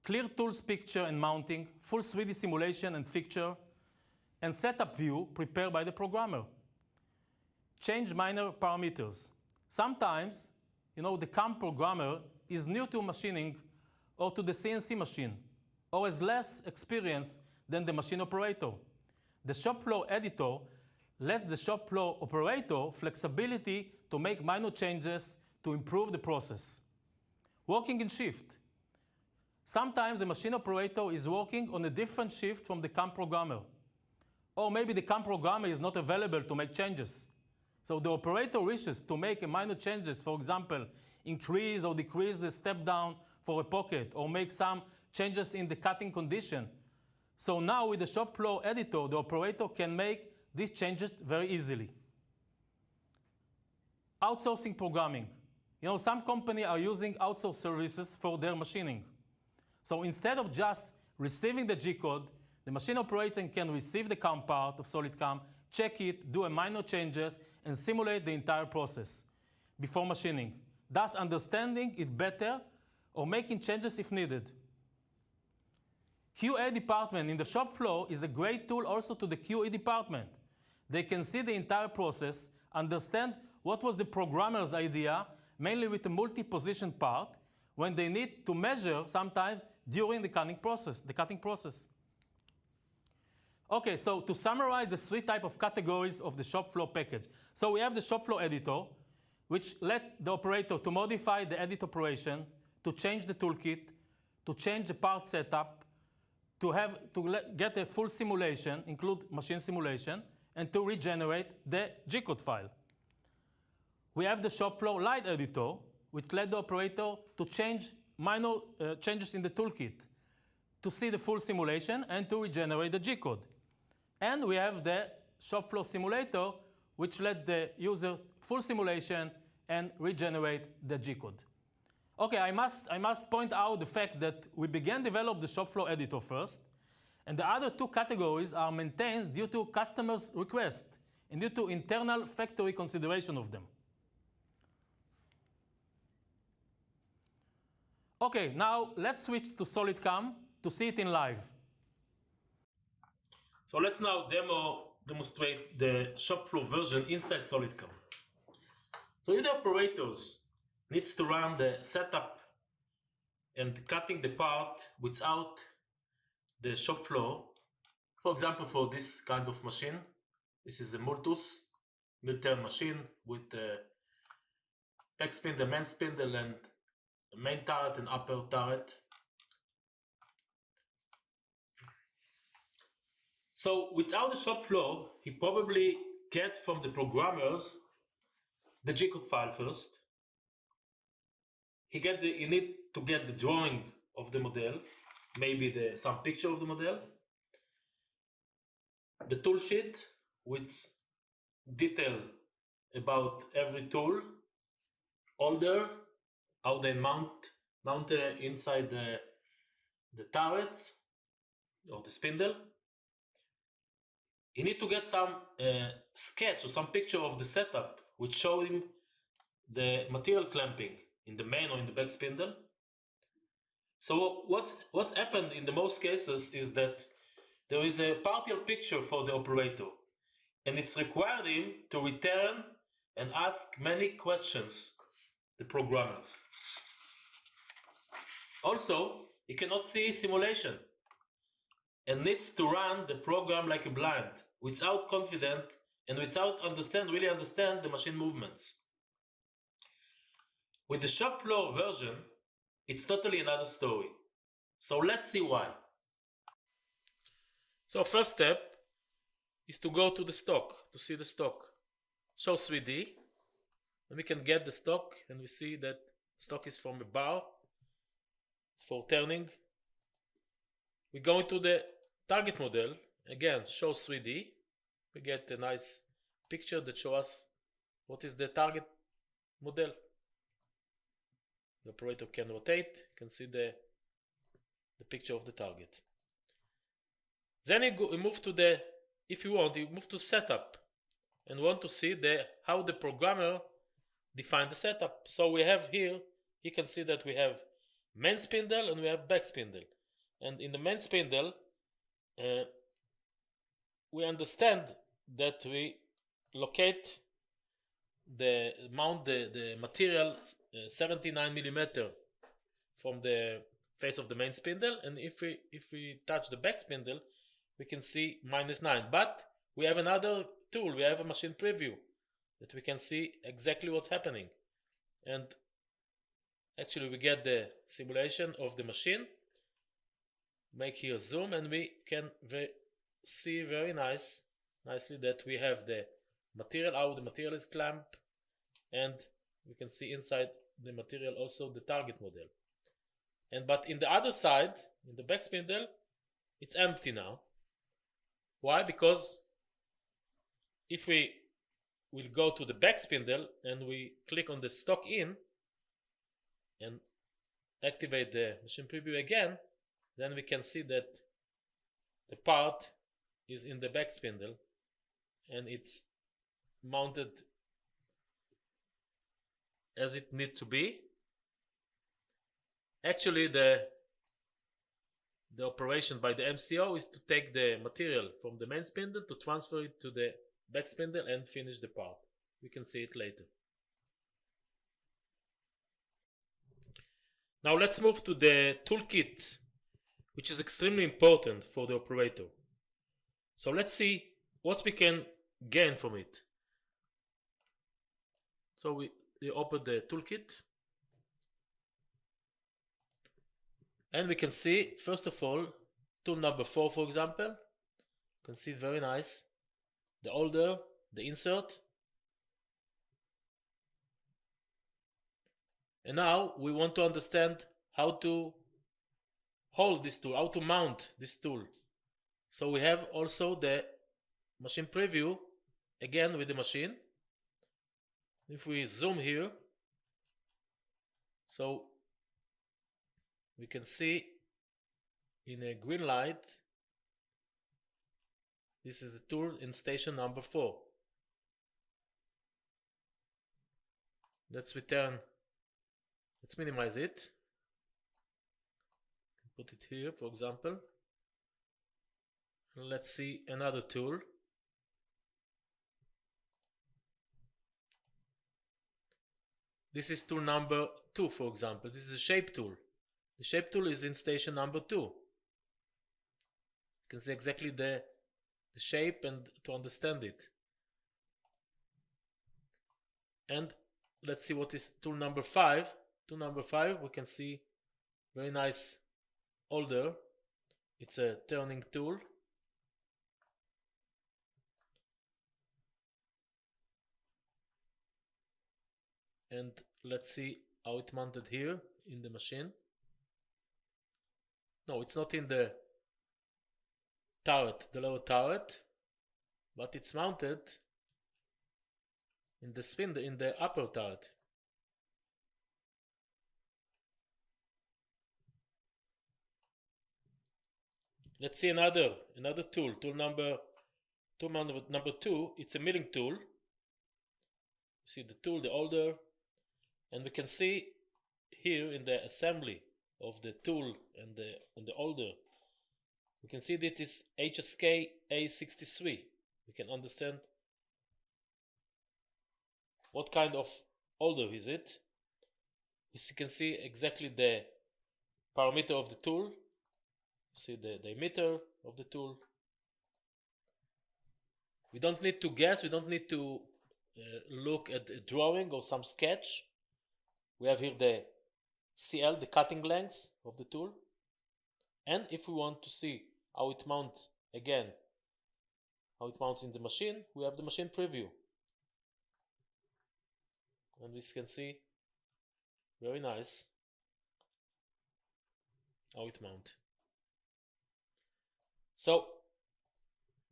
Clear tools picture and mounting, full 3D simulation and fixture, and setup view prepared by the programmer. Change minor parameters. Sometimes, the CAM programmer is new to machining or to the CNC machine, or has less experience than the machine operator. The shop floor editor lets the shop floor operator flexibility to make minor changes to improve the process. Working in shift. Sometimes the machine operator is working on a different shift from the CAM programmer. Or maybe the CAM programmer is not available to make changes. So the operator wishes to make minor changes, for example, increase or decrease the step down for a pocket, or make some changes in the cutting condition. So now with the shop floor editor, the operator can make these changes very easily. Outsourcing programming. Some companies are using outsourced services for their machining. So instead of just receiving the G-code, the machine operator can receive the CAM part of SolidCAM, check it, do minor changes, and simulate the entire process before machining, thus understanding it better or making changes if needed. QA department in the shop floor is a great tool also to the QE department. They can see the entire process, understand what was the programmer's idea, mainly with the multi-position part, when they need to measure sometimes during the cutting process. Okay, so to summarize the three types of categories of the shop floor package. So we have the shop floor editor, which let the operator to modify the edit operation, to change the toolkit, to change the part setup, get a full simulation, include machine simulation, and to regenerate the G-code file. We have the shop floor light editor, which let the operator to change minor changes in the toolkit, to see the full simulation and to regenerate the G-code. And we have the shop floor simulator, which let the user full simulation and regenerate the G-code. Okay, I must point out the fact that we began develop the shop floor editor first, and the other two categories are maintained due to customers' request and due to internal factory consideration of them. Okay, now let's switch to SolidCAM to see it in live. So let's now demonstrate the shop floor version inside SolidCAM. So if the operators needs to run the setup and cutting the part without the shop floor, for example, for this kind of machine, this is a Multus mill-turn machine with the back spindle, main spindle, and main turret and upper turret. So without the shop floor, he probably get from the programmers the G-code file first. He need to get the drawing of the model, maybe some picture of the model, the tool sheet with detail about every tool, holder, how they mount inside the turret or the spindle. You need to get some sketch or some picture of the setup which show him the material clamping in the main or in the back spindle. So what's happened in the most cases is that there is a partial picture for the operator, and it's required him to return and ask many questions, the programmers. Also, he cannot see simulation and needs to run the program like a blind, without confidence and without really understand the machine movements. With the shop floor version, it's totally another story. So let's see why. So first step is to go to the stock, to see the stock. Show 3D, and we can get the stock, and we see that stock is from a bar. It's for turning. We go into the target model, again, show 3D. We get a nice picture that shows us what is the target model. The operator can rotate, you can see the picture of the target. Then you move to the, if you want, you move to setup and want to see how the programmer defined the setup. So we have here, you can see that we have main spindle and we have back spindle. And in the main spindle, we understand that we locate mount the material 79 millimeter from the face of the main spindle, and if we touch the back spindle, we can see -9. But we have another tool, we have a machine preview that we can see exactly what's happening, and actually we get the simulation of the machine. Make here zoom, and we can see very nicely that we have the material, how the material is clamped, and we can see inside the material also the target model. But in the other side, in the back spindle, it's empty now. Why? Because if we will go to the back spindle and we click on the stock in and activate the machine preview again, then we can see that the part is in the back spindle and it's mounted as it needs to be. Actually, the operation by the MCO is to take the material from the main spindle to transfer it to the back spindle and finish the part. We can see it later. Now let's move to the toolkit, which is extremely important for the operator. So let's see what we can gain from it. So we open the toolkit, and we can see, first of all, tool number 4, for example. You can see very nice. The holder, the insert. And now we want to understand how to hold this tool, how to mount this tool. So we have also the machine preview, again with the machine. If we zoom here, so we can see in a green light, this is the tool in station number 4. Let's minimize it. put it here, for example. Let's see another tool. This is tool number 2, for example. This is a shape tool. The shape tool is in station number 2. You can see exactly the shape and to understand it. And let's see what is tool number 5. Tool number 5, we can see very nice holder. It's a turning tool. And let's see how it's mounted here in the machine. No, it's not in the turret, the lower turret, but it's mounted in the spindle, in the upper turret. Let's see another tool. Tool number 2. It's a milling tool. You see the tool, the holder, and we can see here in the assembly of the tool and the holder, we can see that it is HSK A63. We can understand what kind of holder is it. You can see exactly the parameter of the tool. You see the diameter of the tool. We don't need to guess. We don't need to look at a drawing or some sketch. We have here the CL, the cutting length of the tool. And if we want to see how it mounts again, how it mounts in the machine, we have the machine preview. And we can see very nice how it mounts. So,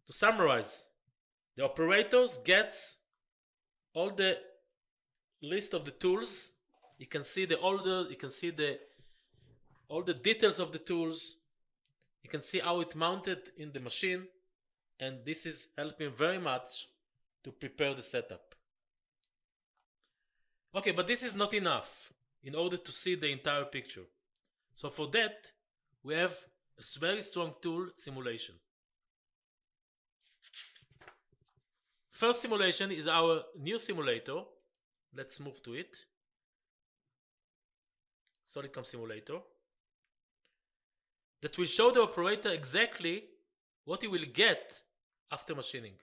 to summarize, the operators gets all the list of the tools. You can see the holder, you can see all the details of the tools. You can see how it mounted in the machine, and this is helping very much to prepare the setup. Okay, but this is not enough in order to see the entire picture. So for that, we have a very strong tool, simulation. First simulation is our new simulator. Let's move to it. SolidCAM simulator. That will show the operator exactly what he will get after machining.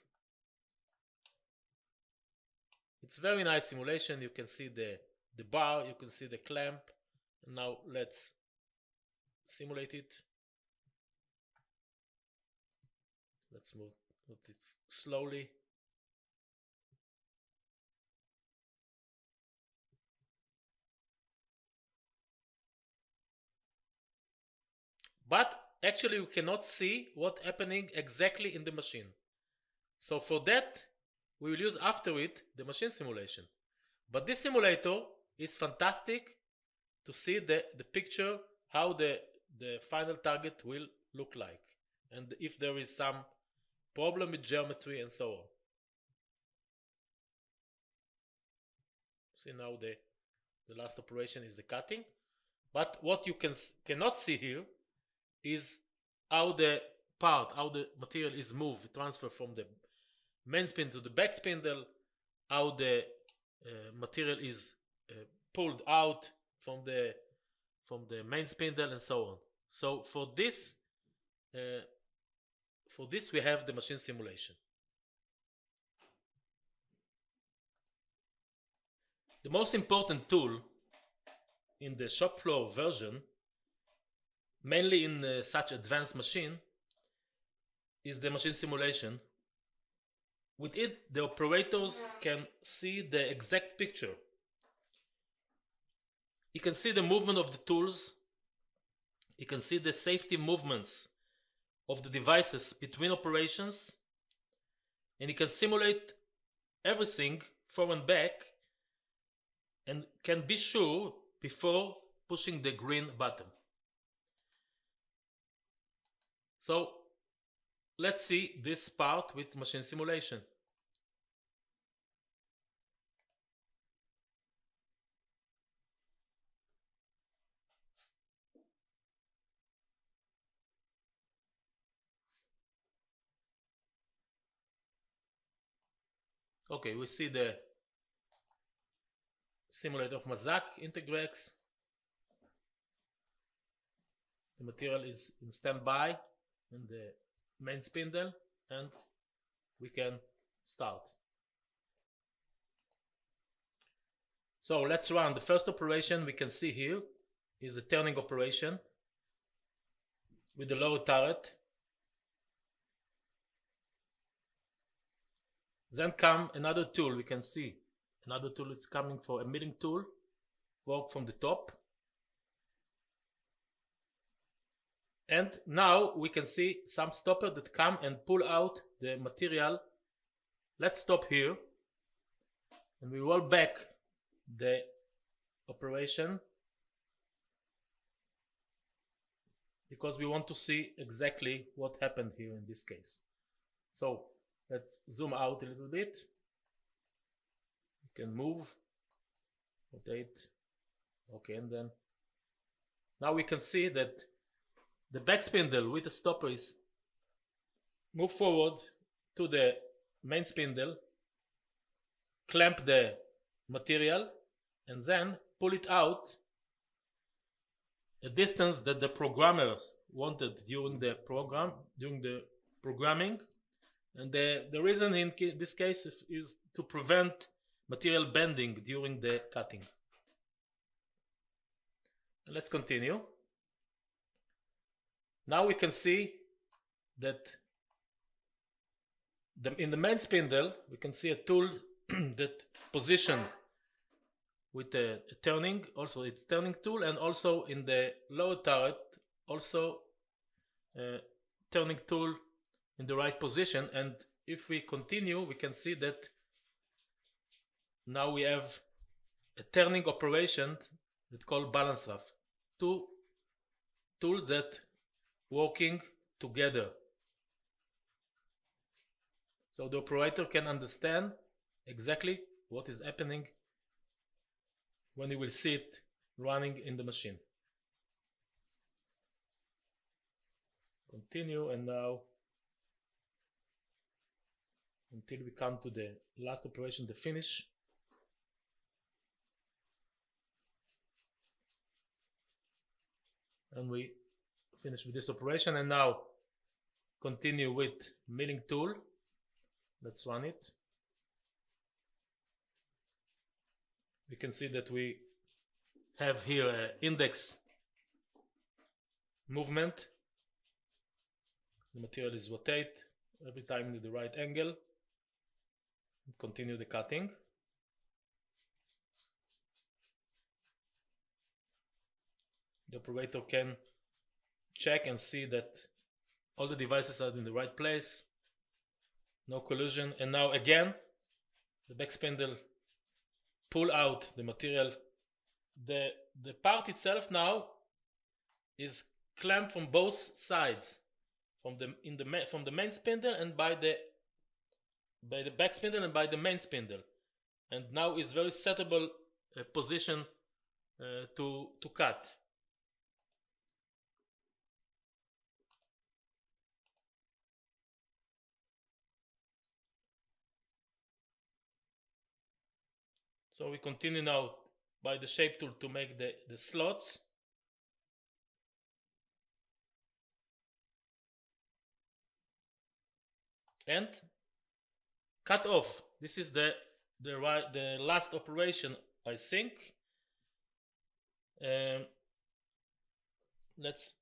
It's very nice simulation. You can see the bar, you can see the clamp. And now let's simulate it. Let's move it slowly. But actually we cannot see what's happening exactly in the machine. So for that, we will use after it the machine simulation. But this simulator is fantastic to see the picture, how the final target will look like. And if there is some problem with geometry and so on. See now the last operation is the cutting. But what you cannot see here is how the material is moved, transfer from the main spindle to the back spindle, how the material is pulled out from the main spindle and so on. So for this we have the machine simulation. The most important tool in the shop floor version, mainly in such advanced machine, is the machine simulation. With it, the operators can see the exact picture. You can see the movement of the tools. You can see the safety movements of the devices between operations. And you can simulate everything forward and back and can be sure before pushing the green button. So let's see this part with machine simulation. Okay, we see the simulator of Mazak integrates. The material is in standby in the main spindle, and we can start. So let's run the first operation. We can see here is a turning operation with the lower turret. Then come another tool. We can see another tool is coming for a milling tool, work from the top. And now we can see some stopper that come and pull out the material. Let's stop here and we roll back the operation because we want to see exactly what happened here in this case. So let's zoom out a little bit. You can move, rotate, okay, and then now we can see that the back spindle with the stopper is move forward to the main spindle, clamp the material, and then pull it out a distance that the programmers wanted during the programming. And the reason in this case is to prevent material bending during the cutting. And let's continue. Now we can see that in the main spindle we can see a tool that positioned with a turning, also it's turning tool, and also in the lower turret also a turning tool in the right position. And if we continue, we can see that now we have a turning operation that called balance raft. Two tools that working together. So the operator can understand exactly what is happening when he will see it running in the machine. Continue, and now until we come to the last operation, the finish. And we finish with this operation, and now continue with milling tool. Let's run it. We can see that we have here an index movement. The material is rotate every time in the right angle. Continue the cutting. The operator can check and see that all the devices are in the right place, no collision. And now again the back spindle pull out the material. The part itself now is clamped from both sides, from the main spindle and by the back spindle and by the main spindle, and now is very suitable position to cut. So we continue now by the shape tool to make the slots. And cut off. This is the last operation, I think. Let's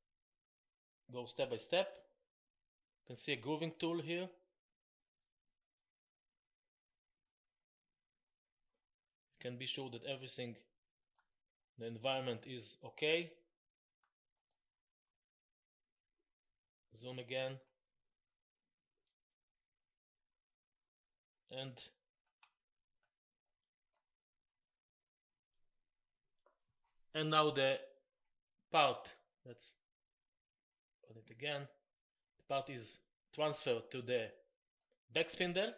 go step by step. You can see a grooving tool here. Can be sure that everything, the environment is okay. Zoom again. And now the part, let's run it again. The part is transferred to the back spindle.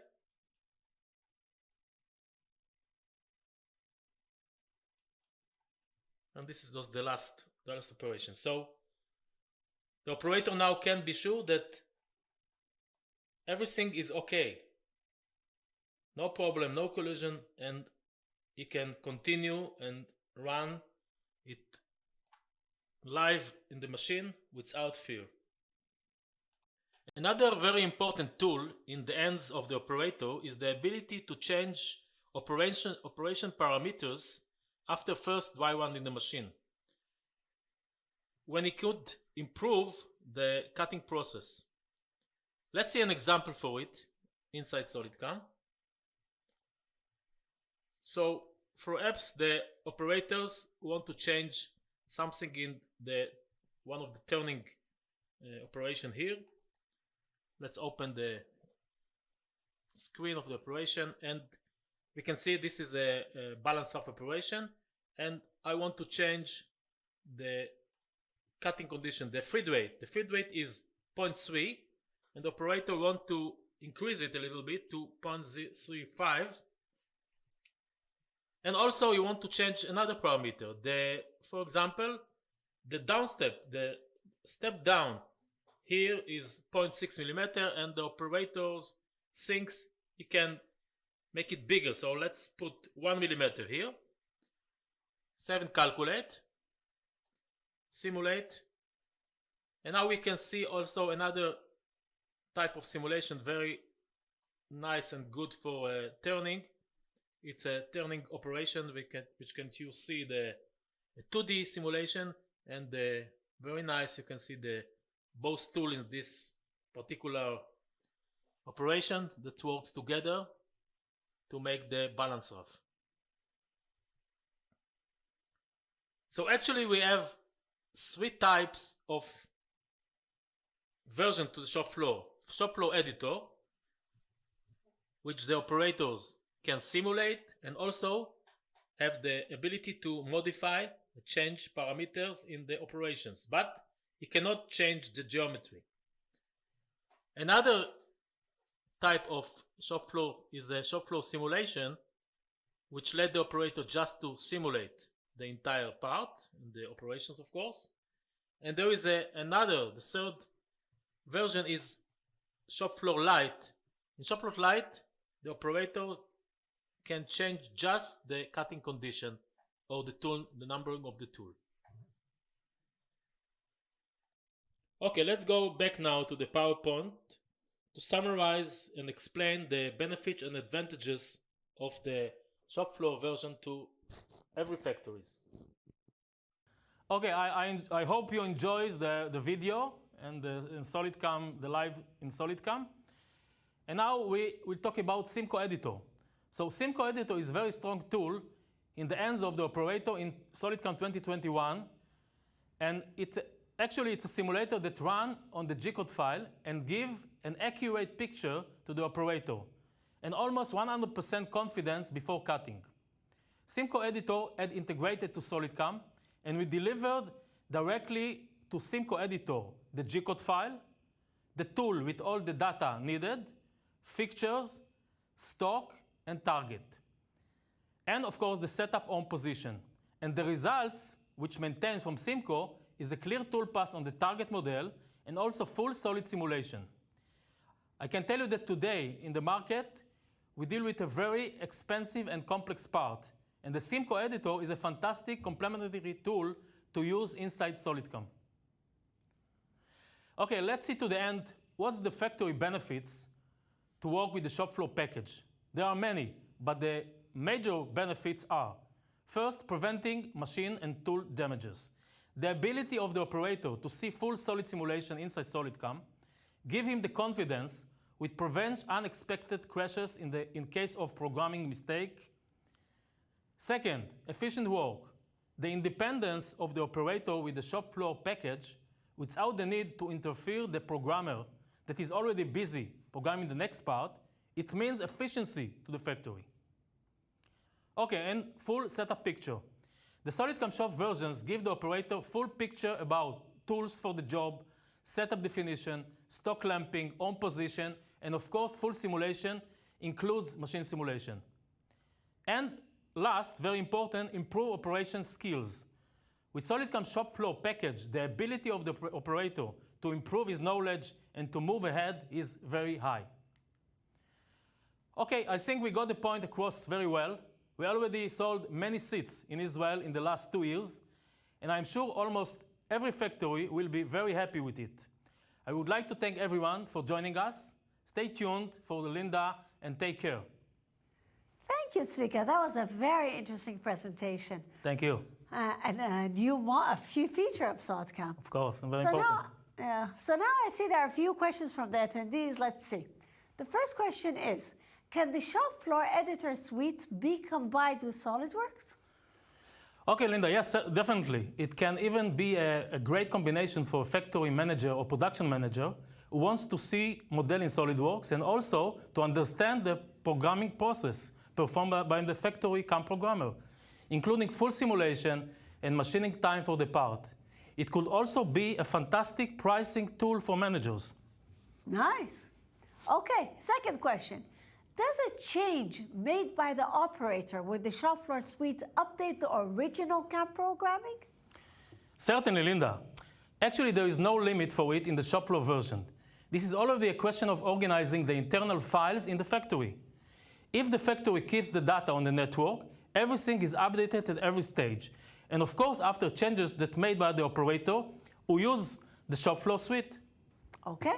And this is just the last operation. So the operator now can be sure that everything is okay. no problem, no collision, and he can continue and run it live in the machine without fear. Another very important tool in the hands of the operator is the ability to change operation parameters after first dry run in the machine, when it could improve the cutting process. Let's see an example for it inside SolidCAM. So perhaps the operators want to change something in one of the turning operation here. Let's open the screen of the operation, and we can see this is a balance of operation, and I want to change the cutting condition, the feed weight. The feed weight is 0.3, and the operator wants to increase it a little bit to 0.35. And also you want to change another parameter. For example, the down step, the step down here is 0.6 millimeter, and the operator thinks he can make it bigger. So let's put 1 millimeter here. Save and calculate. Simulate. And now we can see also another type of simulation, very nice and good for turning. It's a turning operation which can you see the 2D simulation, and very nice. You can see the both tools in this particular operation that works together to make the balance off. So actually we have 3 types of version to the shop floor. Shop floor editor, which the operators can simulate and also have the ability to modify, change parameters in the operations, but it cannot change the geometry. Another type of shop floor is a shop floor simulation, which let the operator just to simulate the entire part, the operations of course. And there is the third version is shop floor light. In shop floor light, the operator can change just the cutting condition or the tool, the numbering of the tool. Okay, let's go back now to the PowerPoint to summarize and explain the benefits and advantages of the shop floor version to every factories. Okay, I hope you enjoyed the video and in SolidCAM, the live in SolidCAM. And now we'll talk about Simco Editor. So Simco Editor is a very strong tool in the hands of the operator in SolidCAM 2021, and it's a simulator that runs on the G-code file and give an accurate picture to the operator and almost 100% confidence before cutting. Simco Editor had integrated to SolidCAM, and we delivered directly to Simco Editor the G-code file, the tool with all the data needed, fixtures, stock, and target. And of course the setup on position. And the results, which maintained from Simco, is a clear toolpath on the target model and also full solid simulation. I can tell you that today in the market, we deal with a very expensive and complex part. And the Simco Editor is a fantastic complementary tool to use inside SolidCAM. Okay, let's see to the end, what's the factory benefits to work with the shop floor package. There are many, but the major benefits are: first, preventing machine and tool damages. The ability of the operator to see full solid simulation inside SolidCAM give him the confidence which prevents unexpected crashes in case of programming mistake. Second, efficient work. The independence of the operator with the shop floor package without the need to interfere the programmer that is already busy programming the next part. It means efficiency to the factory. Okay, and full setup picture. The SolidCAM shop versions give the operator full picture about tools for the job, setup definition, stock clamping, on position, and of course full simulation includes machine simulation. And last, very important, improve operation skills. With SolidCAM shop floor package, the ability of the operator to improve his knowledge and to move ahead is very high. Okay, I think we got the point across very well. We already sold many seats in Israel in the last 2 years, and I'm sure almost every factory will be very happy with it. I would like to thank everyone for joining us. Stay tuned for Linda and take care. Thank you, Zvika. That was a very interesting presentation. Thank you. And a few feature of SolidCAM. Of course, and very So important. so now I see there are a few questions from the attendees. Let's see. The first question is, can the shop floor editor suite be combined with SolidWorks? Okay, Linda, yes, definitely. It can even be a great combination for a factory manager or production manager who wants to see model in SolidWorks and also to understand the programming process performed by the factory CAM programmer, including full simulation and machining time for the part. It could also be a fantastic pricing tool for managers. Nice. Okay, second question. Does a change made by the operator with the shop floor suite update the original CAM programming? Certainly, Linda. Actually, there is no limit for it in the shop floor version. This is already a question of organizing the internal files in the factory. If the factory keeps the data on the network, everything is updated at every stage. And of course, after changes that made by the operator who use the shop floor suite. Okay.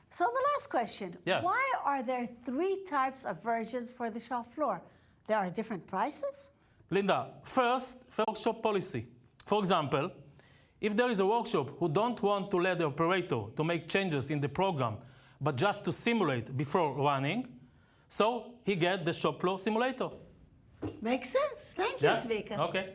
So the last question. Yeah. Why are there 3 types of versions for the shop floor? There are different prices? Linda, first, workshop policy. For example, if there is a workshop who don't want to let the operator to make changes in the program, but just to simulate before running, so he gets the shop floor simulator. Makes sense. Thank you, Zvika. Okay.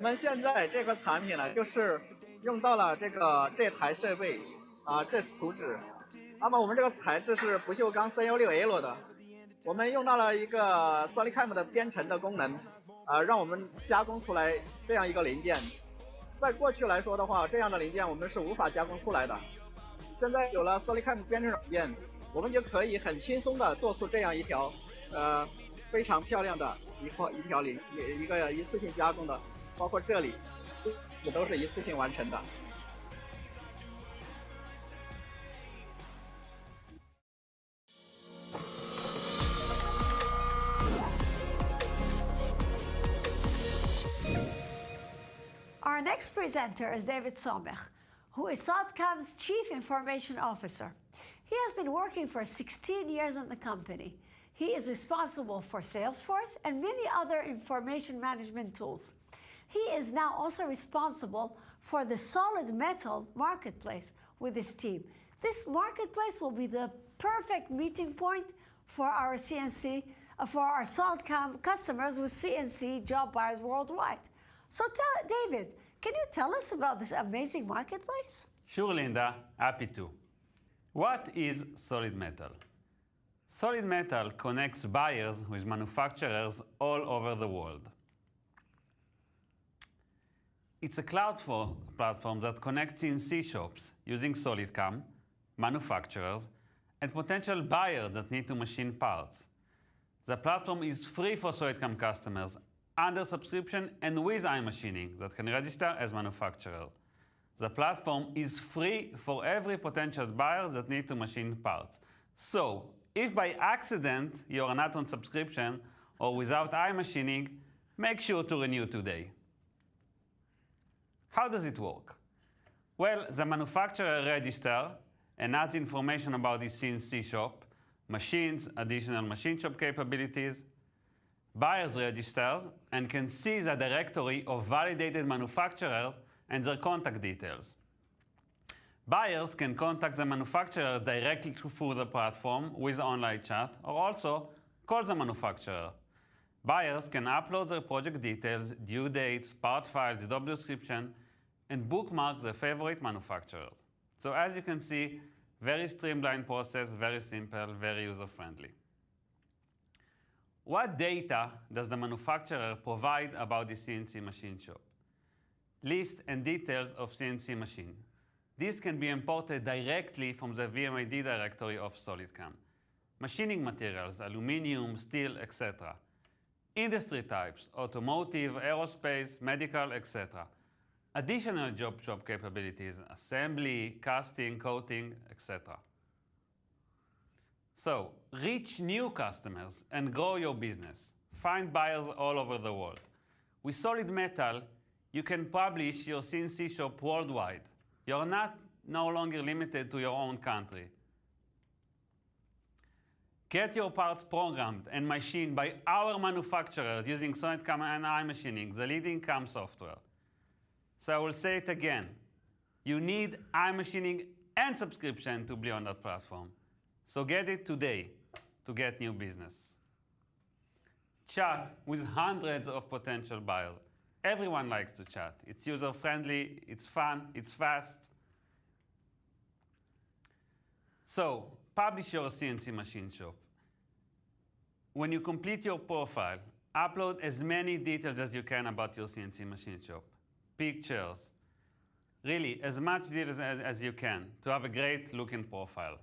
我们现在这个产品呢，就是用到了这台设备这图纸。那么我们这个材质是不锈钢316L 的，我们用到了一个 SolidCAM 的编程的功能，让我们加工出来这样一个零件。在过去来说的话，这样的零件我们是无法加工出来的。现在有了 SolidCAM 编程软件，我们就可以很轻松的做出这样一条非常漂亮的一个一次性加工的，包括这里也都是一次性完成的。Our next presenter is David Somech, who is SolidCAM's Chief Information Officer. He has been working for 16 years in the company. He is responsible for Salesforce and many other information management tools. He is now also responsible for the solid metal marketplace with his team. This marketplace will be the perfect meeting point for our CNC, for our SolidCAM customers with CNC job buyers worldwide. So David, can you tell us about this amazing marketplace? Sure, Linda, happy to. What is solid metal? Solid metal connects buyers with manufacturers all over the world. It's a cloud platform that connects CNC shops using SolidCAM, manufacturers, and potential buyers that need to machine parts. The platform is free for SolidCAM customers under subscription and with iMachining that can register as manufacturer. The platform is free for every potential buyer that need to machine parts. So, if by accident you are not on subscription or without iMachining, make sure to renew today. How does it work? Well, the manufacturer registers and adds information about his CNC shop, machines, additional machine shop capabilities. Buyers register and can see the directory of validated manufacturers and their contact details. Buyers can contact the manufacturer directly through the platform with online chat or also call the manufacturer. Buyers can upload their project details, due dates, part files, job description, and bookmark their favorite manufacturers. So as you can see, very streamlined process, very simple, very user-friendly. What data does the manufacturer provide about the CNC machine shop? List and details of CNC machine. These can be imported directly from the VMID directory of SolidCAM. Machining materials, aluminum, steel, etc. Industry types, automotive, aerospace, medical, etc. Additional job shop capabilities, assembly, casting, coating, etc. So, reach new customers and grow your business. Find buyers all over the world. With Solid Metal, you can publish your CNC shop worldwide. You're no longer limited to your own country. Get your parts programmed and machined by our manufacturers using SolidCAM and iMachining, the leading CAM software. So I will say it again. You need iMachining and subscription to be on that platform. So get it today to get new business. Chat with hundreds of potential buyers. Everyone likes to chat. It's user-friendly, it's fun, it's fast. So, publish your CNC machine shop. When you complete your profile, upload as many details as you can about your CNC machine shop. Pictures, really, as much details as you can to have a great looking profile.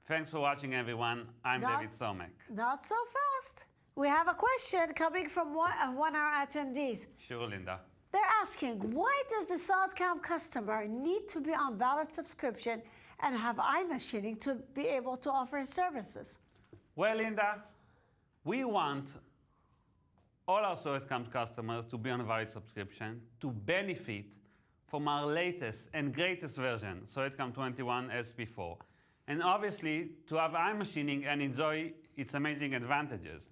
Thanks for watching, everyone. I'm David Somech. Not so fast. We have a question coming from one of our attendees. Sure, Linda. They're asking, why does the SolidCAM customer need to be on valid subscription and have iMachining to be able to offer his services? Well, Linda, we want all our SolidCAM customers to be on a valid subscription to benefit from our latest and greatest version, SolidCAM 21 SP4, and obviously to have iMachining and enjoy its amazing advantages.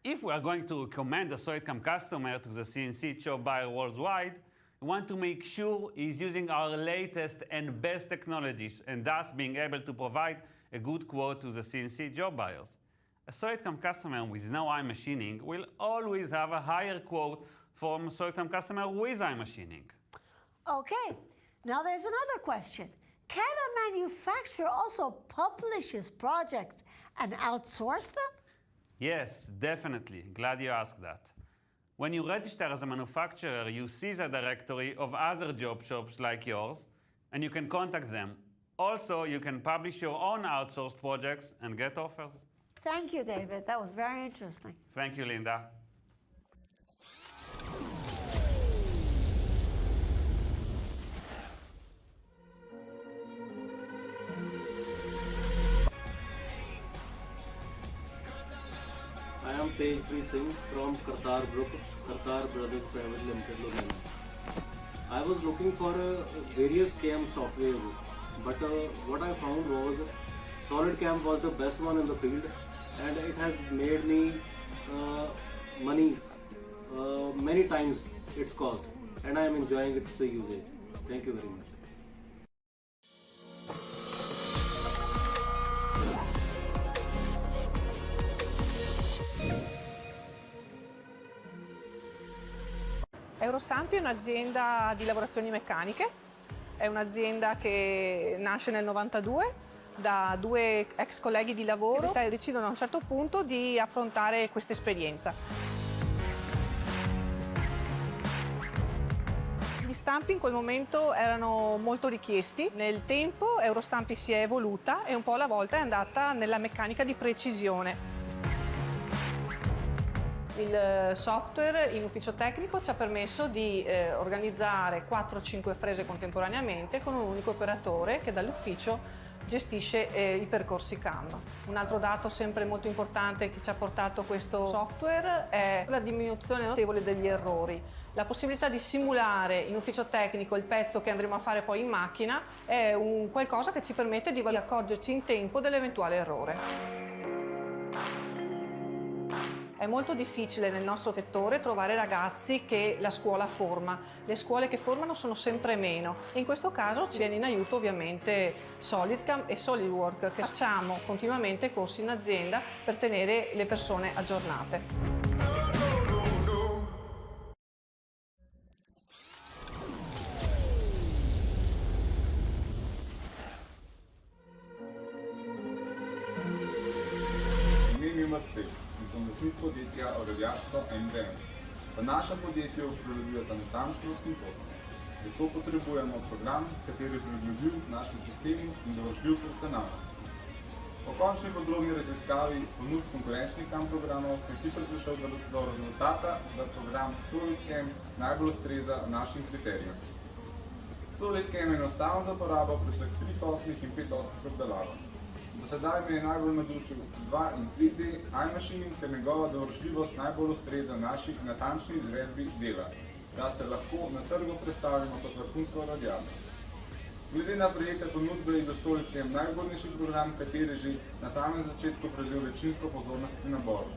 If we are going to recommend a SolidCAM customer to the CNC shop buyer worldwide, we want to make sure he's using our latest and best technologies and thus being able to provide a good quote to the CNC job buyers. A SolidCAM customer with no iMachining will always have a higher quote from a SolidCAM customer with iMachining. Okay, now there's another question. Can a manufacturer also publish his projects and outsource them? Yes, definitely. Glad you asked that. When you register as a manufacturer, you see the directory of other job shops like yours, and you can contact them. Also, you can publish your own outsourced projects and get offers. Thank you, David. That was very interesting. Thank you, Linda. Tejasvi Singh from Kartar Group, Kartar Brothers Private Limited, Ludhiana. I was looking for various CAM software, but what I found was SolidCAM was the best one in the field, and it has made me money many times its cost, and I am enjoying its usage. Thank you very much. Eurostampi è un'azienda di lavorazioni meccaniche, è un'azienda che nasce nel 92 da due ex colleghi di lavoro che decidono a un certo punto di affrontare questa esperienza. Gli stampi in quel momento erano molto richiesti, nel tempo Eurostampi si è evoluta e un po' alla volta è andata nella meccanica di precisione. Il software in ufficio tecnico ci ha permesso di organizzare 4-5 frese contemporaneamente con un unico operatore che dall'ufficio gestisce i percorsi CAM. Un altro dato sempre molto importante che ci ha portato questo software è la diminuzione notevole degli errori. La possibilità di simulare in ufficio tecnico il pezzo che andremo a fare poi in macchina è un qualcosa che ci permette di accorgerci in tempo dell'eventuale errore. È molto difficile nel nostro settore trovare ragazzi che la scuola forma. Le scuole che formano sono sempre meno e in questo caso ci viene in aiuto ovviamente SolidCAM e SolidWorks, che facciamo continuamente corsi in azienda per tenere le persone aggiornate. Sem lastnik podjetja orodjarstvo MDM. V našem podjetju prevladujeta natančnost in točnost. Zato potrebujemo program, kateri je prilagodljiv našim sistemom in dovršljiv funkcionalnosti. Po končni podrobni raziskavi ponudb konkurenčnih CAM programov sem hitro prišel do rezultata, da program SolidCAM najbolj ustreza našim kriterijem. SolidCAM je enostaven za uporabo pri vseh 3-osnih in 5-osnih obdelavah. Do sedaj me je najbolj navdušil 2 in 3D iMachining, ter njegova dovršljivost najbolj ustreza naši natančni izvedbi dela, da se lahko na trgu predstavimo kot vrhunsko orodjarno. Glede na prejete ponudbe je SolidCAM najugodnejši program, kateri že na samem začetku prevzel večinsko pozornost pri naboru.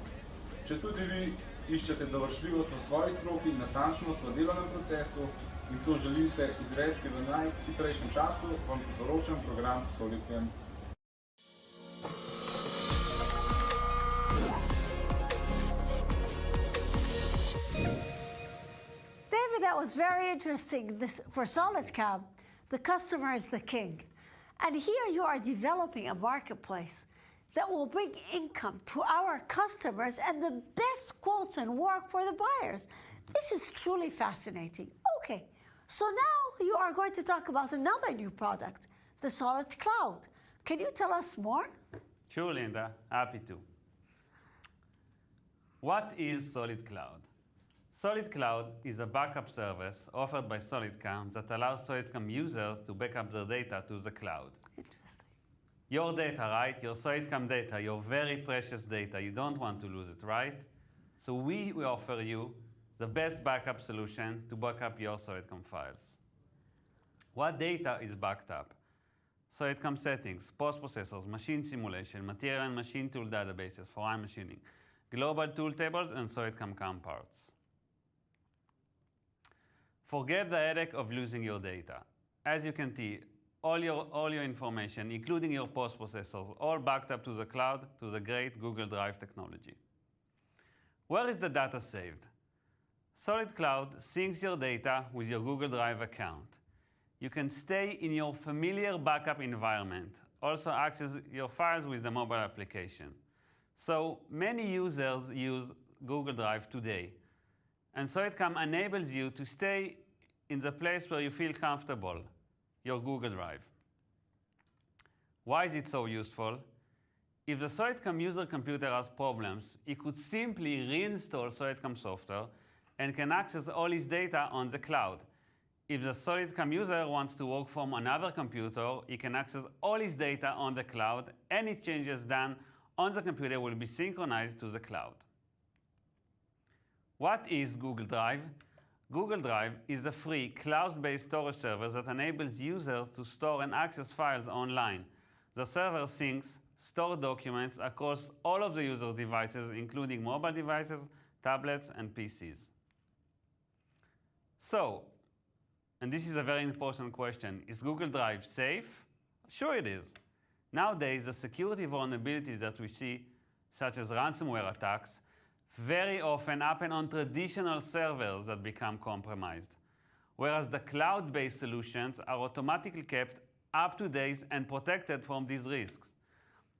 Če tudi vi iščete dovršljivost v svoji stroki, natančnost v delovnem procesu in to želite izvesti v najhitrejšem času, vam priporočam program SolidCAM. David, that was very interesting. For SolidCAM, the customer is the king. And here you are developing a marketplace that will bring income to our customers and the best quotes and work for the buyers. This is truly fascinating. Okay, so now you are going to talk about another new product, the SolidCloud. Can you tell us more? Sure, Linda, happy to. What is SolidCloud? SolidCloud is a backup service offered by SolidCAM that allows SolidCAM users to back up their data to the cloud. Interesting. Your data, right? Your SolidCAM data, your very precious data. You don't want to lose it, right? So we offer you the best backup solution to back up your SolidCAM files. What data is backed up? SolidCAM settings, post-processors, machine simulation, material and machine tool databases for iMachining, global tool tables, and SolidCAM CAM parts. Forget the headache of losing your data. As you can see, all your information, including your post-processors, all backed up to the cloud, to the great Google Drive technology. Where is the data saved? SolidCloud syncs your data with your Google Drive account. You can stay in your familiar backup environment, also access your files with the mobile application. So many users use Google Drive today, and SolidCAM enables you to stay in the place where you feel comfortable, your Google Drive. Why is it so useful? If the SolidCAM user computer has problems, he could simply reinstall SolidCAM software and can access all his data on the cloud. If the SolidCAM user wants to work from another computer, he can access all his data on the cloud. Any changes done on the computer will be synchronized to the cloud. What is Google Drive? Google Drive is a free cloud-based storage server that enables users to store and access files online. The server syncs stored documents across all of the user's devices, including mobile devices, tablets, and PCs. So, and this is a very important question, is Google Drive safe? Sure it is. Nowadays, the security vulnerabilities that we see, such as ransomware attacks, very often happen on traditional servers that become compromised, whereas the cloud-based solutions are automatically kept up to date and protected from these risks.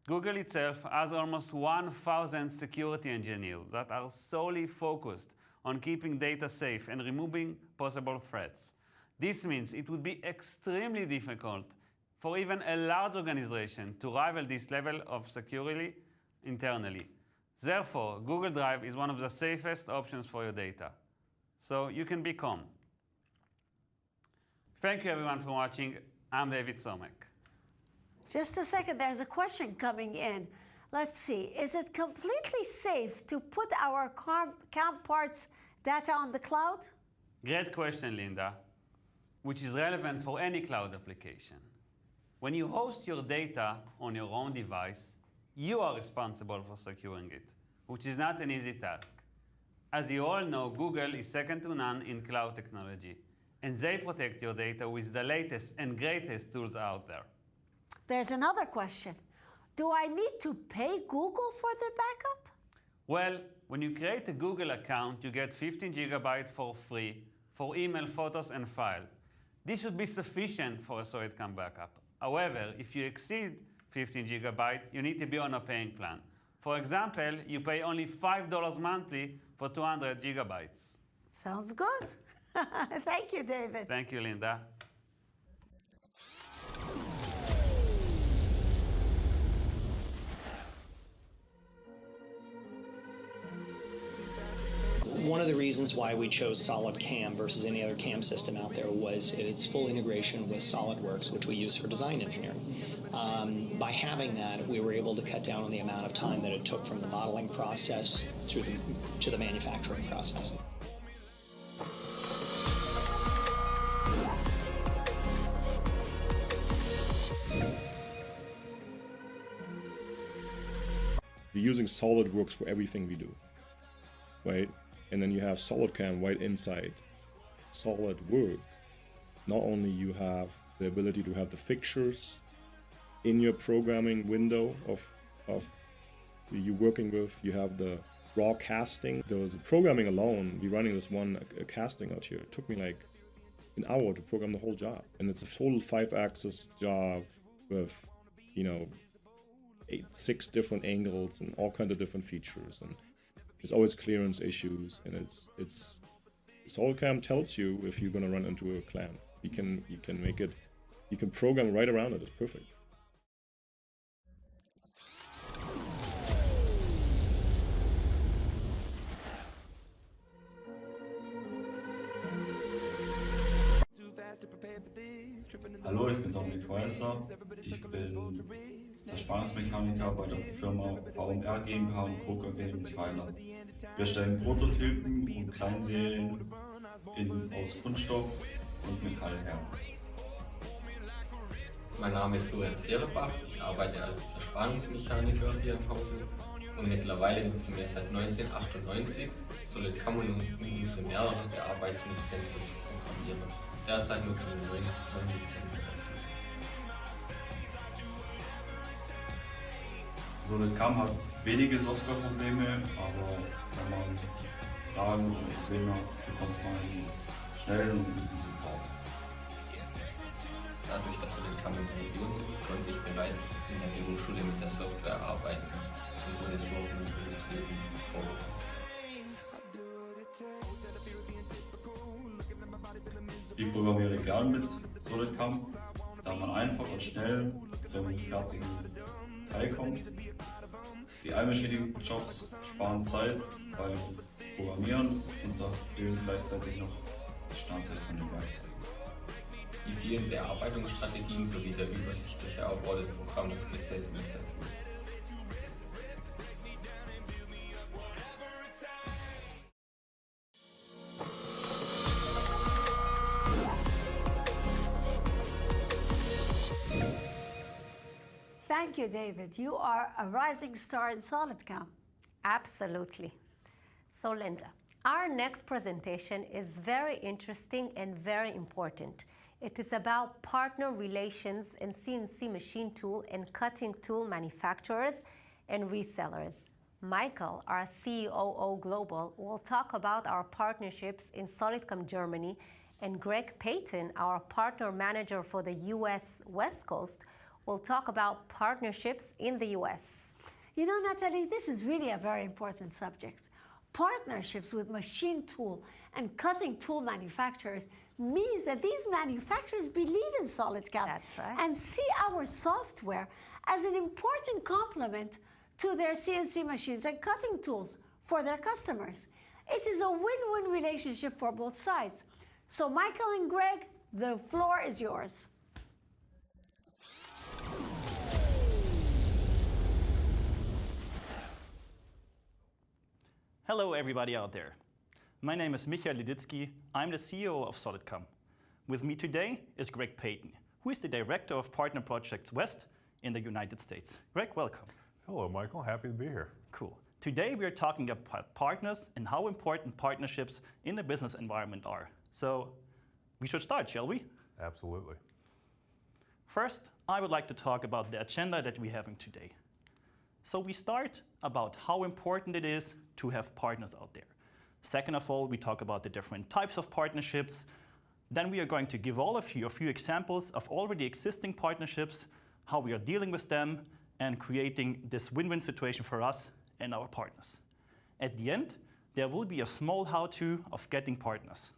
Google itself has almost 1,000 security engineers that are solely focused on keeping data safe and removing possible threats. This means it would be extremely difficult for even a large organization to rival this level of security internally. Therefore, Google Drive is one of the safest options for your data. So you can be calm. Thank you everyone for watching. I'm David Somek. Just a second, there's a question coming in. Let's see, is it completely safe to put our CAM parts data on the cloud? Great question, Linda, which is relevant for any cloud application. When you host your data on your own device, you are responsible for securing it, which is not an easy task. As you all know, Google is second to none in cloud technology, and they protect your data with the latest and greatest tools out there. There's another question. Do I need to pay Google for the backup? Well, when you create a Google account, you get 15 GB for free for email, photos, and files. This should be sufficient for a SolidCAM backup. However, if you exceed 15 GB, you need to be on a paying plan. For example, you pay only $5 monthly for 200 GB. Sounds good. Thank you, David. Thank you, Linda. One of the reasons why we chose SolidCAM versus any other CAM system out there was its full integration with SolidWorks, which we use for design engineering. By having that, we were able to cut down on the amount of time that it took from the modeling process to the manufacturing process. We're using SolidWorks for everything we do, right? And then you have SolidCAM right inside SolidWorks. Not only you have the ability to have the fixtures in your programming window of you working with, you have the raw casting. The programming alone, we're running this one casting out here. It took me like an hour to program the whole job. And it's a total 5-axis job with, you know, 6 different angles and all kinds of different features. And there's always clearance issues, and it's SolidCAM tells you if you're going to run into a clamp. You can make it, you can program right around it. It's perfect. Hallo, ich bin Dominik Weißer. Ich bin Zerspannungsmechaniker bei der Firma VMR GmbH und Co. KG. Wir stellen Prototypen und Kleinserien aus Kunststoff und Metall her. Mein Name ist Florian Fehrenbach, ich arbeite als Zerspannungsmechaniker hier im Hause und mittlerweile nutzen wir seit 1998 SolidCAM, um unsere mehreren Bearbeitungszentren zu programmieren. Derzeit nutzen wir 9 Lizenzen. SolidCAM hat wenige Softwareprobleme, aber wenn man Fragen oder Probleme hat, bekommt man schnell und guten Support. Dadurch, dass SolidCAM in der Region sitzt, konnte ich bereits in der Berufsschule mit der Software arbeiten und wurde so auf mein Berufsleben vorbereitet. Ich programmiere gern mit SolidCAM, da man einfach und schnell zum fertigen Teil kommt. Die iMachining-Jobs sparen Zeit beim Programmieren und erhöhen gleichzeitig noch die Standzeit von den Werkzeugen. Die vielen Bearbeitungsstrategien sowie der übersichtliche Aufbau des Programms gefällt mir sehr gut. Thank you, David. You are a rising star in SolidCAM. Absolutely. So Linda, our next presentation is very interesting and very important. It is about partner relations in CNC machine tool and cutting tool manufacturers and resellers. Michael, our COO Global, will talk about our partnerships in SolidCAM Germany, and Greg Payton, our partner manager for the US West Coast, will talk about partnerships in the US. You know, Natalie, this is really a very important subject. Partnerships with machine tool and cutting tool manufacturers means that these manufacturers believe in SolidCAM. That's right. And see our software as an important complement to their CNC machines and cutting tools for their customers. It is a win-win relationship for both sides. So Michael and Greg, the floor is yours. Hello everybody out there. My name is Michael Liditsky. I'm the CEO of SolidCAM. With me today is Greg Payton, who is the Director of Partner Projects West in the United States. Greg, welcome. Hello, Michael. Happy to be here. Cool. Today we are talking about partners and how important partnerships in the business environment are. So we should start, shall we? Absolutely. First, I would like to talk about the agenda that we're having today. So we start about how important it is to have partners out there. Second of all, we talk about the different types of partnerships. Then we are going to give all of you a few examples of already existing partnerships, how we are dealing with them, and creating this win-win situation for us and our partners. At the end, there will be a small how-to of getting partners.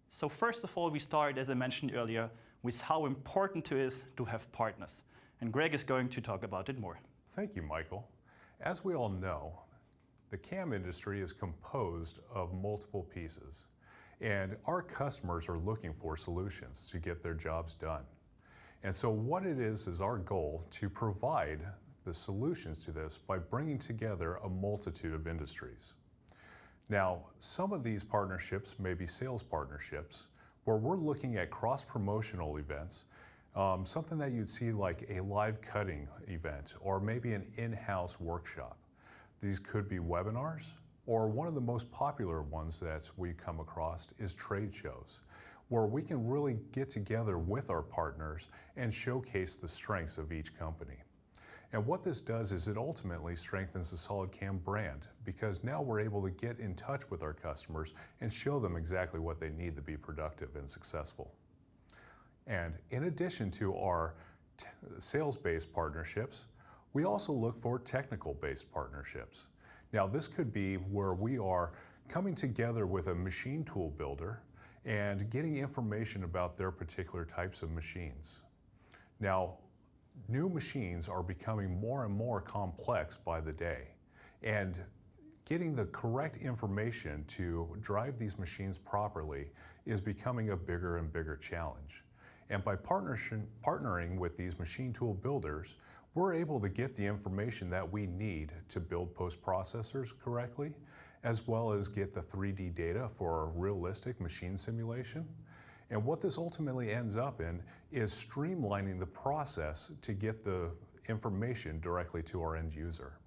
So first of all, we start, as I mentioned earlier, with how important it is to have partners. And Greg is going to talk about it more. Thank you, Michael. As we all know, the CAM industry is composed of multiple pieces, and our customers are looking for solutions to get their jobs done. And so what it is our goal to provide the solutions to this by bringing together a multitude of industries. Now, some of these partnerships may be sales partnerships, where we're looking at cross-promotional events, something that you'd see like a live cutting event or maybe an in-house workshop. These could be webinars, or one of the most popular ones that we come across is trade shows, where we can really get together with our partners and showcase the strengths of each company. And what this does is it ultimately strengthens the SolidCAM brand, because now we're able to get in touch with our customers and show them exactly what they need to be productive and successful. And in addition to our sales-based partnerships, we also look for technical-based partnerships. Now, this could be where we are coming together with a machine tool builder and getting information about their particular types of machines. Now, new machines are becoming more and more complex by the day, and getting the correct information to drive these machines properly is becoming a bigger and bigger challenge. And by partnering with these machine tool builders, we're able to get the information that we need to build post-processors correctly, as well as get the 3D data for a realistic machine simulation. And what this ultimately ends up in is streamlining the process to get the information directly to our end user.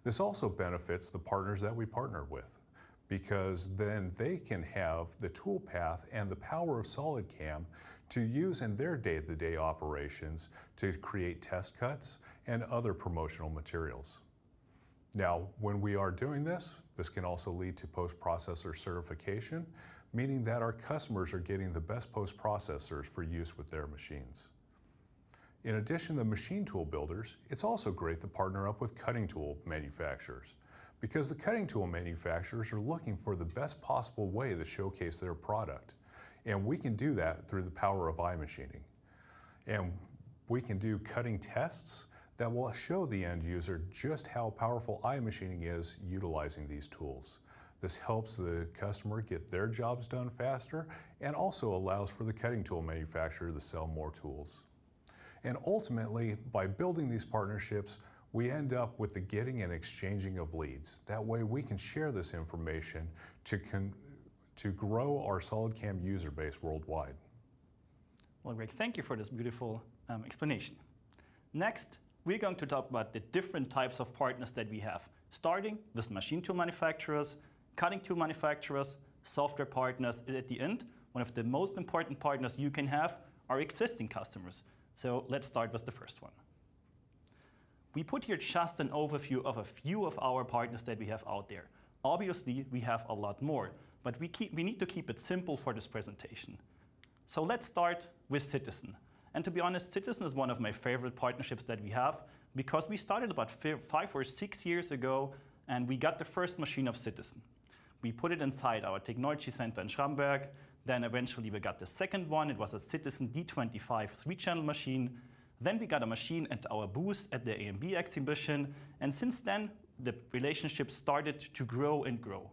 This also benefits the partners that we partner with, because then they can have the tool path and the power of SolidCAM to use in their day-to-day operations to create test cuts and other promotional materials. Now, when we are doing this, this can also lead to post-processor certification, meaning that our customers are getting the best post-processors for use with their machines. In addition to machine tool builders, it's also great to partner up with cutting tool manufacturers, because the cutting tool manufacturers are looking for the best possible way to showcase their product. And we can do that through the power of iMachining. And we can do cutting tests that will show the end user just how powerful iMachining is utilizing these tools. This helps the customer get their jobs done faster and also allows for the cutting tool manufacturer to sell more tools. And ultimately, by building these partnerships, we end up with the getting and exchanging of leads. That way we can share this information to grow our SolidCAM user base worldwide. Well, Greg, thank you for this beautiful explanation. Next, we're going to talk about the different types of partners that we have, starting with machine tool manufacturers, cutting tool manufacturers, software partners, and at the end, one of the most important partners you can have are existing customers. So let's start with the first one. We put here just an overview of a few of our partners that we have out there. Obviously, we have a lot more, but we need to keep it simple for this presentation. So let's start with Citizen. And to be honest, Citizen is one of my favorite partnerships that we have because we started about 5 or 6 years ago and we got the first machine of Citizen. We put it inside our technology center in Schramberg. Then eventually we got the second one. It was a Citizen D25 3-channel machine. Then we got a machine at our booth at the AMB exhibition. And since then, the relationship started to grow and grow.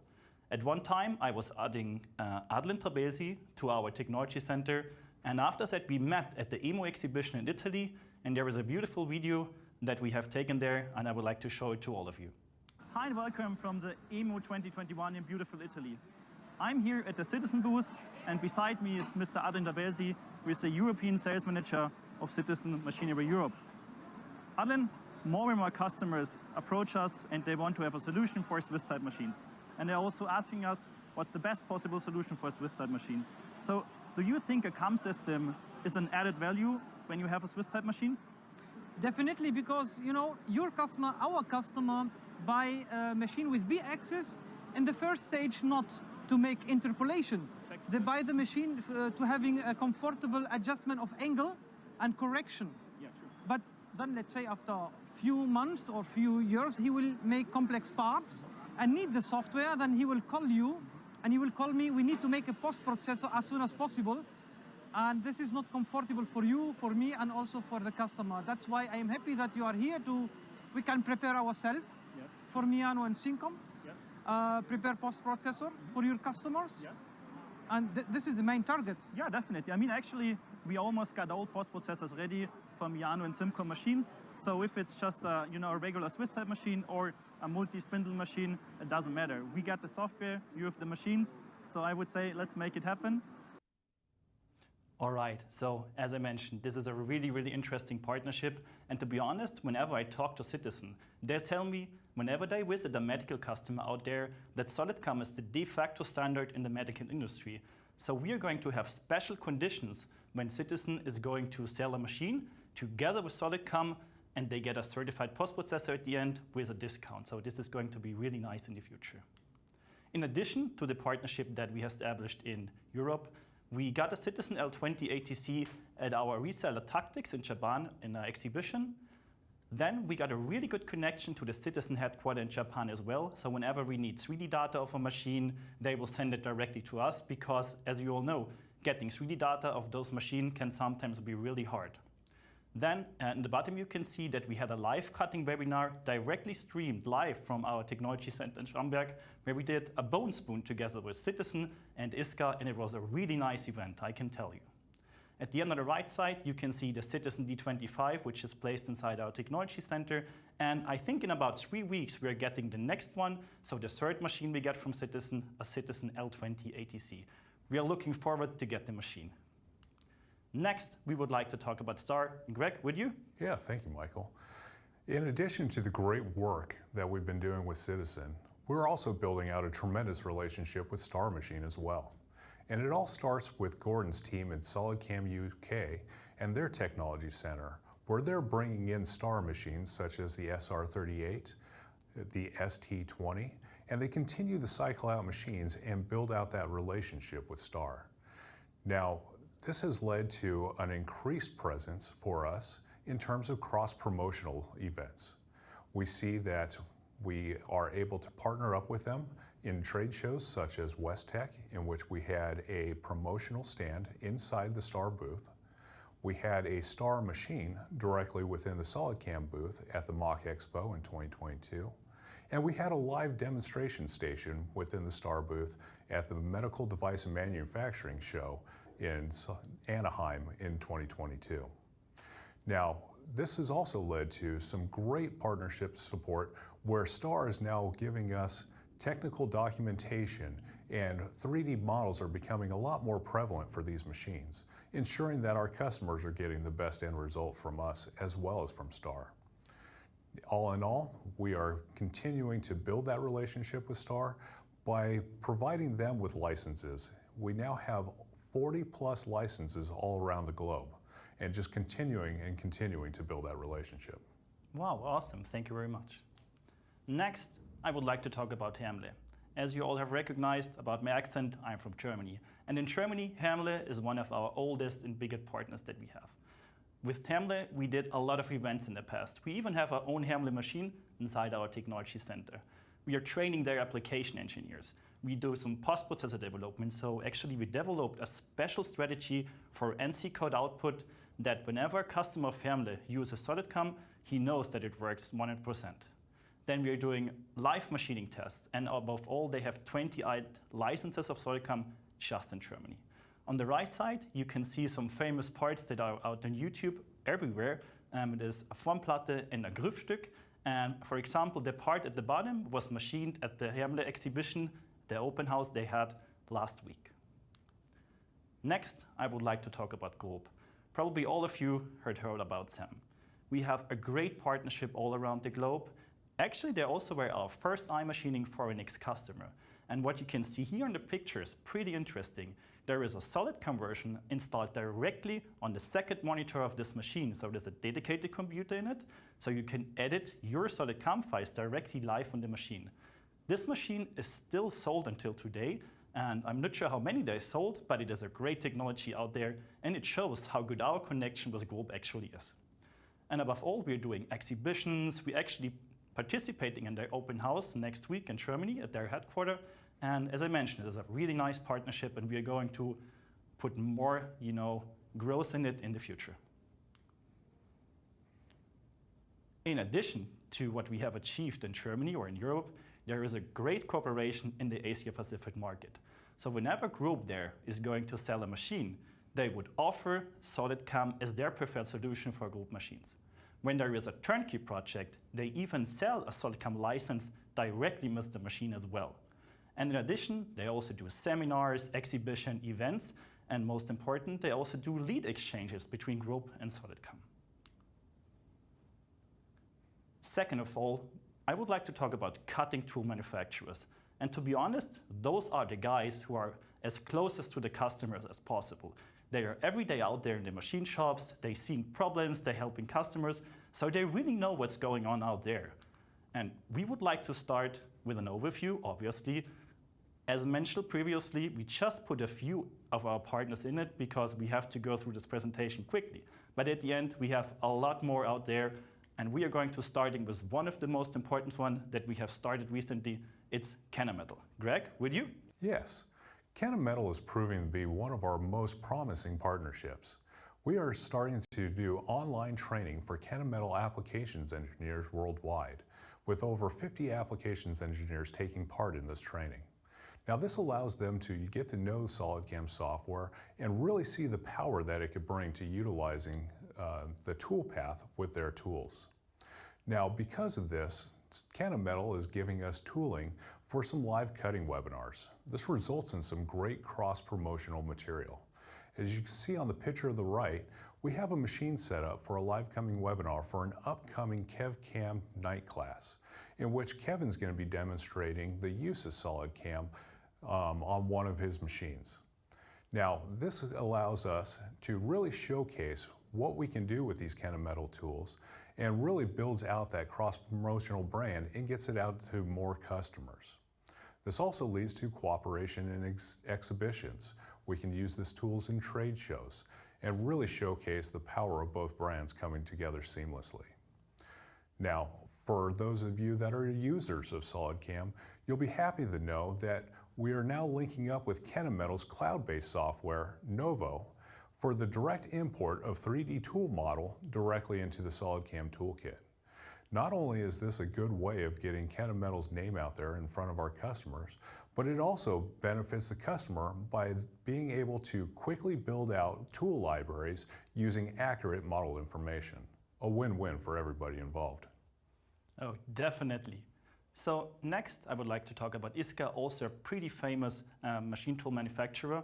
At one time, I was adding Adlin Trabesi to our technology center. And after that, we met at the EMO exhibition in Italy. And there is a beautiful video that we have taken there. And I would like to show it to all of you. Hi and welcome from the EMO 2021 in beautiful Italy. I'm here at the Citizen booth. And beside me is Mr. Adlin Trabesi, who is the European Sales Manager of Citizen Machinery Europe. Adlin, more and more customers approach us and they want to have a solution for Swiss-type machines. And they're also asking us what's the best possible solution for Swiss-type machines. So do you think a CAM system is an added value when you have a Swiss-type machine? Definitely, because your customer, our customer, buy a machine with B-axis in the first stage not to make interpolation. They buy the machine to having a comfortable adjustment of angle and correction. Yeah, true. But then let's say after a few months or few years, he will make complex parts and need the software, then he will call you and he will call me, we need to make a post-processor as soon as possible. And this is not comfortable for you, for me, and also for the customer. That's why I am happy that you are here we can prepare ourselves for Miano and Syncom, prepare post-processor for your customers. Yeah. And this is the main target. Yeah, definitely. I mean, actually, we almost got all post-processors ready for Miano and Simcom machines. So if it's just a regular Swiss-type machine or a multi-spindle machine, it doesn't matter. We got the software, you have the machines. So I would say, let's make it happen. All right, so as I mentioned, this is a really, really interesting partnership. And to be honest, whenever I talk to Citizen, they tell me, whenever they visit a medical customer out there, that SolidCAM is the de facto standard in the medical industry. So we are going to have special conditions when Citizen is going to sell a machine together with SolidCAM, and they get a certified post-processor at the end with a discount. So this is going to be really nice in the future. In addition to the partnership that we have established in Europe, we got a Citizen L20 ATC at our Reseller Tactics in Japan in an exhibition. Then we got a really good connection to the Citizen headquarters in Japan as well. So whenever we need 3D data of a machine, they will send it directly to us because, as you all know, getting 3D data of those machines can sometimes be really hard. Then in the bottom you can see that we had a live cutting webinar directly streamed live from our technology center in Schramberg, where we did a bone spoon together with Citizen and ISCA, and it was a really nice event, I can tell you. At the end on the right side, you can see the Citizen D25, which is placed inside our technology center. And I think in about 3 weeks, we're getting the next one. So the third machine we get from Citizen, a Citizen L20 ATC. We are looking forward to get the machine. Next, we would like to talk about STAR. Greg, would you? Yeah, thank you, Michael. In addition to the great work that we've been doing with Citizen, we're also building out a tremendous relationship with STAR Machine as well. And it all starts with Gordon's team at SolidCAM UK and their technology center, where they're bringing in STAR machines such as the SR38, the ST20, and they continue to cycle out machines and build out that relationship with STAR. Now, this has led to an increased presence for us in terms of cross-promotional events. We see that we are able to partner up with them in trade shows such as WestTech, in which we had a promotional stand inside the STAR booth. We had a STAR machine directly within the SolidCAM booth at the Mach Expo in 2022. And we had a live demonstration station within the STAR booth at the Medical Device and Manufacturing Show in Anaheim in 2022. Now, this has also led to some great partnership support where STAR is now giving us technical documentation and 3D models are becoming a lot more prevalent for these machines, ensuring that our customers are getting the best end result from us as well as from STAR. All in all, we are continuing to build that relationship with STAR by providing them with licenses. We now have 40 plus licenses all around the globe, and just continuing to build that relationship. Wow, awesome. Thank you very much. Next, I would like to talk about Hamle. As you all have recognized about my accent, I'm from Germany. And in Germany, Hamle is one of our oldest and biggest partners that we have. With Hamle, we did a lot of events in the past. We even have our own Hamle machine inside our technology center. We are training their application engineers. We do some post-processor development, so actually we developed a special strategy for NC code output that whenever a customer of Hamle uses SolidCAM, he knows that it works 100%. Then we are doing live machining tests, and above all, they have 28 licenses of SolidCAM just in Germany. On the right side, you can see some famous parts that are out on YouTube everywhere. It is a Formplatte and a Griffstück. And for example, the part at the bottom was machined at the Hamle exhibition, the open house they had last week. Next, I would like to talk about Group. Probably all of you heard about them. We have a great partnership all around the globe. Actually, they also were our first iMachining for an ex-customer. And what you can see here in the picture is pretty interesting. There is a SolidCAM version installed directly on the second monitor of this machine. So there's a dedicated computer in it, so you can edit your SolidCAM files directly live on the machine. This machine is still sold until today, and I'm not sure how many they sold, but it is a great technology out there, and it shows how good our connection with Group actually is. And above all, we're doing exhibitions. We're actually participating in their open house next week in Germany at their headquarters. And as I mentioned, it is a really nice partnership, and we are going to put more, growth in it in the future. In addition to what we have achieved in Germany or in Europe, there is a great cooperation in the Asia-Pacific market. So whenever Group there is going to sell a machine, they would offer SolidCAM as their preferred solution for Group machines. When there is a turnkey project, they even sell a SolidCAM license directly with the machine as well. And in addition, they also do seminars, exhibition, events, and most important, they also do lead exchanges between Group and SolidCAM. Second of all, I would like to talk about cutting tool manufacturers. And to be honest, those are the guys who are as closest to the customers as possible. They are every day out there in the machine shops, they see problems, they're helping customers, so they really know what's going on out there. And we would like to start with an overview, obviously. As mentioned previously, we just put a few of our partners in it because we have to go through this presentation quickly. But at the end, we have a lot more out there, and we are going to starting with one of the most important ones that we have started recently. It's Kennametal. Greg, would you? Yes. Kennametal is proving to be one of our most promising partnerships. We are starting to do online training for Kennametal applications engineers worldwide, with over 50 applications engineers taking part in this training. Now this allows them to get to know SolidCAM software and really see the power that it could bring to utilizing the toolpath with their tools. Now because of this, Kennametal is giving us tooling for some live cutting webinars. This results in some great cross-promotional material. As you can see on the picture of the right, we have a machine set up for a live coming webinar for an upcoming KevCam night class, in which Kevin's going to be demonstrating the use of SolidCAM on one of his machines. Now, this allows us to really showcase what we can do with these Kennametal tools and really builds out that cross-promotional brand and gets it out to more customers. This also leads to cooperation in exhibitions. We can use these tools in trade shows and really showcase the power of both brands coming together seamlessly. Now, for those of you that are users of SolidCAM, you'll be happy to know that we are now linking up with Kennametal's cloud-based software, Novo, for the direct import of 3D tool model directly into the SolidCAM toolkit. Not only is this a good way of getting Kennametal's name out there in front of our customers, but it also benefits the customer by being able to quickly build out tool libraries using accurate model information. A win-win for everybody involved. Oh, definitely. So next, I would like to talk about ISCA, also a pretty famous machine tool manufacturer.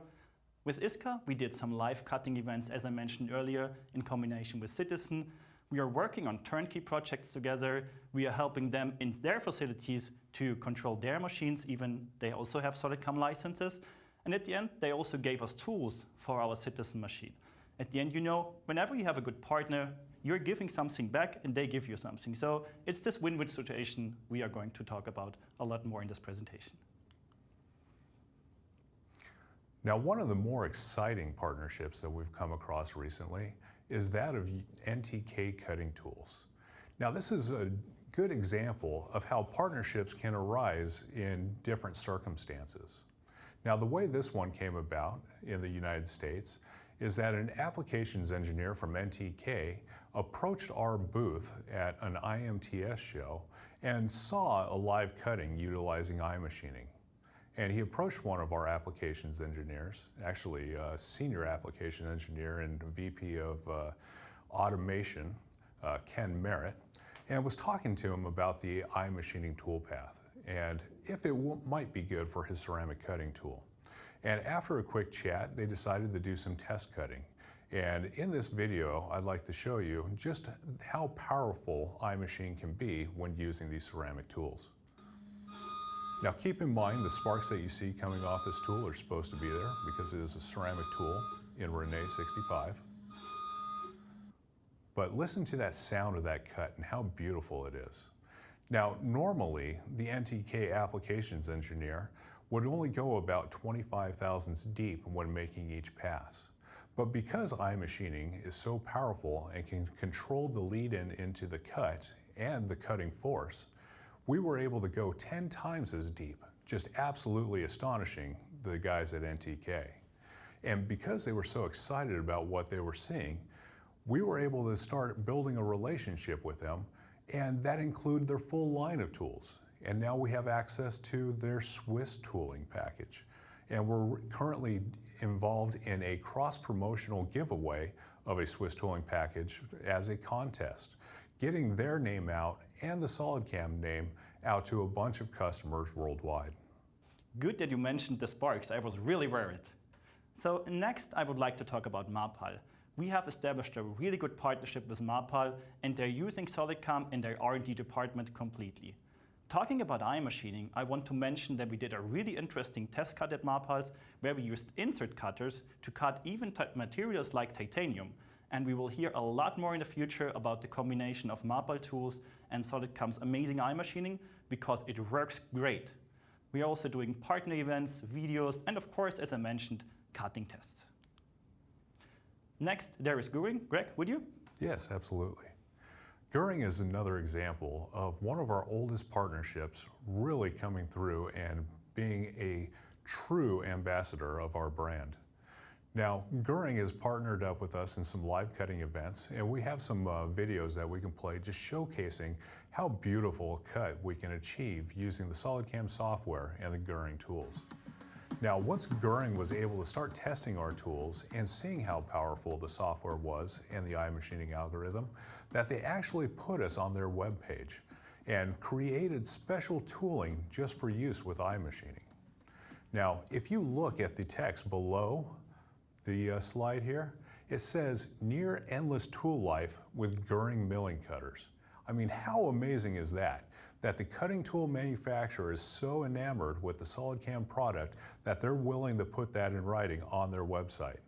With ISCA, we did some live cutting events, as I mentioned earlier, in combination with Citizen. We are working on turnkey projects together. We are helping them in their facilities to control their machines, even they also have SolidCAM licenses. And at the end, they also gave us tools for our Citizen machine. At the end, you know, whenever you have a good partner, you're giving something back and they give you something. So it's this win-win situation we are going to talk about a lot more in this presentation. Now, one of the more exciting partnerships that we've come across recently is that of NTK cutting tools. Now, this is a good example of how partnerships can arise in different circumstances. Now, the way this one came about in the United States is that an applications engineer from NTK approached our booth at an IMTS show and saw a live cutting utilizing iMachining. And he approached one of our applications engineers, actually a senior application engineer and VP of automation, Ken Merritt, and was talking to him about the iMachining toolpath and if it might be good for his ceramic cutting tool. And after a quick chat, they decided to do some test cutting. And in this video, I'd like to show you just how powerful iMachine can be when using these ceramic tools. Now keep in mind the sparks that you see coming off this tool are supposed to be there because it is a ceramic tool in Rene 65. But listen to that sound of that cut and how beautiful it is. Now normally the NTK applications engineer would only go about 25 thousandths deep when making each pass. But because iMachining is so powerful and can control the lead-in into the cut and the cutting force, we were able to go 10 times as deep, just absolutely astonishing the guys at NTK. And because they were so excited about what they were seeing, we were able to start building a relationship with them, and that included their full line of tools. And now we have access to their Swiss tooling package. And we're currently involved in a cross-promotional giveaway of a Swiss tooling package as a contest, getting their name out and the SolidCAM name out to a bunch of customers worldwide. Good that you mentioned the sparks. I was really worried. So next, I would like to talk about Marpal. We have established a really good partnership with Marpal, and they're using SolidCAM in their R&D department completely. Talking about iMachining, I want to mention that we did a really interesting test cut at Marpal's where we used insert cutters to cut even materials like titanium. And we will hear a lot more in the future about the combination of Marpal tools and SolidCAM's amazing iMachining because it works great. We are also doing partner events, videos, and of course, as I mentioned, cutting tests. Next, there is Göring. Greg, would you? Yes, absolutely. Göring is another example of one of our oldest partnerships really coming through and being a true ambassador of our brand. Now, Göring has partnered up with us in some live cutting events, and we have some videos that we can play just showcasing how beautiful a cut we can achieve using the SolidCAM software and the Göring tools. Now, once Göring was able to start testing our tools and seeing how powerful the software was and the iMachining algorithm, that they actually put us on their webpage and created special tooling just for use with iMachining. Now, if you look at the text below the slide here, it says near endless tool life with Göring milling cutters. I mean, how amazing is that? That the cutting tool manufacturer is so enamored with the SolidCAM product that they're willing to put that in writing on their website.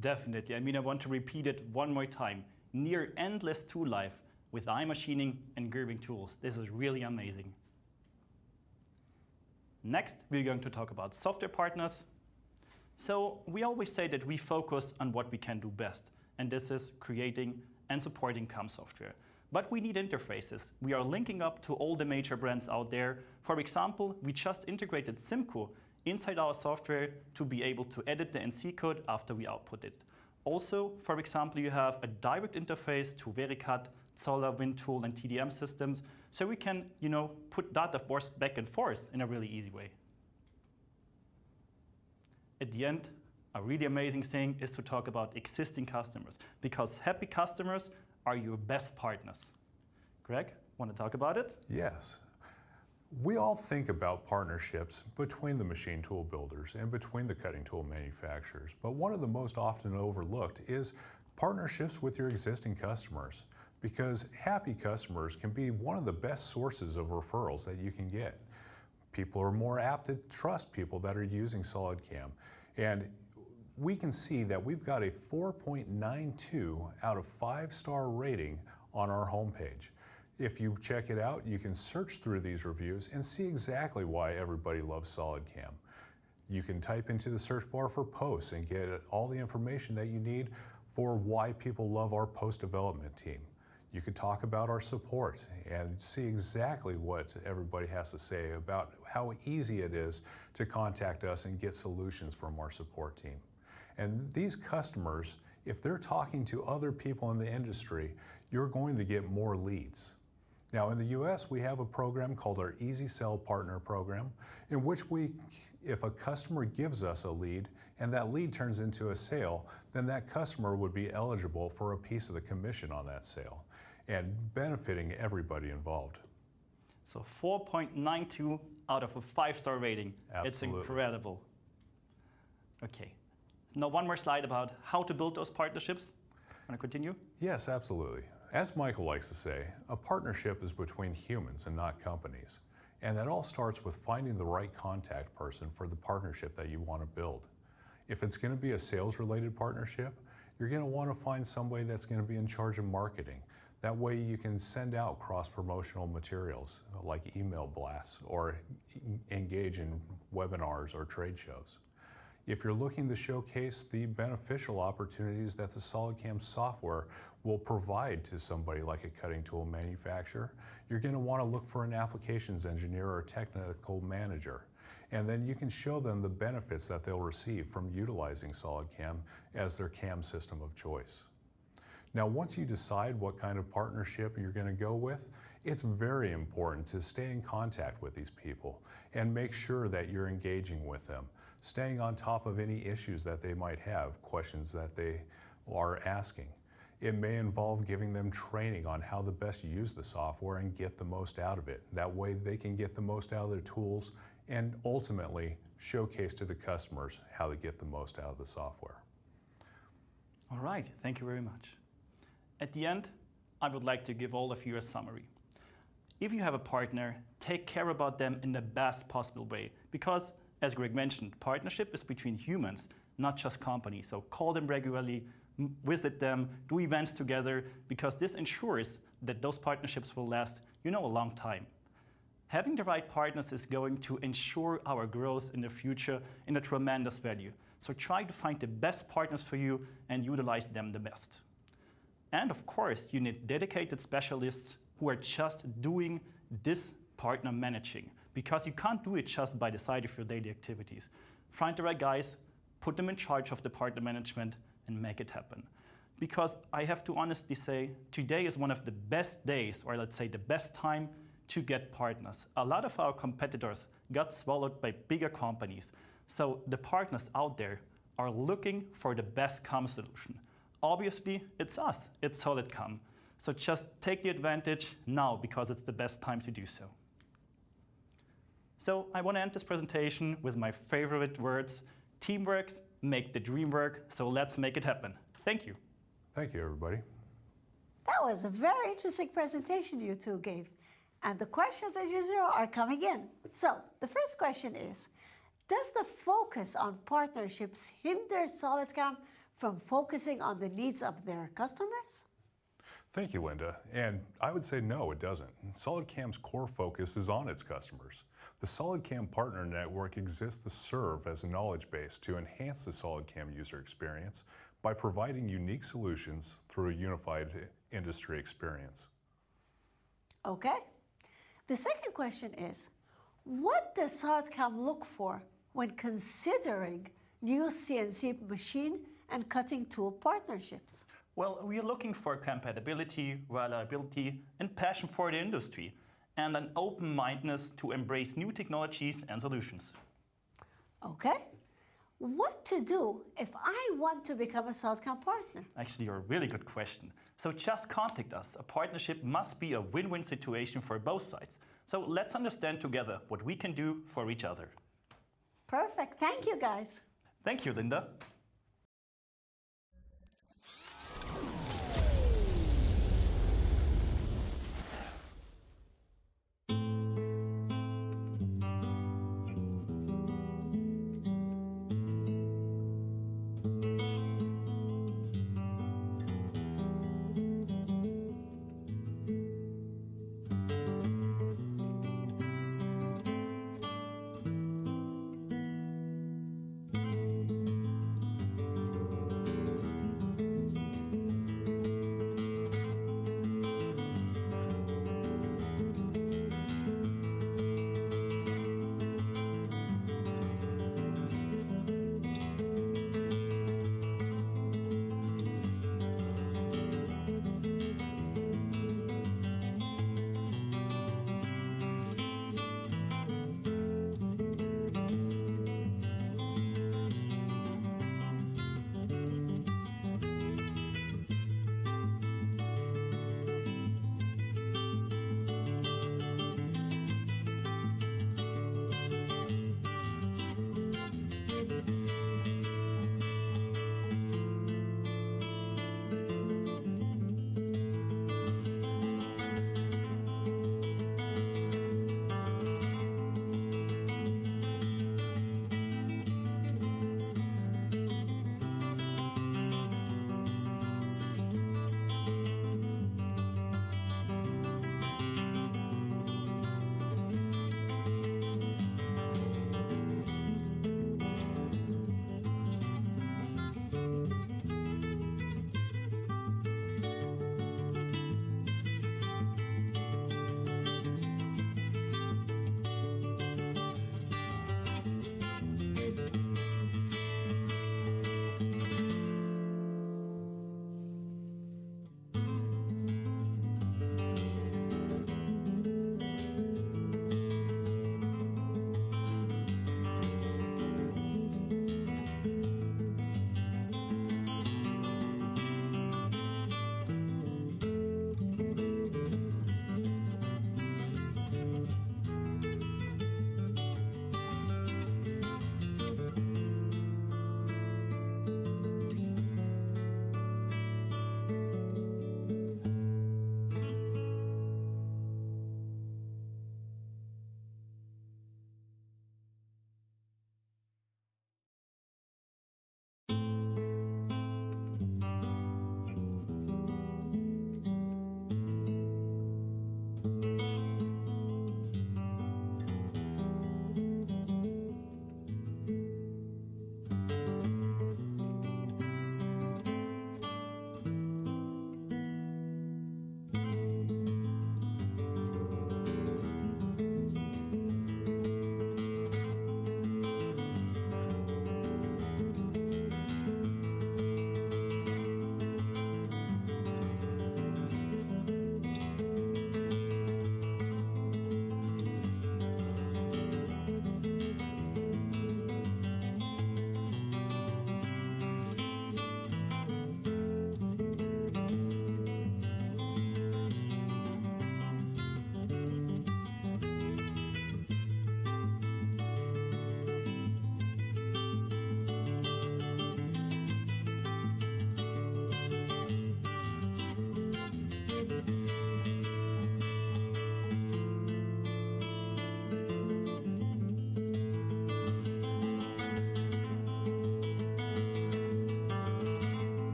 Definitely. I mean, I want to repeat it one more time. Near endless tool life with iMachining and Göring tools. This is really amazing. Next, we're going to talk about software partners. So we always say that we focus on what we can do best, and this is creating and supporting CAM software. But we need interfaces. We are linking up to all the major brands out there. For example, we just integrated Simco inside our software to be able to edit the NC code after we output it. Also, for example, you have a direct interface to Vericut, Zoller, WinTool, and TDM systems, so we can, put data back and forth in a really easy way. At the end, a really amazing thing is to talk about existing customers, because happy customers are your best partners. Greg, want to talk about it? Yes. We all think about partnerships between the machine tool builders and between the cutting tool manufacturers, but one of the most often overlooked is partnerships with your existing customers, because happy customers can be one of the best sources of referrals that you can get. People are more apt to trust people that are using SolidCAM, and we can see that we've got a 4.92 out of 5-star rating on our homepage. If you check it out, you can search through these reviews and see exactly why everybody loves SolidCAM. You can type into the search bar for posts and get all the information that you need for why people love our post development team. You could talk about our support and see exactly what everybody has to say about how easy it is to contact us and get solutions from our support team. And these customers, if they're talking to other people in the industry, you're going to get more leads. Now in the US, we have a program called our Easy Sell Partner Program, in which if a customer gives us a lead and that lead turns into a sale, then that customer would be eligible for a piece of the commission on that sale, and benefiting everybody involved. So 4.92 out of a 5-star rating. Absolutely. It's incredible. Okay. Now one more slide about how to build those partnerships. Want to continue? Yes, absolutely. As Michael likes to say, a partnership is between humans and not companies. And that all starts with finding the right contact person for the partnership that you want to build. If it's going to be a sales-related partnership, you're going to want to find somebody that's going to be in charge of marketing. That way you can send out cross-promotional materials like email blasts or engage in webinars or trade shows. If you're looking to showcase the beneficial opportunities that the SolidCAM software will provide to somebody like a cutting tool manufacturer, you're going to want to look for an applications engineer or technical manager. And then you can show them the benefits that they'll receive from utilizing SolidCAM as their CAM system of choice. Now, once you decide what kind of partnership you're going to go with, it's very important to stay in contact with these people and make sure that you're engaging with them, staying on top of any issues that they might have, questions that they are asking. It may involve giving them training on how to best use the software and get the most out of it. That way they can get the most out of their tools and ultimately showcase to the customers how to get the most out of the software. All right, thank you very much. At the end, I would like to give all of you a summary. If you have a partner, take care about them in the best possible way, because as Greg mentioned, partnership is between humans, not just companies. So call them regularly, visit them, do events together, because this ensures that those partnerships will last, a long time. Having the right partners is going to ensure our growth in the future in a tremendous value. So try to find the best partners for you and utilize them the best. And of course, you need dedicated specialists who are just doing this partner managing, because you can't do it just by the side of your daily activities. Find the right guys, put them in charge of the partner management, and make it happen. Because I have to honestly say, today is one of the best days, or let's say the best time, to get partners. A lot of our competitors got swallowed by bigger companies. So the partners out there are looking for the best CAM solution. Obviously, it's us, it's SolidCAM. So just take the advantage now, because it's the best time to do so. So I want to end this presentation with my favorite words. Teamwork make the dream work, so let's make it happen. Thank you. Thank you, everybody. That was a very interesting presentation you two gave. And the questions, as usual, are coming in. So the first question is, does the focus on partnerships hinder SolidCAM from focusing on the needs of their customers? Thank you, Linda. And I would say no, it doesn't. SolidCAM's core focus is on its customers. The SolidCAM Partner Network exists to serve as a knowledge base to enhance the SolidCAM user experience by providing unique solutions through a unified industry experience. Okay. The second question is, what does SolidCAM look for when considering new CNC machine and cutting tool partnerships? Well, we are looking for compatibility, reliability, and passion for the industry, and an open-mindedness to embrace new technologies and solutions. Okay. What to do if I want to become a SolidCAM partner? Actually, a really good question. So just contact us. A partnership must be a win-win situation for both sides. So let's understand together what we can do for each other. Perfect. Thank you, guys. Thank you, Linda.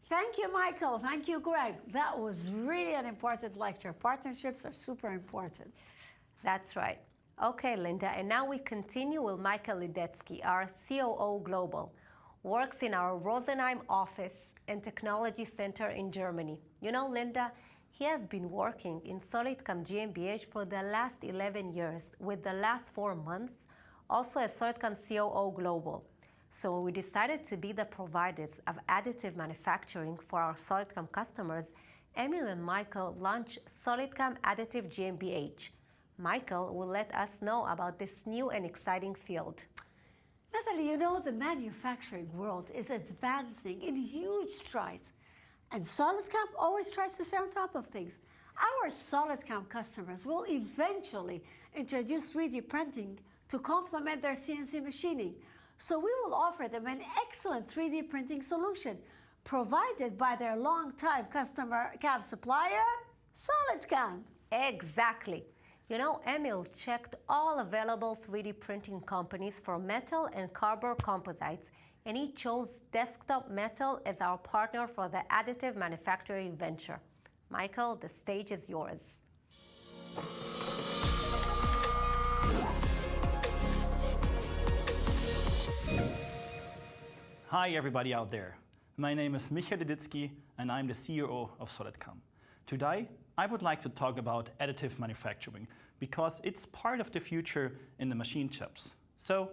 Thank you, Michael. Thank you, Greg. That was really an important lecture. Partnerships are super important. That's right. Okay, Linda, and now we continue with Michael Lidetsky, our COO Global. Works in our Rosenheim office and technology center in Germany. You know, Linda, he has been working in SolidCAM GmbH for the last 11 years, with the last 4 months also as SolidCAM COO Global. So we decided to be the providers of additive manufacturing for our SolidCAM customers. Emil and Michael launched SolidCAM Additive GmbH. Michael will let us know about this new and exciting field. Natalie, you know, the manufacturing world is advancing in huge strides, and SolidCAM always tries to stay on top of things. Our SolidCAM customers will eventually introduce 3D printing to complement their CNC machining. So we will offer them an excellent 3D printing solution provided by their longtime customer CAM supplier, SolidCAM. Exactly. You know, Emil checked all available 3D printing companies for metal and cardboard composites, and he chose Desktop Metal as our partner for the additive manufacturing venture. Michael, the stage is yours. Hi everybody out there. My name is Michael Lidetsky and I'm the CEO of SolidCAM. Today, I would like to talk about additive manufacturing because it's part of the future in the machine chips. So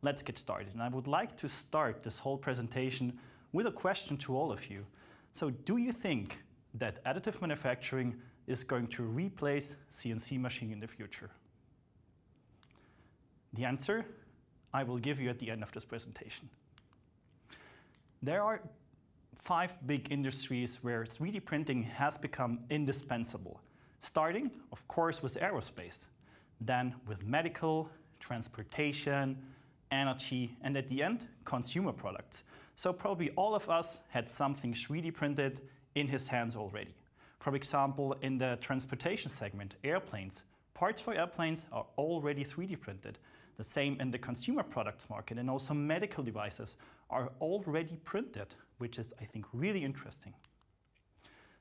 let's get started. And I would like to start this whole presentation with a question to all of you. So do you think that additive manufacturing is going to replace CNC machining in the future? The answer I will give you at the end of this presentation. There are 5 big industries where 3D printing has become indispensable, starting, of course, with aerospace, then with medical, transportation, energy, and at the end, consumer products. So probably all of us had something 3D printed in his hands already. For example, in the transportation segment, airplanes, parts for airplanes are already 3D printed. The same in the consumer products market, and also medical devices are already printed, which is, I think, really interesting.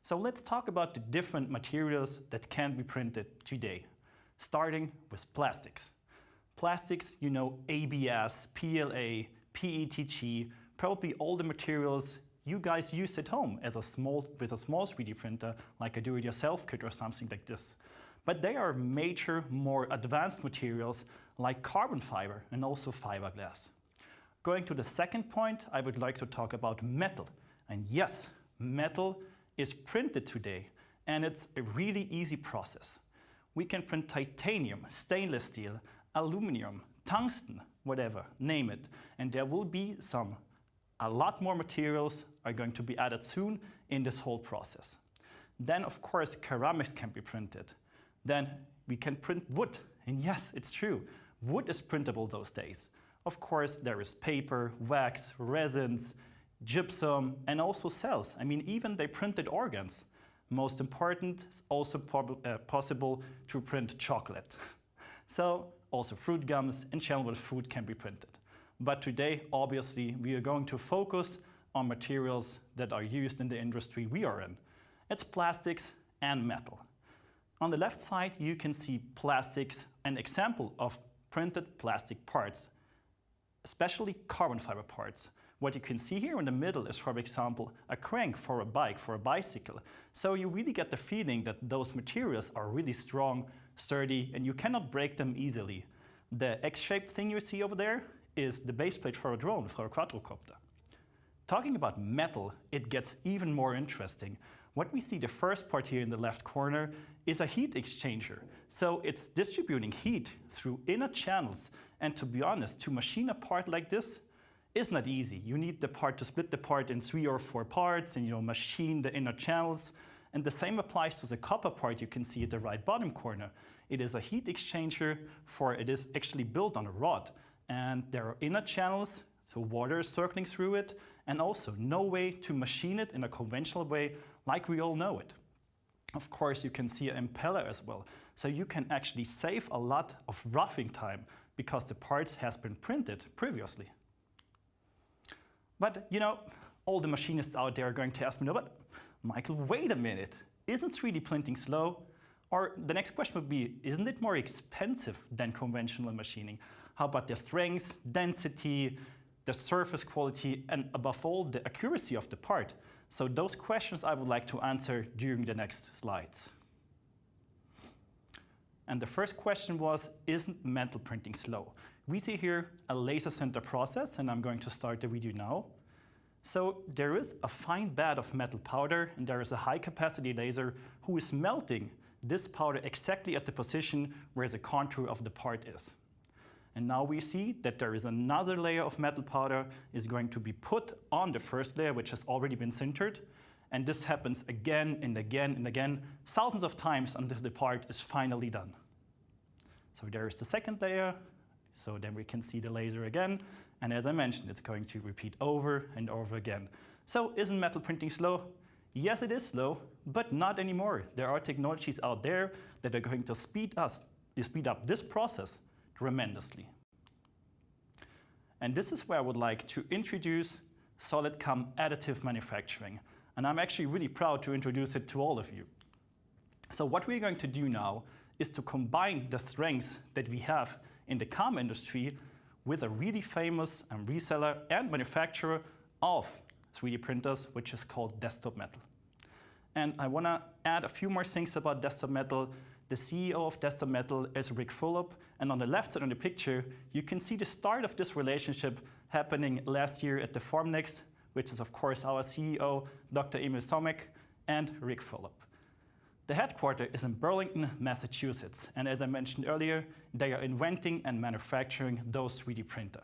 So let's talk about the different materials that can be printed today, starting with plastics. Plastics, you know, ABS, PLA, PETG, probably all the materials you guys use at home with a small 3D printer, like a do-it-yourself kit or something like this. But they are major, more advanced materials like carbon fiber and also fiberglass. Going to the second point, I would like to talk about metal. And yes, metal is printed today, and it's a really easy process. We can print titanium, stainless steel, aluminum, tungsten, whatever, name it. And there will be a lot more materials are going to be added soon in this whole process. Then, of course, ceramics can be printed. Then we can print wood. And yes, it's true. Wood is printable those days. Of course, there is paper, wax, resins, gypsum, and also cells. I mean, even they printed organs. Most important, it's also possible to print chocolate. So also fruit gums and shellwood food can be printed. But today, obviously, we are going to focus on materials that are used in the industry we are in. It's plastics and metal. On the left side, you can see plastics, an example of printed plastic parts, especially carbon fiber parts. What you can see here in the middle is, for example, a crank for a bike, for a bicycle. So you really get the feeling that those materials are really strong, sturdy, and you cannot break them easily. The X-shaped thing you see over there is the base plate for a drone, for a quadrocopter. Talking about metal, it gets even more interesting. What we see, the first part here in the left corner, is a heat exchanger. So it's distributing heat through inner channels. And to be honest, to machine a part like this is not easy. You need the part to split the part in 3 or 4 parts and machine the inner channels. And the same applies to the copper part you can see at the right bottom corner. It is a heat exchanger it is actually built on a rod. And there are inner channels, so water is circling through it, and also no way to machine it in a conventional way like we all know it. Of course, you can see an impeller as well. So you can actually save a lot of roughing time because the parts has been printed previously. But all the machinists out there are going to ask me, no, but Michael, wait a minute. Isn't 3D printing slow? Or the next question would be, isn't it more expensive than conventional machining? How about the strength, density, the surface quality, and above all, the accuracy of the part? So those questions I would like to answer during the next slides. And the first question was, isn't metal printing slow? We see here a laser center process, and I'm going to start the video now. So there is a fine bed of metal powder, and there is a high capacity laser who is melting this powder exactly at the position where the contour of the part is. And now we see that there is another layer of metal powder is going to be put on the first layer, which has already been sintered. And this happens again and again and again, thousands of times until the part is finally done. So there is the second layer. So then we can see the laser again. And as I mentioned, it's going to repeat over and over again. So isn't metal printing slow? Yes, it is slow, but not anymore. There are technologies out there that are going to speed up this process tremendously. And this is where I would like to introduce SolidCAM additive manufacturing. And I'm actually really proud to introduce it to all of you. So what we're going to do now is to combine the strengths that we have in the CAM industry with a really famous reseller and manufacturer of 3D printers, which is called Desktop Metal. And I want to add a few more things about Desktop Metal. The CEO of Desktop Metal is Rick Fulop, and on the left side of the picture, you can see the start of this relationship happening last year at the Formnext, which is of course our CEO, Dr. Emil Tomek, and Rick Fulop. The headquarters is in Burlington, Massachusetts, and as I mentioned earlier, they are inventing and manufacturing those 3D printers.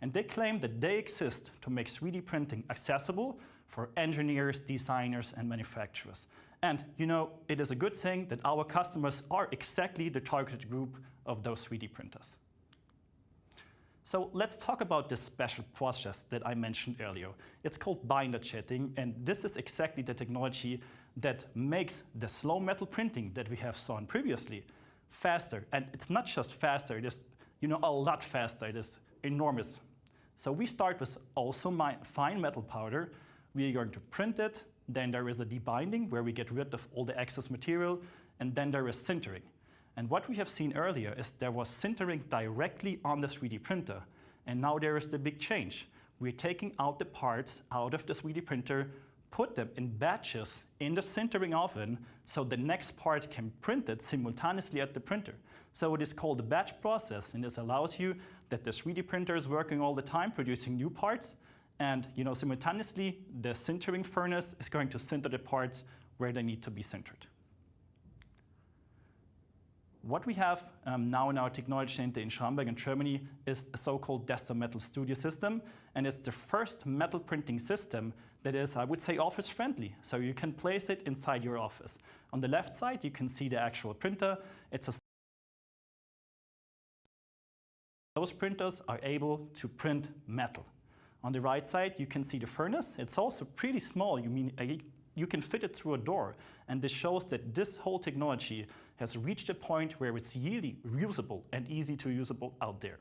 And they claim that they exist to make 3D printing accessible for engineers, designers, and manufacturers. And you know, it is a good thing that our customers are exactly the targeted group of those 3D printers. So let's talk about this special process that I mentioned earlier. It's called binder jetting, and this is exactly the technology that makes the slow metal printing that we have seen previously faster. And it's not just faster, it is a lot faster, it is enormous. So we start with also fine metal powder. We are going to print it, then there is a debinding where we get rid of all the excess material, and then there is sintering. And what we have seen earlier is there was sintering directly on the 3D printer, and now there is the big change. We're taking out the parts out of the 3D printer, put them in batches in the sintering oven, so the next part can print it simultaneously at the printer. So it is called a batch process, and this allows you that the 3D printer is working all the time, producing new parts, and simultaneously the sintering furnace is going to sinter the parts where they need to be sintered. What we have now in our technology center in Schramberg in Germany is a so-called Desktop Metal Studio system, and it's the first metal printing system that is, I would say, office friendly. So you can place it inside your office. On the left side, you can see the actual printer. Those printers are able to print metal. On the right side, you can see the furnace. It's also pretty small. You can fit it through a door. And this shows that this whole technology has reached a point where it's really reusable and easy to usable out there.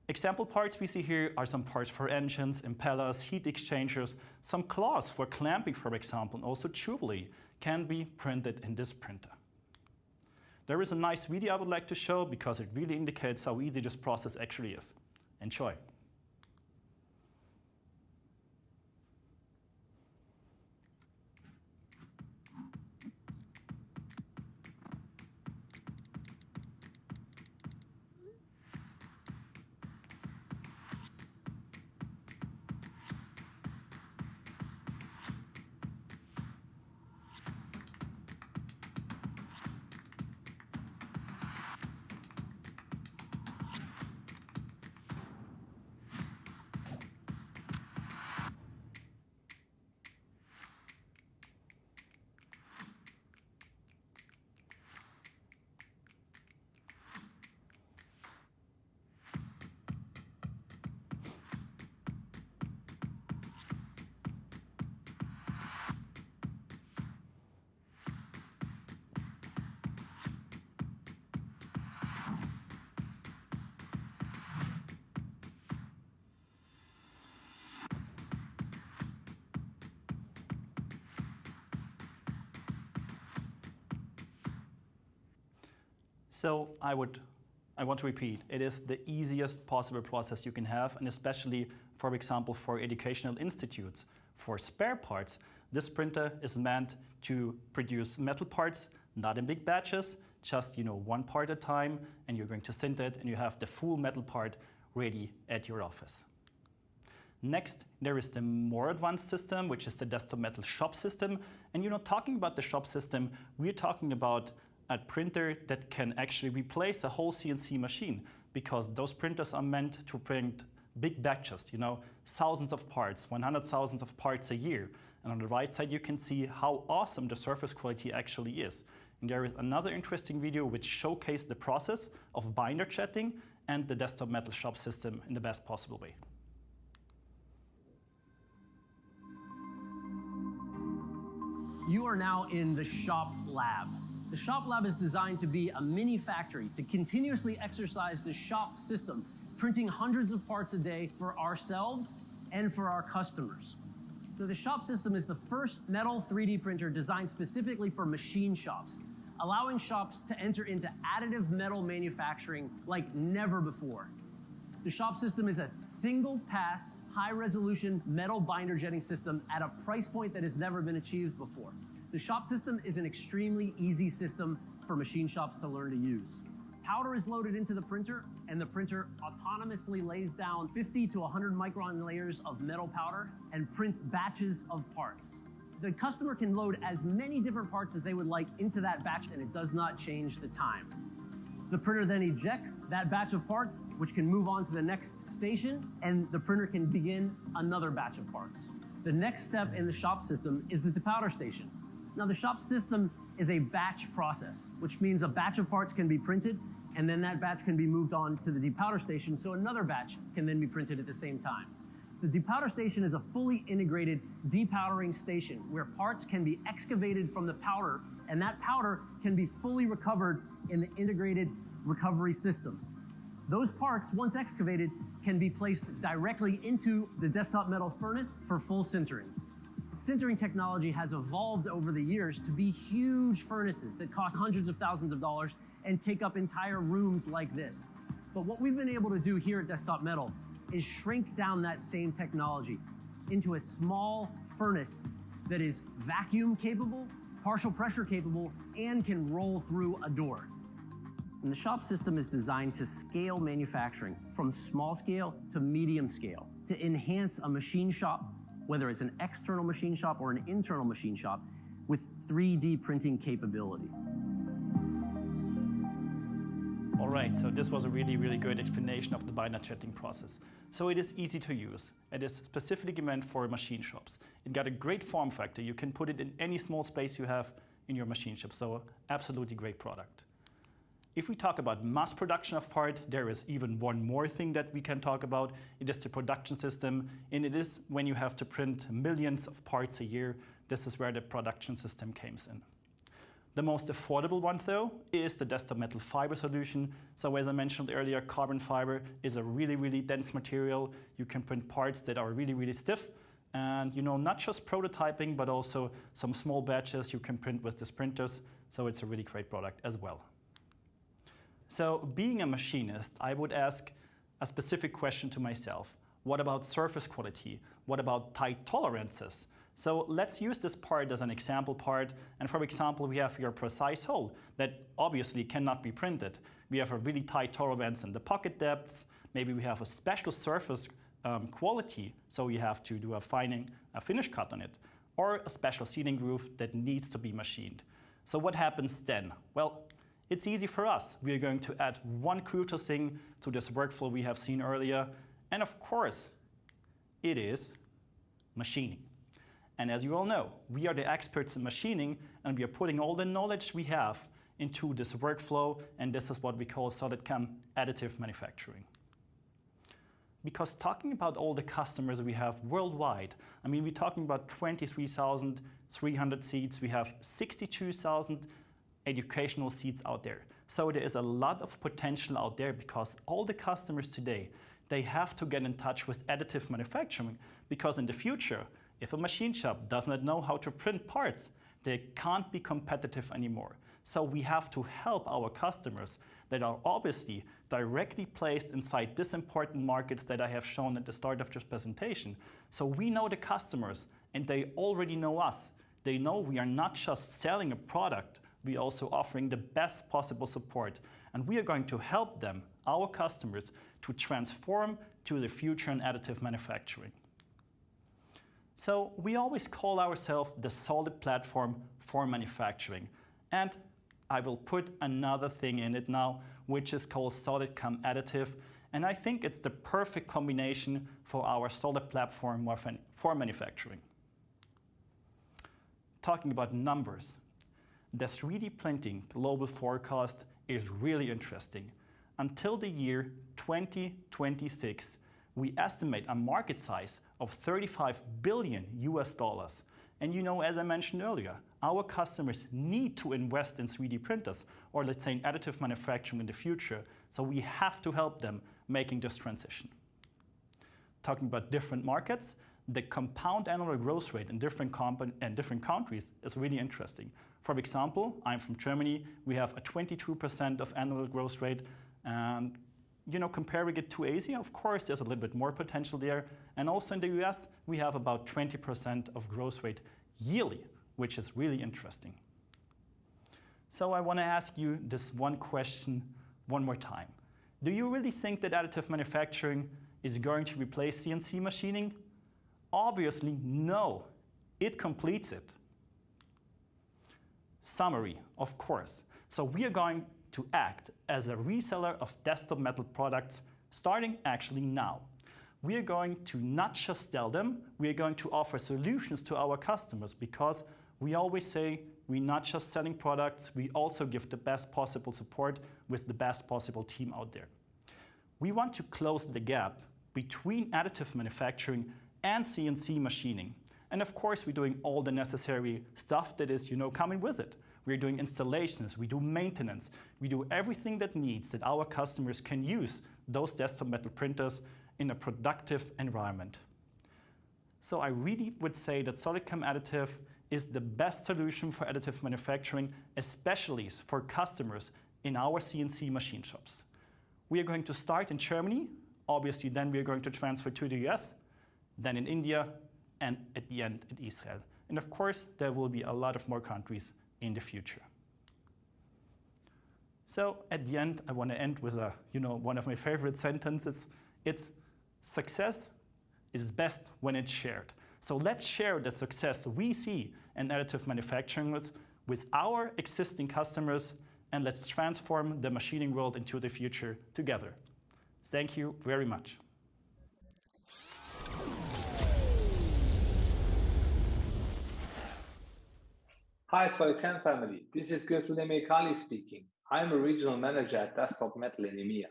Example parts we see here are some parts for engines, impellers, heat exchangers, some cloths for clamping, for example, and also jewelry can be printed in this printer. There is a nice video I would like to show because it really indicates how easy this process actually is. Enjoy. So I want to repeat, it is the easiest possible process you can have, and especially, for example, for educational institutes. For spare parts, this printer is meant to produce metal parts, not in big batches, just one part at a time, and you're going to sinter it, and you have the full metal part ready at your office. Next, there is the more advanced system, which is the desktop metal shop system. And talking about the shop system, we're talking about a printer that can actually replace a whole CNC machine, because those printers are meant to print big batches, thousands of parts, 100,000 of parts a year. And on the right side, you can see how awesome the surface quality actually is. And there is another interesting video which showcases the process of binder jetting and the desktop metal shop system in the best possible way. You are now in the shop lab. The shop lab is designed to be a mini factory to continuously exercise the shop system, printing hundreds of parts a day for ourselves and for our customers. So the shop system is the first metal 3D printer designed specifically for machine shops, allowing shops to enter into additive metal manufacturing like never before. The shop system is a single pass, high resolution metal binder jetting system at a price point that has never been achieved before. The shop system is an extremely easy system for machine shops to learn to use. Powder is loaded into the printer, and the printer autonomously lays down 50 to 100 micron layers of metal powder and prints batches of parts. The customer can load as many different parts as they would like into that batch, and it does not change the time. The printer then ejects that batch of parts, which can move on to the next station, and the printer can begin another batch of parts. The next step in the shop system is the depowder station. Now, the shop system is a batch process, which means a batch of parts can be printed, and then that batch can be moved on to the depowder station, so another batch can then be printed at the same time. The depowder station is a fully integrated depowdering station where parts can be excavated from the powder, and that powder can be fully recovered in the integrated recovery system. Those parts, once excavated, can be placed directly into the desktop metal furnace for full sintering. Sintering technology has evolved over the years to be huge furnaces that cost hundreds of thousands of dollars and take up entire rooms like this. But what we've been able to do here at Desktop Metal is shrink down that same technology into a small furnace that is vacuum capable, partial pressure capable, and can roll through a door. And the shop system is designed to scale manufacturing from small scale to medium scale to enhance a machine shop, whether it's an external machine shop or an internal machine shop, with 3D printing capability. All right, so this was a really, really good explanation of the binder jetting process. So it is easy to use. It is specifically meant for machine shops. It got a great form factor. You can put it in any small space you have in your machine shop, so absolutely great product. If we talk about mass production of part, there is even one more thing that we can talk about. It is the production system, and it is when you have to print millions of parts a year. This is where the production system comes in. The most affordable one, though, is the desktop metal fiber solution. So as I mentioned earlier, carbon fiber is a really, really dense material. You can print parts that are really, really stiff. And not just prototyping, but also some small batches you can print with these printers. So it's a really great product as well. So being a machinist, I would ask a specific question to myself. What about surface quality? What about tight tolerances? So let's use this part as an example part. And for example, we have your precise hole that obviously cannot be printed. We have a really tight tolerance in the pocket depths. Maybe we have a special surface quality, so we have to do a finish cut on it, or a special sealing groove that needs to be machined. So what happens then? Well, it's easy for us. We are going to add one crucial thing to this workflow we have seen earlier. And of course, it is machining. And as you all know, we are the experts in machining, and we are putting all the knowledge we have into this workflow, and this is what we call SolidCAM additive manufacturing. Because talking about all the customers we have worldwide, I mean, we're talking about 23,300 seats. We have 62,000 educational seats out there. So there is a lot of potential out there, because all the customers today, they have to get in touch with additive manufacturing, because in the future, if a machine shop does not know how to print parts, they can't be competitive anymore. So we have to help our customers that are obviously directly placed inside these important markets that I have shown at the start of this presentation. So we know the customers and they already know us. They know we are not just selling a product, we are also offering the best possible support. And we are going to help them, our customers, to transform to the future in additive manufacturing. So we always call ourselves the solid platform for manufacturing. And I will put another thing in it now, which is called SolidCAM Additive. And I think it's the perfect combination for our solid platform for manufacturing. Talking about numbers, the 3D printing global forecast is really interesting. Until the year 2026, we estimate a market size of $35 billion US. And you know, as I mentioned earlier, our customers need to invest in 3D printers, or let's say in additive manufacturing in the future, so we have to help them making this transition. Talking about different markets, the compound annual growth rate in different countries is really interesting. For example, I'm from Germany, we have a 22% of annual growth rate, and comparing it to Asia, of course, there's a little bit more potential there. And also in the US, we have about 20% of growth rate yearly, which is really interesting. So I want to ask you this one question one more time. Do you really think that additive manufacturing is going to replace CNC machining? Obviously, no. It completes it. Summary, of course. So we are going to act as a reseller of desktop metal products starting actually now. We are going to not just sell them, we are going to offer solutions to our customers, because we always say we're not just selling products, we also give the best possible support with the best possible team out there. We want to close the gap between additive manufacturing and CNC machining. And of course, we're doing all the necessary stuff that is, coming with it. We're doing installations, we do maintenance, we do everything that needs that our customers can use those desktop metal printers in a productive environment. So I really would say that SolidCAM Additive is the best solution for additive manufacturing, especially for customers in our CNC machine shops. We are going to start in Germany, obviously then we are going to transfer to the US, then in India, and at the end in Israel. And of course, there will be a lot of more countries in the future. So at the end, I want to end with one of my favorite sentences. It's success is best when it's shared. So let's share the success we see in additive manufacturing with our existing customers, and let's transform the machining world into the future together. Thank you very much. Hi, SolidCAM family. This is Gürtel Kali speaking. I'm a regional manager at Desktop Metal in EMEA.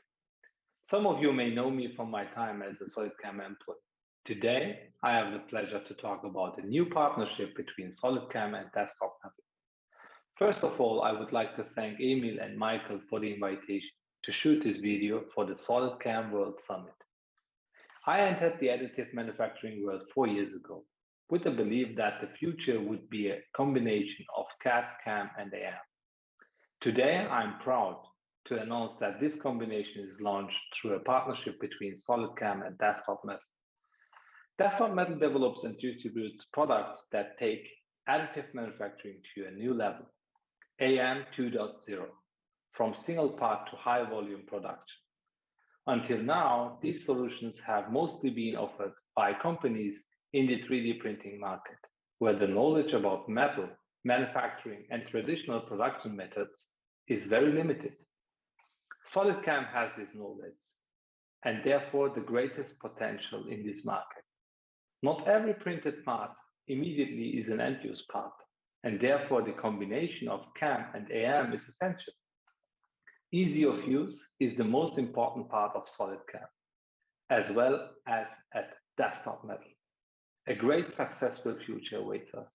Some of you may know me from my time as a SolidCAM employee. Today, I have the pleasure to talk about a new partnership between SolidCAM and Desktop Metal. First of all, I would like to thank Emil and Michael for the invitation to shoot this video for the SolidCAM World Summit. I entered the additive manufacturing world 4 years ago, with the belief that the future would be a combination of CAD, CAM, and AM. Today, I'm proud to announce that this combination is launched through a partnership between SolidCAM and Desktop Metal. Desktop Metal develops and distributes products that take additive manufacturing to a new level, AM 2.0, from single part to high volume production. Until now, these solutions have mostly been offered by companies in the 3D printing market, where the knowledge about metal, manufacturing, and traditional production methods is very limited. SolidCAM has this knowledge, and therefore the greatest potential in this market. Not every printed part immediately is an end-use part, and therefore the combination of CAM and AM is essential. Easy of use is the most important part of SolidCAM, as well as at Desktop Metal. A great successful future awaits us.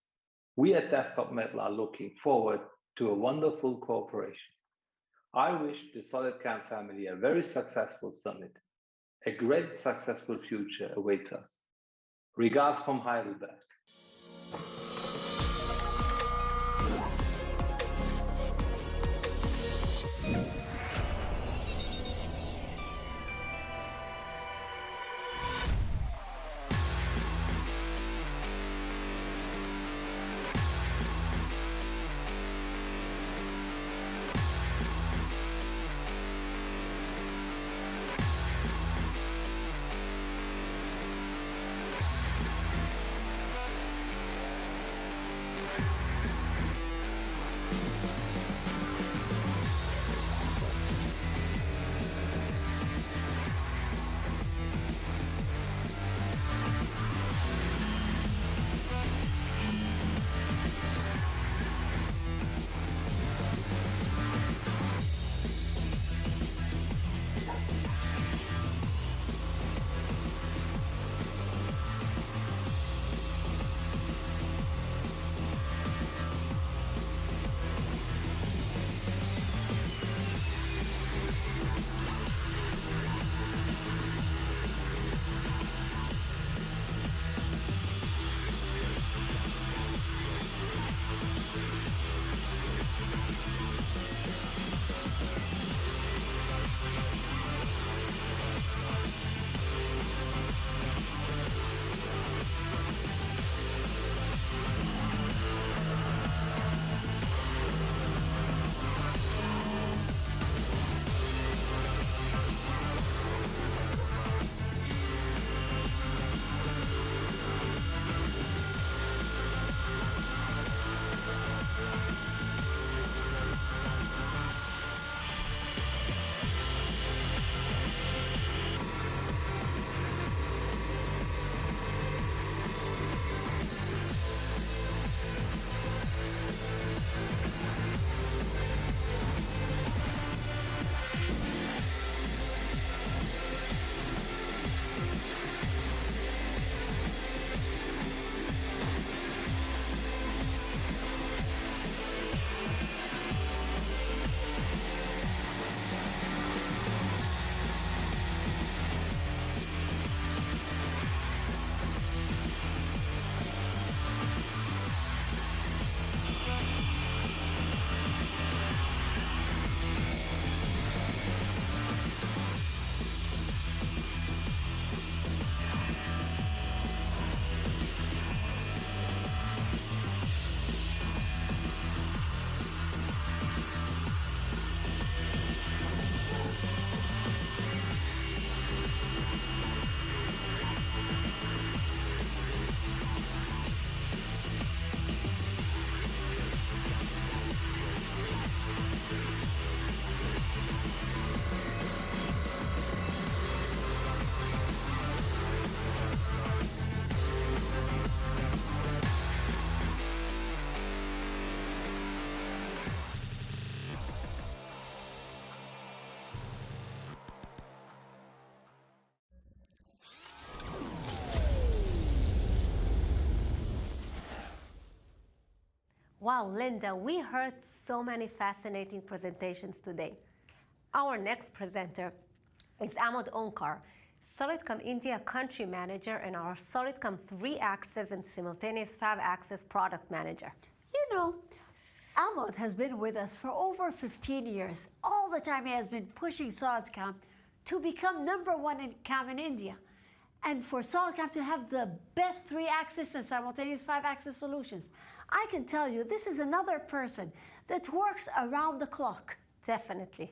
We at Desktop Metal are looking forward to a wonderful cooperation. I wish the SolidCAM family a very successful summit. A great successful future awaits us. Regards from Heidelberg. Wow, Linda, we heard so many fascinating presentations today. Our next presenter is Amod Onkar, SolidCAM India Country Manager and our SolidCAM 3-axis and simultaneous 5-axis Product Manager. You know, Amod has been with us for over 15 years. All the time he has been pushing SolidCAM to become #1 in CAM in India, and for SolidCAM to have the best 3-axis and simultaneous 5-axis solutions. I can tell you, this is another person that works around the clock. Definitely.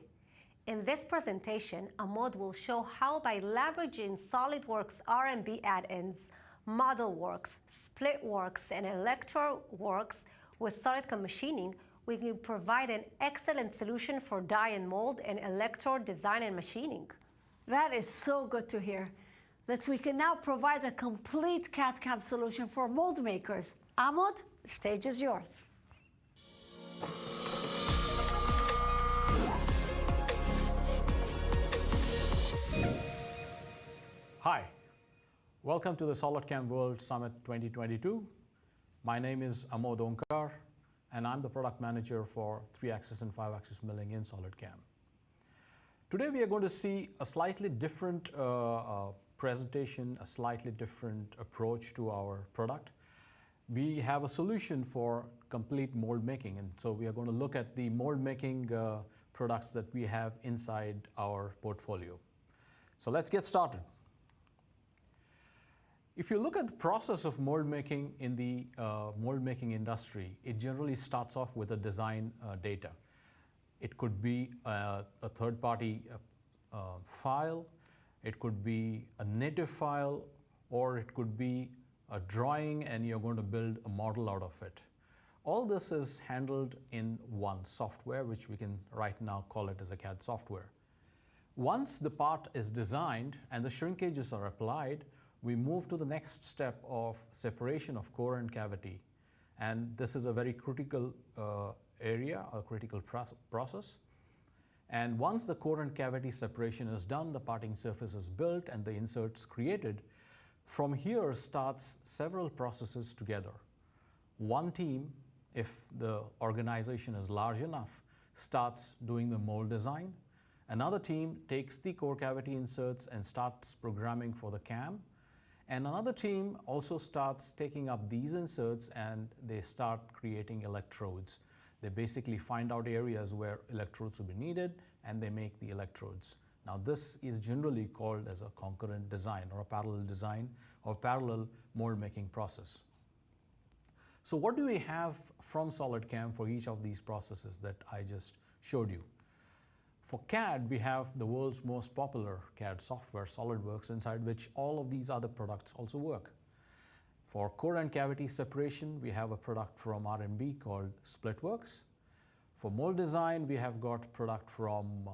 In this presentation, Amod will show how by leveraging SolidWorks R&B add-ins, ModelWorks, SplitWorks, and ElectroWorks with SolidCAM machining, we can provide an excellent solution for die and mold and electrode design and machining. That is so good to hear, that we can now provide a complete CAD/CAM solution for mold makers. Amod, the stage is yours. Hi, welcome to the SolidCAM World Summit 2022. My name is Amod Onkar, and I'm the product manager for 3-axis and 5-axis milling in SolidCAM. Today we are going to see a slightly different presentation, a slightly different approach to our product. We have a solution for complete mold making, and so we are going to look at the mold making products that we have inside our portfolio. So let's get started. If you look at the process of mold making in the mold making industry, it generally starts off with a design data. It could be a third-party file, it could be a native file, or it could be a drawing and you're going to build a model out of it. All this is handled in one software, which we can right now call it as a CAD software. Once the part is designed and the shrinkages are applied, we move to the next step of separation of core and cavity. And this is a very critical area, a critical process. And once the core and cavity separation is done, the parting surface is built and the inserts created. From here starts several processes together. One team, if the organization is large enough, starts doing the mold design. Another team takes the core cavity inserts and starts programming for the CAM. And another team also starts taking up these inserts and they start creating electrodes. They basically find out areas where electrodes will be needed and they make the electrodes. Now this is generally called as a concurrent design or a parallel design or parallel mold making process. So what do we have from SolidCAM for each of these processes that I just showed you? For CAD, we have the world's most popular CAD software, SolidWorks, inside which all of these other products also work. For core and cavity separation, we have a product from R&B called SplitWorks. For mold design, we have got product from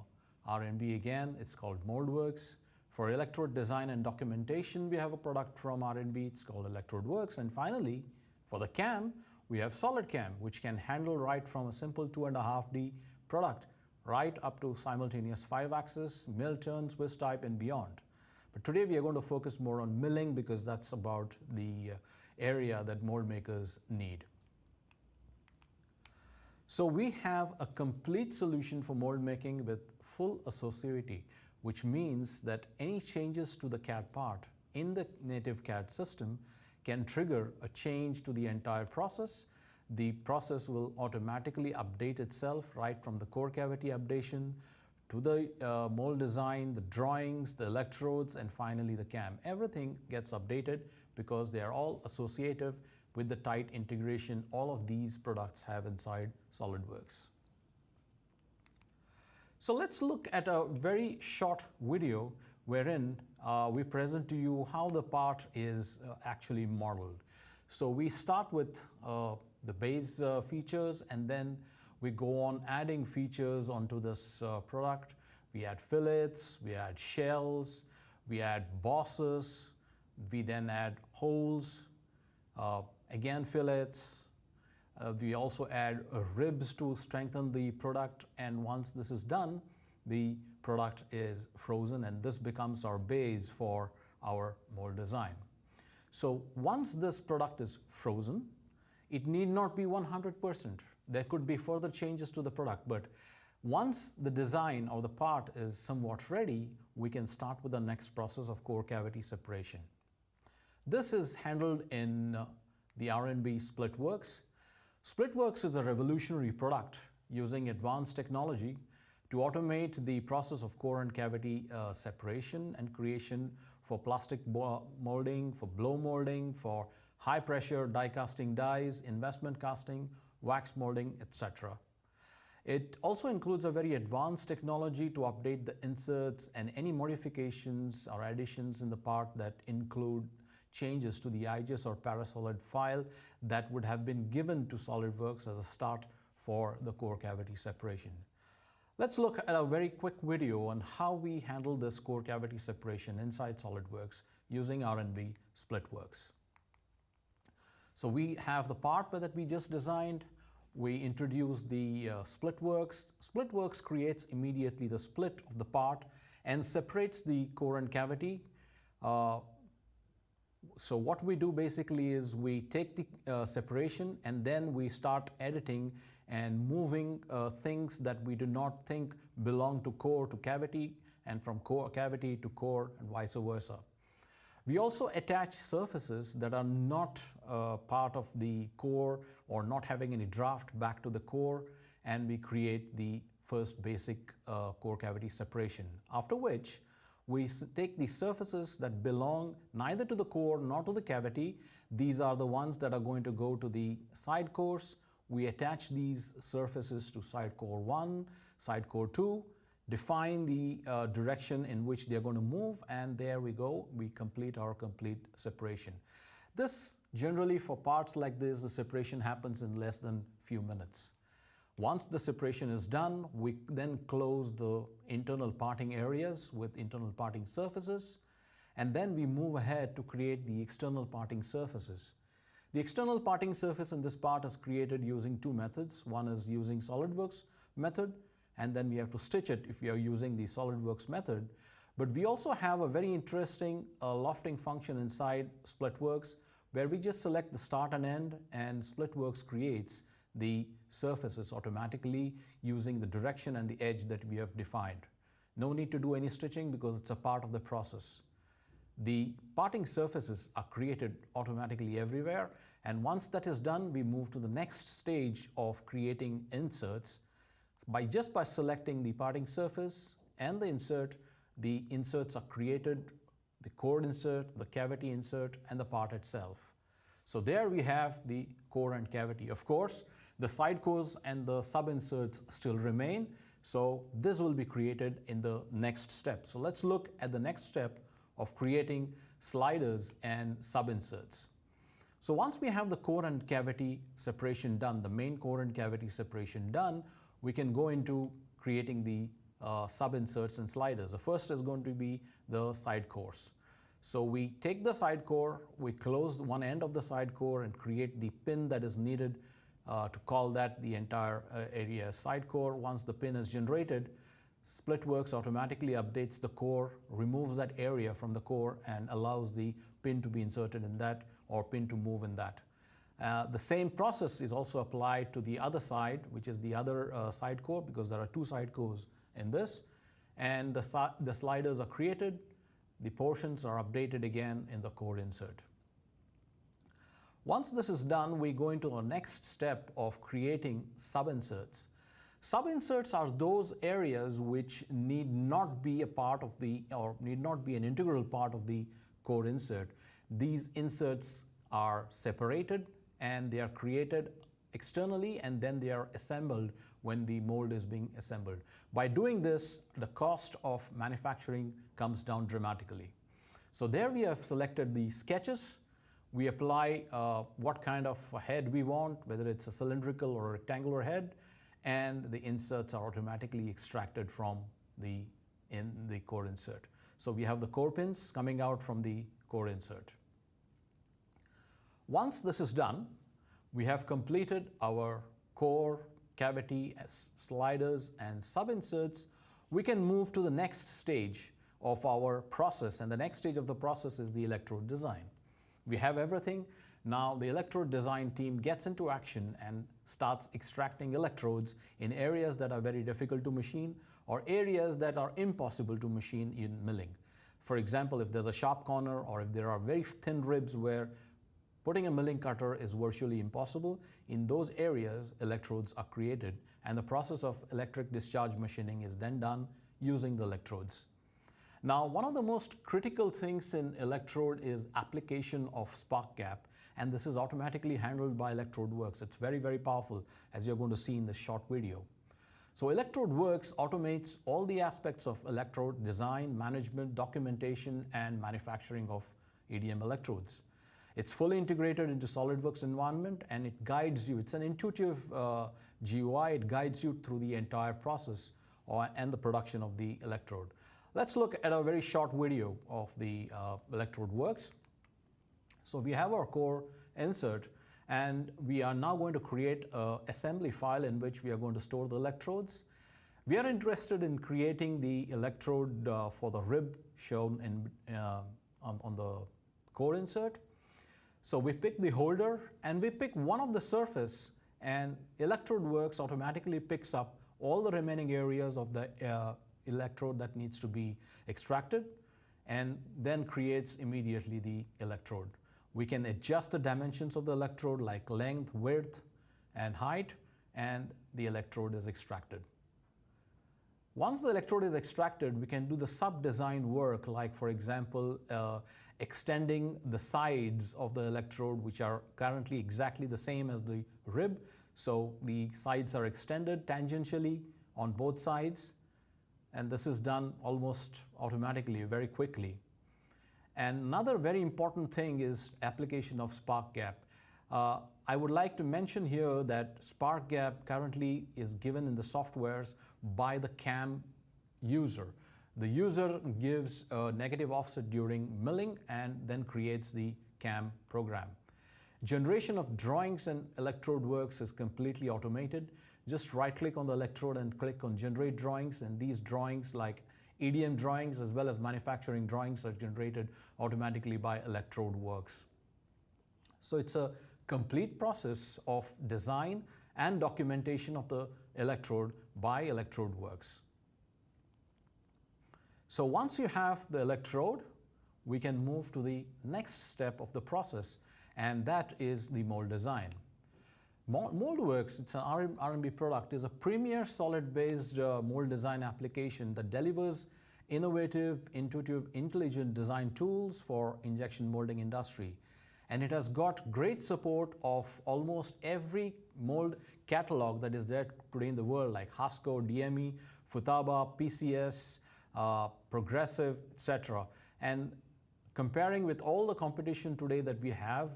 R&B again, it's called MoldWorks. For electrode design and documentation, we have a product from R&B, it's called ElectrodeWorks. And finally, for the CAM, we have SolidCAM, which can handle right from a simple 2.5D product right up to simultaneous 5-axis, mill turn, Swiss type, and beyond. But today we are going to focus more on milling because that's about the area that mold makers need. So we have a complete solution for mold making with full associativity, which means that any changes to the CAD part in the native CAD system can trigger a change to the entire process. The process will automatically update itself right from the core cavity updation to the mold design, the drawings, the electrodes, and finally the CAM. Everything gets updated because they are all associative with the tight integration all of these products have inside SolidWorks. So let's look at a very short video wherein we present to you how the part is actually modeled. So we start with the base features and then we go on adding features onto this product. We add fillets, we add shells, we add bosses, we then add holes, again fillets. We also add ribs to strengthen the product, and once this is done, the product is frozen and this becomes our base for our mold design. So once this product is frozen, it need not be 100%. There could be further changes to the product, but once the design or the part is somewhat ready, we can start with the next process of core cavity separation. This is handled in the R&B SplitWorks. SplitWorks is a revolutionary product using advanced technology to automate the process of core and cavity separation and creation for plastic molding, for blow molding, for high pressure die casting dies, investment casting, wax molding, etc. It also includes a very advanced technology to update the inserts and any modifications or additions in the part that include changes to the IGES or Parasolid file that would have been given to SolidWorks as a start for the core cavity separation. Let's look at a very quick video on how we handle this core cavity separation inside SolidWorks using R&B SplitWorks. So we have the part that we just designed. We introduce the SplitWorks. SplitWorks creates immediately the split of the part and separates the core and cavity. So what we do basically is we take the separation and then we start editing and moving things that we do not think belong to core to cavity and from core cavity to core and vice versa. We also attach surfaces that are not part of the core or not having any draft back to the core, and we create the first basic core cavity separation. After which we take the surfaces that belong neither to the core nor to the cavity. These are the ones that are going to go to the side cores. We attach these surfaces to side core 1, side core 2, define the direction in which they're going to move, and there we go, we complete our complete separation. This generally for parts like this, the separation happens in less than few minutes. Once the separation is done, we then close the internal parting areas with internal parting surfaces, and then we move ahead to create the external parting surfaces. The external parting surface in this part is created using two methods. One is using SolidWorks method, and then we have to stitch it if we are using the SolidWorks method. But we also have a very interesting lofting function inside SplitWorks where we just select the start and end, and SplitWorks creates the surfaces automatically using the direction and the edge that we have defined. No need to do any stitching because it's a part of the process. The parting surfaces are created automatically everywhere, and once that is done, we move to the next stage of creating inserts. By selecting the parting surface and the inserts are created, the core insert, the cavity insert, and the part itself. So there we have the core and cavity. Of course, the side cores and the sub inserts still remain, so this will be created in the next step. So let's look at the next step of creating sliders and sub-inserts. So once we have the core and cavity separation done, the main core and cavity separation done, we can go into creating the sub-inserts and sliders. The first is going to be the side cores. So we take the side core, we close one end of the side core and create the pin that is needed to call that the entire area side core. Once the pin is generated, SplitWorks automatically updates the core, removes that area from the core, and allows the pin to be inserted in that or pin to move in that. The same process is also applied to the other side, which is the other side core, because there are two side cores in this. And the sliders are created, the portions are updated again in the core insert. Once this is done, we go into our next step of creating sub-inserts. Sub-inserts are those areas which need not be a part of the, or need not be an integral part of the core insert. These inserts are separated and they are created externally, and then they are assembled when the mold is being assembled. By doing this, the cost of manufacturing comes down dramatically. So there we have selected the sketches. We apply what kind of head we want, whether it's a cylindrical or a rectangular head, and the inserts are automatically extracted from the core insert. So we have the core pins coming out from the core insert. Once this is done, we have completed our core, cavity, sliders, and sub-inserts. We can move to the next stage of our process, and the next stage of the process is the electrode design. We have everything. Now the electrode design team gets into action and starts extracting electrodes in areas that are very difficult to machine or areas that are impossible to machine in milling. For example, if there's a sharp corner or if there are very thin ribs where putting a milling cutter is virtually impossible, in those areas electrodes are created and the process of electric discharge machining is then done using the electrodes. Now, one of the most critical things in electrode is application of spark gap, and this is automatically handled by Electrode Works. It's very, very powerful, as you're going to see in this short video. So Electrode Works automates all the aspects of electrode design, management, documentation, and manufacturing of EDM electrodes. It's fully integrated into SolidWorks environment, and it guides you. It's an intuitive GUI. It guides you through the entire process and the production of the electrode. Let's look at a very short video of the Electrode Works. So we have our core insert, and we are now going to create an assembly file in which we are going to store the electrodes. We are interested in creating the electrode for the rib shown on the core insert. So we pick the holder and we pick one of the surface, and Electrode Works automatically picks up all the remaining areas of the electrode that needs to be extracted and then creates immediately the electrode. We can adjust the dimensions of the electrode like length, width, and height, and the electrode is extracted. Once the electrode is extracted, we can do the sub-design work, like for example, extending the sides of the electrode, which are currently exactly the same as the rib. So the sides are extended tangentially on both sides, and this is done almost automatically, very quickly. And another very important thing is application of spark gap. I would like to mention here that spark gap currently is given in the softwares by the CAM user. The user gives a negative offset during milling and then creates the CAM program. Generation of drawings in Electrode Works is completely automated. Just right-click on the electrode and click on Generate Drawings, and these drawings, like EDM drawings as well as manufacturing drawings, are generated automatically by Electrode Works. So it's a complete process of design and documentation of the electrode by Electrode Works. So once you have the electrode, we can move to the next step of the process, and that is the mold design. MoldWorks, it's an R&B product, is a premier solid-based mold design application that delivers innovative, intuitive, intelligent design tools for injection molding industry. And it has got great support of almost every mold catalog that is there today in the world, like Hasco, DME, Futaba, PCS, Progressive, etc. And comparing with all the competition today that we have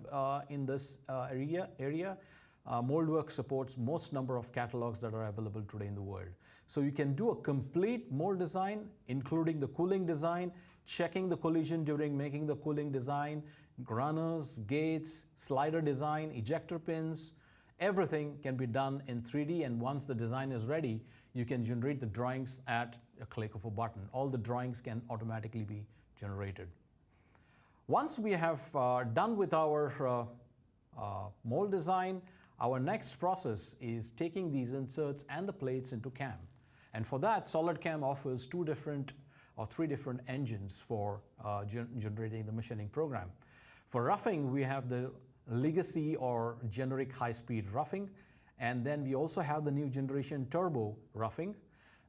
in this area, MoldWorks supports most number of catalogs that are available today in the world. So you can do a complete mold design, including the cooling design, checking the collision during making the cooling design, runners, gates, slider design, ejector pins. Everything can be done in 3D, and once the design is ready, you can generate the drawings at a click of a button. All the drawings can automatically be generated. Once we have done with our mold design, our next process is taking these inserts and the plates into CAM. And for that, SolidCAM offers three different engines for generating the machining program. For roughing, we have the legacy or generic high-speed roughing, and then we also have the new generation turbo roughing.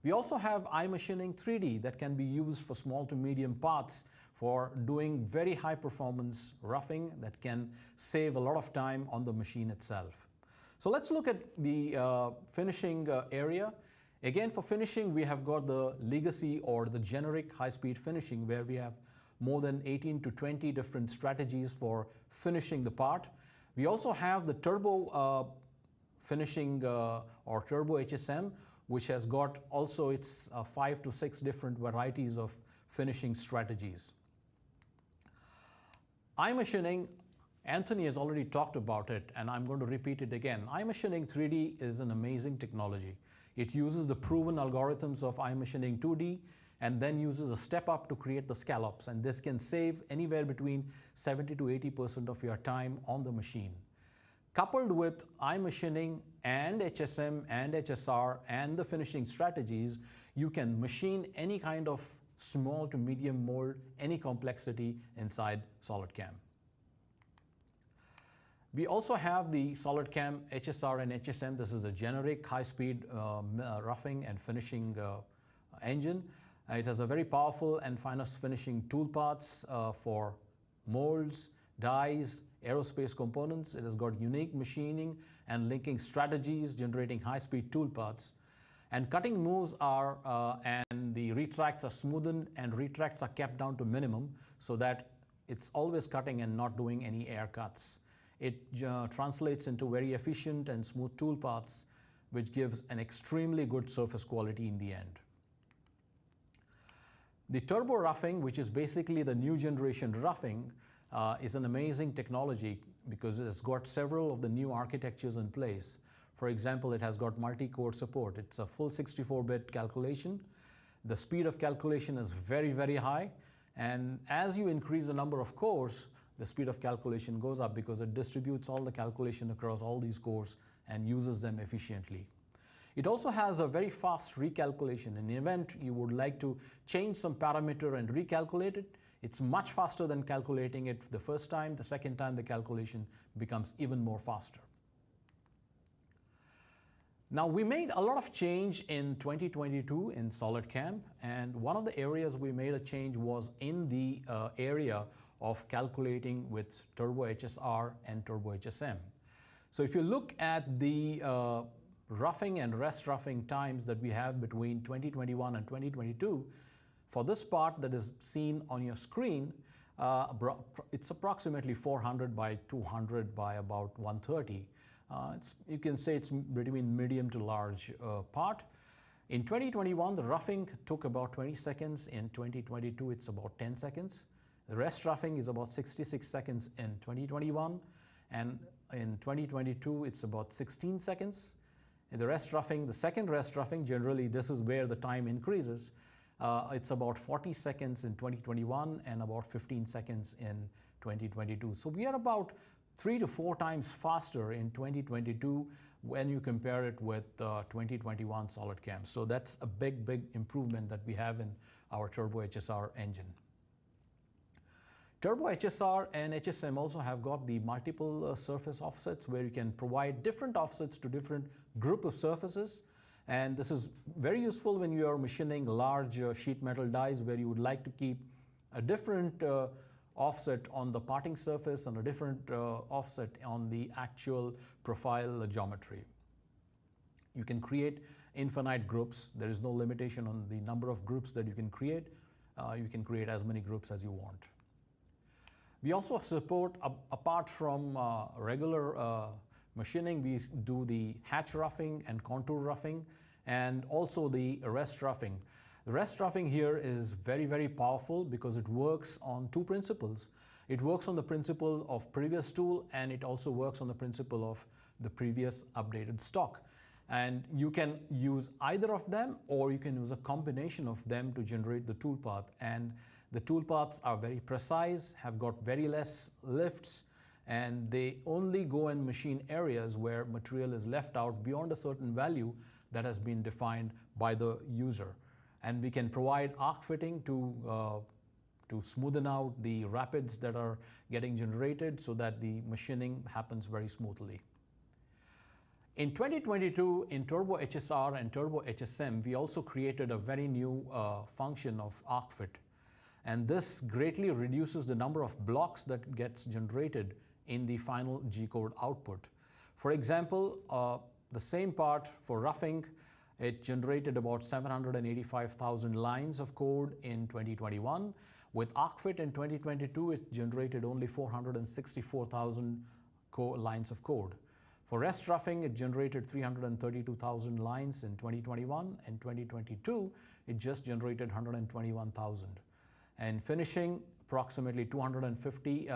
We also have iMachining 3D that can be used for small to medium parts for doing very high performance roughing that can save a lot of time on the machine itself. So let's look at the finishing area. Again, for finishing, we have got the legacy or the generic high-speed finishing, where we have more than 18 to 20 different strategies for finishing the part. We also have the turbo finishing or turbo HSM, which has got also its 5 to 6 different varieties of finishing strategies. iMachining, Anthony has already talked about it, and I'm going to repeat it again. iMachining 3D is an amazing technology. It uses the proven algorithms of iMachining 2D and then uses a step up to create the scallops, and this can save anywhere between 70 to 80% of your time on the machine. Coupled with iMachining and HSM and HSR and the finishing strategies, you can machine any kind of small to medium mold, any complexity inside SolidCAM. We also have the SolidCAM HSR and HSM. This is a generic high-speed roughing and finishing engine. It has a very powerful and finishing toolpaths for molds, dies, aerospace components. It has got unique machining and linking strategies, generating high-speed toolpaths. And cutting moves are, and the retracts are smoothened and retracts are kept down to minimum so that it's always cutting and not doing any air cuts. It translates into very efficient and smooth toolpaths, which gives an extremely good surface quality in the end. The turbo roughing, which is basically the new generation roughing, is an amazing technology because it has got several of the new architectures in place. For example, it has got multi-core support. It's a full 64-bit calculation. The speed of calculation is very, very high. And as you increase the number of cores, the speed of calculation goes up because it distributes all the calculation across all these cores and uses them efficiently. It also has a very fast recalculation. In the event you would like to change some parameter and recalculate it, it's much faster than calculating it the first time. The second time, the calculation becomes even more faster. Now, we made a lot of change in 2022 in SolidCAM, and one of the areas we made a change was in the area of calculating with Turbo HSR and Turbo HSM. So if you look at the roughing and rest roughing times that we have between 2021 and 2022, for this part that is seen on your screen, it's approximately 400 by 200 by about 130. You can say it's between medium to large part. In 2021, the roughing took about 20 seconds. In 2022, it's about 10 seconds. The rest roughing is about 66 seconds in 2021, and in 2022, it's about 16 seconds. In the rest roughing, the second rest roughing, generally this is where the time increases. It's about 40 seconds in 2021 and about 15 seconds in 2022. So we are about 3 to 4 times faster in 2022 when you compare it with 2021 SolidCAM. So that's a big, big improvement that we have in our Turbo HSR engine. Turbo HSR and HSM also have got the multiple surface offsets where you can provide different offsets to different group of surfaces. And this is very useful when you are machining large sheet metal dies where you would like to keep a different offset on the parting surface and a different offset on the actual profile geometry. You can create infinite groups. There is no limitation on the number of groups that you can create. You can create as many groups as you want. We also support, apart from regular machining, we do the hatch roughing and contour roughing and also the rest roughing. The rest roughing here is very, very powerful because it works on two principles. It works on the principle of previous tool and it also works on the principle of the previous updated stock. And you can use either of them or you can use a combination of them to generate the toolpath. And the toolpaths are very precise, have got very less lifts, and they only go and machine areas where material is left out beyond a certain value that has been defined by the user. And we can provide arc fitting to smoothen out the rapids that are getting generated so that the machining happens very smoothly. In 2022, in Turbo HSR and Turbo HSM, we also created a very new function of arc fit. And this greatly reduces the number of blocks that gets generated in the final G-code output. For example, the same part for roughing, it generated about 785,000 lines of code in 2021. With ArcFit in 2022, it generated only 464,000 lines of code. For rest roughing, it generated 332,000 lines in 2021. In 2022, it just generated 121,000. And finishing, approximately 250,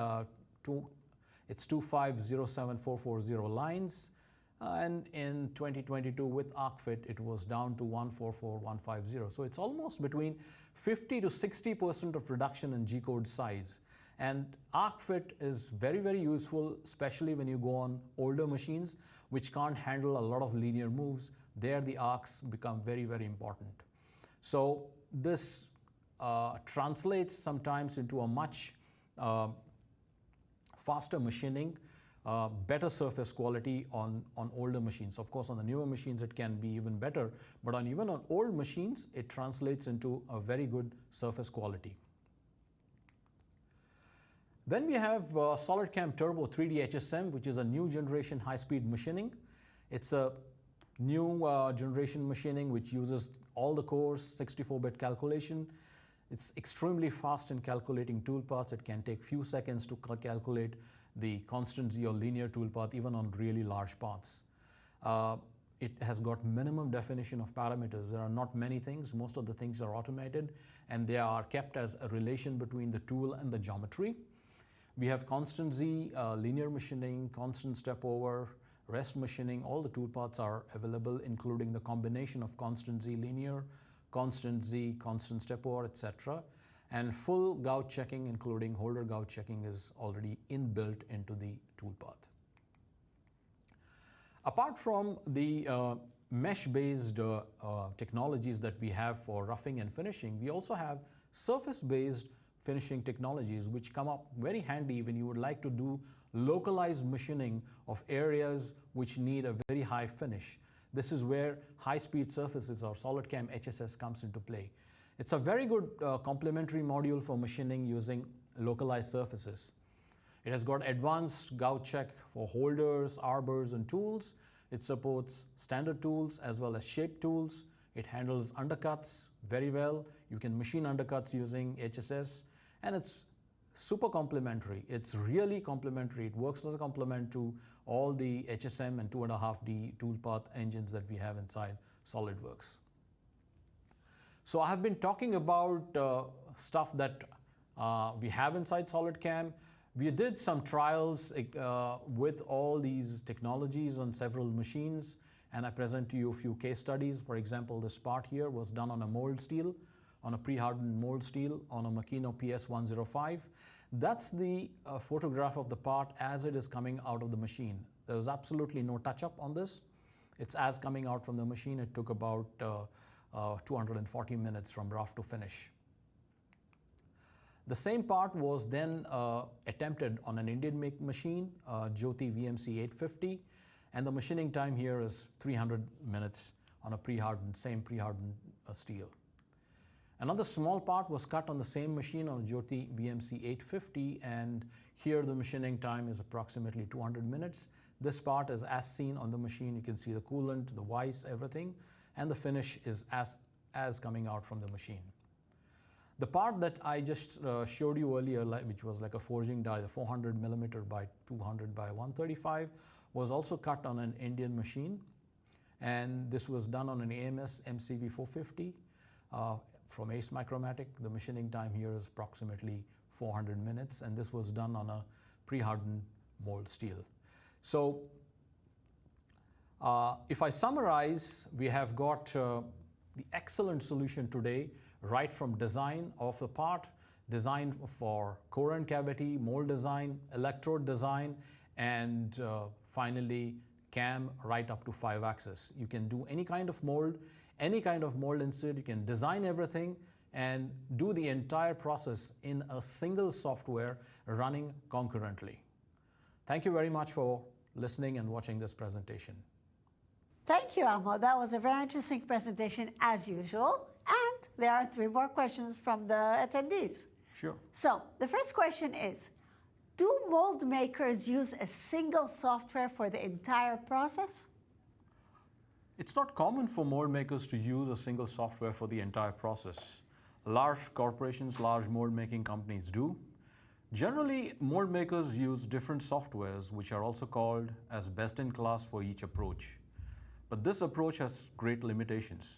it's 2507440 lines. And in 2022 with ArcFit, it was down to 144,150. So it's almost between 50 to 60% of reduction in G-code size. And ArcFit is very, very useful, especially when you go on older machines, which can't handle a lot of linear moves. There the arcs become very, very important. So this translates sometimes into a much faster machining, better surface quality on older machines. Of course, on the newer machines, it can be even better, but even on old machines, it translates into a very good surface quality. Then we have SolidCAM Turbo 3D HSM, which is a new generation high-speed machining. It's a new generation machining which uses all the cores, 64-bit calculation. It's extremely fast in calculating toolpaths. It can take few seconds to calculate the constant Z or linear toolpath even on really large paths. It has got minimum definition of parameters. There are not many things. Most of the things are automated, and they are kept as a relation between the tool and the geometry. We have constant Z, linear machining, constant step over, rest machining. All the toolpaths are available, including the combination of constant Z linear, constant Z, constant step over, etc. And full gout checking, including holder gout checking, is already inbuilt into the toolpath. Apart from the mesh-based technologies that we have for roughing and finishing, we also have surface-based finishing technologies which come up very handy when you would like to do localized machining of areas which need a very high finish. This is where high-speed surfaces or SolidCAM HSS comes into play. It's a very good complementary module for machining using localized surfaces. It has got advanced gout check for holders, arbors, and tools. It supports standard tools as well as shape tools. It handles undercuts very well. You can machine undercuts using HSS, and it's super complementary. It's really complementary. It works as a complement to all the HSM and 2.5D toolpath engines that we have inside SolidWorks. So I have been talking about stuff that we have inside SolidCAM. We did some trials with all these technologies on several machines, and I present to you a few case studies. For example, this part here was done on a mold steel, on a pre-hardened mold steel on a Makino PS105. That's the photograph of the part as it is coming out of the machine. There was absolutely no touch-up on this. It's as coming out from the machine. It took about 240 minutes from rough to finish. The same part was then attempted on an Indian-make machine, Jyoti VMC 850, and the machining time here is 300 minutes on a pre-hardened, same pre-hardened steel. Another small part was cut on the same machine on a Jyoti VMC 850, and here the machining time is approximately 200 minutes. This part is as seen on the machine. You can see the coolant, the vise, everything, and the finish is as coming out from the machine. The part that I just showed you earlier, which was like a forging die, the 400 millimeter by 200 by 135, was also cut on an Indian machine, and this was done on an AMS MCV 450 from Ace Micromatic. The machining time here is approximately 400 minutes, and this was done on a pre-hardened mold steel. So if I summarize, we have got the excellent solution today, right from design of the part, design for core and cavity, mold design, electrode design, and finally CAM right up to 5-axis. You can do any kind of mold insert. You can design everything and do the entire process in a single software running concurrently. Thank you very much for listening and watching this presentation. Thank you, Amo. That was a very interesting presentation as usual. And there are 3 more questions from the attendees. Sure. So the first question is, do mold makers use a single software for the entire process? It's not common for mold makers to use a single software for the entire process. Large corporations, large mold making companies do. Generally, mold makers use different softwares, which are also called as best in class for each approach. But this approach has great limitations.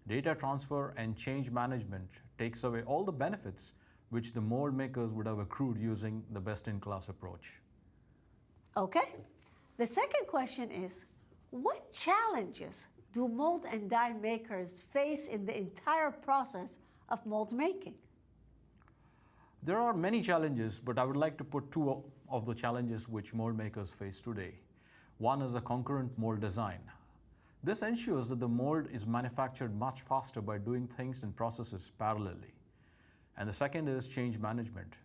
Data transfer and change management takes away all the benefits which the mold makers would have accrued using the best in class approach. Okay. The second question is, What challenges do mold and die makers face in the entire process of mold making? There are many challenges, but I would like to put two of the challenges which mold makers face today. One is a concurrent mold design. This ensures that the mold is manufactured much faster by doing things and processes parallelly. And the second is change management.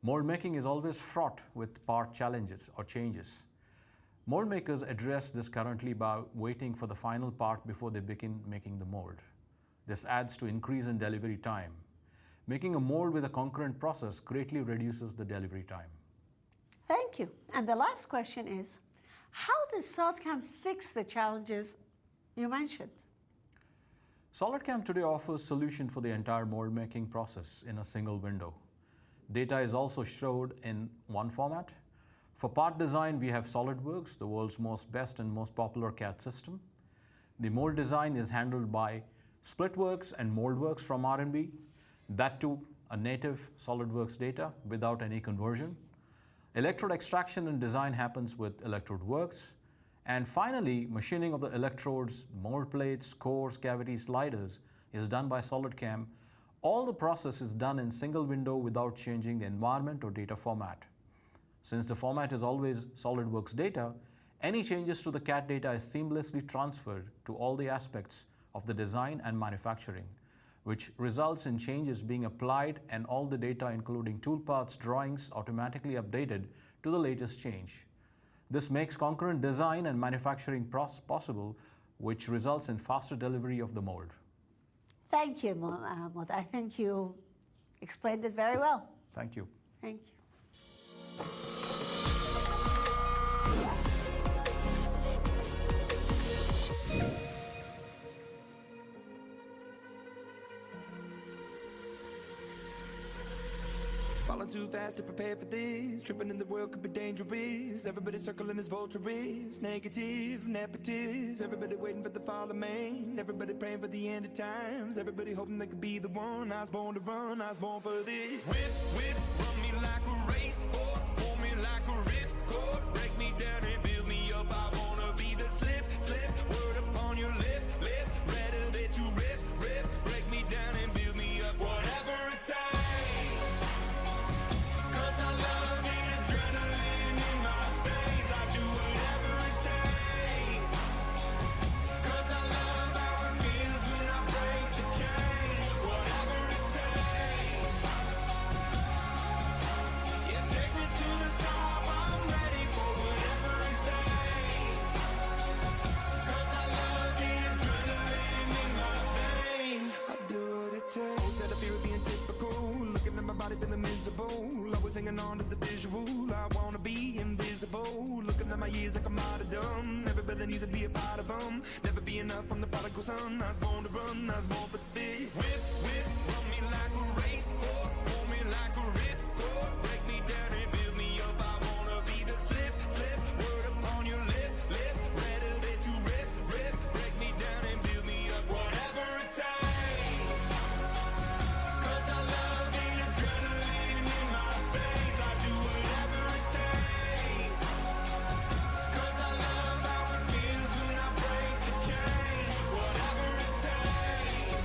Mold making is always fraught with part challenges or changes. Mold makers address this currently by waiting for the final part before they begin making the mold. This adds to increase in delivery time. Making a mold with a concurrent process greatly reduces the delivery time. Thank you. And the last question is, how does SolidCAM fix the challenges you mentioned? SolidCAM today offers solution for the entire mold making process in a single window. Data is also showed in one format. For part design, we have SolidWorks, the world's best and most popular CAD system. The mold design is handled by SplitWorks and MoldWorks from R&B, that too a native SolidWorks data without any conversion. Electrode extraction and design happens with ElectrodeWorks. And finally, machining of the electrodes, mold plates, cores, cavities, sliders is done by SolidCAM. All the process is done in single window without changing the environment or data format. Since the format is always SolidWorks data, any changes to the CAD data is seamlessly transferred to all the aspects of the design and manufacturing, which results in changes being applied and all the data including toolpaths, drawings automatically updated to the latest change. This makes concurrent design and manufacturing possible, which results in faster delivery of the mold. Thank you, Mahmoud. I think you explained it very well. Thank you. Thank you. Falling too fast to prepare for this. Tripping in the world could be dangerous. Everybody circling as vultures. Negative, nepotist. Everybody waiting for the fall of man. Everybody praying for the end of times. Everybody hoping they could be the one. I was born to run, I was born for this. Whip, whip, run me like a racehorse. Pull me like a ripcord. Break me down and build me up. I wanna be the slip, slip. Word upon your lip, lip. Rather that you rip, rip. Break me down and build me up. Whatever it takes. Feeling miserable, always hanging on to the visual. I wanna be invisible. Looking at my years like I'm out of dumb. Everybody needs to be a part of them. Never be enough from the prodigal son. I was born to run, I was born for this. Whip, whip, run me like a racehorse. Pull me like a ripcord. Break me down and build me up. I wanna be the slip, slip. Word upon your lip, lip. Rather that you rip, rip. Break me down and build me up. Whatever it takes. 'Cause I love the adrenaline in my veins. I do whatever it takes. 'Cause I love how it feels when I break the chains. Whatever it takes.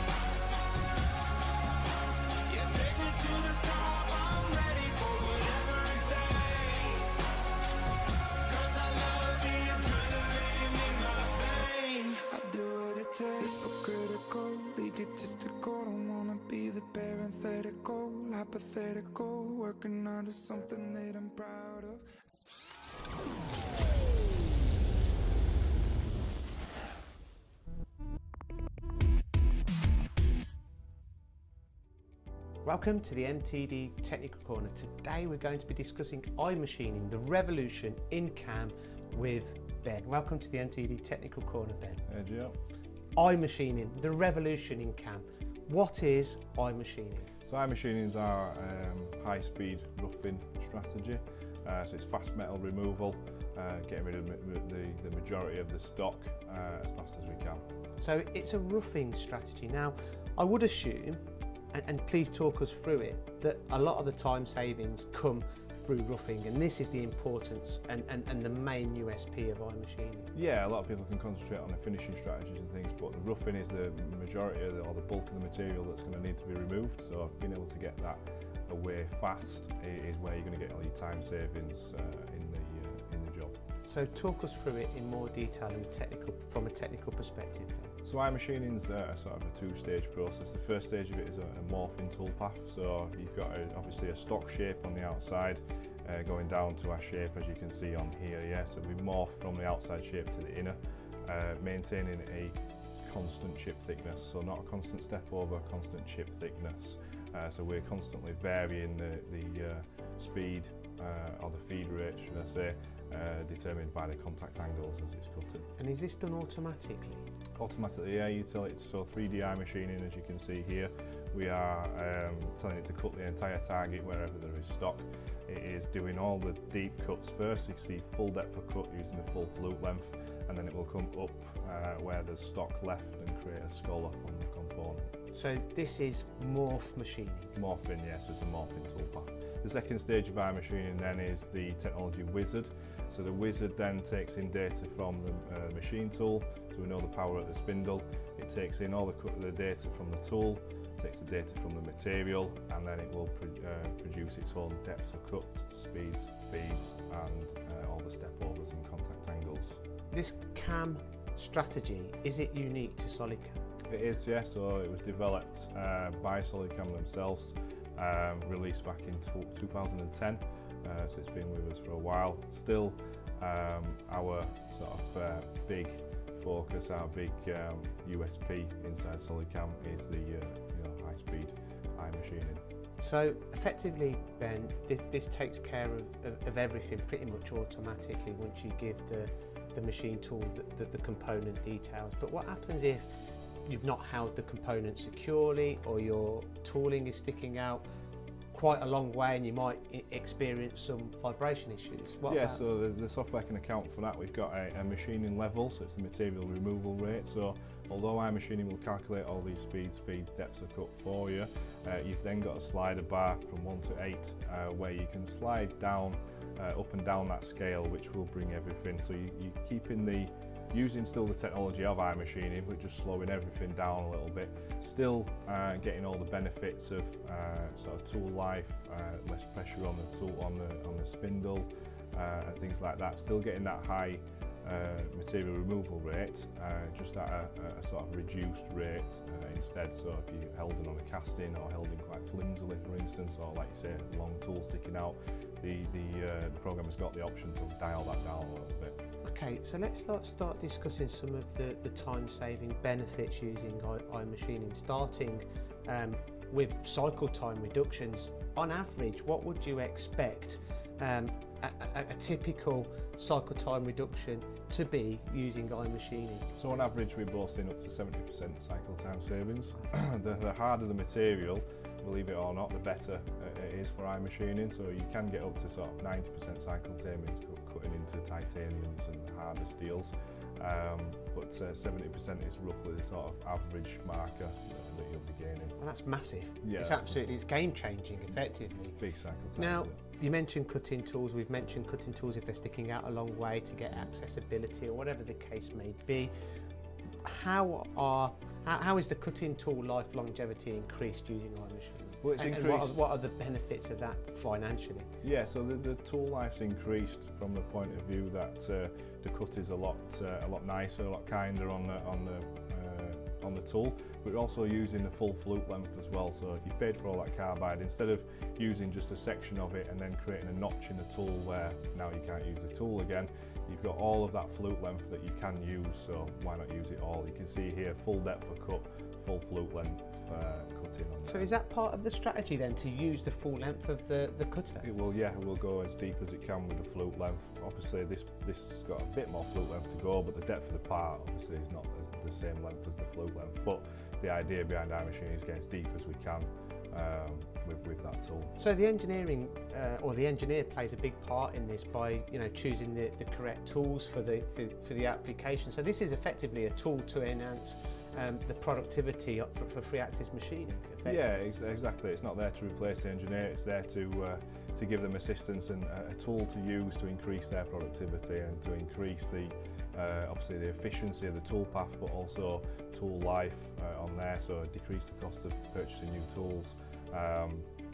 Yeah, take me to the top. I'm ready for whatever it takes. 'Cause I love the adrenaline in my veins. I do what it takes. Critical, egotistical. Don't wanna be the parenthetical, hypothetical. Working under something that I'm proud of. Welcome to the NTD Technical Corner. Today we're going to be discussing iMachining, the revolution in CAM with Ben. Welcome to the NTD Technical Corner, Ben. Hey, Gio. iMachining, the revolution in CAM. What is iMachining? So iMachining is our high-speed roughing strategy. So it's fast metal removal, getting rid of the majority of the stock as fast as we can. So it's a roughing strategy. Now, I would assume, and please talk us through it, that a lot of the time savings come through roughing, and this is the importance and the main USP of iMachining. Yeah, a lot of people can concentrate on the finishing strategies and things, but the roughing is the majority of or the bulk of the material that's going to need to be removed. So being able to get that away fast is where you're going to get all your time savings in the job. So talk us through it in more detail and from a technical perspective. So iMachining is a sort of a two-stage process. The first stage of it is a morphing toolpath. So you've got obviously a stock shape on the outside, going down to our shape as you can see on here. Yeah, so we morph from the outside shape to the inner, maintaining a constant chip thickness. So not a constant step over, constant chip thickness. So we're constantly varying the speed or the feed rate, should I say, determined by the contact angles as it's cutting. And is this done automatically? Automatically, yeah, you tell it, so 3D iMachining, as you can see here, we are telling it to cut the entire target wherever there is stock. It is doing all the deep cuts first. You can see full depth of cut using the full flute length, and then it will come up where there's stock left and create a skull on the component. So this is morph machining? Morphing, yes, it's a morphing toolpath. The second stage of iMachining then is the technology wizard. So the wizard then takes in data from the machine tool, so we know the power at the spindle. It takes in all the data from the tool, takes the data from the material, and then it will produce its own depths of cut, speeds, feeds, and all the step overs and contact angles. This CAM strategy, is it unique to SolidCAM? It is, yeah. So it was developed by SolidCAM themselves, released back in 2010. So it's been with us for a while. Still, our sort of big focus, our big USP inside SolidCAM is the high-speed iMachining. So effectively, Ben, this takes care of everything pretty much automatically once you give the machine tool the component details. But what happens if you've not held the component securely, or your tooling is sticking out quite a long way and you might experience some vibration issues? So the software can account for that. We've got a machining level, so it's the material removal rate. So although iMachining will calculate all these speeds, feeds, depths of cut for you, you've then got a slider bar from 1 to 8 where you can slide down, up and down that scale, which will bring everything. So you keep in using still the technology of iMachining, but just slowing everything down a little bit, still getting all the benefits of sort of tool life, less pressure on the tool, on the spindle, and things like that. Still getting that high material removal rate, just at a sort of reduced rate instead. So if you held it on a casting or held in quite flimsily, for instance, or like you say, a long tool sticking out, the program has got the option to dial that down a little bit. Okay, so let's start discussing some of the time-saving benefits using iMachining, starting with cycle time reductions. On average, what would you expect a typical cycle time reduction to be using iMachining? So on average, we're boasting up to 70% cycle time savings. The harder the material, believe it or not, the better it is for iMachining. So you can get up to sort of 90% cycle savings cutting into titaniums and harder steels. But 70% is roughly the sort of average marker that you'll be gaining. Well, that's massive. Yeah, it's game-changing, effectively. Big cycle time. Now, you mentioned cutting tools. We've mentioned cutting tools if they're sticking out a long way to get accessibility or whatever the case may be. How is the cutting tool life longevity increased using iMachining? Well, it's increased. And what are the benefits of that financially? Yeah, so the tool life's increased from the point of view that the cut is a lot nicer, a lot kinder on the tool, but also using the full flute length as well. So you paid for all that carbide instead of using just a section of it and then creating a notch in the tool where now you can't use the tool again. You've got all of that flute length that you can use, so why not use it all? You can see here full depth of cut, full flute length cutting on. So is that part of the strategy then, to use the full length of the cutter? It will, yeah, it will go as deep as it can with the flute length. Obviously this got a bit more flute length to go, but the depth of the part obviously is not the same length as the flute length. But the idea behind iMachining is get as deep as we can with that tool. So the engineering or the engineer plays a big part in this by choosing the correct tools for the application. So this is effectively a tool to enhance the productivity up for three-axis machining. Yeah, exactly. It's not there to replace the engineer, it's there to give them assistance and a tool to use to increase their productivity and to increase the obviously the efficiency of the tool path, but also tool life on there, so decrease the cost of purchasing new tools.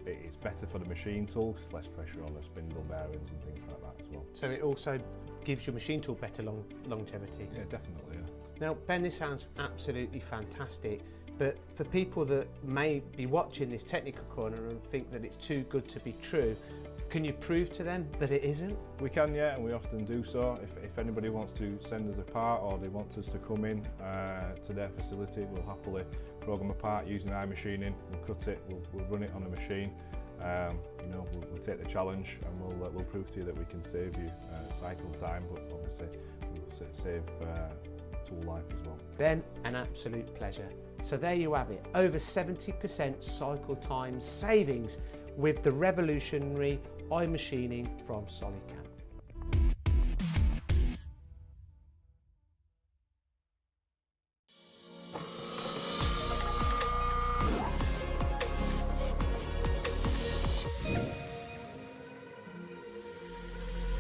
It's better for the machine tool, it's less pressure on the spindle bearings and things like that as well. So it also gives your machine tool better longevity? Yeah, definitely, yeah. Now, Ben, this sounds absolutely fantastic, but for people that may be watching this technical corner and think that it's too good to be true, can you prove to them that it isn't? We can, yeah, and we often do so. If anybody wants to send us a part or they want us to come in to their facility, we'll happily program a part using iMachining. We'll cut it, we'll run it on a machine. You know, we'll take the challenge and we'll prove to you that we can save you cycle time, but obviously we'll save tool life as well. Ben, an absolute pleasure. So there you have it, over 70% cycle time savings with the revolutionary iMachining from SolidCAM.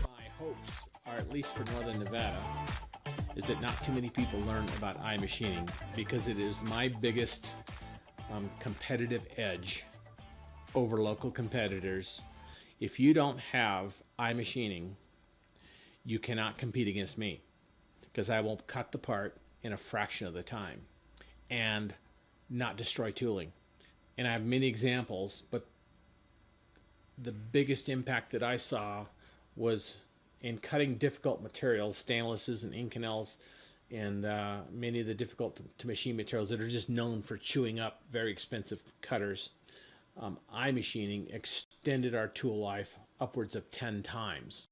My hopes are, at least for Northern Nevada, is that not too many people learn about iMachining, because it is my biggest competitive edge over local competitors. If you don't have iMachining, you cannot compete against me, because I will cut the part in a fraction of the time and not destroy tooling. And I have many examples, but the biggest impact that I saw was in cutting difficult materials, stainlesses and Inconels, and many of the difficult to machine materials that are just known for chewing up very expensive cutters. iMachining extended our tool life upwards of 10 times.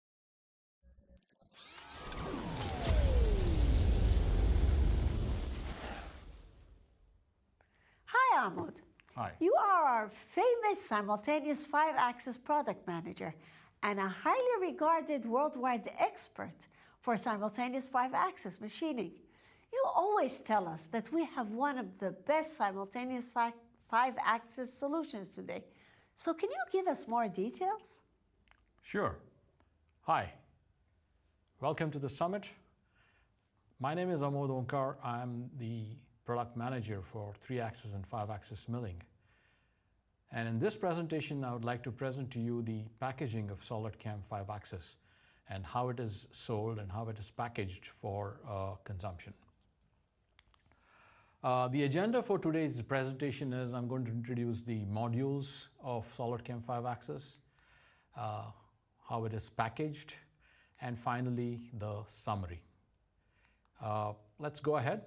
Hi, Ahmad. Hi. You are our famous simultaneous 5-axis product manager and a highly regarded worldwide expert for simultaneous 5-axis machining. You always tell us that we have one of the best simultaneous 5-axis solutions today. So can you give us more details? Sure. Hi. Welcome to the summit. My name is Amod Onkar. I'm the product manager for 3-axis and 5-axis milling. And in this presentation, I would like to present to you the packaging of SolidCAM 5-axis and how it is sold and how it is packaged for consumption. The agenda for today's presentation is I'm going to introduce the modules of SolidCAM 5-axis, how it is packaged, and finally the summary. Let's go ahead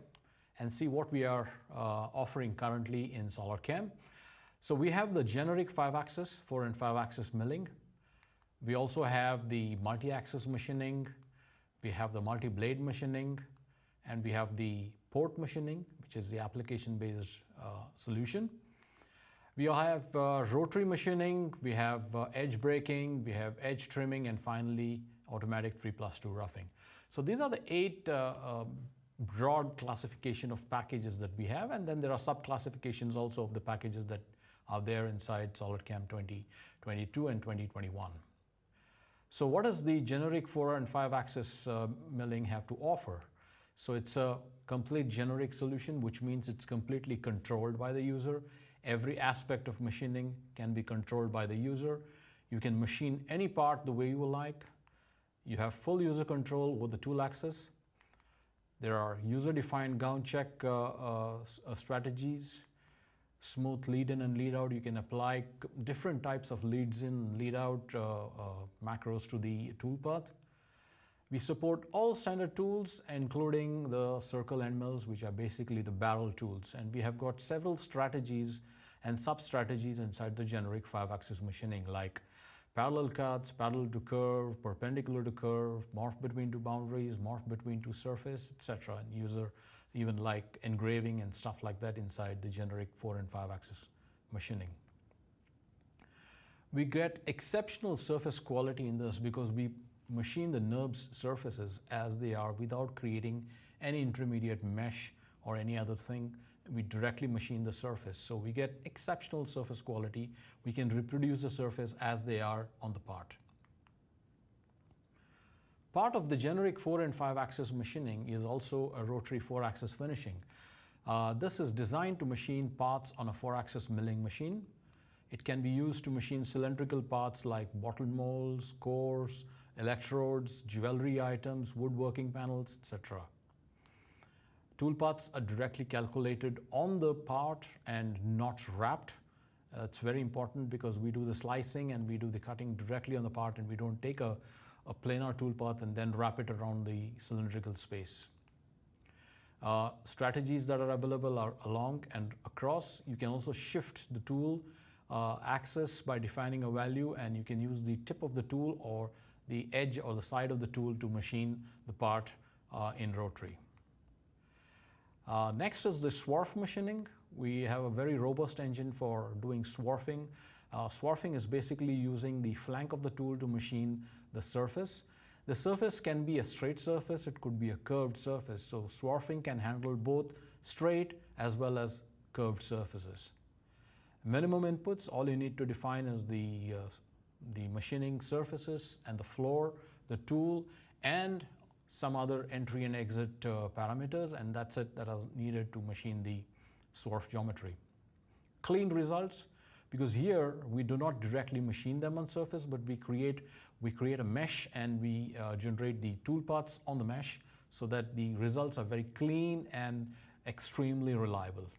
and see what we are offering currently in SolidCAM. So we have the generic 5-axis, 4 and 5-axis milling. We also have the multi-axis machining, we have the multi-blade machining, and we have the port machining, which is the application-based solution. We have rotary machining, we have edge breaking, we have edge trimming, and finally automatic 3+2 roughing. So these are the 8 broad classification of packages that we have, and then there are sub-classifications also of the packages that are there inside SolidCAM 2022 and 2021. So what does the generic 4 and 5-axis milling have to offer? So it's a complete generic solution, which means it's completely controlled by the user. Every aspect of machining can be controlled by the user. You can machine any part the way you like. You have full user control with the tool axis. There are user-defined gown check strategies, smooth lead in and lead out. You can apply different types of leads in, lead out macros to the tool path. We support all standard tools, including the circle end mills, which are basically the barrel tools. And we have got several strategies and sub-strategies inside the generic 5-axis machining, like parallel cuts, parallel to curve, perpendicular to curve, morph between two boundaries, morph between two surface, etc. And user even like engraving and stuff like that inside the generic 4 and 5-axis machining. We get exceptional surface quality in this because we machine the NURBS surfaces as they are without creating any intermediate mesh or any other thing. We directly machine the surface. So we get exceptional surface quality. We can reproduce the surface as they are on the part. Part of the generic 4 and 5 axis machining is also a rotary 4-axis finishing. This is designed to machine parts on a 4-axis milling machine. It can be used to machine cylindrical parts like bottle molds, cores, electrodes, jewelry items, woodworking panels, etc. Tool paths are directly calculated on the part and not wrapped. It's very important because we do the slicing and we do the cutting directly on the part, and we don't take a planar tool path and then wrap it around the cylindrical space. Strategies that are available are along and across. You can also shift the tool axis by defining a value, and you can use the tip of the tool or the edge or the side of the tool to machine the part in rotary. Next is the swarf machining. We have a very robust engine for doing swarfing. Swarfing is basically using the flank of the tool to machine the surface. The surface can be a straight surface, it could be a curved surface. So swarfing can handle both straight as well as curved surfaces. Minimum inputs, all you need to define is the machining surfaces and the floor, the tool, and some other entry and exit parameters, and that's it that are needed to machine the swarf geometry. Clean results, because here we do not directly machine them on surface, but we create a mesh and we generate the tool paths on the mesh so that the results are very clean and extremely reliable.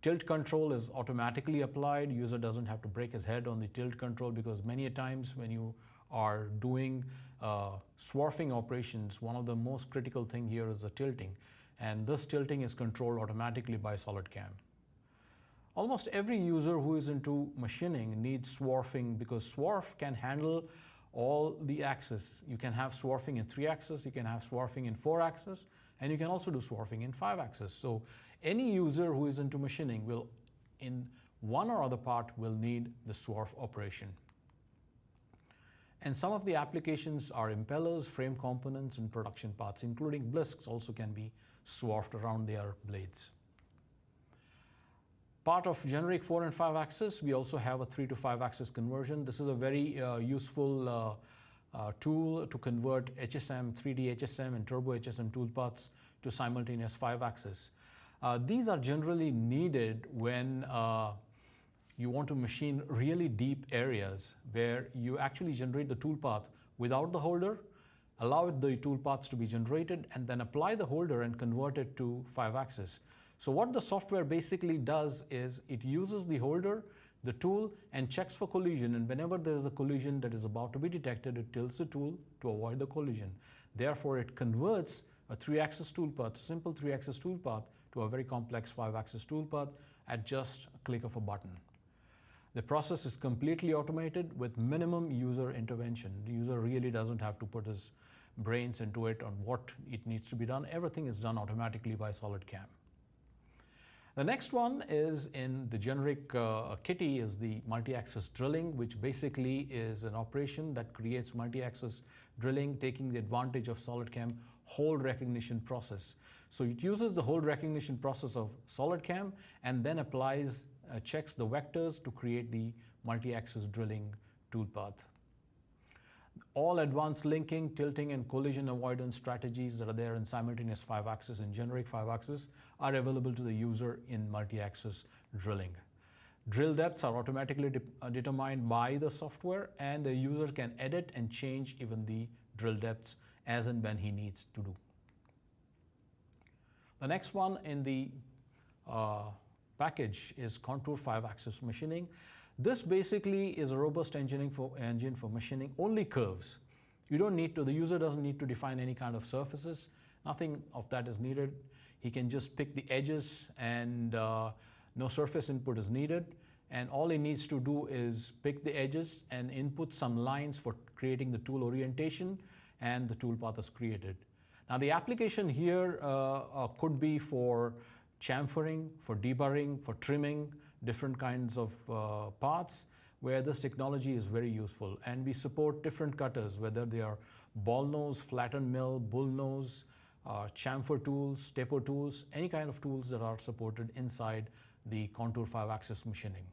Tilt control is automatically applied. User doesn't have to break his head on the tilt control, because many a times when you are doing swarfing operations, one of the most critical thing here is the tilting, and this tilting is controlled automatically by SolidCAM. Almost every user who is into machining needs swarfing, because swarf can handle all the axes. You can have swarfing in 3 axis, you can have swarfing in 4 axis, and you can also do swarfing in 5 axis. So any user who is into machining will, in one or other part, will need the swarf operation. And some of the applications are impellers, frame components, and production parts, including blisks also can be swarfed around their blades. Part of generic 4 and 5 axis, we also have a 3 to 5 axis conversion. This is a very useful tool to convert HSM, 3D HSM, and Turbo HSM toolpaths to simultaneous 5 axis. These are generally needed when you want to machine really deep areas where you actually generate the toolpath without the holder, allow the toolpaths to be generated, and then apply the holder and convert it to 5 axis. So what the software basically does is it uses the holder, the tool, and checks for collision, and whenever there is a collision that is about to be detected, it tilts the tool to avoid the collision. Therefore, it converts a 3-axis toolpath, simple 3-axis toolpath, to a very complex 5-axis toolpath at just a click of a button. The process is completely automated with minimum user intervention. The user really doesn't have to put his brains into it on what it needs to be done. Everything is done automatically by SolidCAM. The next one is in the generic kitty is the multi-axis drilling, which basically is an operation that creates multi-axis drilling, taking the advantage of SolidCAM hold recognition process. So it uses the hold recognition process of SolidCAM and then applies, checks the vectors to create the multi-axis drilling toolpath. All advanced linking, tilting, and collision avoidance strategies that are there in simultaneous 5-axis and generic 5-axis are available to the user in multi-axis drilling. Drill depths are automatically determined by the software, and the user can edit and change even the drill depths as and when he needs to do. The next one in the package is contour 5-axis machining. This basically is a robust engine for machining only curves. You don't need to, the user doesn't need to define any kind of surfaces. Nothing of that is needed. He can just pick the edges, and no surface input is needed. And all he needs to do is pick the edges and input some lines for creating the tool orientation, and the tool path is created. Now the application here could be for chamfering, for deburring, for trimming, different kinds of parts where this technology is very useful. And we support different cutters, whether they are ball nose, flatten mill, bull nose, chamfer tools, taper tools, any kind of tools that are supported inside the Contour 5-axis machining.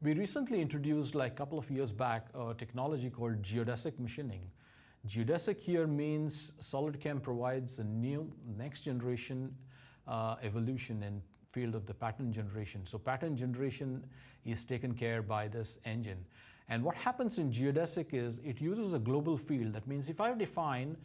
We recently introduced, like a couple of years back, a technology called geodesic machining. Geodesic here means SolidCAM provides a new next generation evolution in field of the pattern generation. So pattern generation is taken care by this engine. And what happens in geodesic is it uses a global field. That means if I define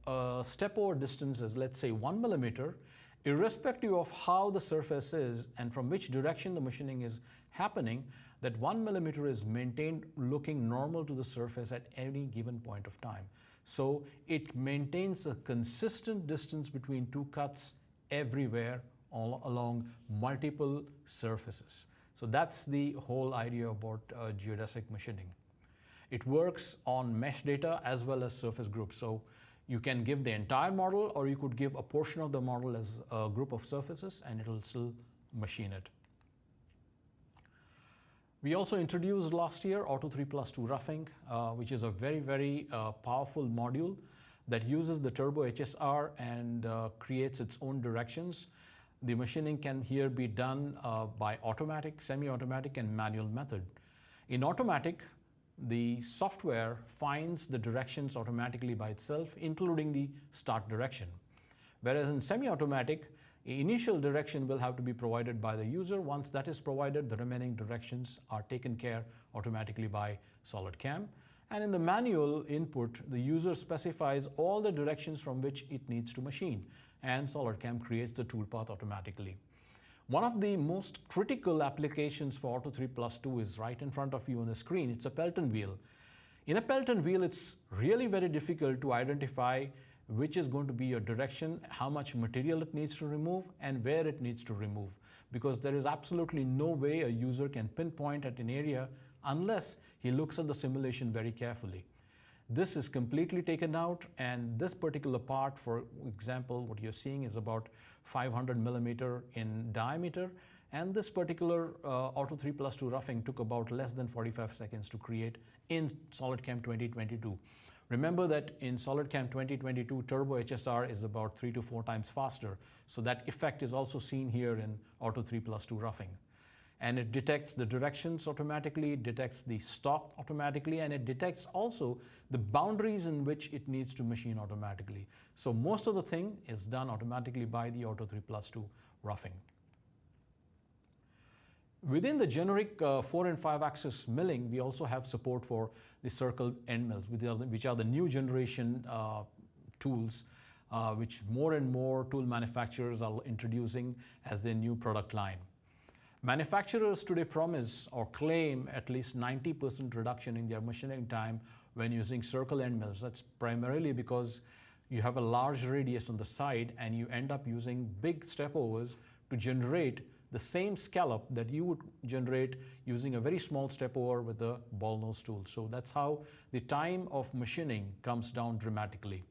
a step over distance as, let's say, 1 millimeter, irrespective of how the surface is and from which direction the machining is happening, that 1 millimeter is maintained looking normal to the surface at any given point of time. So it maintains a consistent distance between two cuts everywhere all along multiple surfaces. So that's the whole idea about geodesic machining. It works on mesh data as well as surface groups. So you can give the entire model, or you could give a portion of the model as a group of surfaces, and it will still machine it. We also introduced last year Auto 3+2 roughing, which is a very, very powerful module that uses the Turbo HSR and creates its own directions. The machining can here be done by automatic, semi-automatic, and manual method. In automatic, the software finds the directions automatically by itself, including the start direction. Whereas in semi-automatic, initial direction will have to be provided by the user. Once that is provided, the remaining directions are taken care automatically by SolidCAM. And in the manual input, the user specifies all the directions from which it needs to machine, and SolidCAM creates the toolpath automatically. One of the most critical applications for Auto 3+2 is right in front of you on the screen. It's a Pelton wheel. In a Pelton wheel, it's really very difficult to identify which is going to be your direction, how much material it needs to remove, and where it needs to remove, because there is absolutely no way a user can pinpoint at an area unless he looks at the simulation very carefully. This is completely taken out, and this particular part, for example, what you're seeing is about 500 millimeter in diameter, and this particular Auto 3+2 roughing took about less than 45 seconds to create in SolidCAM 2022. Remember that in SolidCAM 2022, Turbo HSR is about 3 to 4 times faster, so that effect is also seen here in Auto 3+2 roughing. And it detects the directions automatically, it detects the stock automatically, and it detects also the boundaries in which it needs to machine automatically. So most of the thing is done automatically by the Auto 3+2 roughing. Within the generic 4 and 5 axis milling, we also have support for the circle end mills, which are the new generation tools which more and more tool manufacturers are introducing as their new product line. Manufacturers today promise or claim at least 90% reduction in their machining time when using circle end mills. That's primarily because you have a large radius on the side and you end up using big step overs to generate the same scallop that you would generate using a very small step over with a ball nose tool. So that's how the time of machining comes down dramatically.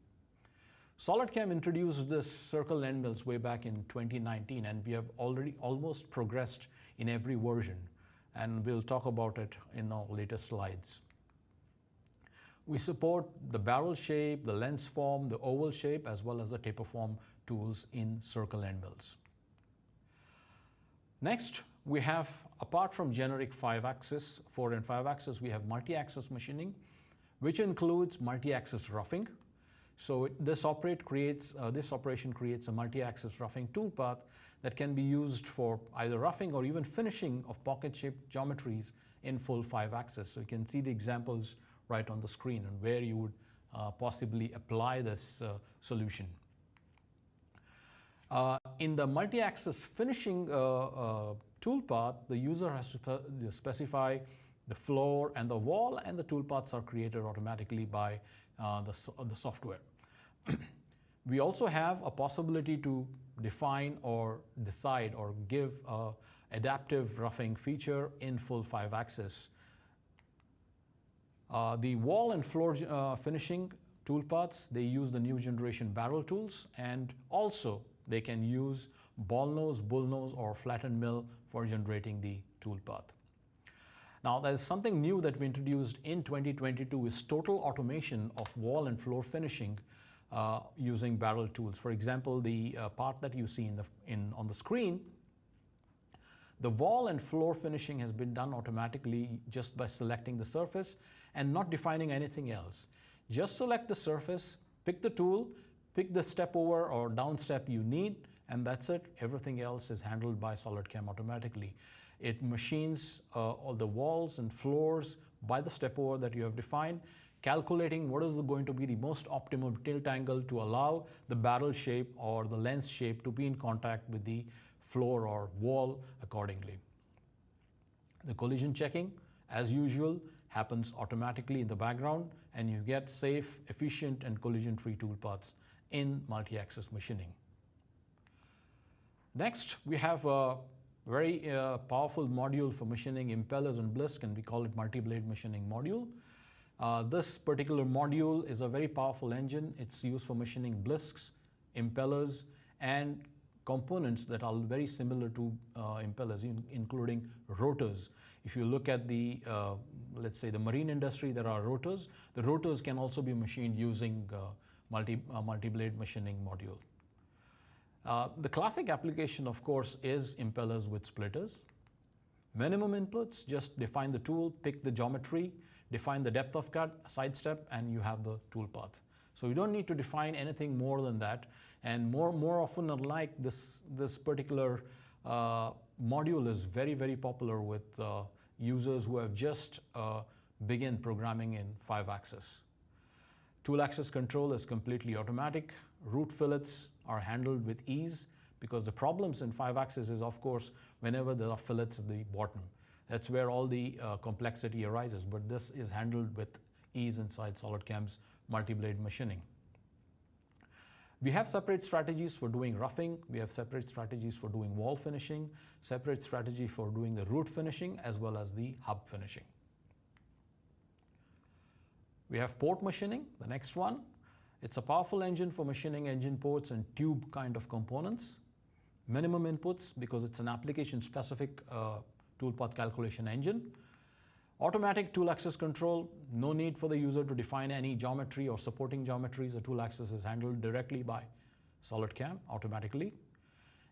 SolidCAM introduced this circle end mills way back in 2019, and we have already almost progressed in every version, and we'll talk about it in our later slides. We support the barrel shape, the lens form, the oval shape, as well as the taper form tools in circle end mills. Next, we have, apart from generic 5-axis, 4 and 5 axis, we have multi-axis machining, which includes multi-axis roughing. So this operation creates a multi-axis roughing toolpath that can be used for either roughing or even finishing of pocket-shaped geometries in full 5-axis. So you can see the examples right on the screen and where you would possibly apply this solution. In the multi-axis finishing toolpath, the user has to specify the floor and the wall, and the toolpaths are created automatically by the software. We also have a possibility to define or decide or give an adaptive roughing feature in full 5-axis. The wall and floor finishing toolpaths, they use the new generation barrel tools, and also they can use ball nose, bull nose, or flattened mill for generating the toolpath. Now, there's something new that we introduced in 2022 is total automation of wall and floor finishing using barrel tools. For example, the part that you see on the screen, the wall and floor finishing has been done automatically just by selecting the surface and not defining anything else. Just select the surface, pick the tool, pick the step over or down step you need, and that's it. Everything else is handled by SolidCAM automatically. It machines all the walls and floors by the step over that you have defined, calculating what is going to be the most optimal tilt angle to allow the barrel shape or the lens shape to be in contact with the floor or wall accordingly. The collision checking, as usual, happens automatically in the background, and you get safe, efficient, and collision-free toolpaths in multi-axis machining. Next, we have a very powerful module for machining impellers and blisks, and we call it multi-blade machining module. This particular module is a very powerful engine. It's used for machining blisks, impellers, and components that are very similar to impellers, including rotors. If you look at the, let's say the marine industry, there are rotors. The rotors can also be machined using multi-blade machining module. The classic application, of course, is impellers with splitters. Minimum inputs, just define the tool, pick the geometry, define the depth of cut, sidestep, and you have the tool path. So you don't need to define anything more than that. And more often than like, this particular module is very, very popular with users who have just begun programming in 5-axis. Tool axis control is completely automatic. Root fillets are handled with ease, because the problems in 5-axis is, of course, whenever there are fillets at the bottom. That's where all the complexity arises, but this is handled with ease inside SolidCAM's multi-blade machining. We have separate strategies for doing roughing. We have separate strategies for doing wall finishing, separate strategy for doing the root finishing, as well as the hub finishing. We have port machining, the next one. It's a powerful engine for machining engine ports and tube kind of components. Minimum inputs, because it's an application-specific toolpath calculation engine. Automatic tool axis control, no need for the user to define any geometry or supporting geometries. The tool axis is handled directly by SolidCAM automatically.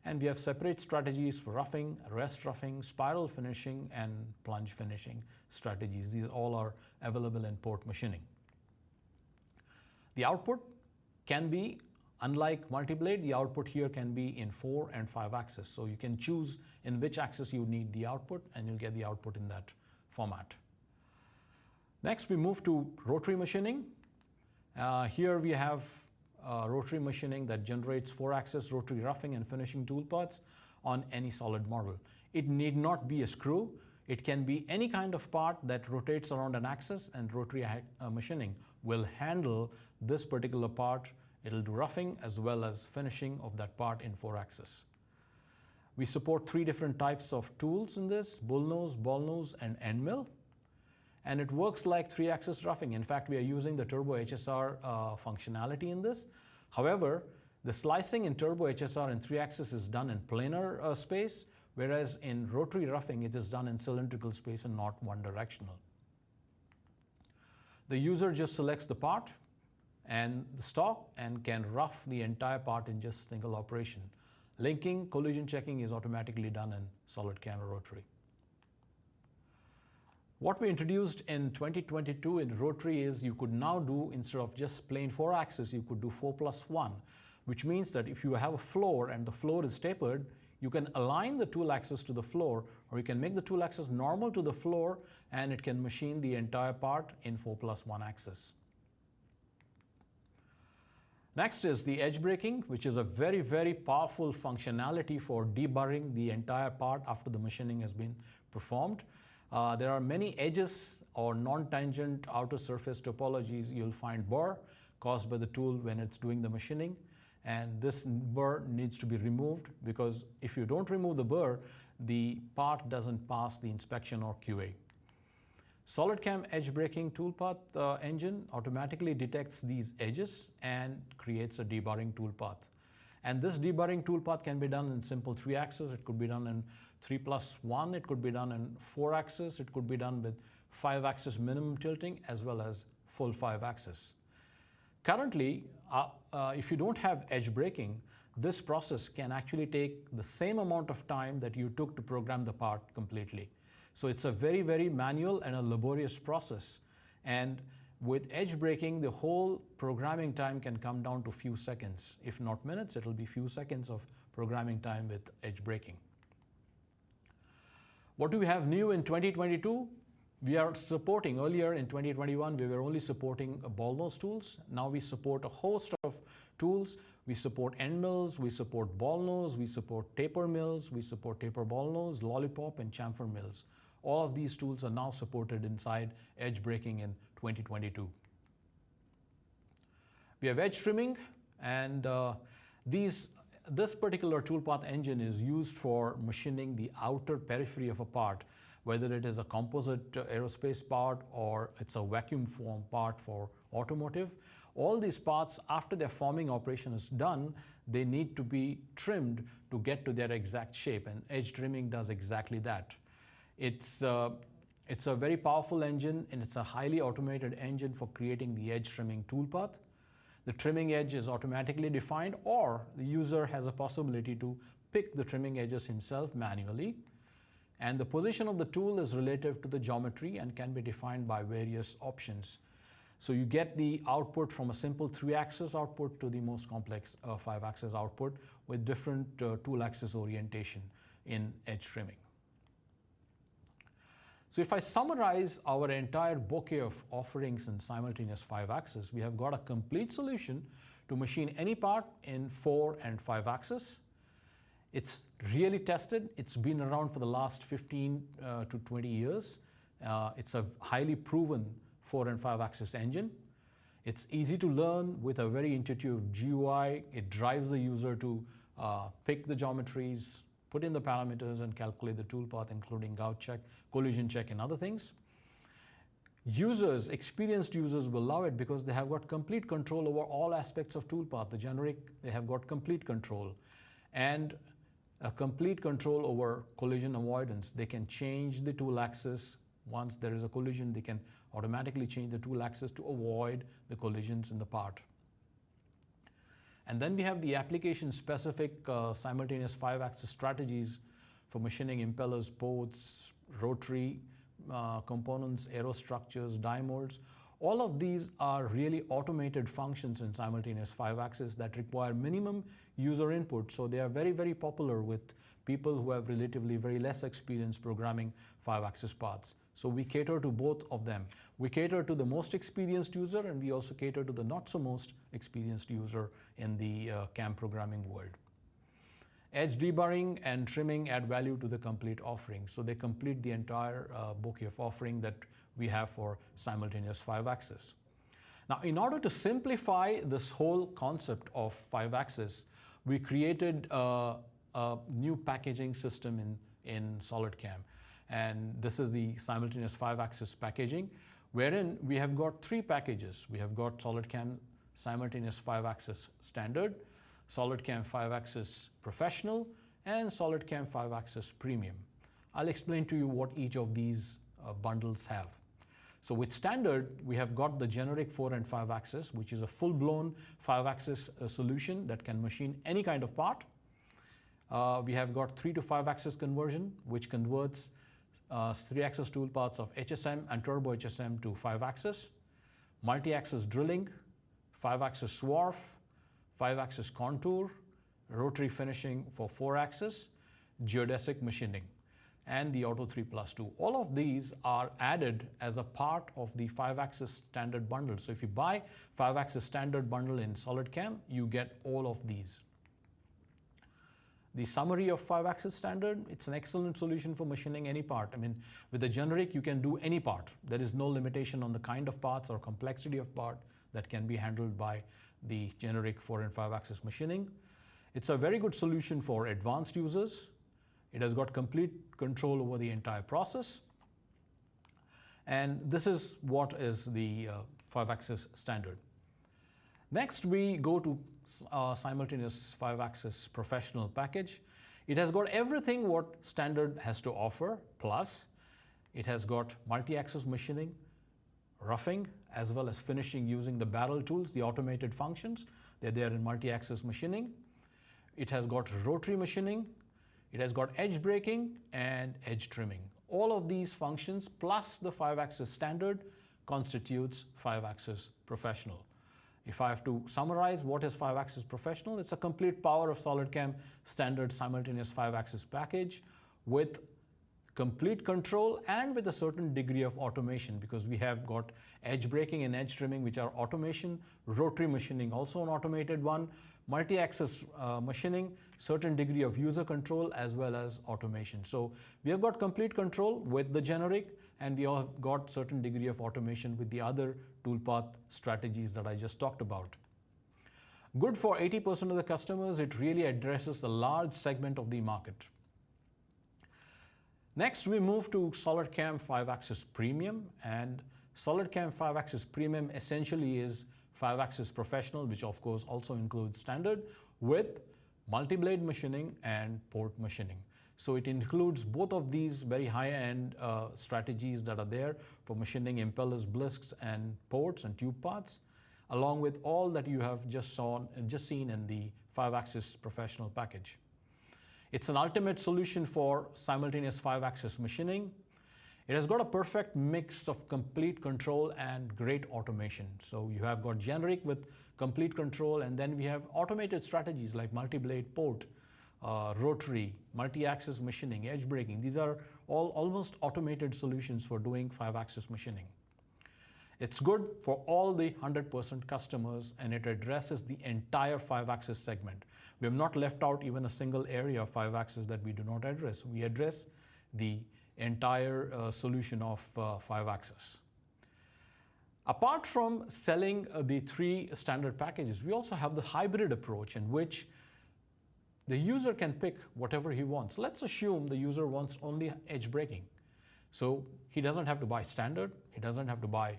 And we have separate strategies for roughing, rest roughing, spiral finishing, and plunge finishing strategies. These all are available in port machining. The output can be, unlike multi-blade, the output here can be in 4 and 5 axis. So you can choose in which axis you need the output, and you'll get the output in that format. Next, we move to rotary machining. Here we have rotary machining that generates 4-axis rotary roughing and finishing toolpaths on any solid model. It need not be a screw. It can be any kind of part that rotates around an axis, and rotary machining will handle this particular part. It'll do roughing as well as finishing of that part in 4-axis. We support 3 different types of tools in this: bullnose, ball nose, and end mill. And it works like 3-axis roughing. In fact, we are using the Turbo HSR functionality in this. However, the slicing in Turbo HSR in 3-axis is done in planar space, whereas in rotary roughing, it is done in cylindrical space and not one directional. The user just selects the part and the stock and can rough the entire part in just single operation. Linking, collision checking is automatically done in SolidCAM Rotary. What we introduced in 2022 in Rotary is you could now do, instead of just plain 4-axis, you could do 4+1, which means that if you have a floor and the floor is tapered, you can align the tool axis to the floor, or you can make the tool axis normal to the floor, and it can machine the entire part in 4+1 axis. Next is the edge breaking, which is a very, very powerful functionality for deburring the entire part after the machining has been performed. There are many edges or non-tangent outer surface topologies. You'll find burr caused by the tool when it's doing the machining, and this burr needs to be removed, because if you don't remove the burr, the part doesn't pass the inspection or QA. SolidCAM edge breaking toolpath engine automatically detects these edges and creates a deburring toolpath. And this deburring toolpath can be done in simple 3-axis. It could be done in 3+1. It could be done in 4-axis. It could be done with 5-axis minimum tilting as well as full 5-axis. Currently, if you don't have edge breaking, this process can actually take the same amount of time that you took to program the part completely. So it's a very, very manual and a laborious process. And with edge breaking, the whole programming time can come down to few seconds. If not minutes, it will be few seconds of programming time with edge breaking. What do we have new in 2022? We are supporting, earlier in 2021, we were only supporting ball nose tools. Now we support a host of tools. We support end mills, we support ball nose, we support taper mills, we support taper ball nose, lollipop, and chamfer mills. All of these tools are now supported inside edge breaking in 2022. We have edge trimming, and this particular toolpath engine is used for machining the outer periphery of a part, whether it is a composite aerospace part or it's a vacuum form part for automotive. All these parts, after their forming operation is done, they need to be trimmed to get to their exact shape, and edge trimming does exactly that. It's a very powerful engine, and it's a highly automated engine for creating the edge trimming toolpath. The trimming edge is automatically defined, or the user has a possibility to pick the trimming edges himself manually. And the position of the tool is relative to the geometry and can be defined by various options. So you get the output from a simple 3-axis output to the most complex 5-axis output with different tool axis orientation in edge trimming. So if I summarize our entire bouquet of offerings in simultaneous 5-axis, we have got a complete solution to machine any part in 4 and 5 axis. It's really tested. It's been around for the last 15 to 20 years. It's a highly proven 4 and 5 axis engine. It's easy to learn with a very intuitive GUI. It drives the user to pick the geometries, put in the parameters, and calculate the toolpath, including gout check, collision check, and other things. Users, experienced users, will love it because they have got complete control over all aspects of toolpath. The generic, they have got complete control. And a complete control over collision avoidance. They can change the tool axis. Once there is a collision, they can automatically change the tool axis to avoid the collisions in the part. And then we have the application-specific simultaneous 5-axis strategies for machining impellers, boats, rotary components, aerostructures, die molds. All of these are really automated functions in simultaneous 5-axis that require minimum user input. So they are very, very popular with people who have relatively very less experience programming 5-axis parts. So we cater to both of them. We cater to the most experienced user, and we also cater to the not so most experienced user in the CAM programming world. Edge deburring and trimming add value to the complete offering. So they complete the entire bouquet of offering that we have for simultaneous 5-axis. Now, in order to simplify this whole concept of 5-axis, we created a new packaging system in SolidCAM. And this is the simultaneous 5-axis packaging, wherein we have got 3 packages. We have got SolidCAM simultaneous 5-axis standard, SolidCAM 5-axis professional, and SolidCAM 5-axis premium. I'll explain to you what each of these bundles have. So with standard, we have got the generic 4 and 5 axis, which is a full-blown 5-axis solution that can machine any kind of part. We have got 3 to 5 axis conversion, which converts 3-axis toolpaths of HSM and turbo HSM to 5-axis, multi-axis drilling, 5-axis swarf, 5-axis contour, rotary finishing for 4-axis, geodesic machining, and the Auto 3+2. All of these are added as a part of the 5-axis standard bundle. So if you buy 5-axis standard bundle in SolidCAM, you get all of these. The summary of 5-axis standard, it's an excellent solution for machining any part. I mean, with the generic, you can do any part. There is no limitation on the kind of parts or complexity of part that can be handled by the generic 4 and 5-axis machining. It's a very good solution for advanced users. It has got complete control over the entire process. And this is what is the 5-axis standard. Next, we go to simultaneous 5-axis professional package. It has got everything what standard has to offer, plus it has got multi-axis machining, roughing as well as finishing using the barrel tools, the automated functions. They're there in multi-axis machining. It has got rotary machining. It has got edge breaking and edge trimming. All of these functions plus the 5-axis standard constitutes 5-axis professional. If I have to summarize what is 5-axis professional, it's a complete power of SolidCAM standard simultaneous 5-axis package with complete control and with a certain degree of automation, because we have got edge breaking and edge trimming, which are automation, rotary machining, also an automated one, multi-axis machining, certain degree of user control as well as automation. So we have got complete control with the generic, and we have got certain degree of automation with the other toolpath strategies that I just talked about. Good for 80% of the customers. It really addresses a large segment of the market. Next, we move to SolidCAM 5-axis Premium, and SolidCAM 5-axis Premium essentially is 5-axis professional, which of course also includes standard, with multi-blade machining and port machining. So it includes both of these very high-end strategies that are there for machining impellers, blisks, and ports and tube parts, along with all that you have just seen in the 5-axis professional package. It's an ultimate solution for simultaneous 5-axis machining. It has got a perfect mix of complete control and great automation. So you have got generic with complete control, and then we have automated strategies like multi-blade port, rotary, multi-axis machining, edge breaking. These are all almost automated solutions for doing 5-axis machining. It's good for all the 100% customers, and it addresses the entire 5-axis segment. We have not left out even a single area of 5-axis that we do not address. We address the entire solution of 5-axis. Apart from selling the 3 standard packages, we also have the hybrid approach in which the user can pick whatever he wants. Let's assume the user wants only edge breaking. So he doesn't have to buy standard, he doesn't have to buy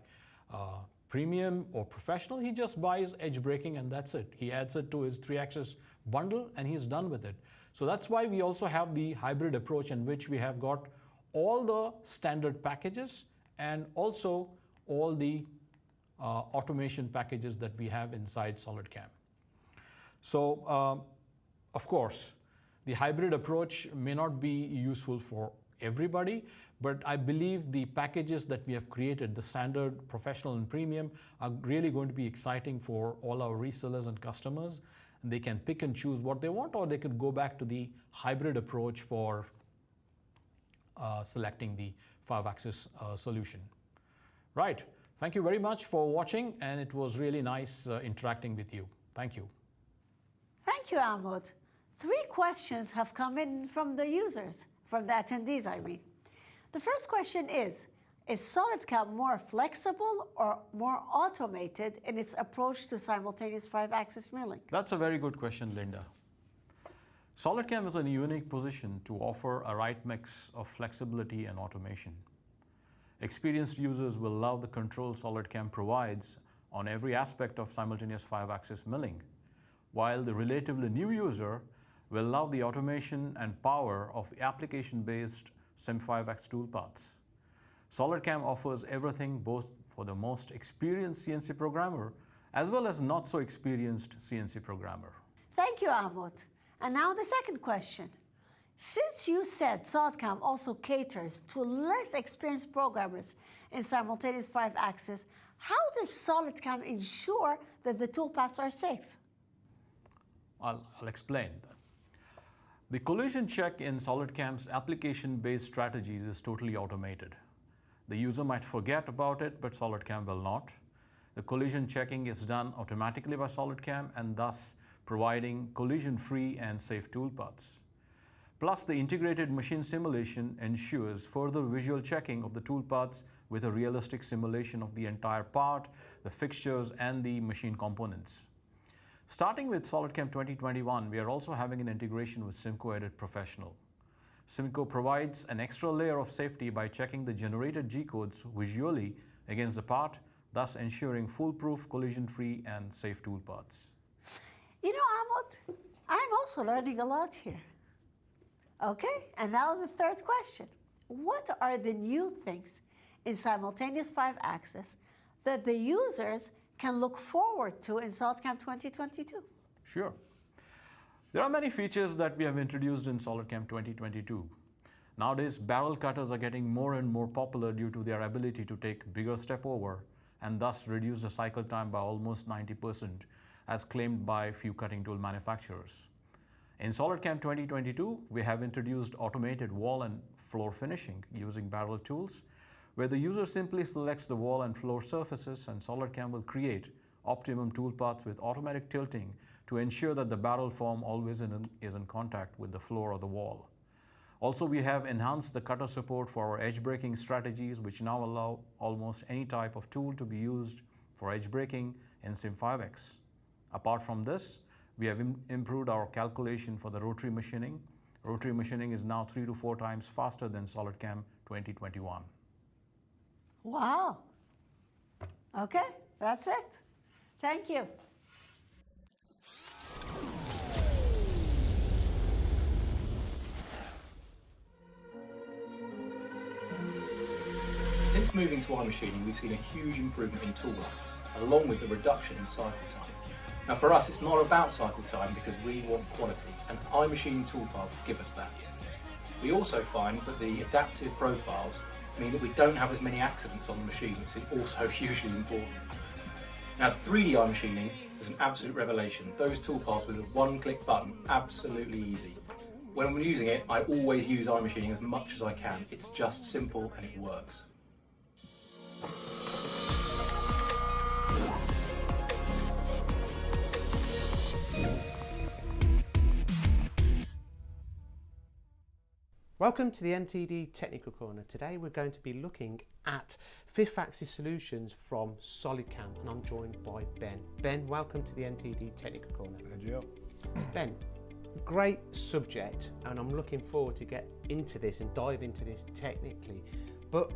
premium or professional, he just buys edge breaking and that's it. He adds it to his 3-axis bundle and he's done with it. So that's why we also have the hybrid approach in which we have got all the standard packages and also all the automation packages that we have inside SolidCAM. So of course, the hybrid approach may not be useful for everybody, but I believe the packages that we have created, the standard, professional, and premium, are really going to be exciting for all our resellers and customers. And they can pick and choose what they want, or they could go back to the hybrid approach for selecting the 5-axis solution. Right. Thank you very much for watching, and it was really nice interacting with you. Thank you. Thank you, Ahmed. 3 questions have come in from the users, from the attendees, I mean. The first question is SolidCAM more flexible or more automated in its approach to simultaneous 5-axis milling? That's a very good question, Linda. SolidCAM is in a unique position to offer a right mix of flexibility and automation. Experienced users will love the control SolidCAM provides on every aspect of simultaneous 5-axis milling, while the relatively new user will love the automation and power of application-based Sim 5X toolpaths. SolidCAM offers everything both for the most experienced CNC programmer as well as not so experienced CNC programmer. Thank you, Ahmed. And now the second question. Since you said SolidCAM also caters to less experienced programmers in simultaneous 5-axis, how does SolidCAM ensure that the toolpaths are safe? I'll explain that. The collision check in SolidCAM's application-based strategies is totally automated. The user might forget about it, but SolidCAM will not. The collision checking is done automatically by SolidCAM and thus providing collision-free and safe toolpaths. Plus, the integrated machine simulation ensures further visual checking of the toolpaths with a realistic simulation of the entire part, the fixtures, and the machine components. Starting with SolidCAM 2021, we are also having an integration with Simco Edit Professional. Simco provides an extra layer of safety by checking the generated G-codes visually against the part, thus ensuring foolproof, collision-free, and safe toolpaths. You know, Ahmed, I'm also learning a lot here. Okay, and now the third question. What are the new things in simultaneous 5-axis that the users can look forward to in SolidCAM 2022? Sure. There are many features that we have introduced in SolidCAM 2022. Nowadays, barrel cutters are getting more and more popular due to their ability to take bigger step over and thus reduce the cycle time by almost 90%, as claimed by few cutting tool manufacturers. In SolidCAM 2022, we have introduced automated wall and floor finishing using barrel tools, where the user simply selects the wall and floor surfaces and SolidCAM will create optimum tool paths with automatic tilting to ensure that the barrel form always is in contact with the floor or the wall. Also, we have enhanced the cutter support for our edge breaking strategies, which now allow almost any type of tool to be used for edge breaking in Sim5X. Apart from this, we have improved our calculation for the rotary machining. Rotary machining is now 3 to 4 times faster than SolidCAM 2021. Wow. Okay, that's it. Thank you. Since moving to iMachining, we've seen a huge improvement in tool life, along with a reduction in cycle time. Now for us, it's not about cycle time because we want quality, and iMachining toolpaths give us that. We also find that the adaptive profiles mean that we don't have as many accidents on the machine, which is also hugely important. Now 3D iMachining is an absolute revelation. Those toolpaths with a one-click button, absolutely easy. When I'm using it, I always use iMachining as much as I can. It's just simple and it works. Welcome to the MTD Technical Corner. Today we're going to be looking at fifth axis solutions from SolidCAM, and I'm joined by Ben. Ben, welcome to the MTD Technical Corner. Thank you. Ben, great subject, and I'm looking forward to get into this and dive into this technically. But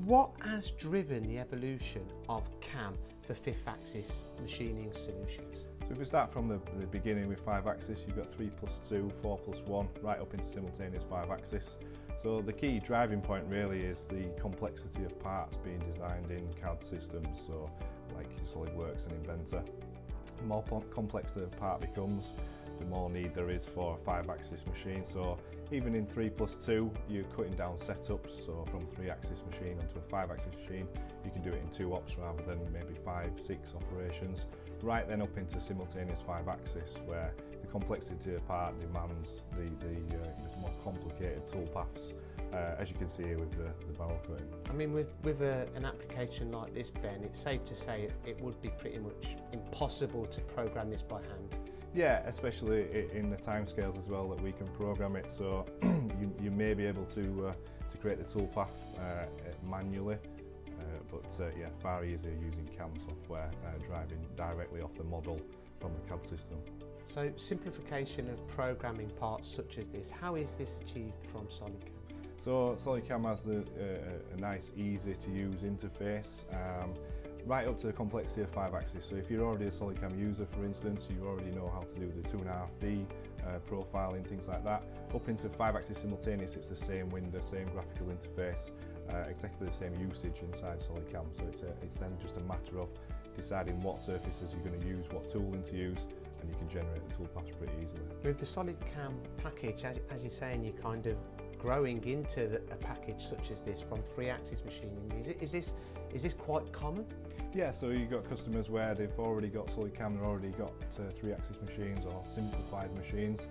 what has driven the evolution of CAM for fifth axis machining solutions? So if we start from the beginning with 5-axis, you've got 3+2, 4+1, right up into simultaneous 5-axis. So the key driving point really is the complexity of parts being designed in CAD systems, so like SolidWorks and Inventor. The more complex the part becomes, the more need there is for a 5-axis machine. So even in 3+2, you're cutting down setups, so from 3-axis machine onto a 5-axis machine, you can do it in 2 ops rather than maybe 5, 6 operations. Right then up into simultaneous 5-axis, where the complexity of the part demands the more complicated tool paths, as you can see here with the barrel cutting. I mean, with an application like this, Ben, it's safe to say it would be pretty much impossible to program this by hand. Yeah, especially in the timescales as well that we can program it. So you may be able to create the tool path manually, but yeah, far easier using CAM software, driving directly off the model from the CAD system. So simplification of programming parts such as this, how is this achieved from SolidCAM? So SolidCAM has a nice, easy to use interface. Right up to the complexity of 5-axis. So if you're already a SolidCAM user, for instance, you already know how to do the 2.5D profiling, things like that. Up into 5-axis simultaneous, it's the same window, same graphical interface, exactly the same usage inside SolidCAM. So it's then just a matter of deciding what surfaces you're going to use, what tooling to use, and you can generate the toolpaths pretty easily. With the SolidCAM package, as you're saying, you're kind of growing into a package such as this from 3-axis machining. Is this quite common? Yeah, so you've got customers where they've already got SolidCAM, they've already got 3-axis machines or simplified machines.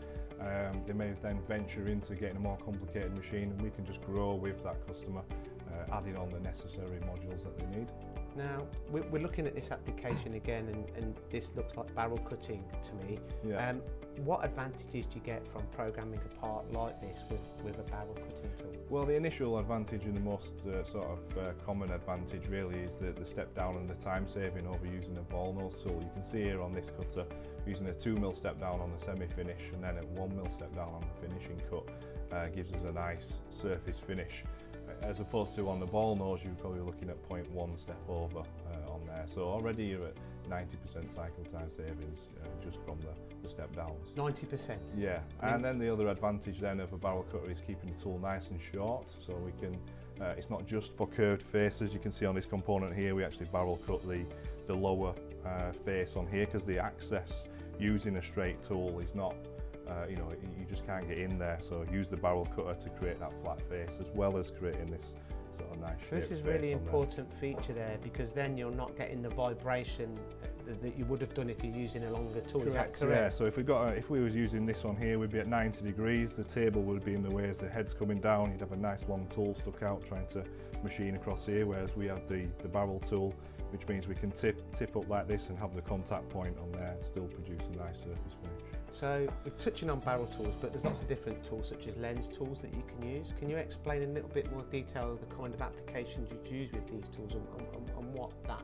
They may then venture into getting a more complicated machine, and we can just grow with that customer, adding on the necessary modules that they need. Now, we're looking at this application again, and this looks like barrel cutting to me. Yeah. What advantages do you get from programming a part like this with a barrel cutting tool? Well, the initial advantage and the most common advantage really is the step down and the time saving over using a ball nose tool. You can see here on this cutter, using a 2mm step down on the semi-finish and then a 1mm step down on the finishing cut gives us a nice surface finish. As opposed to on the ball nose, you're probably looking at 0.1 step over on there. So already you're at 90% cycle time savings just from the step downs. 90%? Yeah, and then the other advantage then of a barrel cutter is keeping the tool nice and short, so we can It's not just for curved faces. You can see on this component here, we actually barrel cut the lower face on here, because the access using a straight tool is not, you know, you just can't get in there. So use the barrel cutter to create that flat face, as well as creating this sort of nice. So this is really important feature there, because then you're not getting the vibration that you would have done if you're using a longer tool. Correct. Is that correct? Yeah. So if we was using this one here, we'd be at 90 degrees. The table would be in the way as the head's coming down. You'd have a nice long tool stuck out trying to machine across here, whereas we have the barrel tool, which means we can tip up like this and have the contact point on there and still produce a nice surface finish. So we're touching on barrel tools, but there's lots of different tools such as lens tools that you can use. Can you explain in a little bit more detail of the kind of applications you'd use with these tools and what that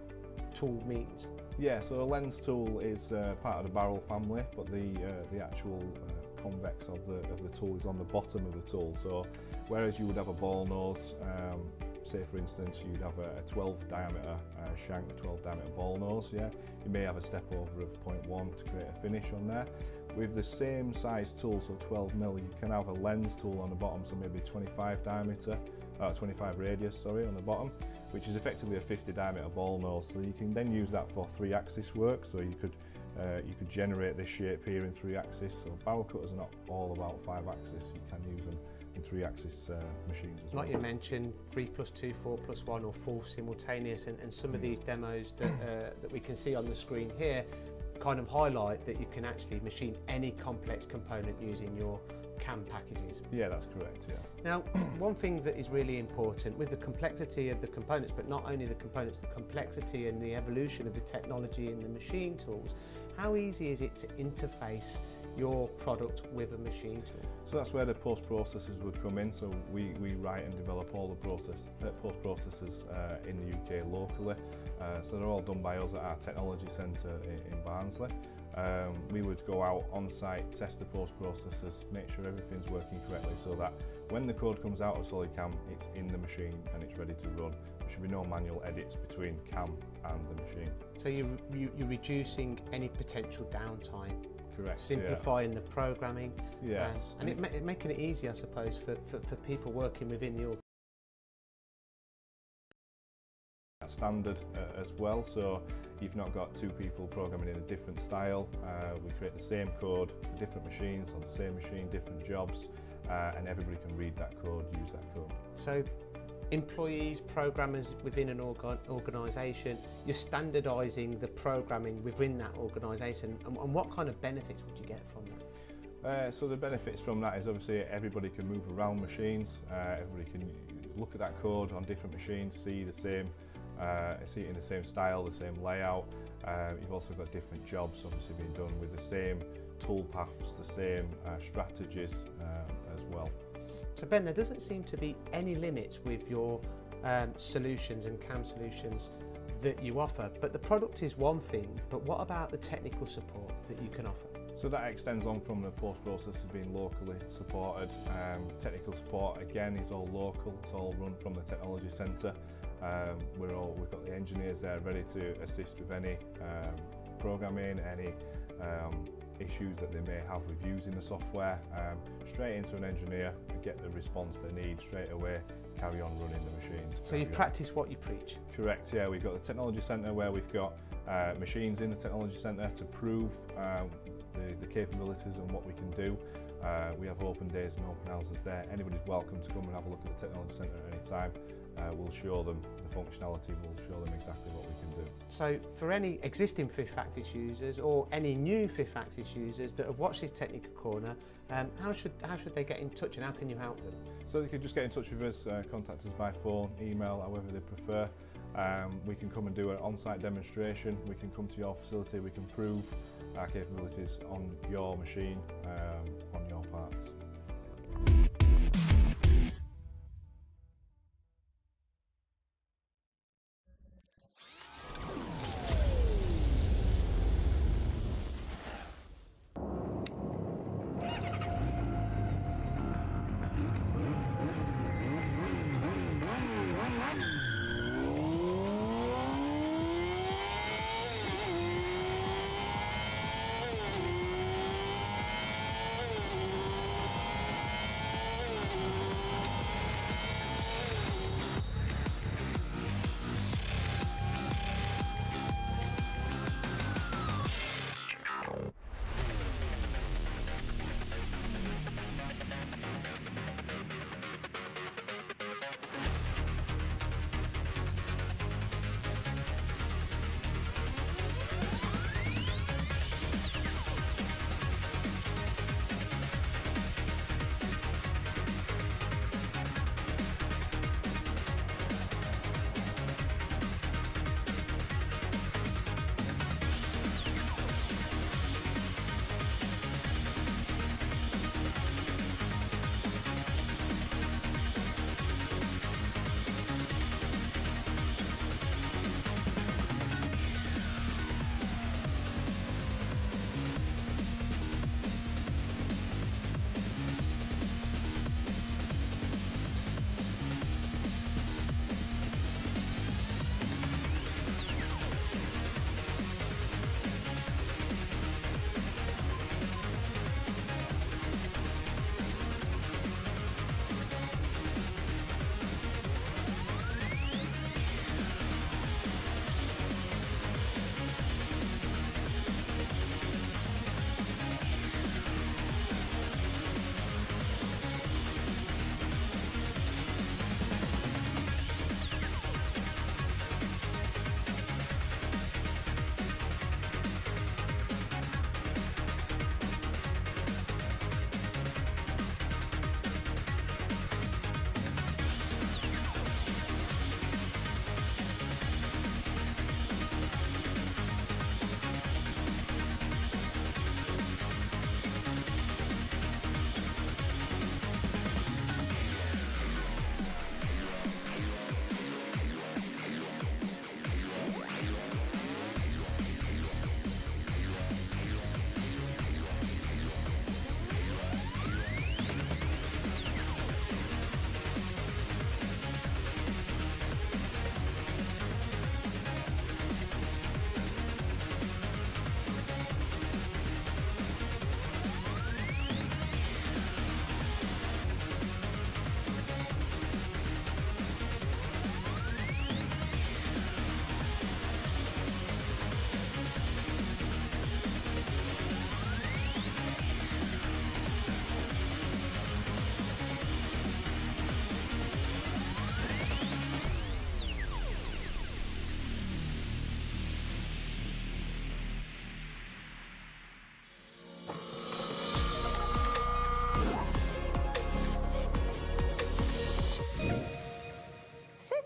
tool means? Yeah, so a lens tool is part of the barrel family, but the actual convex of the tool is on the bottom of the tool. So whereas you would have a ball nose, say for instance you'd have a 12 diameter shank, 12 diameter ball nose, yeah, you may have a step over of 0.1 to create a finish on there. With the same size tool, so 12mm, you can have a lens tool on the bottom, so maybe 25 diameter, 25 radius, sorry, on the bottom, which is effectively a 50 diameter ball nose. So you can then use that for 3-axis work. So you could generate this shape here in 3-axis. So barrel cutters are not all about 5-axis. You can use them in 3-axis machines as well. Like you mentioned, 3+2, 4+1 or full simultaneous, and some of these demos that we can see on the screen here kind of highlight that you can actually machine any complex component using your CAM packages. Yeah, that's correct, yeah. Now, one thing that is really important with the complexity of the components, but not only the components, the complexity and the evolution of the technology and the machine tools, how easy is it to interface your product with a machine tool? So that's where the post-processors would come in. So we write and develop all the post-processors in the UK locally. So they're all done by us at our technology centre in Barnsley. We would go out on site, test the post-processors, make sure everything's working correctly, so that when the code comes out of SolidCAM, it's in the machine and it's ready to run. There should be no manual edits between CAM and the machine. So you're reducing any potential downtime. Correct. Simplifying the programming. Yes. And making it easy, I suppose, for people working within the organisation. Standard as well, so you've not got two people programming in a different style. We create the same code for different machines on the same machine, different jobs, and everybody can read that code, use that code. So employees, programmers within an organisation, you're standardising the programming within that organisation, and what kind of benefits would you get from that? So the benefits from that is obviously everybody can move around machines, everybody can look at that code on different machines, see it in the same style, the same layout. You've also got different jobs obviously being done with the same tool paths, the same strategies as well. So Ben, there doesn't seem to be any limits with your solutions and CAM solutions that you offer, but the product is one thing, but what about the technical support that you can offer? So that extends on from the post-processors being locally supported. Technical support again is all local, it's all run from the technology centre. We've got the engineers there ready to assist with any programming, any issues that they may have with using the software. Straight into an engineer, get the response they need straight away, carry on running the machines. So you practice what you preach? Correct, yeah. We've got the technology centre where we've got machines in the technology centre to prove the capabilities and what we can do. We have open days and open houses there. Anybody's welcome to come and have a look at the technology centre at any time. We'll show them the functionality, we'll show them exactly what we can do. So for any existing Fifth Axis users or any new Fifth Axis users that have watched this Technical Corner, how should they get in touch and how can you help them? So they could just get in touch with us, contact us by phone, email, however they prefer. We can come and do an on-site demonstration, we can come to your facility, we can prove our capabilities on your machine, on your parts.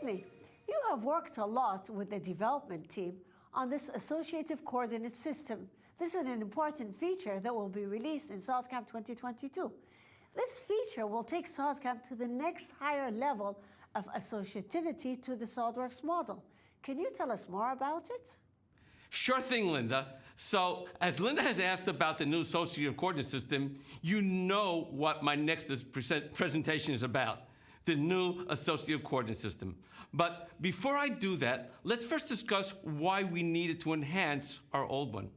Whitney, you have worked a lot with the development team on this Associative Coordinate System. This is an important feature that will be released in SolidCAM 2022. This feature will take SolidCAM to the next higher level of associativity to the SOLIDWORKS model. Can you tell us more about it? Sure thing, Linda. So, as Linda has asked about the new Associative Coordinate System, you know what my next presentation is about, the new Associative Coordinate System. But before I do that, let's first discuss why we needed to enhance our old one.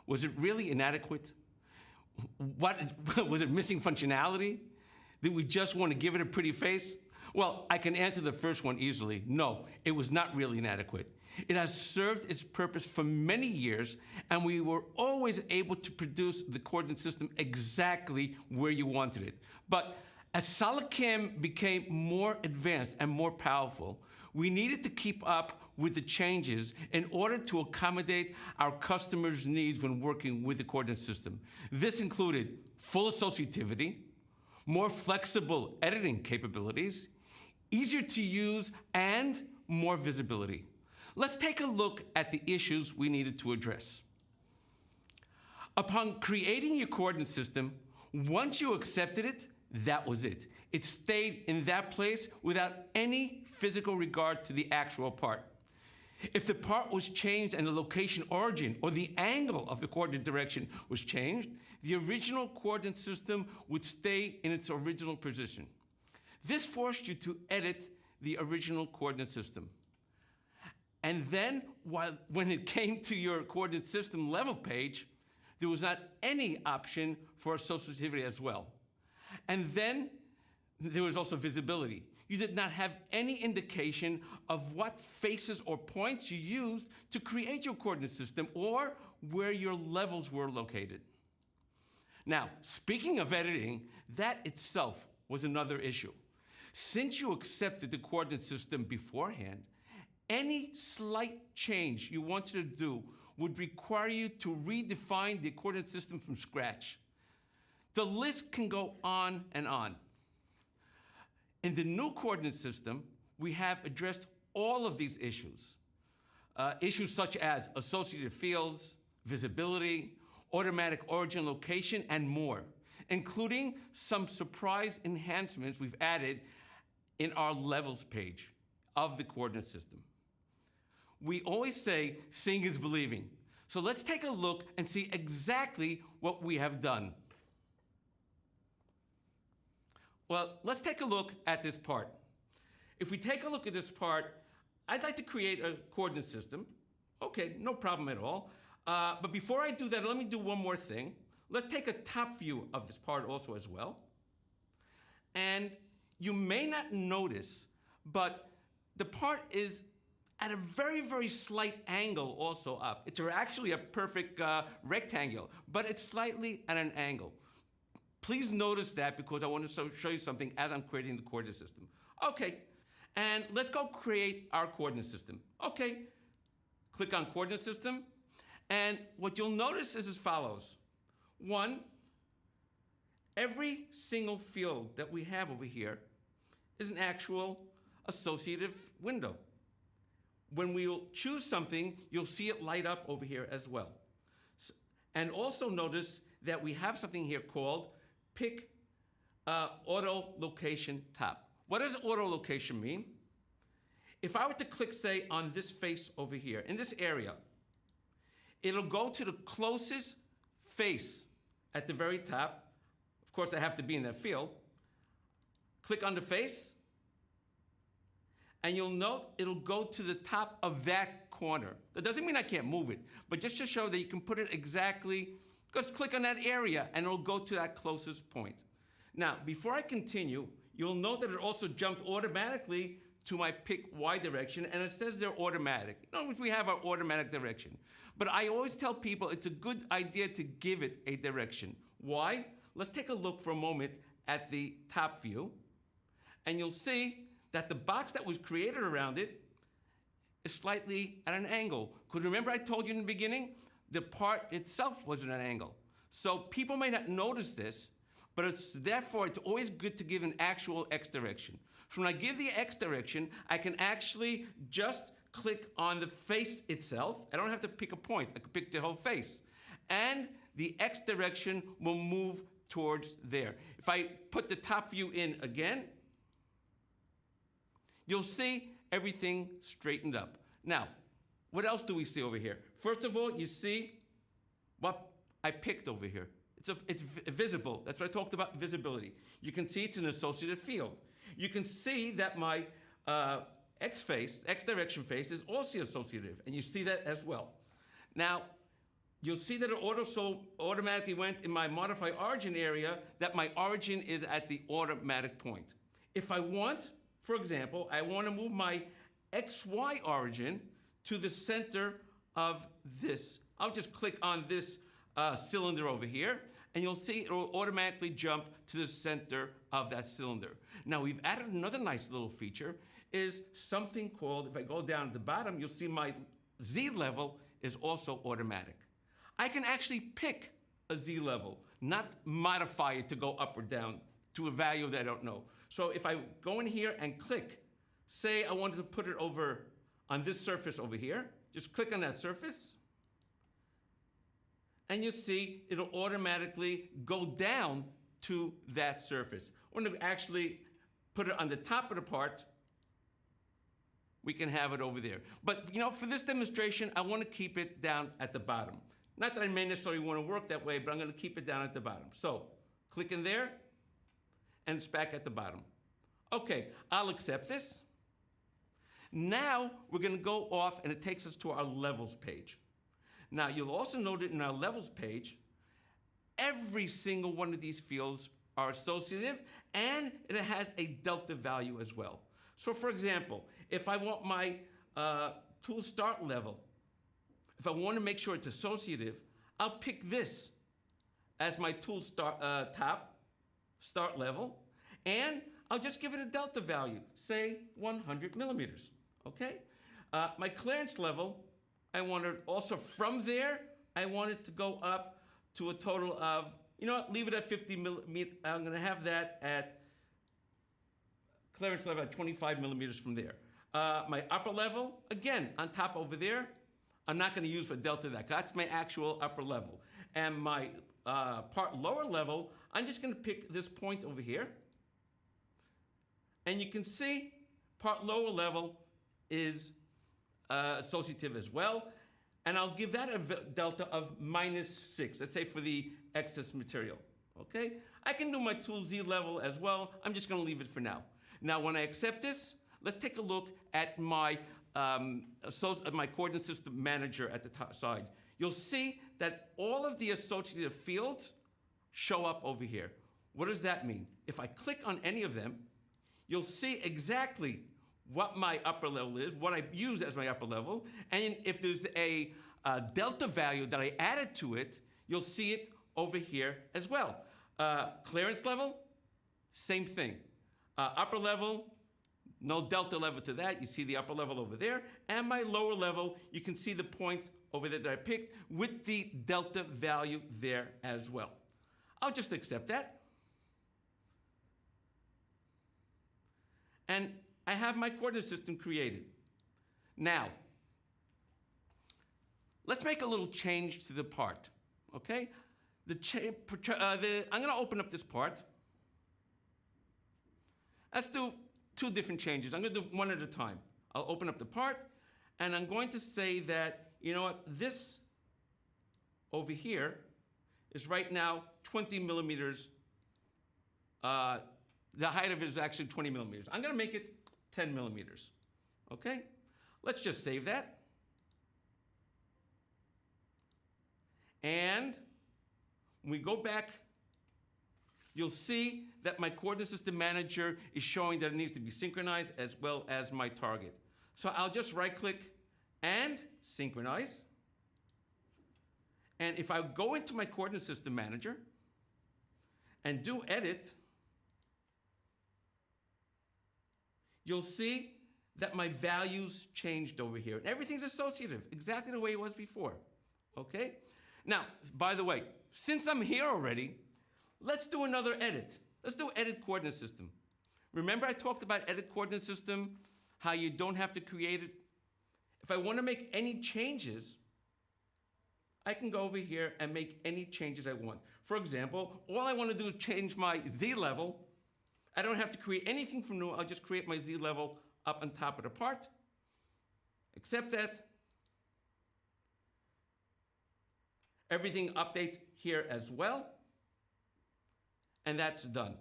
Was it really inadequate? Was it missing functionality? Did we just want to give it a pretty face? Well, I can answer the first one easily. No, it was not really inadequate. It has served its purpose for many years, and we were always able to produce the coordinate system exactly where you wanted it. But as SolidCAM became more advanced and more powerful, we needed to keep up with the changes in order to accommodate our customers' needs when working with the coordinate system. This included full associativity, more flexible editing capabilities, easier to use, and more visibility. Let's take a look at the issues we needed to address. Upon creating your coordinate system, once you accepted it, that was it. It stayed in that place without any physical regard to the actual part. If the part was changed and the location origin or the angle of the coordinate direction was changed, the original coordinate system would stay in its original position. This forced you to edit the original coordinate system. And then, when it came to your coordinate system level page, there was not any option for associativity as well. And then there was also visibility. You did not have any indication of what faces or points you used to create your coordinate system or where your levels were located. Now, speaking of editing, that itself was another issue. Since you accepted the coordinate system beforehand, any slight change you wanted to do would require you to redefine the coordinate system from scratch. The list can go on and on. In the new coordinate system, we have addressed all of these issues. Issues such as associative fields, visibility, automatic origin location, and more, including some surprise enhancements we've added in our levels page of the coordinate system. We always say seeing is believing. So let's take a look and see exactly what we have done. Well, let's take a look at this part. If we take a look at this part, I'd like to create a coordinate system. Okay, no problem at all. But before I do that, let me do one more thing. Let's take a top view of this part also as well. And you may not notice, but the part is at a very, very slight angle also up. It's actually a perfect rectangle, but it's slightly at an angle. Please notice that because I want to show you something as I'm creating the coordinate system. Okay, and let's go create our coordinate system. Okay, click on coordinate system, and what you'll notice is as follows. One, every single field that we have over here is an actual associative window. When we will choose something, you'll see it light up over here as well. And also notice that we have something here called Pick Auto Location Top. What does auto location mean? If I were to click, say, on this face over here, in this area, it'll go to the closest face at the very top. Of course, I have to be in that field. Click on the face, and you'll note it'll go to the top of that corner. That doesn't mean I can't move it, but just to show that you can put it exactly, just click on that area and it'll go to that closest point. Now, before I continue, you'll note that it also jumped automatically to my pick Y direction, and it says they're automatic. You know, we have our automatic direction. But I always tell people it's a good idea to give it a direction. Why? Let's take a look for a moment at the top view, and you'll see that the box that was created around it is slightly at an angle. Because remember I told you in the beginning, the part itself was at an angle. So people may not notice this, But therefore, it's always good to give an actual X direction. So when I give the X direction, I can actually just click on the face itself. I don't have to pick a point. I can pick the whole face. And the X direction will move towards there. If I put the top view in again, you'll see everything straightened up. Now, what else do we see over here? First of all, you see what I picked over here. It's visible. That's what I talked about, visibility. You can see it's an associative field. You can see that my X direction face is also associative, and you see that as well. Now, you'll see that it automatically went in my modify origin area, that my origin is at the automatic point. If I want, for example, I want to move my XY origin to the center of this. I'll just click on this cylinder over here, and you'll see it will automatically jump to the center of that cylinder. Now, we've added another nice little feature, is something called, if I go down at the bottom, you'll see my Z level is also automatic. I can actually pick a Z level, not modify it to go up or down to a value that I don't know. So if I go in here and click, say I wanted to put it over on this surface over here, just click on that surface, and you see it'll automatically go down to that surface. Or to actually put it on the top of the part, we can have it over there. But for this demonstration, I want to keep it down at the bottom. Not that I may necessarily want to work that way, but I'm going to keep it down at the bottom. So click in there, and it's back at the bottom. Okay, I'll accept this. Now we're going to go off, and it takes us to our levels page. Now, you'll also note that in our levels page, every single one of these fields are associative, and it has a delta value as well. So for example, if I want my tool start level, if I want to make sure it's associative, I'll pick this as my tool top start level, and I'll just give it a delta value, say 100 millimeters, okay? My clearance level, I want it also from there, I want it to go up to a total of, leave it at 50 millimeters. I'm going to have that at clearance level at 25 millimeters from there. My upper level, again, on top over there, I'm not going to use for delta that. That's my actual upper level. And my part lower level, I'm just going to pick this point over here. And you can see part lower level is associative as well, and I'll give that a delta of -6, let's say for the excess material, okay? I can do my tool Z level as well. I'm just gonna leave it for now. Now, when I accept this, let's take a look at my coordinate system manager at the top side. You'll see that all of the associative fields show up over here. What does that mean? If I click on any of them, you'll see exactly what my upper level is, what I use as my upper level, and if there's a delta value that I added to it, you'll see it over here as well. Clearance level, same thing. Upper level, no delta level to that. You see the upper level over there. And my lower level, you can see the point over there that I picked with the delta value there as well. I'll just accept that. And I have my coordinate system created. Now, let's make a little change to the part, okay? I'm gonna open up this part. Let's do 2 different changes. I'm gonna do one at a time. I'll open up the part, and I'm going to say that, this over here is right now 20 millimeters. The height of it is actually 20 millimeters. I'm gonna make it 10 millimeters, okay? Let's just save that. And when we go back, you'll see that my coordinate system manager is showing that it needs to be synchronized as well as my target. So I'll just right-click and synchronize. And if I go into my coordinate system manager and do edit, you'll see that my values changed over here. And everything's associative, exactly the way it was before, okay? Now, by the way, since I'm here already, let's do another edit. Let's do edit coordinate system. Remember I talked about edit coordinate system, how you don't have to create it? If I want to make any changes, I can go over here and make any changes I want. For example, all I want to do is change my Z level. I don't have to create anything from new. I'll just create my Z level up on top of the part. Accept that. Everything updates here as well. And that's done.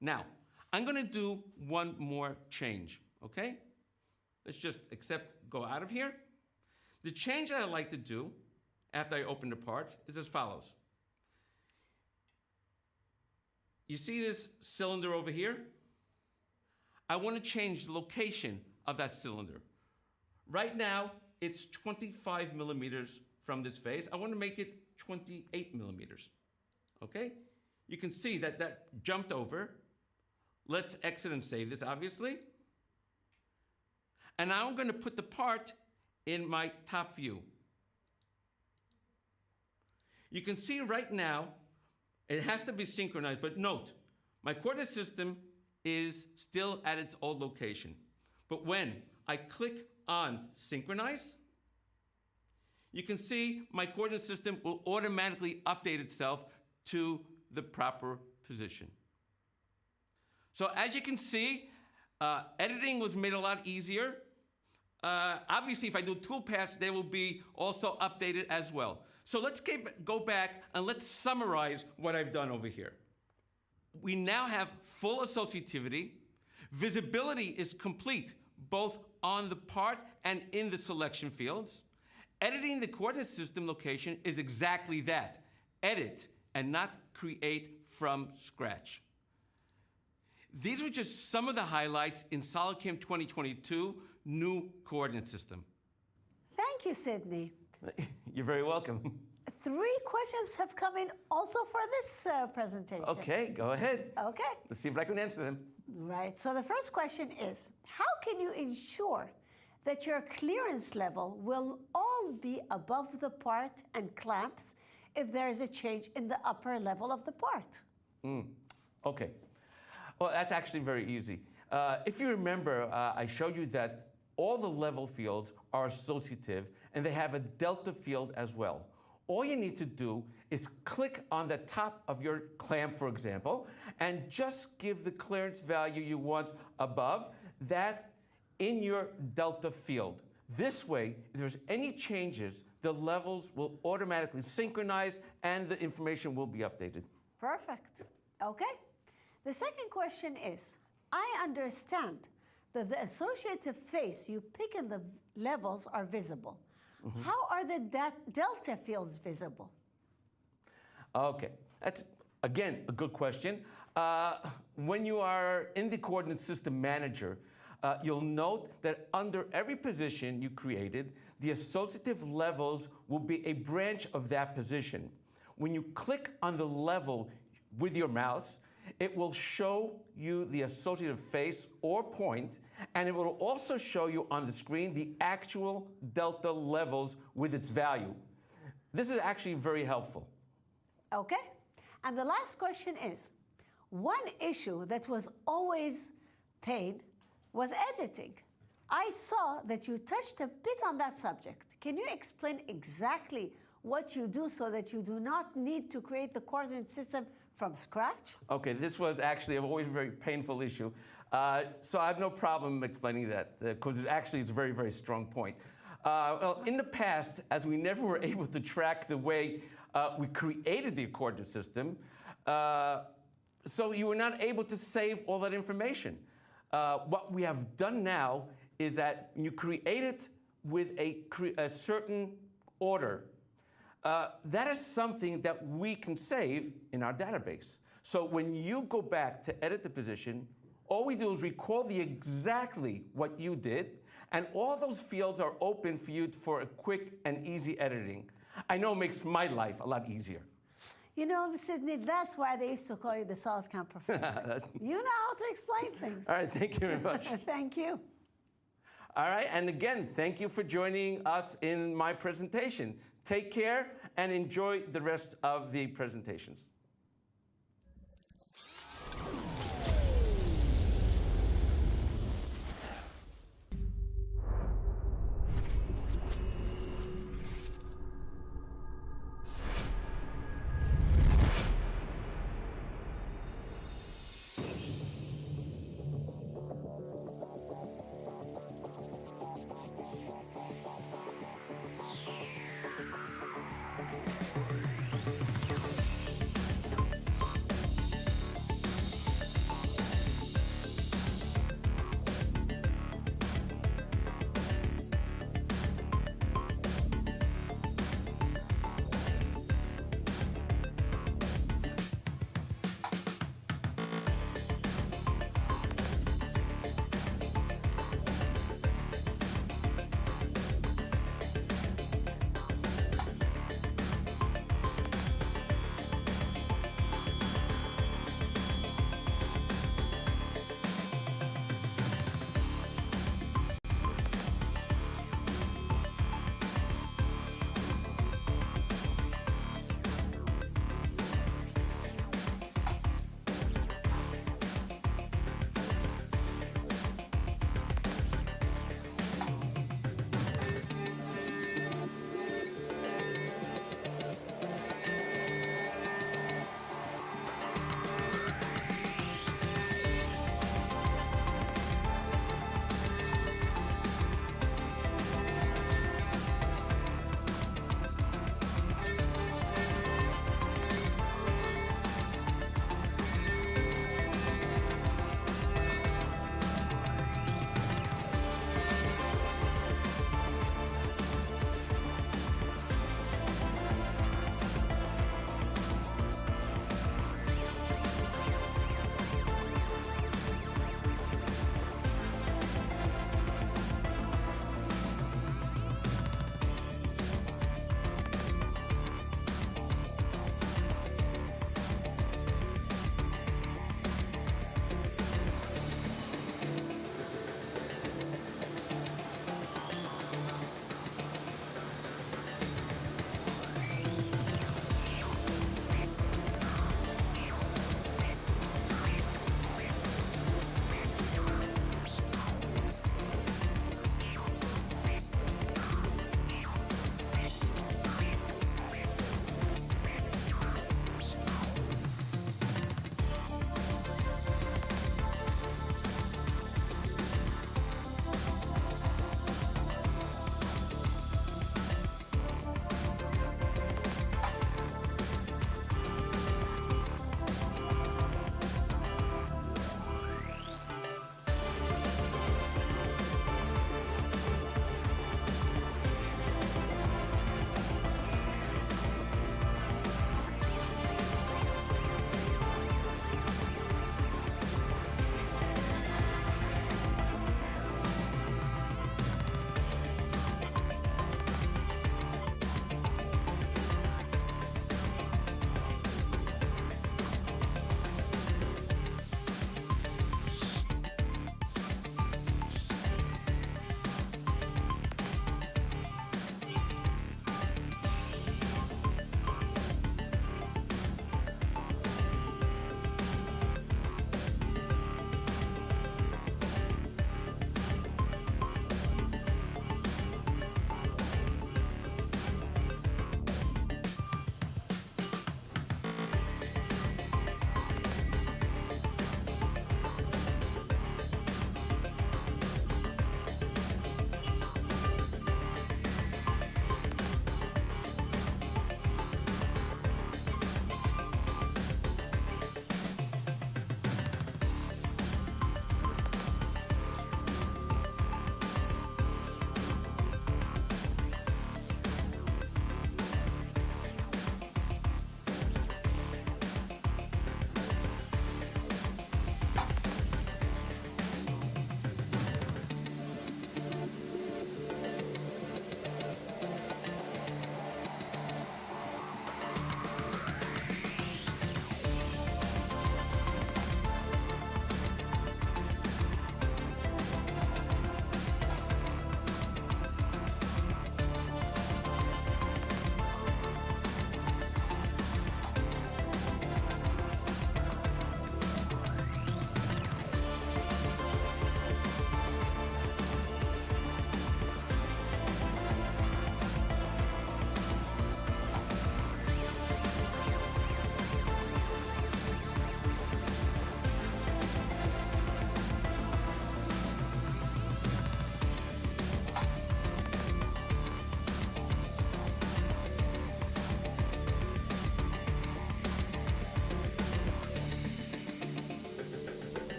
Now, I'm going to do one more change, okay? Let's just go out of here. The change that I like to do after I open the part is as follows. You see this cylinder over here? I want to change the location of that cylinder. Right now, it's 25 millimeters from this face. I want to make it 28 millimeters, okay? You can see that that jumped over. Let's exit and save this, obviously. And now I'm going to put the part in my top view. You can see right now, it has to be synchronized, but note, my coordinate system is still at its old location. But when I click on synchronize, you can see my coordinate system will automatically update itself to the proper position. So as you can see, editing was made a lot easier. Obviously, if I do toolpaths, they will be also updated as well. So let's go back and let's summarize what I've done over here. We now have full associativity. Visibility is complete, both on the part and in the selection fields. Editing the coordinate system location is exactly that. Edit and not create from scratch. These were just some of the highlights in SolidCAM 2022 new coordinate system. Thank you, Sidney. You're very welcome. 3 questions have come in also for this presentation. Okay, go ahead. Okay. Let's see if I can answer them. Right. So the first question is, how can you ensure that your clearance level will all be above the part and clamps if there is a change in the upper level of the part? Okay. Well, that's actually very easy. If you remember, I showed you that all the level fields are associative, and they have a delta field as well. All you need to do is click on the top of your clamp, for example, and just give the clearance value you want above that in your delta field. This way, if there's any changes, the levels will automatically synchronize and the information will be updated. Perfect. Okay. The second question is, I understand that the associative face you pick in the levels are visible. How are the delta fields visible? Okay, that's, again, a good question. When you are in the Coordinate System Manager, you'll note that under every position you created, the associative levels will be a branch of that position. When you click on the level with your mouse, it will show you the associative face or point, and it will also show you on the screen the actual delta levels with its value. This is actually very helpful. Okay. And the last question is, one issue that was always pain was editing. I saw that you touched a bit on that subject. Can you explain exactly what you do so that you do not need to create the coordinate system from scratch? Okay, this was actually always a very painful issue. So I have no problem explaining that, because it actually is a very, very strong point. Well, in the past, as we never were able to track the way we created the coordinate system, so you were not able to save all that information. What we have done now is that you create it with a certain order. That is something that we can save in our database. So when you go back to edit the position, all we do is recall exactly what you did, and all those fields are open for you for a quick and easy editing. I know it makes my life a lot easier. You know, Sidney, that's why they used to call you the SolidCAM professor. You know how to explain things. All right, thank you very much. Thank you. All right, and again, thank you for joining us in my presentation. Take care and enjoy the rest of the presentations.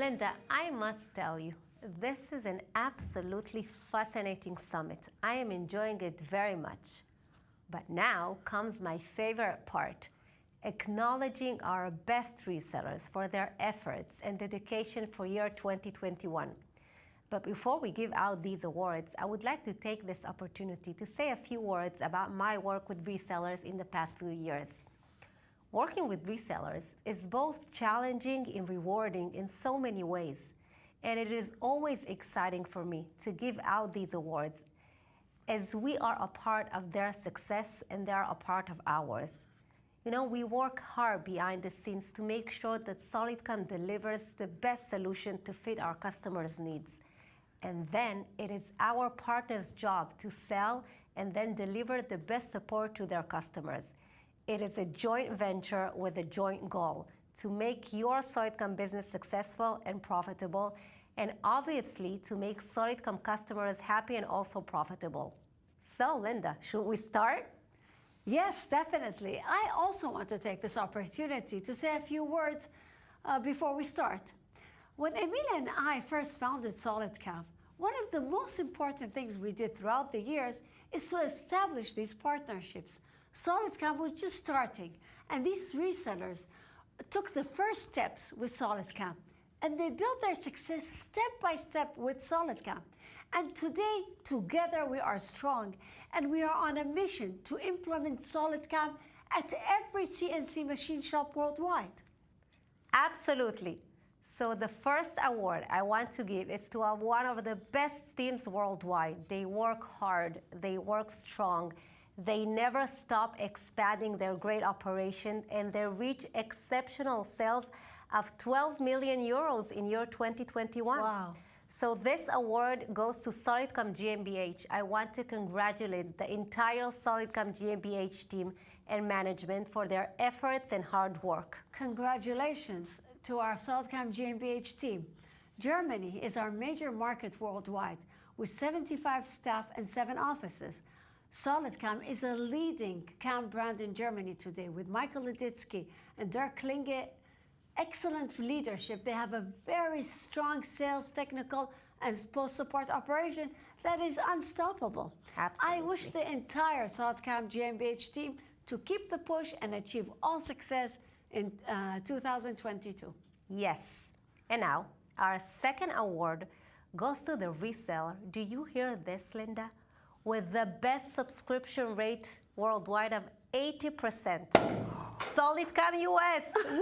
Linda, I must tell you, this is an absolutely fascinating summit. I am enjoying it very much. But now comes my favorite part, acknowledging our best resellers for their efforts and dedication for year 2021. But before we give out these awards, I would like to take this opportunity to say a few words about my work with resellers in the past few years. Working with resellers is both challenging and rewarding in so many ways, and it is always exciting for me to give out these awards, as we are a part of their success and they are a part of ours. You know, we work hard behind the scenes to make sure that SolidCAM delivers the best solution to fit our customers' needs. And then it is our partners' job to sell and then deliver the best support to their customers. It is a joint venture with a joint goal to make your SolidCAM business successful and profitable, and obviously to make SolidCAM customers happy and also profitable. So, Linda, should we start? Yes, definitely. I also want to take this opportunity to say a few words before we start. When Emilia and I first founded SolidCAM, one of the most important things we did throughout the years is to establish these partnerships. SolidCAM was just starting, and these resellers took the first steps with SolidCAM, and they built their success step by step with SolidCAM. And today, together we are strong, and we are on a mission to implement SolidCAM at every CNC machine shop worldwide. Absolutely. So the first award I want to give is to one of the best teams worldwide. They work hard, they work strong, they never stop expanding their great operation, and they reach exceptional sales of 12 million euros in year 2021. Wow. So this award goes to SolidCAM GmbH. I want to congratulate the entire SolidCAM GmbH team and management for their efforts and hard work. Congratulations to our SolidCAM GmbH team. Germany is our major market worldwide with 75 staff and 7 offices. SolidCAM is a leading CAM brand in Germany today with Michael Leditsky and Dirk Klinge. Excellent leadership. They have a very strong sales, technical, and post-support operation that is unstoppable. Absolutely. I wish the entire SolidCAM GmbH team to keep the push and achieve all success in 2022. Yes. And now, our second award goes to the reseller. Do you hear this, Linda? With the best subscription rate worldwide of 80%. SolidCAM US! Woo!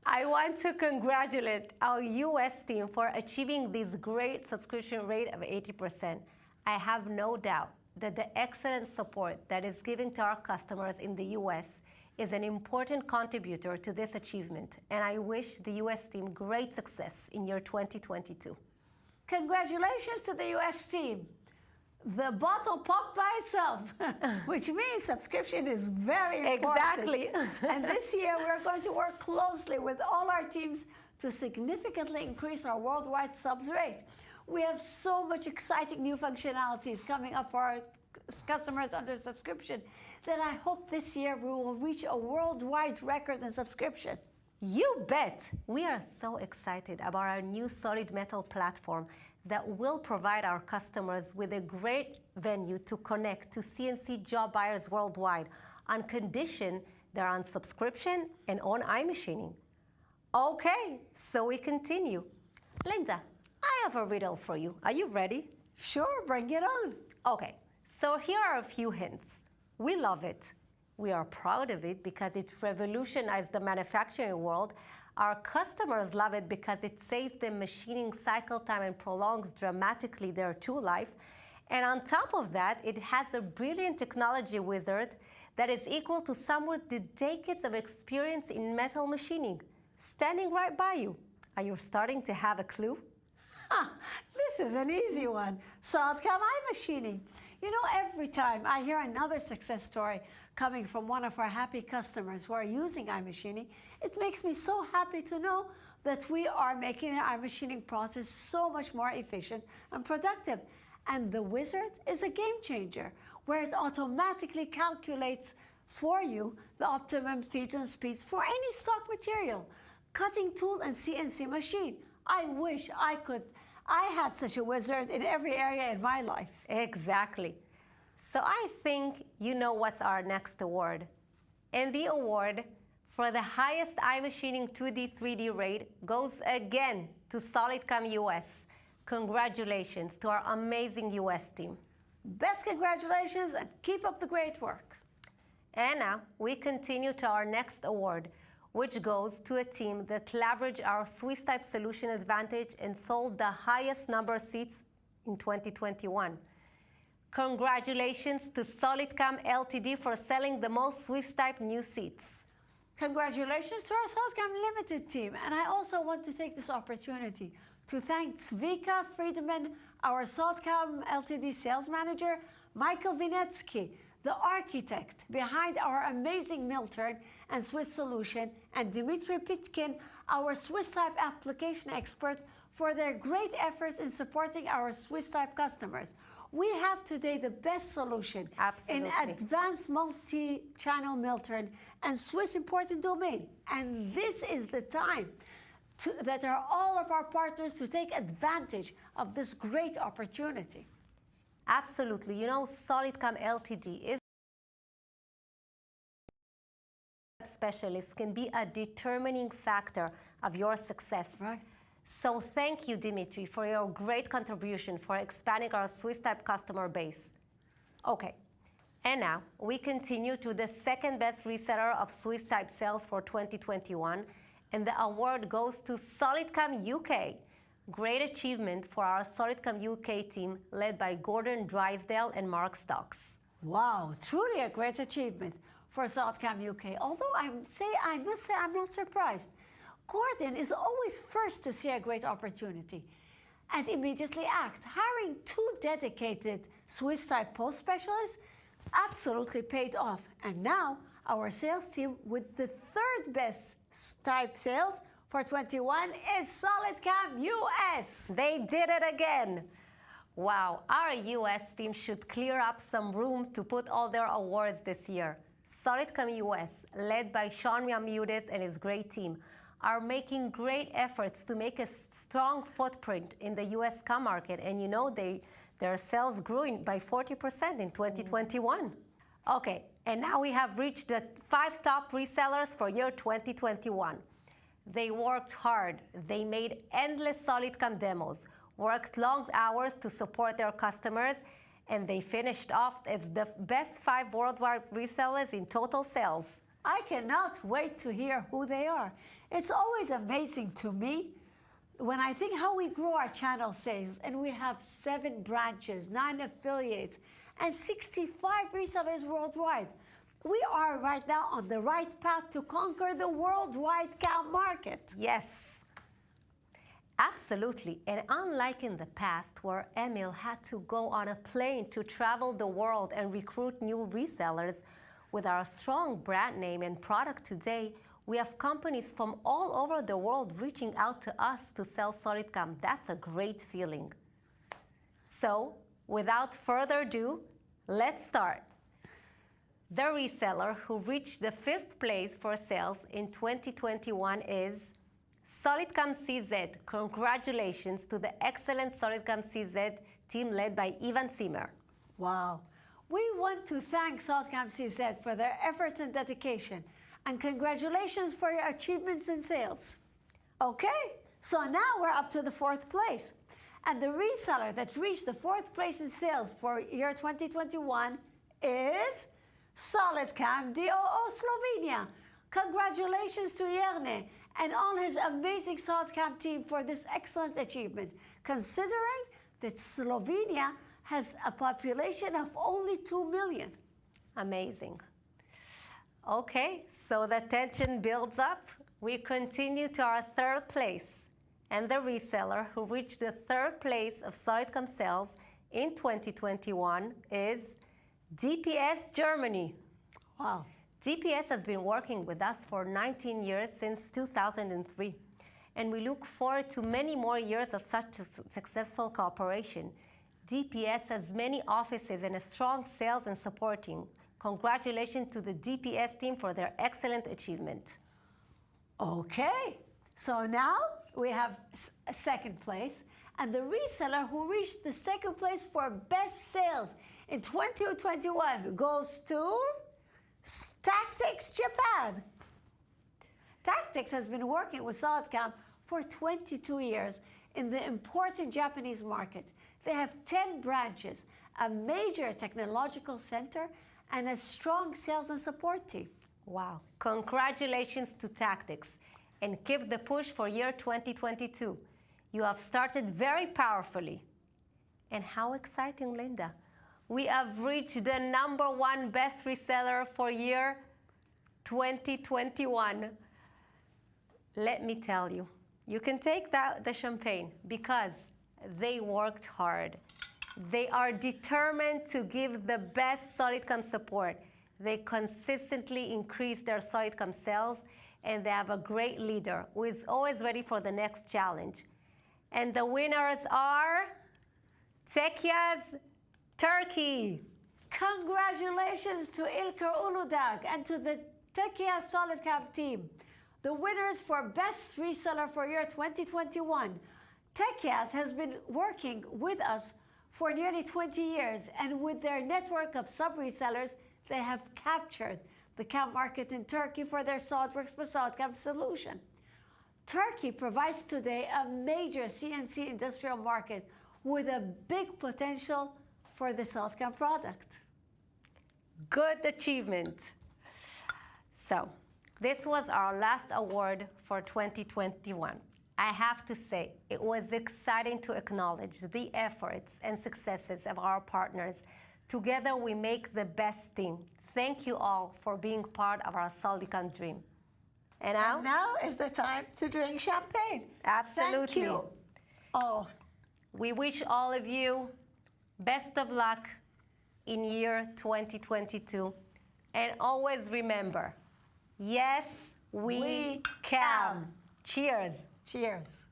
I want to congratulate our US team for achieving this great subscription rate of 80%. I have no doubt that the excellent support that is given to our customers in the US is an important contributor to this achievement, and I wish the US team great success in year 2022. Congratulations to the US team. The bottle popped by itself, which means subscription is very important. Exactly. And this year, we're going to work closely with all our teams to significantly increase our worldwide subs rate. We have so much exciting new functionalities coming up for our customers under subscription that I hope this year we will reach a worldwide record in subscription. You bet! We are so excited about our new solid metal platform that will provide our customers with a great venue to connect to CNC job buyers worldwide on condition they're on subscription and on iMachining. Okay, so we continue. Linda, I have a riddle for you. Are you ready? Sure, bring it on. Okay, so here are a few hints. We love it. We are proud of it because it revolutionized the manufacturing world. Our customers love it because it saves them machining cycle time and prolongs dramatically their tool life. And on top of that, it has a brilliant technology wizard that is equal to someone with decades of experience in metal machining, standing right by you. Are you starting to have a clue? This is an easy one. SolidCAM iMachining. You know, every time I hear another success story coming from one of our happy customers who are using iMachining, it makes me so happy to know that we are making the iMachining process so much more efficient and productive. And the wizard is a game changer, where it automatically calculates for you the optimum feeds and speeds for any stock material. cutting tool and CNC machine. I wish I had such a wizard in every area in my life. Exactly. So I think you know what's our next award. And the award for the highest iMachining 2D, 3D rate goes again to SolidCAM US. Congratulations to our amazing US team. Best congratulations and keep up the great work. And now we continue to our next award, which goes to a team that leveraged our Swiss type solution advantage and sold the highest number of seats in 2021. Congratulations to SolidCAM Ltd for selling the most Swiss type new seats. Congratulations to our SolidCAM Limited team. And I also want to take this opportunity to thank Zvika Friedemann, our SolidCAM Ltd sales manager, Michael Winetsky, the architect behind our amazing Milturn and Swiss solution, and Dimitri Pitkin, our Swiss type application expert, for their great efforts in supporting our Swiss type customers. We have today the best solution in advanced multi-channel Milturn and Swiss important domain. And this is the time that are all of our partners to take advantage of this great opportunity. Absolutely. You know, SolidCAM Ltd is specialists can be a determining factor of your success. Right. So thank you, Dimitri, for your great contribution for expanding our Swiss type customer base. Okay, and now we continue to the second best reseller of Swiss type sales for 2021, and the award goes to SolidCAM UK. Great achievement for our SolidCAM UK team led by Gordon Drysdale and Mark Stocks. Wow, truly a great achievement for SolidCAM UK. Although I must say I'm not surprised. Gordon is always first to see a great opportunity and immediately act. Hiring 2 dedicated Swiss type post specialists absolutely paid off. And now our sales team with the 3rd best type sales for 21 is SolidCAM US. They did it again. Wow, our US team should clear up some room to put all their awards this year. SolidCAM US, led by Sean Yamudis and his great team, are making great efforts to make a strong footprint in the US CAM market. And you know, their sales grew by 40% in 2021. Okay, and now we have reached the 5 top resellers for year 2021. They worked hard. They made endless SolidCAM demos, worked long hours to support their customers, and they finished off as the best 5 worldwide resellers in total sales. I cannot wait to hear who they are. It's always amazing to me when I think how we grow our channel sales, and we have 7 branches, 9 affiliates, and 65 resellers worldwide. We are right now on the right path to conquer the worldwide CAM market. Yes, absolutely. And unlike in the past, where Emil had to go on a plane to travel the world and recruit new resellers, with our strong brand name and product today, we have companies from all over the world reaching out to us to sell SolidCAM. That's a great feeling. So, without further ado, let's start. The reseller who reached the 5th place for sales in 2021 is SolidCAM CZ. Congratulations to the excellent SolidCAM CZ team led by Ivan Zimmer. Wow. We want to thank SolidCAM CZ for their efforts and dedication, and congratulations for your achievements in sales. Okay, so now we're up to the 4th place. And the reseller that reached the 4th place in sales for year 2021 is SolidCAM DOO Slovenia. Congratulations to Jerne and all his amazing SolidCAM team for this excellent achievement, considering that Slovenia has a population of only 2 million. Amazing. Okay, so the tension builds up. We continue to our 3rd place. And the reseller who reached the 3rd place of SolidCAM sales in 2021 is DPS Germany. Wow. DPS has been working with us for 19 years, since 2003. And we look forward to many more years of such a successful cooperation. DPS has many offices and a strong sales and support team. Congratulations to the DPS team for their excellent achievement. Okay, So now we have a second place, and the reseller who reached the second place for best sales in 2021 goes to Tactics Japan. Tactics has been working with SolidCAM for 22 years in the important Japanese market. They have 10 branches, a major technological center, and a strong sales and support team. Wow. Congratulations to Tactics, and keep the push for year 2022. You have started very powerfully. And how exciting, Linda. We have reached the #1 best reseller for year 2021. Let me tell you, you can take the champagne because they worked hard. They are determined to give the best SolidCAM support. They consistently increase their SolidCAM sales, and they have a great leader who is always ready for the next challenge. And the winners are Tekias Turkey. Congratulations to Ilker Uludag and to the Tekia SolidCAM team, the winners for Best Reseller for year 2021. Tekias has been working with us for nearly 20 years, and with their network of sub-resellers, they have captured the CAM market in Turkey for their SolidWorks for SolidCAM solution. Turkey provides today a major CNC industrial market with a big potential for the SolidCAM product. Good achievement. So, this was our last award for 2021. I have to say, it was exciting to acknowledge the efforts and successes of our partners. Together we make the best team. Thank you all for being part of our SolidCAM dream. And now is the time to drink champagne. Absolutely. Thank you. Oh, we wish all of you best of luck in year 2022. And always remember, yes, we can. Cheers. Cheers.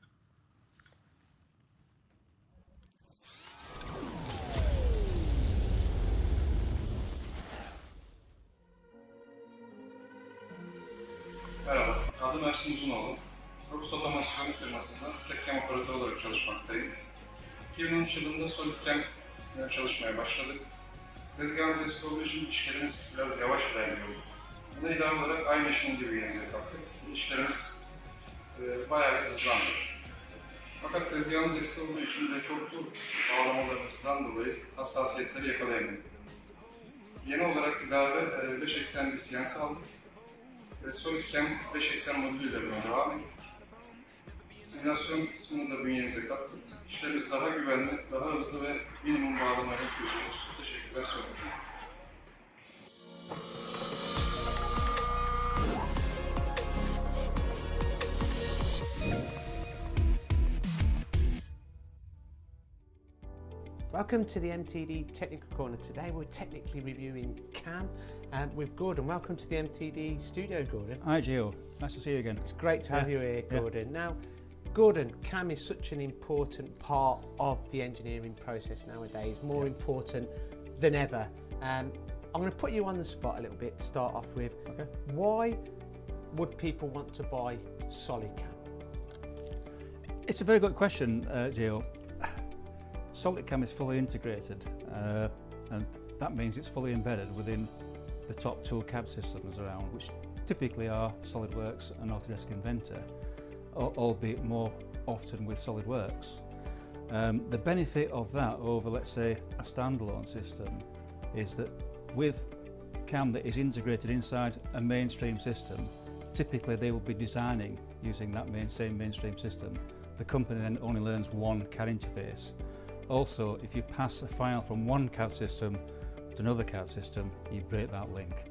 Merhaba, adım Ersin Uzunoğlu. Robust Otomasyon firmasında SolidCAM operatörü olarak çalışmaktayım. 2013 yılında SolidCAM çalışmaya başladık. Tezgahımız eski olduğu için işlerimiz biraz yavaş ilerliyor. Buna ilave olarak iMachining gibi yerimize kattık. İşlerimiz bayağı bir hızlandı. Fakat tezgahımız eski olduğu için ve çoklu bağlamalarımızdan dolayı hassasiyetleri yakalayamadık. Yeni olarak ilave 5 eksen bir CNC aldık ve SolidCAM 5 eksen modülüyle buna devam ettik. Simülasyon kısmını da bünyemize kattık. İşlerimiz daha güvenli, daha hızlı ve minimum bağlamayla çözüyoruz. Teşekkürler SolidCAM. Welcome to the MTD Technical Corner. Today we're technically reviewing CAM with Gordon. Welcome to the MTD studio, Gordon. Hi Gio, nice to see you again. It's great to have you here, Gordon. Now, Gordon, CAM is such an important part of the engineering process nowadays, more important than ever. I'm going to put you on the spot a little bit to start off with. Okay. Why would people want to buy SolidCAM? It's a very good question, Gio. SolidCAM is fully integrated, and that means it's fully embedded within the top 2 CAD systems around, which typically are SolidWorks and Autodesk Inventor, albeit more often with SolidWorks. The benefit of that over, let's say, a standalone system is that with CAM that is integrated inside a mainstream system, typically they will be designing using that same mainstream system. The company then only learns one CAD interface. Also, if you pass a file from one CAD system to another CAD system, you break that link.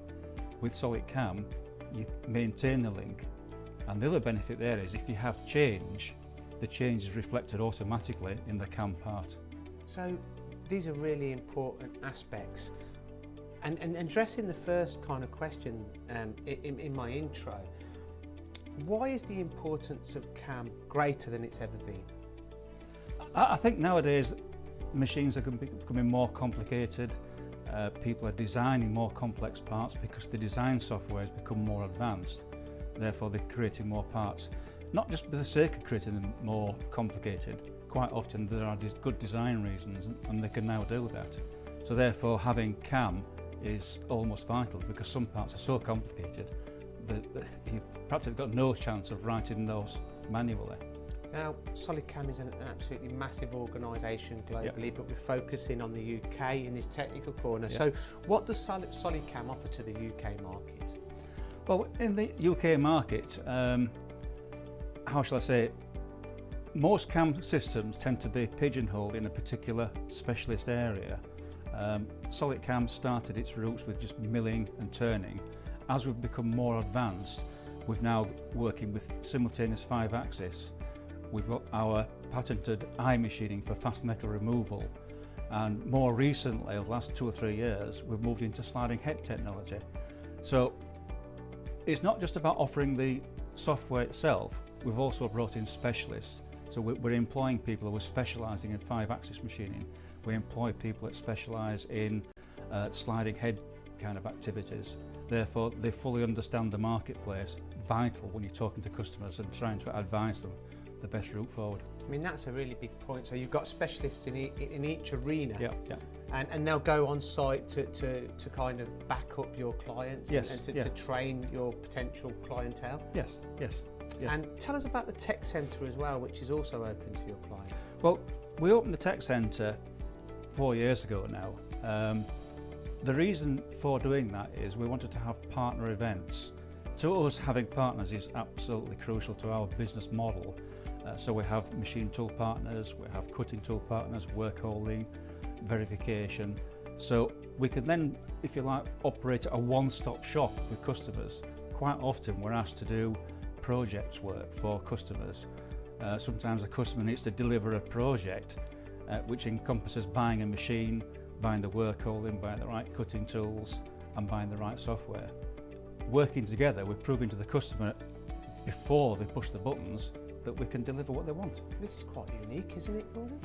With SolidCAM, you maintain the link. And the other benefit there is if you have change, the change is reflected automatically in the CAM part. So these are really important aspects. And addressing the first kind of question in my intro, why is the importance of CAM greater than it's ever been? I think nowadays machines are becoming more complicated. People are designing more complex parts because the design software has become more advanced. Therefore, they're creating more parts. not just for the sake of creating them more complicated. Quite often there are good design reasons and they can now do that. So therefore having CAM is almost vital, because some parts are so complicated that you perhaps have got no chance of writing those manually. Now, SolidCAM is an absolutely massive organisation globally, but we're focusing on the UK in this technical corner. So what does SolidCAM offer to the UK market? Well, in the UK market, how shall I say it? Most CAM systems tend to be pigeonholed in a particular specialist area. SolidCAM started its roots with just milling and turning. As we've become more advanced, we're now working with simultaneous 5-axis. We've got our patented iMachining for fast metal removal, and more recently, over the last 2 or 3 years, we've moved into sliding head technology. So it's not just about offering the software itself, we've also brought in specialists. So we're employing people who are specialising in 5-axis machining. We employ people that specialise in sliding head kind of activities. Therefore, they fully understand the marketplace, vital when you're talking to customers and trying to advise them the best route forward. I mean, that's a really big point. So you've got specialists in each arena, yeah. And they'll go on site to kind of back up your clients and to train your potential clientele. Yes. And tell us about the tech centre as well, which is also open to your clients. Well, we opened the tech centre 4 years ago now. The reason for doing that is we wanted to have partner events. To us, having partners is absolutely crucial to our business model. So we have machine tool partners, we have cutting tool partners, work holding, verification. So we can then, if you like, operate a one-stop shop with customers. Quite often we're asked to do projects work for customers. Sometimes a customer needs to deliver a project which encompasses buying a machine, buying the work holding, buying the right cutting tools and buying the right software. Working together, we're proving to the customer before they push the buttons that we can deliver what they want. This is quite unique, isn't it, Gordon?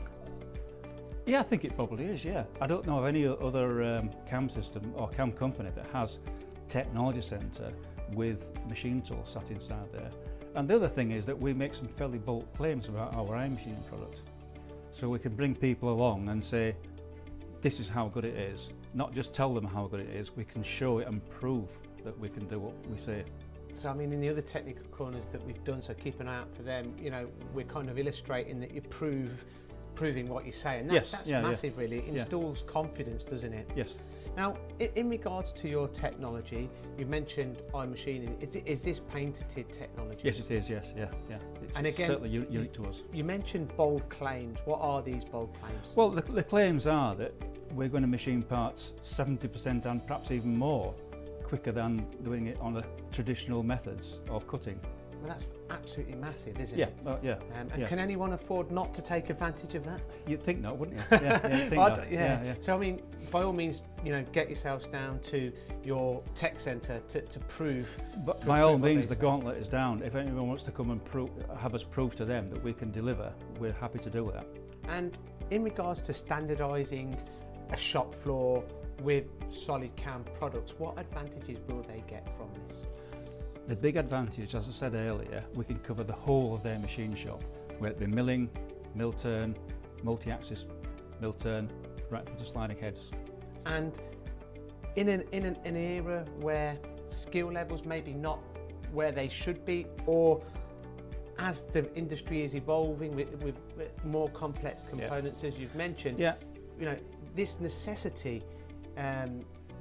Yeah, I think it probably is, yeah. I don't know of any other CAM system or CAM company that has technology centre with machine tools sat inside there. And the other thing is that we make some fairly bold claims about our iMachining product. So we can bring people along and say, this is how good it is. Not just tell them how good it is, we can show it and prove that we can do what we say. So I mean, in the other technical corners that we've done, so keep an eye out for them, you know, we're kind of illustrating that you proving what you say, and that's massive really. It installs confidence, doesn't it? Yes. Now, in regards to your technology, you mentioned iMachining. Is this patented technology? Yes, it is, yes, yeah. It's certainly unique to us. You mentioned bold claims. What are these bold claims? Well, the claims are that we're going to machine parts 70% and perhaps even more quicker than doing it on the traditional methods of cutting. Well, that's absolutely massive, isn't it? And can anyone afford not to take advantage of that? You'd think not, wouldn't you? You'd think yeah. So I mean, by all means, you know, get yourselves down to your tech centre to prove. But by all means, the gauntlet is down. If anyone wants to come and have us prove to them that we can deliver, we're happy to do that. And in regards to standardising a shop floor with SolidCAM products, what advantages will they get from this? The big advantage, as I said earlier, we can cover the whole of their machine shop, whether it be milling, mill turn, multi-axis mill turn, right through to sliding heads. And in an era where skill levels maybe not where they should be, or as the industry is evolving with more complex components, as you've mentioned, you know, this necessity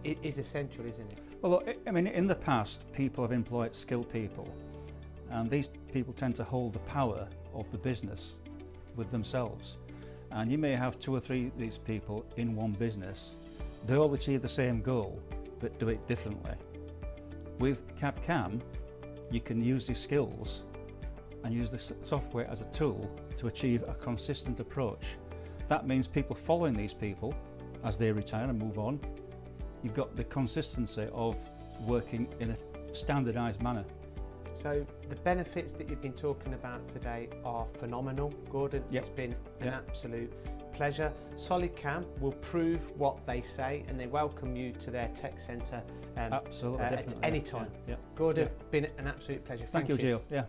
is essential, isn't it? Well, look, I mean, in the past, people have employed skilled people, and these people tend to hold the power of the business with themselves. And you may have 2 or 3 of these people in one business. They all achieve the same goal, but do it differently. With CAD/CAM, you can use these skills and use the software as a tool to achieve a consistent approach. That means people following these people as they retire and move on. You've got the consistency of working in a standardised manner. So the benefits that you've been talking about today are phenomenal, Gordon. It's been an absolute pleasure. SolidCAM will prove what they say, and they welcome you to their tech centre absolutely, at any time. Gordon, been an absolute pleasure. Thank you, Gio.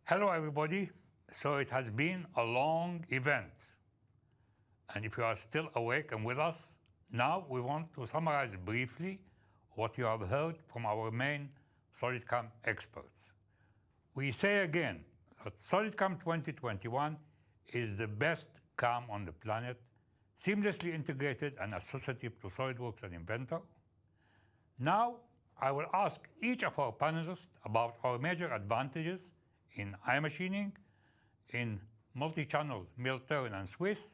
Hello everybody. So it has been a long event. And if you are still awake and with us, now we want to summarize briefly what you have heard from our main SolidCAM experts. We say again that SolidCAM 2021 is the best CAM on the planet, seamlessly integrated and associative to SolidWorks and Inventor. Now, I will ask each of our panelists about our major advantages in iMachining, in multi-channel mill turn and Swiss,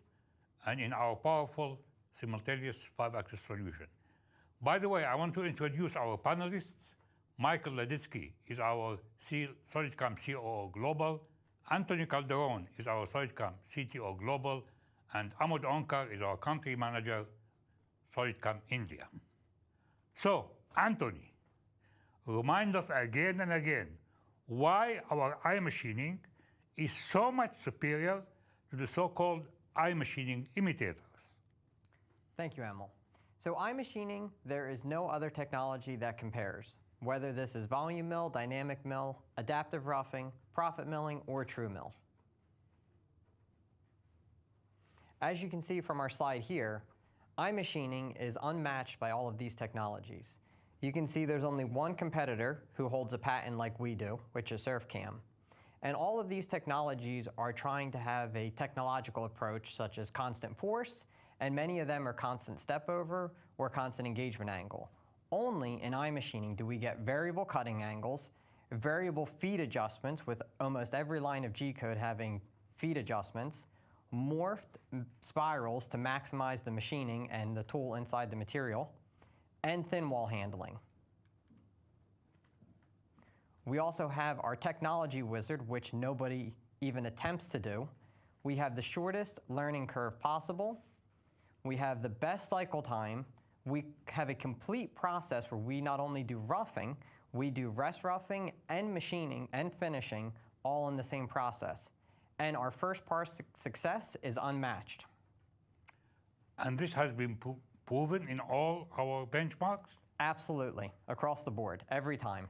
and in our powerful simultaneous 5-axis solution. By the way, I want to introduce our panelists. Michael Leditsky is our SolidCAM COO Global, Anthony Calderon is our SolidCAM CTO Global, and Amod Onkar is our Country Manager, SolidCAM India. So, Anthony, remind us again and again why our iMachining is so much superior to the so-called iMachining imitators. Thank you, Emil. So iMachining, there is no other technology that compares, whether this is volume mill, dynamic mill, adaptive roughing, profit milling, or true mill. As you can see from our slide here, iMachining is unmatched by all of these technologies. You can see there's only one competitor who holds a patent like we do, which is SurfCAM. And all of these technologies are trying to have a technological approach such as constant force, and many of them are constant step over or constant engagement angle. Only in iMachining do we get variable cutting angles, variable feed adjustments with almost every line of G-code having feed adjustments, morphed spirals to maximize the machining and the tool inside the material, and thin wall handling. We also have our technology wizard, which nobody even attempts to do. We have the shortest learning curve possible. We have the best cycle time. We have a complete process where we not only do roughing, we do rest roughing and machining and finishing all in the same process. And our first pass success is unmatched. And this has been proven in all our benchmarks? Absolutely, across the board, every time.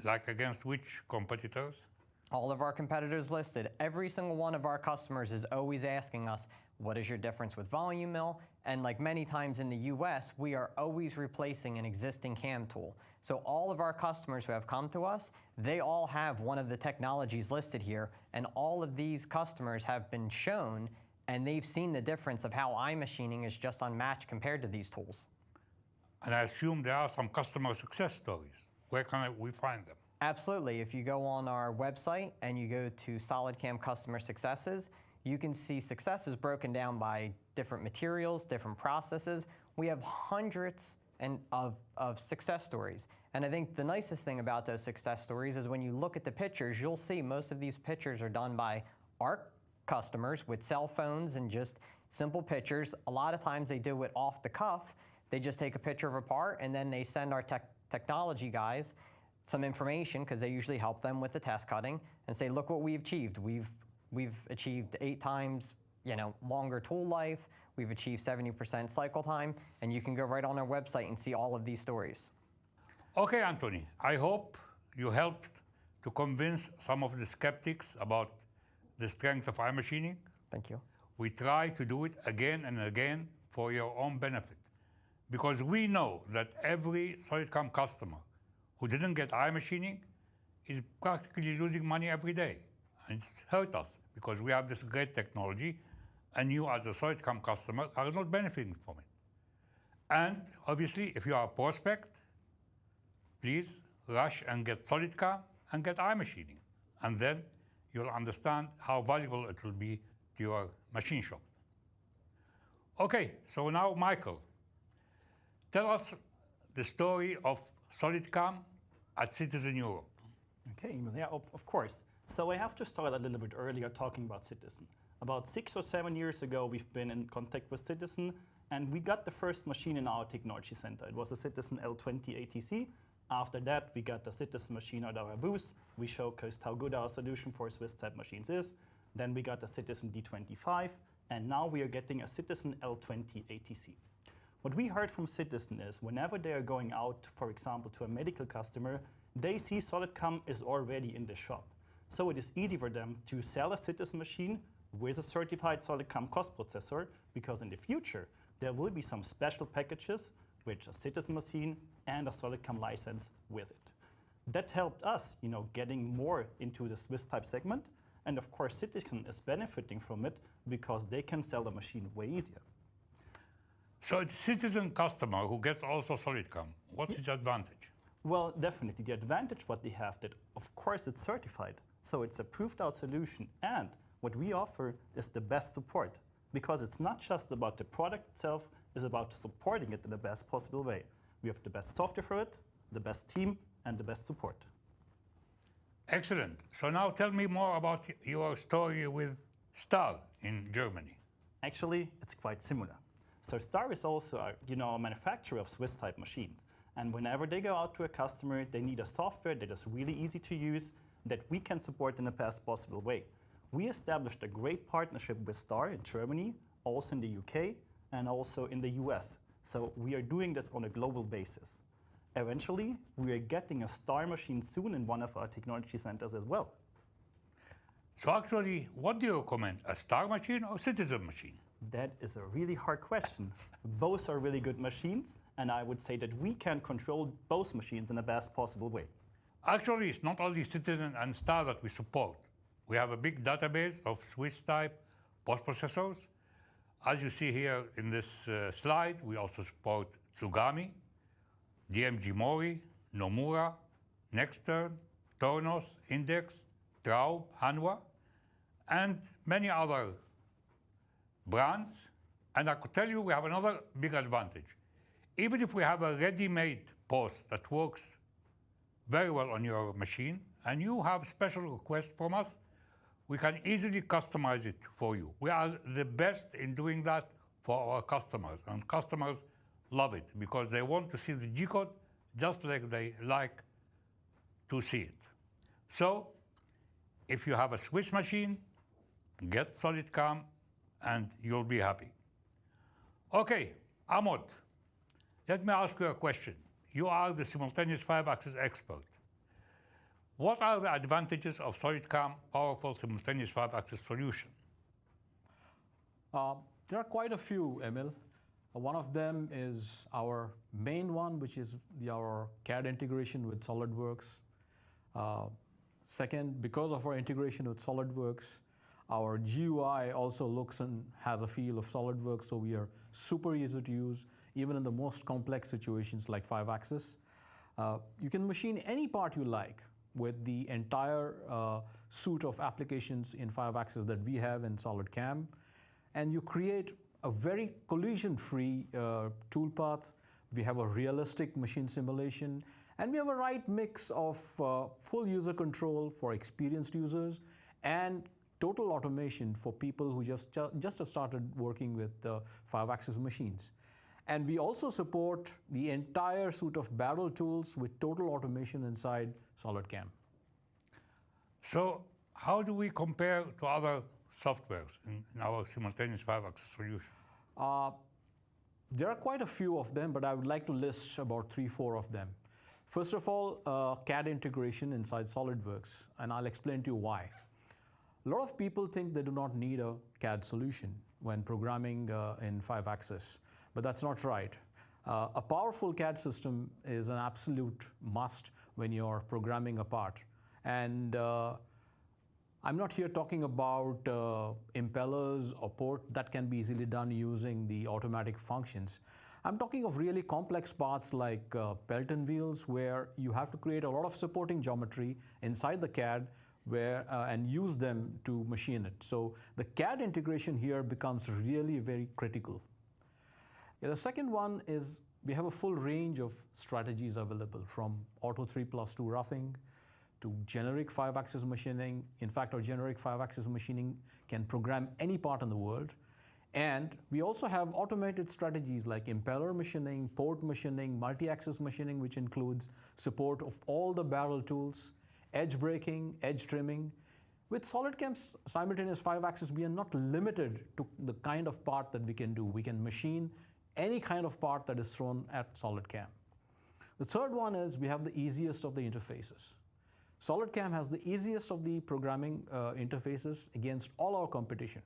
Like against which competitors? All of our competitors listed. Every single one of our customers is always asking us, what is your difference with volume mill? And like many times in the US, we are always replacing an existing CAM tool. So all of our customers who have come to us, they all have one of the technologies listed here, and all of these customers have been shown, and they've seen the difference of how iMachining is just unmatched compared to these tools. And I assume there are some customer success stories. Where can we find them? Absolutely. If you go on our website and you go to SolidCAM Customer Successes, you can see successes broken down by different materials, different processes. We have hundreds of success stories. And I think the nicest thing about those success stories is when you look at the pictures, you'll see most of these pictures are done by our customers with cell phones and just simple pictures. A lot of times they do it off the cuff. They just take a picture of a part and then they send our technology guys some information, because they usually help them with the test cutting, and say, look what we've achieved. We've achieved 8 times longer tool life. We've achieved 70% cycle time, and you can go right on our website and see all of these stories. Okay, Anthony, I hope you helped to convince some of the skeptics about the strength of iMachining. Thank you. We try to do it again and again for your own benefit, because we know that every SolidCAM customer who didn't get iMachining is practically losing money every day. And it's hurt us because we have this great technology and you as a SolidCAM customer are not benefiting from it. And obviously, if you are a prospect, please rush and get SolidCAM and get iMachining. And then you'll understand how valuable it will be to your machine shop. Okay, so now Michael, tell us the story of SolidCAM at Citizen Europe. Okay, yeah, of course. So I have to start a little bit earlier talking about Citizen. About 6 or 7 years ago, we've been in contact with Citizen, and we got the first machine in our technology center. It was a Citizen L20 ATC. After that, we got the Citizen machine at our booth. We showcased how good our solution for Swiss type machines is. Then we got the Citizen D25, and now we are getting a Citizen L20 ATC. What we heard from Citizen is whenever they are going out, for example, to a medical customer, they see SolidCAM is already in the shop. So it is easy for them to sell a Citizen machine with a certified SolidCAM cost processor, because in the future, there will be some special packages with a Citizen machine and a SolidCAM license with it. That helped us, getting more into the Swiss type segment. And of course, Citizen is benefiting from it because they can sell the machine way easier. So it's Citizen customer who gets also SolidCAM. What's its advantage? Well, definitely. The advantage what they have that, of course, it's certified. So it's a proved out solution. And what we offer is the best support, because it's not just about the product itself, it's about supporting it in the best possible way. We have the best software for it, the best team, and the best support. Excellent. So now tell me more about your story with Star in Germany. Actually, it's quite similar. So Star is also a manufacturer of Swiss type machines. And whenever they go out to a customer, they need a software that is really easy to use, that we can support in the best possible way. We established a great partnership with Star in Germany, also in the UK, and also in the US. So we are doing this on a global basis. Eventually, we are getting a Star machine soon in one of our technology centers as well. So actually, what do you recommend, a Star machine or Citizen machine? That is a really hard question. Both are really good machines, and I would say that we can control both machines in the best possible way. Actually, it's not only Citizen and Star that we support. We have a big database of Swiss type post-processors. As you see here in this slide, we also support Tsugami, DMG Mori, Nomura, Nextern, Tornos, Index, Traub, Hanwha, and many other brands. And I could tell you we have another big advantage. Even if we have a ready-made post that works very well on your machine, and you have special requests from us, we can easily customize it for you. We are the best in doing that for our customers, and customers love it because they want to see the G-code just like they like to see it. So if you have a Swiss machine, get SolidCAM and you'll be happy. Okay, Amod, let me ask you a question. You are the simultaneous 5-axis expert. What are the advantages of SolidCAM powerful simultaneous 5-axis solution? There are quite a few, Emil. One of them is our main one, which is our CAD integration with SolidWorks. Second, because of our integration with SolidWorks, our GUI also looks and has a feel of SolidWorks, so we are super easy to use, even in the most complex situations like 5-axis. You can machine any part you like with the entire suite of applications in 5-axis that we have in SolidCAM, and you create a very collision-free toolpath. We have a realistic machine simulation, and we have a right mix of full user control for experienced users and total automation for people who just have started working with 5-axis machines. And we also support the entire suite of barrel tools with total automation inside SolidCAM. So how do we compare to other softwares in our simultaneous 5-axis solution? There are quite a few of them, but I would like to list about 3-4 of them. First of all, CAD integration inside SolidWorks, and I'll explain to you why. A lot of people think they do not need a CAD solution when programming in 5-axis, but that's not right. A powerful CAD system is an absolute must when you're programming a part. And I'm not here talking about impellers or port that can be easily done using the automatic functions. I'm talking of really complex parts like Pelton wheels, where you have to create a lot of supporting geometry inside the CAD and use them to machine it. So the CAD integration here becomes really very critical. The second one is we have a full range of strategies available, from Auto 3+2 roughing to generic 5-axis machining. In fact, our generic 5-axis machining can program any part in the world. And we also have automated strategies like impeller machining, port machining, multi-axis machining, which includes support of all the barrel tools, edge breaking, edge trimming. With SolidCAM's simultaneous 5-axis, we are not limited to the kind of part that we can do. We can machine any kind of part that is thrown at SolidCAM. The third one is we have the easiest of the interfaces. SolidCAM has the easiest of the programming interfaces against all our competition.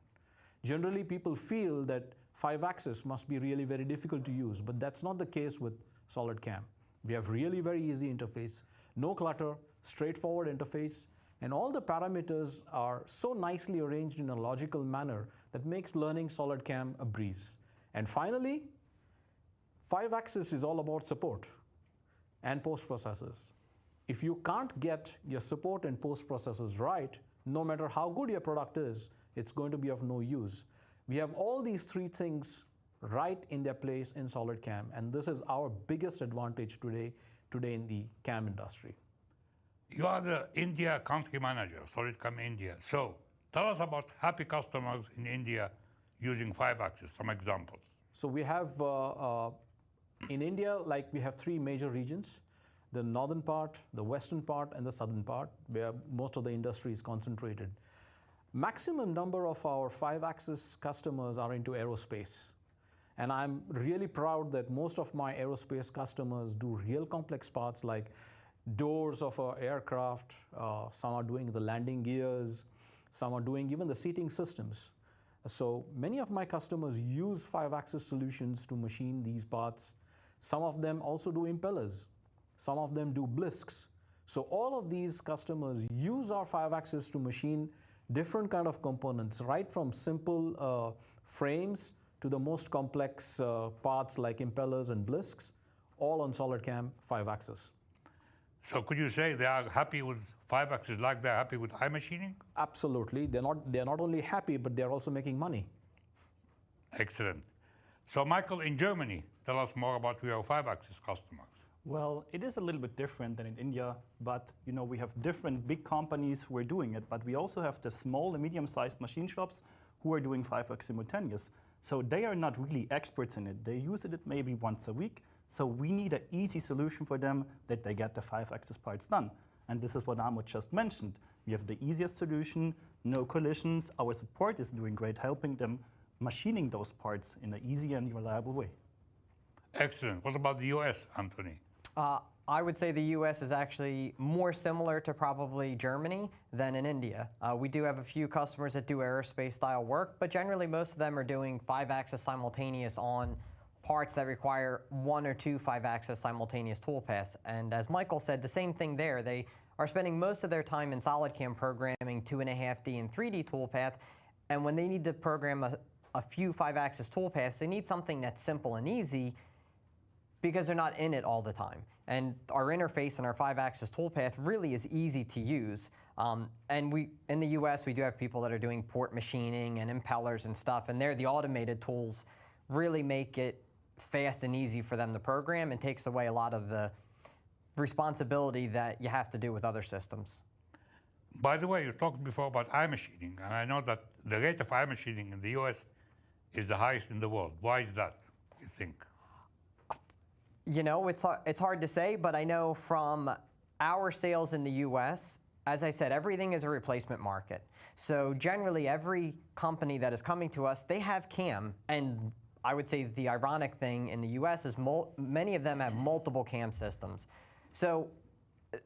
Generally, people feel that 5-axis must be really very difficult to use, but that's not the case with SolidCAM. We have really very easy interface, no clutter, straightforward interface, and all the parameters are so nicely arranged in a logical manner that makes learning SolidCAM a breeze. And finally, 5-axis is all about support and post-processes. If you can't get your support and post-processes right, no matter how good your product is, it's going to be of no use. We have all these three things right in their place in SolidCAM, and this is our biggest advantage today in the CAM industry. You are the India country manager, SolidCAM India. So tell us about happy customers in India using 5-axis, some examples. So we have, in India, like we have three major regions: the northern part, the western part, and the southern part, where most of the industry is concentrated. Maximum number of our 5-axis customers are into aerospace. And I'm really proud that most of my aerospace customers do real complex parts like doors of our aircraft, some are doing the landing gears, some are doing even the seating systems. So many of my customers use 5-axis solutions to machine these parts. Some of them also do impellers. Some of them do blisks. So all of these customers use our 5-axis to machine different kind of components, right from simple frames to the most complex parts like impellers and blisks, all on SolidCAM 5-axis. So could you say they are happy with 5-axis like they're happy with iMachining? Absolutely. They're not only happy, but they're also making money. Excellent. So Michael, in Germany, tell us more about your 5-axis customers. Well, it is a little bit different than in India, but we have different big companies who are doing it, but we also have the small and medium-sized machine shops who are doing 5-axis simultaneous. So they are not really experts in it. They use it maybe once a week. So we need an easy solution for them that they get the 5-axis parts done. And this is what Ahmed just mentioned. We have the easiest solution, no collisions. Our support is doing great, helping them machining those parts in an easy and reliable way. Excellent. What about the US, Anthony? I would say the US is actually more similar to probably Germany than in India. We do have a few customers that do aerospace style work, but generally most of them are doing 5-axis simultaneous on parts that require 1 or 2 5-axis simultaneous toolpaths. And as Michael said, the same thing there. They are spending most of their time in SolidCAM programming 2.5D and 3D toolpath, and when they need to program a few 5-axis toolpaths, they need something that's simple and easy, because they're not in it all the time. And our interface and our 5-axis toolpath really is easy to use. And in the US, we do have people that are doing port machining and impellers and stuff, and the automated tools really make it fast and easy for them to program and takes away a lot of the responsibility that you have to do with other systems. By the way, you talked before about iMachining, and I know that the rate of iMachining in the US is the highest in the world. Why is that, you think? It's hard to say, but I know from our sales in the US, as I said, everything is a replacement market. So generally, every company that is coming to us, they have CAM. And I would say the ironic thing in the US is many of them have multiple CAM systems. So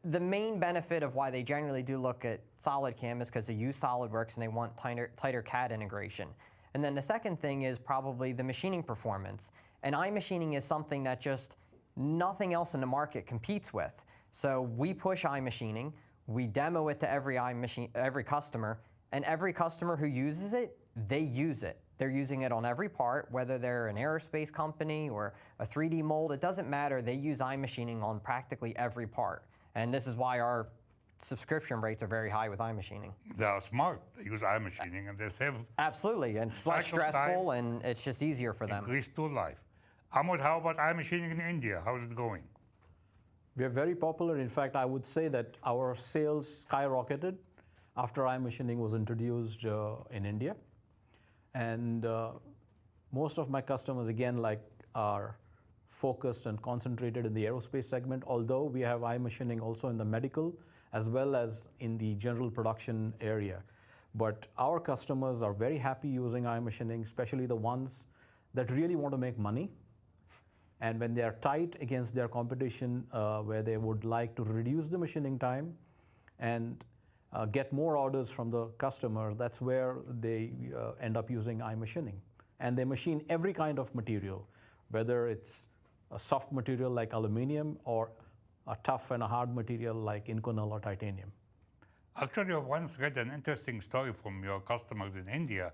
the main benefit of why they generally do look at SolidCAM is because they use SolidWorks and they want tighter CAD integration. And then the second thing is probably the machining performance. And iMachining is something that just nothing else in the market competes with. So we push iMachining, we demo it to every customer, and every customer who uses it, they use it. They're using it on every part, whether they're an aerospace company or a 3D mold, it doesn't matter. They use iMachining on practically every part. And this is why our subscription rates are very high with iMachining. They are smart. They use iMachining and they save. Absolutely, and it's less stressful and it's just easier for them. Increased tool life. Ahmed, how about iMachining in India? How is it going? We are very popular. In fact, I would say that our sales skyrocketed after iMachining was introduced in India. And most of my customers, again, are focused and concentrated in the aerospace segment, although we have iMachining also in the medical as well as in the general production area. But our customers are very happy using iMachining, especially the ones that really want to make money. And when they are tight against their competition, where they would like to reduce the machining time and get more orders from the customer, that's where they end up using iMachining. And they machine every kind of material, whether it's a soft material like aluminum or a tough and a hard material like Inconel or titanium. Actually, I once read an interesting story from your customers in India,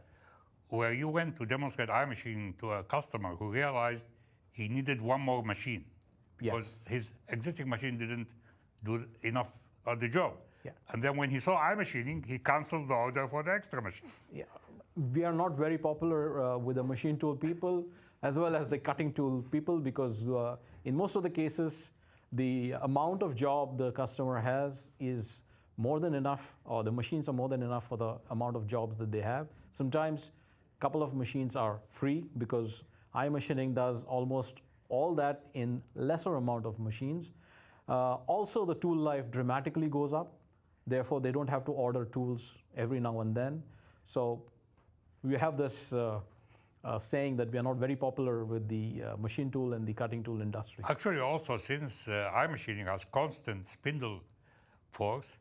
where you went to demonstrate iMachining to a customer who realized he needed one more machine because his existing machine didn't do enough of the job. Yeah. And then when he saw iMachining, he canceled the order for the extra machine. Yeah. We are not very popular with the machine tool people as well as the cutting tool people, because in most of the cases, the amount of job the customer has is more than enough, or the machines are more than enough for the amount of jobs that they have. Sometimes a couple of machines are free because iMachining does almost all that in lesser amount of machines. Also, the tool life dramatically goes up. Therefore, they don't have to order tools every now and then. So we have this saying that we are not very popular with the machine tool and the cutting tool industry. Actually, also, since iMachining has constant spindle force,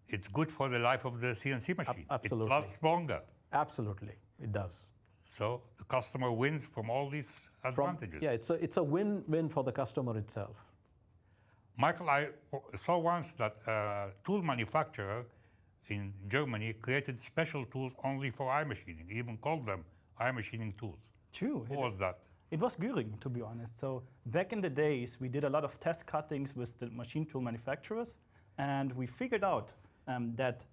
it's good for the life of the CNC machine. Absolutely. It lasts longer. Absolutely, it does. So the customer wins from all these advantages. Yeah, it's a win-win for the customer itself. Michael, I saw once that a tool manufacturer in Germany created special tools only for iMachining, even called them iMachining tools. True. Who was that? It was Göring, to be honest. So back in the days, we did a lot of test cuttings with the machine tool manufacturers, and we figured out that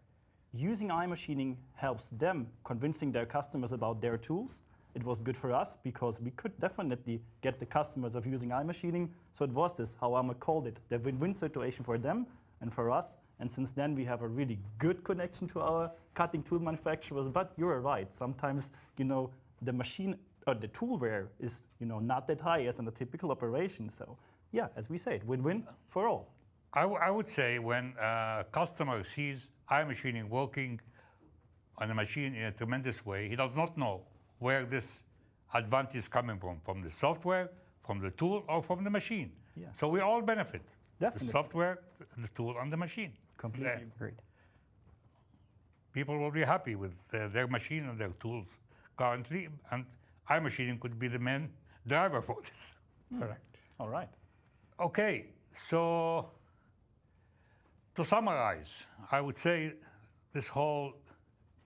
using iMachining helps them convincing their customers about their tools. It was good for us because we could definitely get the customers of using iMachining. So it was this, how Ahmed called it, the win-win situation for them and for us. And since then, we have a really good connection to our cutting tool manufacturers. But you're right. Sometimes, the machine or the toolware is, not that high as in a typical operation. So yeah, as we said, win-win for all. I would say when a customer sees iMachining working on a machine in a tremendous way, he does not know where this advantage is coming from the software, from the tool, or from the machine. Yeah. So we all benefit. Definitely. The software, the tool, and the machine. Completely agreed. People will be happy with their machine and their tools currently, and iMachining could be the main driver for this. Correct. All right. Okay, so to summarize, I would say this whole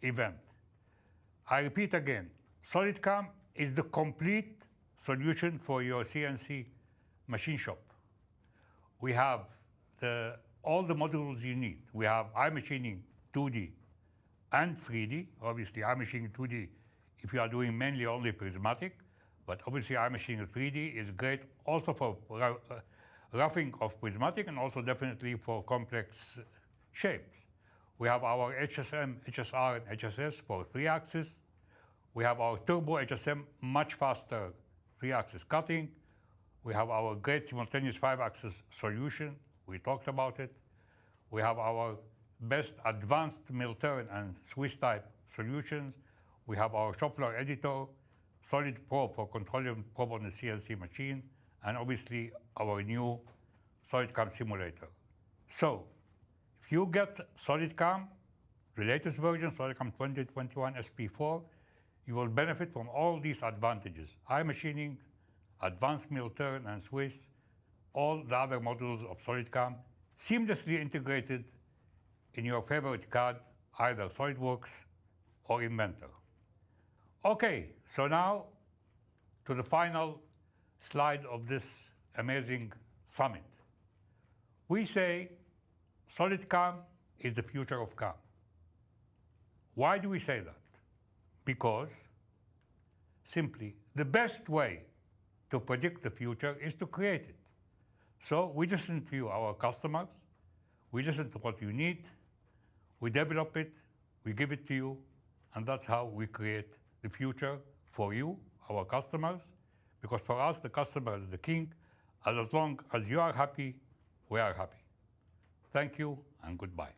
event, I repeat again, SolidCAM is the complete solution for your CNC machine shop. We have all the modules you need. We have iMachining 2D and 3D. Obviously, iMachining 2D if you are doing mainly only prismatic, but obviously iMachining 3D is great also for roughing of prismatic and also definitely for complex shapes. We have our HSM, HSR, and HSS for 3-axis. We have our Turbo HSM, much faster 3-axis cutting. We have our great simultaneous 5-axis solution. We talked about it. We have our best advanced mill-turn and Swiss-type solutions. We have our shop floor editor, Solid Pro for controlling probe on the CNC machine, and obviously our new SolidCAM simulator. So, if you get SolidCAM, the latest version, SolidCAM 2021 SP4, you will benefit from all these advantages. iMachining, advanced mill-turn and Swiss, all the other modules of SolidCAM, seamlessly integrated in your favorite CAD, either SolidWorks or Inventor. Okay, so now to the final slide of this amazing summit. We say SolidCAM is the future of CAM. Why do we say that? Because simply the best way to predict the future is to create it. So we listen to you, our customers, we listen to what you need, we develop it, we give it to you, and that's how we create the future for you, our customers, because for us, the customer is the king, and as long as you are happy, we are happy. Thank you, and goodbye.